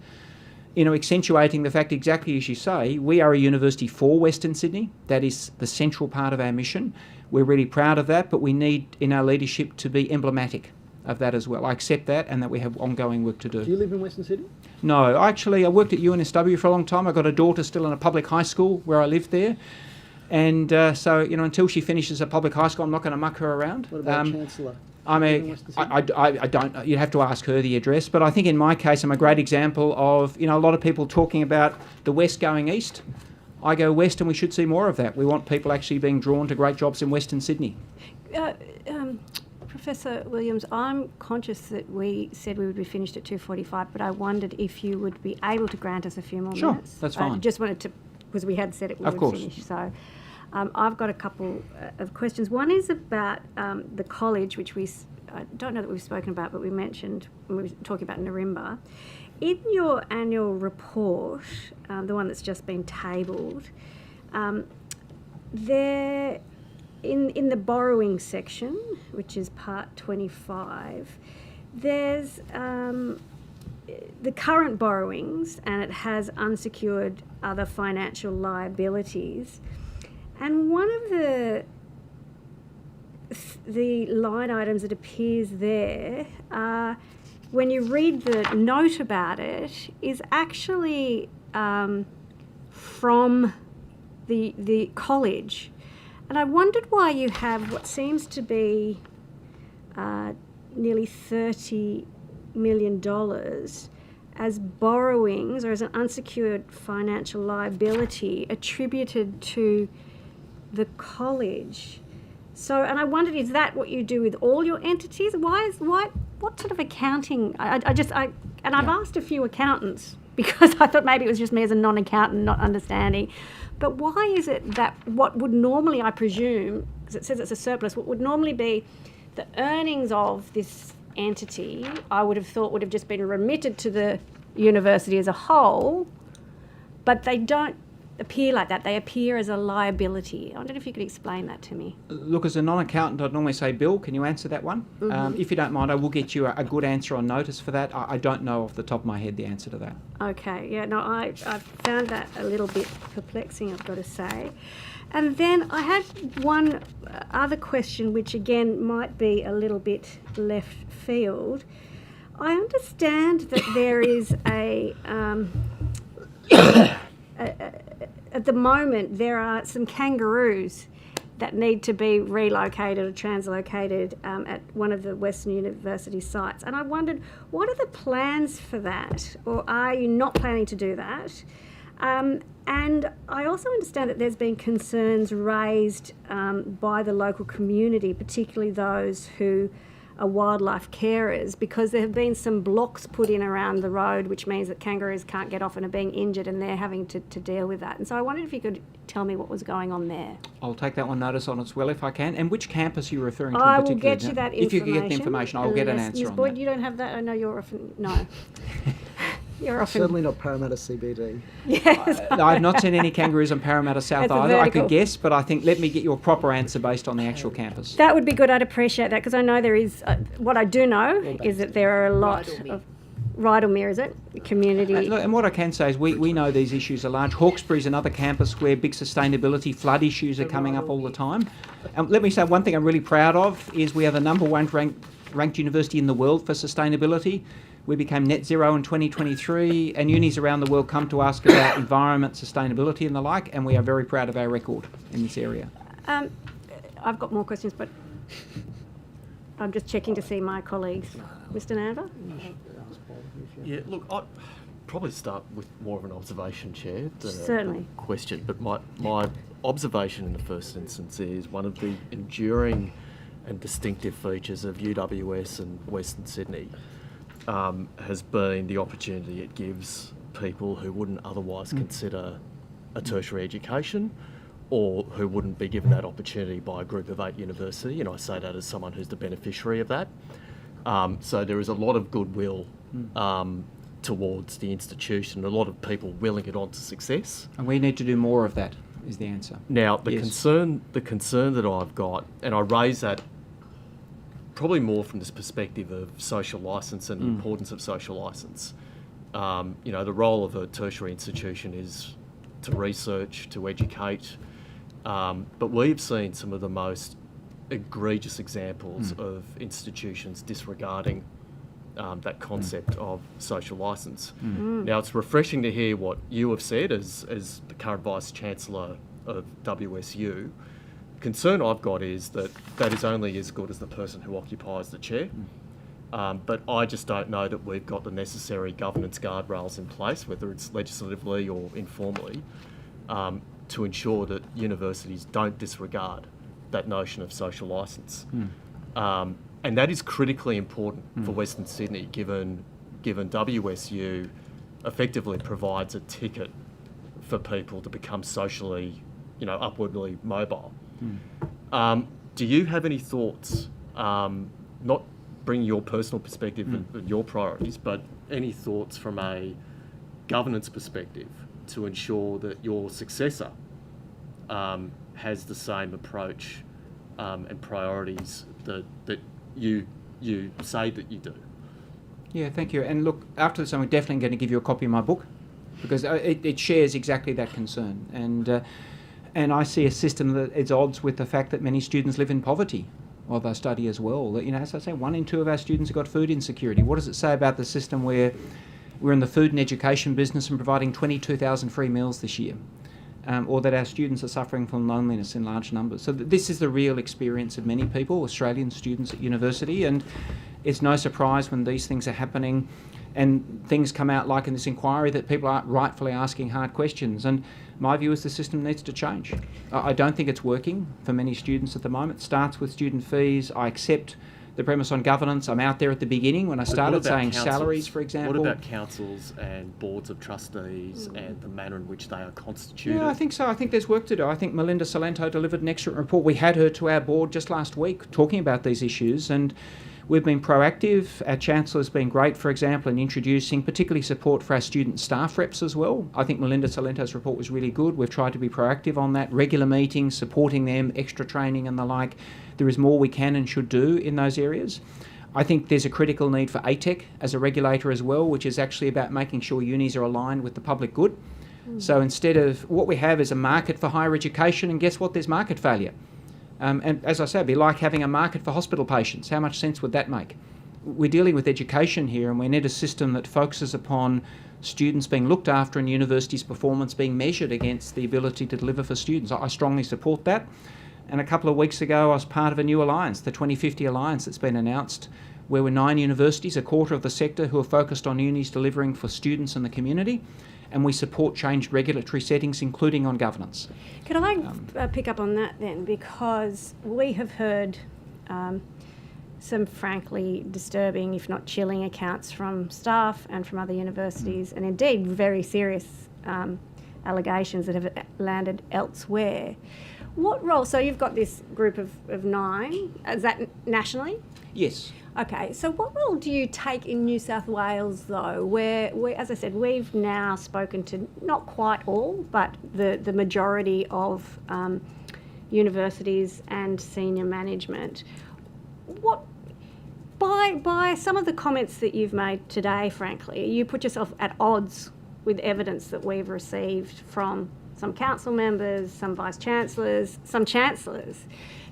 you know, accentuating the fact, exactly as you say, we are a university for Western Sydney. That is the central part of our mission. We're really proud of that, but we need in our leadership to be emblematic of that as well. I accept that, and that we have ongoing work to do. Do you live in Western Sydney? No, I worked at UNSW for a long time. I've got a daughter still in a public high school where I lived there. And so, you know, until she finishes a public high school, I'm not going to muck her around. What about Chancellor? I don't, you'd have to ask her the address, but I think in my case I'm a great example of, you know, a lot of people talking about the West going east. I go west and we should see more of that. We want people actually being drawn to great jobs in Western Sydney. Professor Williams, I'm conscious that we said we would be finished at 2:45, but I wondered if you would be able to grant us a few more minutes. Sure, that's fine. I just wanted to, because we had said it we Of would course. finish. So I've got a couple of questions. One is about the college, which I don't know that we've spoken about, but we mentioned when we were talking about Narimba. In your annual report, the one that's just been tabled, there, in the borrowing section, which is part 25, there's the current borrowings, and it has unsecured other financial liabilities. And one of the line items that appears there, when you read the note about it, is actually from the college. And I wondered why you have what seems to be nearly $30 million as borrowings or as an unsecured financial liability attributed to the college. So, and I wondered, is that what you do with all your entities? What sort of accounting? I've asked a few accountants because I thought maybe it was just me as a non-accountant not understanding. But why is it that what would normally, I presume, because it says it's a surplus, what would normally be the earnings of this entity, I would have thought would have just been remitted to the university as a whole, but they don't appear like that. They appear as a liability. I wondered if you could explain that to me. Look, as a non-accountant, I'd normally say, Bill, can you answer that one? If you don't mind, I will get you a good answer on notice for that. I don't know off the top of my head the answer to that. Okay, yeah, no, I found that a little bit perplexing, I've got to say. And then I had one other question, which again might be a little bit left field. I understand that there is at the moment there are some kangaroos that need to be relocated or translocated at one of the Western University sites. And I wondered, what are the plans for that? Or are you not planning to do that? And I also understand that there's been concerns raised by the local community, particularly those who are wildlife carers, because there have been some blocks put in around the road, which means that kangaroos can't get off and are being injured, and they're having to deal with that. And so I wondered if you could tell me what was going on there. I'll take that one notice on as well if I can. And which campus are you referring to I in will particular? get you that information. If you can get the information, I'll get an answer Ms. on Boyd, that. you don't have that? I know you're often... No. You're often... Certainly not Parramatta CBD. Yes. I've not seen any kangaroos on Parramatta South That's a either. I vertical. could guess, but I think let me get you a proper answer based on the actual campus. That would be good. I'd appreciate that, because I know there is... what I do know is that there are a lot of... Rydalmere, is it? Community... And what I can say is we know these issues are large. Hawkesbury's another campus where big sustainability flood issues are coming up all the time. And let me say one thing I'm really proud of is we are the #1 ranked university in the world for sustainability. We became net zero in 2023, and unis around the world come to ask about environment, sustainability and the like, and we are very proud of our record in this area. I've got more questions, but I'm just checking to see my colleagues. Mr. Nanda? Yeah, look, I'd probably start with more of an observation, Chair. Certainly. Question, but my observation in the first instance is one of the enduring and distinctive features of UWS and Western Sydney has been the opportunity it gives people who wouldn't otherwise consider a tertiary education, or who wouldn't be given that opportunity by a Group of 8 university, and I say that as someone who's the beneficiary of that. So there is a lot of goodwill towards the institution, a lot of people willing it on to success. And we need to do more of that, is the answer. Now, the Yes. concern that I've got, and I raise that probably more from this perspective of social licence and the importance of social licence. You know, the role of a tertiary institution is to research, to educate, but we've seen some of the most egregious examples of institutions disregarding that concept of social licence. Now, it's refreshing to hear what you have said as the current Vice-Chancellor of WSU. Concern I've got is that is only as good as the person who occupies the chair. But I just don't know that we've got the necessary governance guardrails in place, whether it's legislatively or informally, to ensure that universities don't disregard that notion of social licence. And that is critically important for Western Sydney, given WSU effectively provides a ticket for people to become socially, upwardly mobile. Do you have any thoughts, not bringing your personal perspective and your priorities, but any thoughts from a governance perspective to ensure that your successor has the same approach and priorities that you say that you do? Yeah, thank you. And look, after this, I'm definitely going to give you a copy of my book, because it shares exactly that concern. And I see a system that is odds with the fact that many students live in poverty while they study as well. That, as I say, 1 in 2 of our students have got food insecurity. What does it say about the system where we're in the food and education business and providing 22,000 free meals this year? Or that our students are suffering from loneliness in large numbers. So this is the real experience of many people, Australian students at university, and it's no surprise when these things are happening and things come out like in this inquiry that people are rightfully asking hard questions. And my view is the system needs to change. I don't think it's working for many students at the moment. It starts with student fees. I accept the premise on governance. I'm out there at the beginning when I started saying salaries, for example. What about councils and boards of trustees and the manner in which they are constituted? Yeah, I think so. I think there's work to do. I think Melinda Salento delivered an excellent report. We had her to our board just last week talking about these issues, and We've been proactive. Our Chancellor's been great, for example, in introducing particularly support for our student staff reps as well. I think Melinda Salento's report was really good. We've tried to be proactive on that, regular meetings, supporting them, extra training and the like. There is more we can and should do in those areas. I think there's a critical need for ATEC as a regulator as well, which is actually about making sure unis are aligned with the public good. So instead of what we have is a market for higher education, and guess what? There's market failure. And as I said, it'd be like having a market for hospital patients. How much sense would that make? We're dealing with education here, and we need a system that focuses upon students being looked after and universities' performance being measured against the ability to deliver for students. I strongly support that. And a couple of weeks ago, I was part of a new alliance, the 2050 Alliance that's been announced, where we're 9 universities, a quarter of the sector, who are focused on unis delivering for students and the community. And we support changed regulatory settings, including on governance. Could I pick up on that then? Because we have heard some frankly disturbing, if not chilling, accounts from staff and from other universities, and indeed very serious allegations that have landed elsewhere. What role? So you've got this group of 9. Is that nationally? Yes. Okay, so what role do you take in New South Wales, though, where as I said, we've now spoken to not quite all, but the majority of universities and senior management. What, by some of the comments that you've made today, frankly, you put yourself at odds with evidence that we've received from some council members, some vice-chancellors, some chancellors.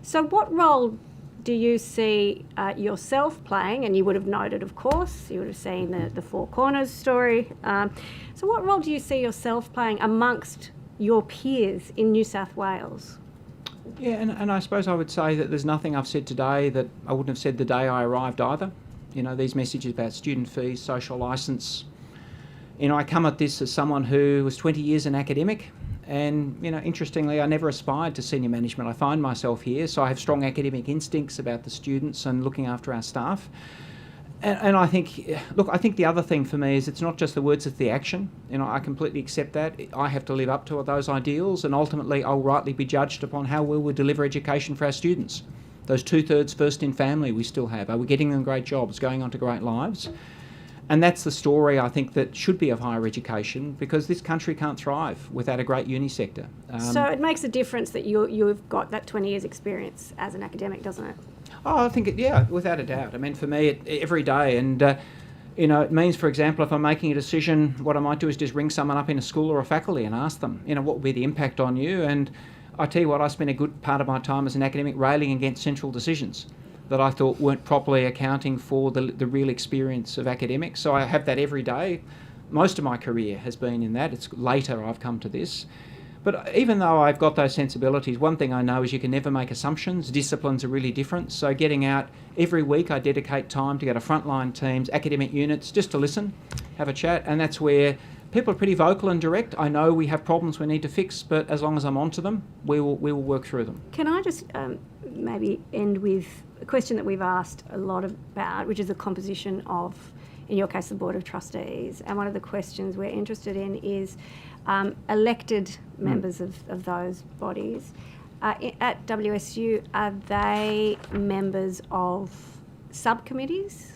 So what role do you see yourself playing? And you would have noted, of course, you would have seen the Four Corners story. So what role do you see yourself playing amongst your peers in New South Wales? Yeah, and I suppose I would say that there's nothing I've said today that I wouldn't have said the day I arrived either. You know, these messages about student fees, social licence. You know, I come at this as someone who was 20 years an academic. And, you know, interestingly, I never aspired to senior management. I find myself here, so I have strong academic instincts about the students and looking after our staff. And I think, look, I think the other thing for me is it's not just the words, it's the action. You know, I completely accept that. I have to live up to those ideals, and ultimately I'll rightly be judged upon how well we deliver education for our students. Those 2/3 first in family we still have. Are we getting them great jobs, going on to great lives? And that's the story, I think, that should be of higher education, because this country can't thrive without a great uni sector. So it makes a difference that you've got that 20 years experience as an academic, doesn't it? Oh, I think, yeah, without a doubt. I mean, for me, every day, and, you know, it means, for example, if I'm making a decision, what I might do is just ring someone up in a school or a faculty and ask them, you know, what will be the impact on you? And I tell you what, I spent a good part of my time as an academic railing against central decisions that I thought weren't properly accounting for the real experience of academics. So I have that every day. Most of my career has been in that. It's later I've come to this. But even though I've got those sensibilities, one thing I know is you can never make assumptions. Disciplines are really different. So getting out every week, I dedicate time to go to frontline teams, academic units, just to listen, have a chat. And that's where people are pretty vocal and direct. I know we have problems we need to fix, but as long as I'm onto them, we will work through them. Can I just maybe end with a question that we've asked a lot about, which is the composition of, in your case, the Board of Trustees. And one of the questions we're interested in is elected members of those bodies. At WSU, are they members of subcommittees?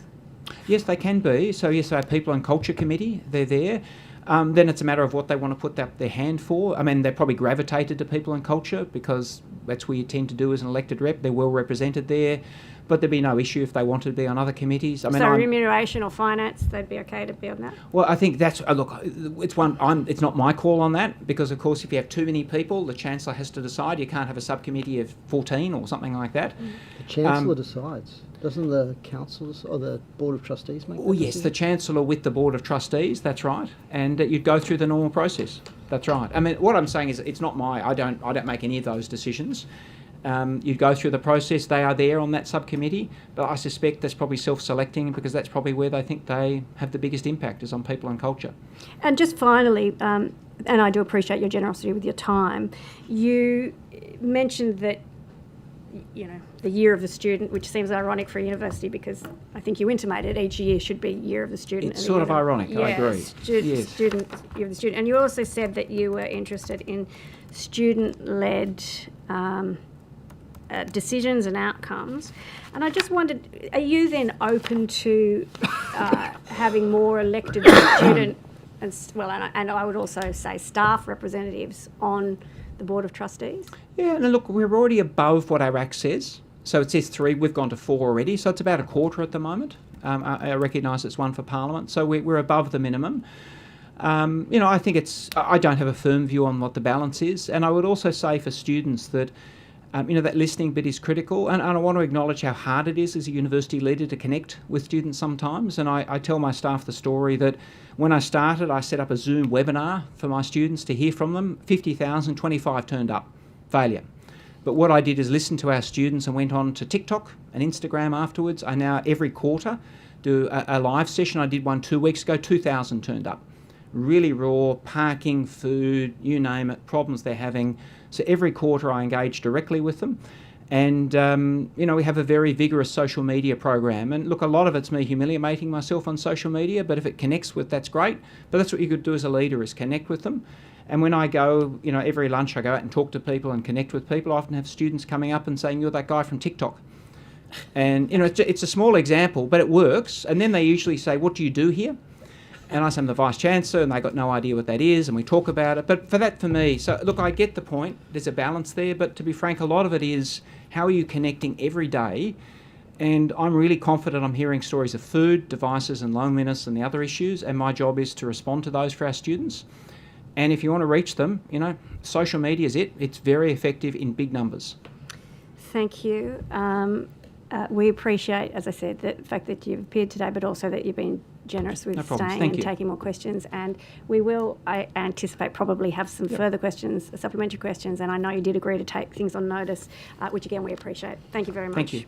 Yes, they can be. So yes, our People and Culture Committee, they're there. Then it's a matter of what they want to put their hand for. I mean, they're probably gravitated to People and Culture because that's where you tend to do as an elected rep. They're well represented there. But there'd be no issue if they wanted to be on other committees. I mean, so remuneration or finance, they'd be okay to be on that? Well, I think that's look. It's not my call on that, because of course, if you have too many people, the Chancellor has to decide. You can't have a subcommittee of 14 or something like that. The Chancellor decides. Doesn't the Council or the Board of Trustees make that decision? Yes, the Chancellor with the Board of Trustees. That's right, and you'd go through the normal process. That's right. I mean, what I'm saying is, it's not I don't make any of those decisions. You'd go through the process. They are there on that subcommittee, but I suspect that's probably self-selecting, because that's probably where they think they have the biggest impact, is on people and culture. And just finally, and I do appreciate your generosity with your time, you mentioned that, you know, the year of the student, which seems ironic for a university, because I think you intimated each year should be year of the student. It's sort of ironic, I agree. Yes. Student, year of the student. And you also said that you were interested in student-led decisions and outcomes. And I just wondered, are you then open to having more elected student and I would also say staff representatives on the Board of Trustees? Yeah, and look, we're already above what our Act says. So it says 3, we've gone to 4 already, so it's about a quarter at the moment. I recognise it's 1 for Parliament, so we're above the minimum. I think I don't have a firm view on what the balance is, and I would also say for students that, that listening bit is critical, and I want to acknowledge how hard it is as a university leader to connect with students sometimes, and I tell my staff the story that when I started, I set up a Zoom webinar for my students to hear from them. 50,000, 25 turned up. Failure. But what I did is listen to our students and went on to TikTok and Instagram afterwards. I now, every quarter, do a live session. I did one 2 weeks ago, 2,000 turned up. Really raw, parking, food, you name it, problems they're having. So every quarter I engage directly with them. And, we have a very vigorous social media program. And look, a lot of it's me humiliating myself on social media, but if it connects with, that's great. But that's what you could do as a leader, is connect with them. And when I go, every lunch I go out and talk to people and connect with people, I often have students coming up and saying, you're that guy from TikTok. And, it's a small example, but it works. And then they usually say, what do you do here? And I say, I'm the Vice-Chancellor, and they got no idea what that is, and we talk about it. But for me, so look, I get the point. There's a balance there, but to be frank, a lot of it is how are you connecting every day? And I'm really confident I'm hearing stories of food, devices, and loneliness and the other issues, and my job is to respond to those for our students. And if you want to reach them, social media is it. It's very effective in big numbers. Thank you. We appreciate, as I said, the fact that you've appeared today, but also that you've been generous with staying and taking more questions. And we will, I anticipate, probably have some further questions, supplementary questions. And I know you did agree to take things on notice, which again we appreciate. Thank you very much. Thank you.